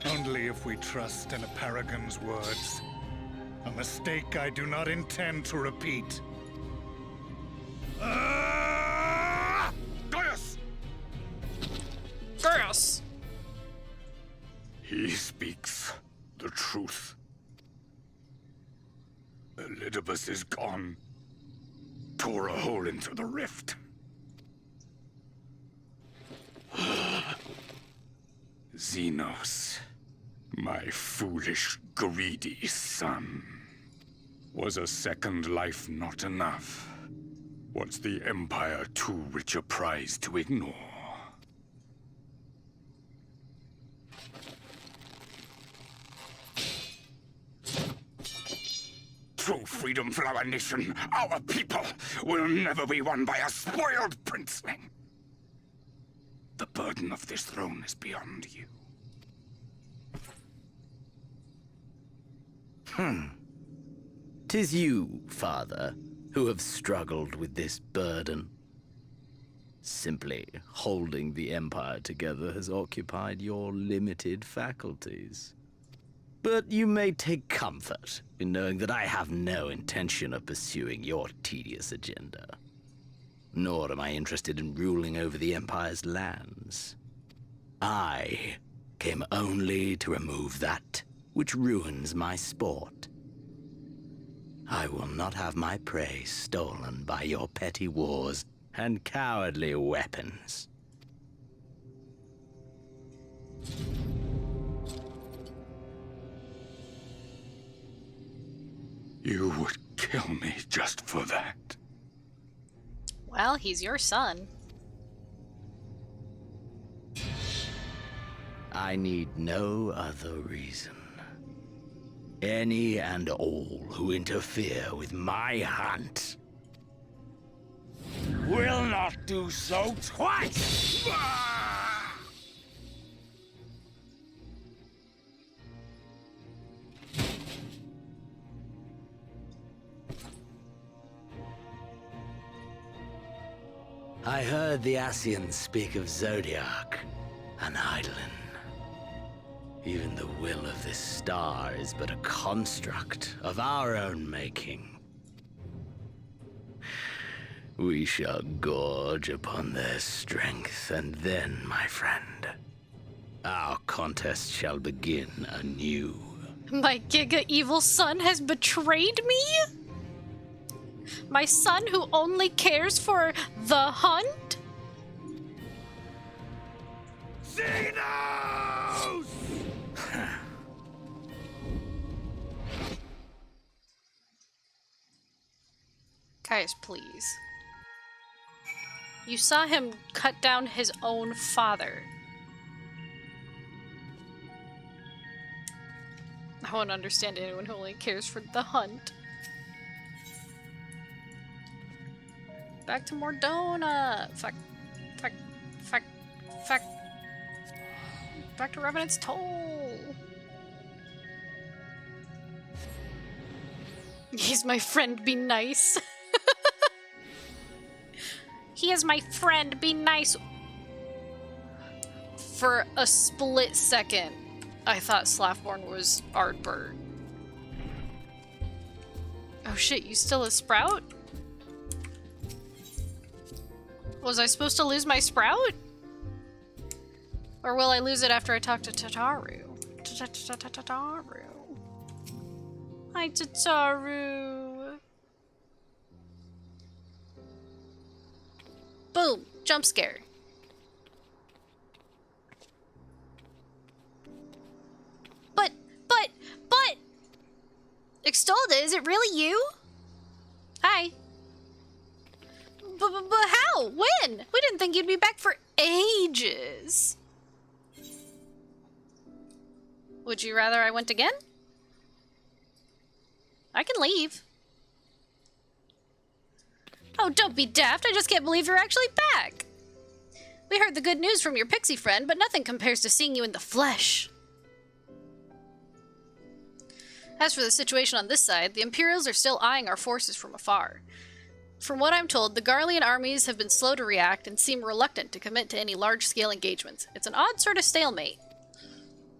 Only if we trust in a paragon's words. A mistake I do not intend to repeat. Gaius! Gaius! He speaks the truth. Elidibus is gone. Tore a hole into the rift. Xenos, my foolish, greedy son. Was a second life not enough? Was the Empire too rich a prize to ignore? True freedom for our nation, our people, will never be won by a spoiled princeling. The burden of this throne is beyond you. Tis you, father, who have struggled with this burden. Simply holding the Empire together has occupied your limited faculties. But you may take comfort in knowing that I have no intention of pursuing your tedious agenda. Nor am I interested in ruling over the Empire's lands. I came only to remove that which ruins my sport. I will not have my prey stolen by your petty wars and cowardly weapons. You would kill me just for that. Well, he's your son. I need no other reason. Any and all who interfere with my hunt will not do so twice! I heard the Ascians speak of Zodiac, an Eidolon. Even the will of this star is but a construct of our own making. We shall gorge upon their strength, and then, my friend, our contest shall begin anew. My giga evil son has betrayed me? My son who only cares for the hunt? Xenos! Guys, please. You saw him cut down his own father. I won't understand anyone who only cares for the hunt. Back to Mordona! Fuck. Fuck. Fuck. Fuck. Back to Revenant's Toll! He's my friend, be nice. He is my friend, be nice. For a split second, I thought Slaffborn was Ardbert. Oh shit, you still a Sprout? Was I supposed to lose my Sprout? Or will I lose it after I talk to Tataru? Tataru. Hi, Tataru. Boom! Jump scare. But! Extolda, is it really you? Hi. But how? When? We didn't think you'd be back for ages. Would you rather I went again? I can leave. Oh, don't be daft. I just can't believe you're actually back. We heard the good news from your pixie friend, but nothing compares to seeing you in the flesh. As for the situation on this side, the Imperials are still eyeing our forces from afar. From what I'm told, the Garlean armies have been slow to react and seem reluctant to commit to any large-scale engagements. It's an odd sort of stalemate.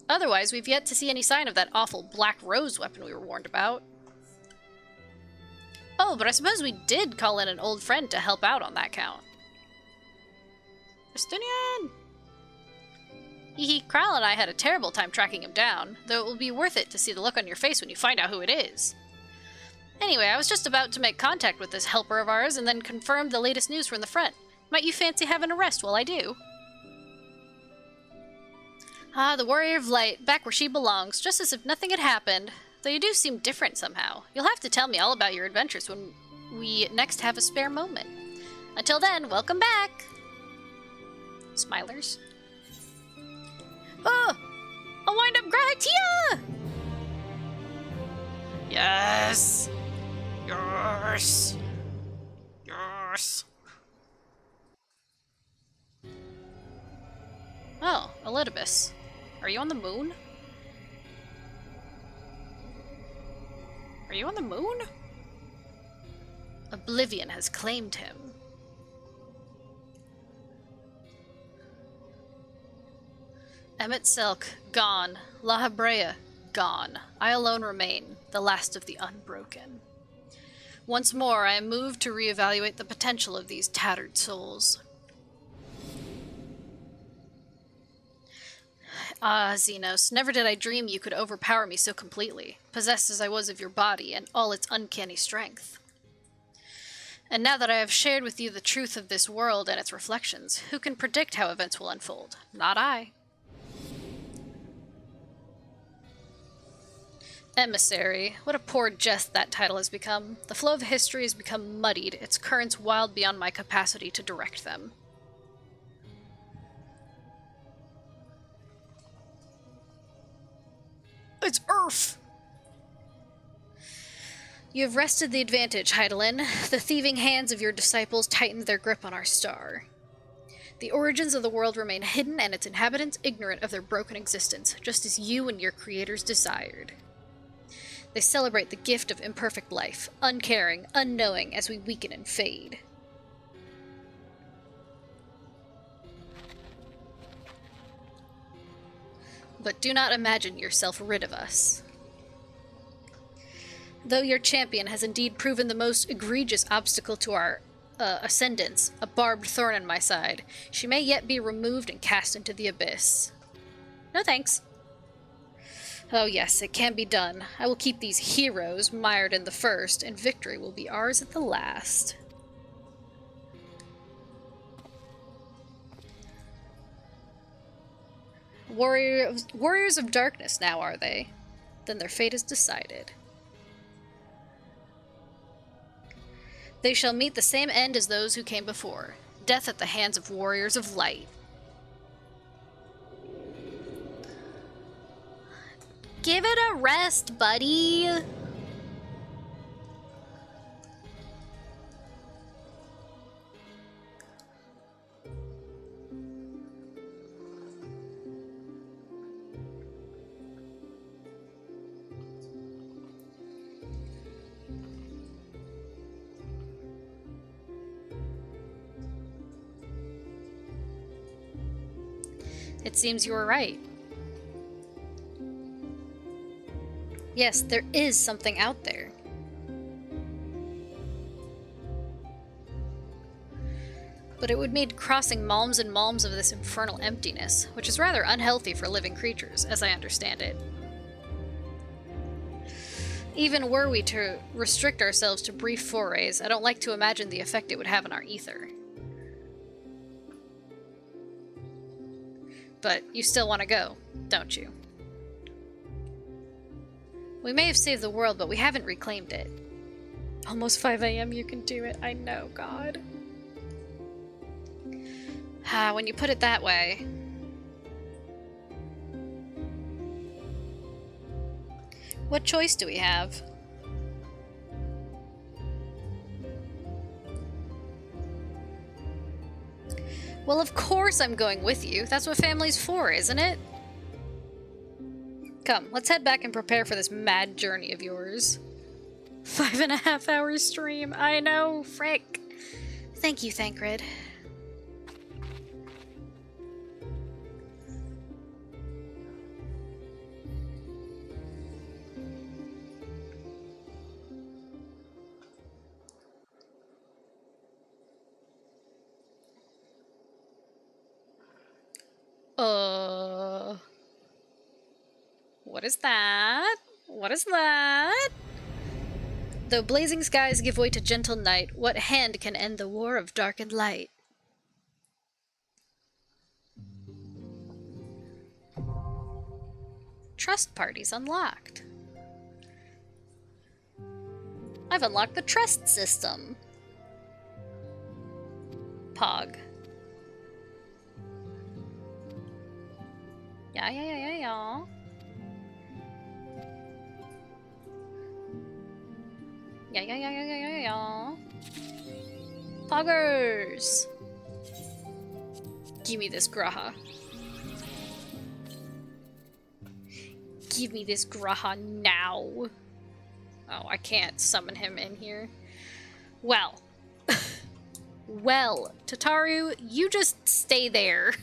Otherwise, we've yet to see any sign of that awful Black Rose weapon we were warned about. Oh, but I suppose we did call in an old friend to help out on that count. Estunian! Hehe, Kral and I had a terrible time tracking him down, though it will be worth it to see the look on your face when you find out who it is. Anyway, I was just about to make contact with this helper of ours and then confirm the latest news from the front. Might you fancy having a rest while I do? Ah, the Warrior of Light, back where she belongs, just as if nothing had happened. Though you do seem different somehow. You'll have to tell me all about your adventures when we next have a spare moment. Until then, welcome back! Smilers. Oh! A wind-up Grahatia! Yes! Yes! Yes! Oh, Elidibus. Are you on the moon? Are you on the moon? Oblivion has claimed him. Emmett Selk, gone. La Hebrea, gone. I alone remain, the last of the unbroken. Once more, I am moved to reevaluate the potential of these tattered souls. Ah, Xenos, never did I dream you could overpower me so completely, possessed as I was of your body and all its uncanny strength. And now that I have shared with you the truth of this world and its reflections, who can predict how events will unfold? Not I. Emissary. What a poor jest that title has become. The flow of history has become muddied, its currents wild beyond my capacity to direct them. It's Earth! You have wrested the advantage, Heidelin. The thieving hands of your disciples tightened their grip on our star. The origins of the world remain hidden and its inhabitants ignorant of their broken existence, just as you and your creators desired. They celebrate the gift of imperfect life, uncaring, unknowing as we weaken and fade. But do not imagine yourself rid of us. Though your champion has indeed proven the most egregious obstacle to our ascendance, a barbed thorn in my side, she may yet be removed and cast into the abyss. No thanks. Oh yes, it can be done. I will keep these heroes mired in the first, and victory will be ours at the last. Warriors of darkness now, are they? Then their fate is decided. They shall meet the same end as those who came before, death at the hands of warriors of light. Give it a rest, buddy. It seems you were right. Yes, there is something out there. But it would mean crossing malms and malms of this infernal emptiness, which is rather unhealthy for living creatures, as I understand it. Even were we to restrict ourselves to brief forays, I don't like to imagine the effect it would have on our ether. But you still want to go, don't you? We may have saved the world, but we haven't reclaimed it. Almost 5 a.m. You can do it. I know, God. When you put it that way. What choice do we have? Well, of course I'm going with you. That's what family's for, isn't it? Come, let's head back and prepare for this mad journey of yours. 5.5 hour stream. I know, frick. Thank you, Thancred. What is that? What is that? Though blazing skies give way to gentle night, what hand can end the war of dark and light? Trust parties unlocked. I've unlocked the trust system. Pog. Yeah. Yeah. Poggers! Give me this Graha. Give me this Graha now. Oh, I can't summon him in here. Well. Well, Tataru, you just stay there.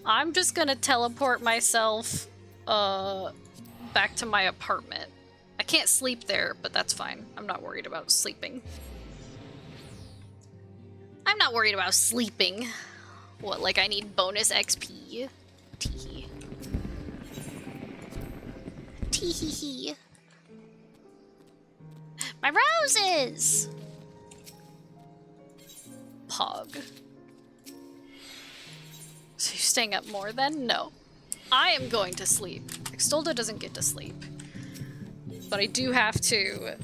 I'm just gonna teleport myself, back to my apartment. I can't sleep there, but that's fine. I'm not worried about sleeping. I'm not worried about sleeping. What, like I need bonus XP? Teehee. Teehee. My roses! Pog. So you're staying up more then? No. I am going to sleep. Extolda doesn't get to sleep. But I do have to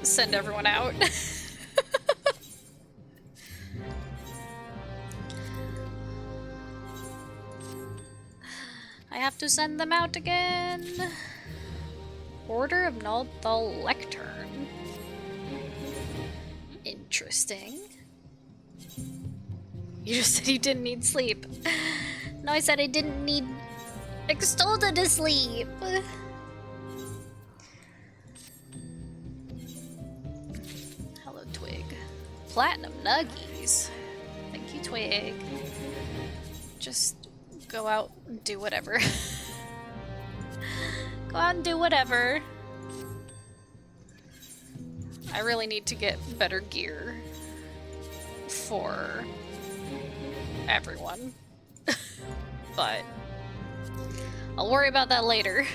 send everyone out. I have to send them out again. Order of Nalthal Lectern. Interesting. You just said you didn't need sleep. No, I said I didn't need Extolda to sleep. Hello, Twig. Platinum Nuggies. Thank you, Twig. Just go out and do whatever. Go out and do whatever. I really need to get better gear for everyone. But I'll worry about that later.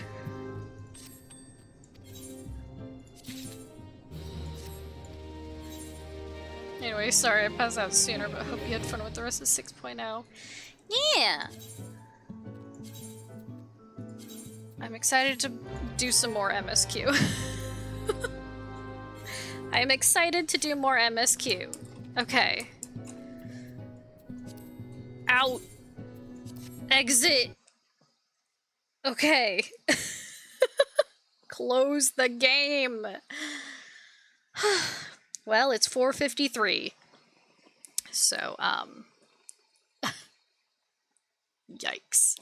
Anyway, sorry I passed out sooner, but I hope you had fun with the rest of 6.0. Yeah! I'm excited to do some more MSQ. I'm excited to do more MSQ. Okay. Out. Exit. Okay. Close the game. Well, it's 4:53. So, yikes.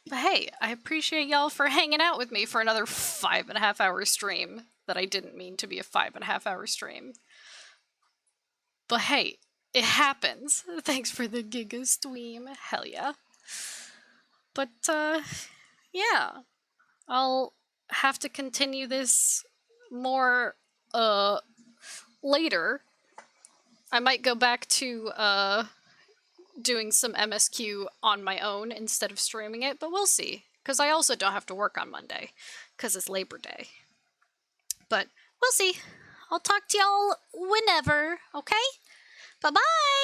But hey, I appreciate y'all for hanging out with me for another 5.5 hour stream that I didn't mean to be a 5.5 hour stream. But hey, it happens. Thanks for the Giga Stream. Hell yeah. But, yeah. I'll have to continue this more, later. I might go back to, doing some MSQ on my own instead of streaming it, but we'll see. Because I also don't have to work on Monday, because it's Labor Day. But we'll see. I'll talk to y'all whenever, okay? Bye-bye!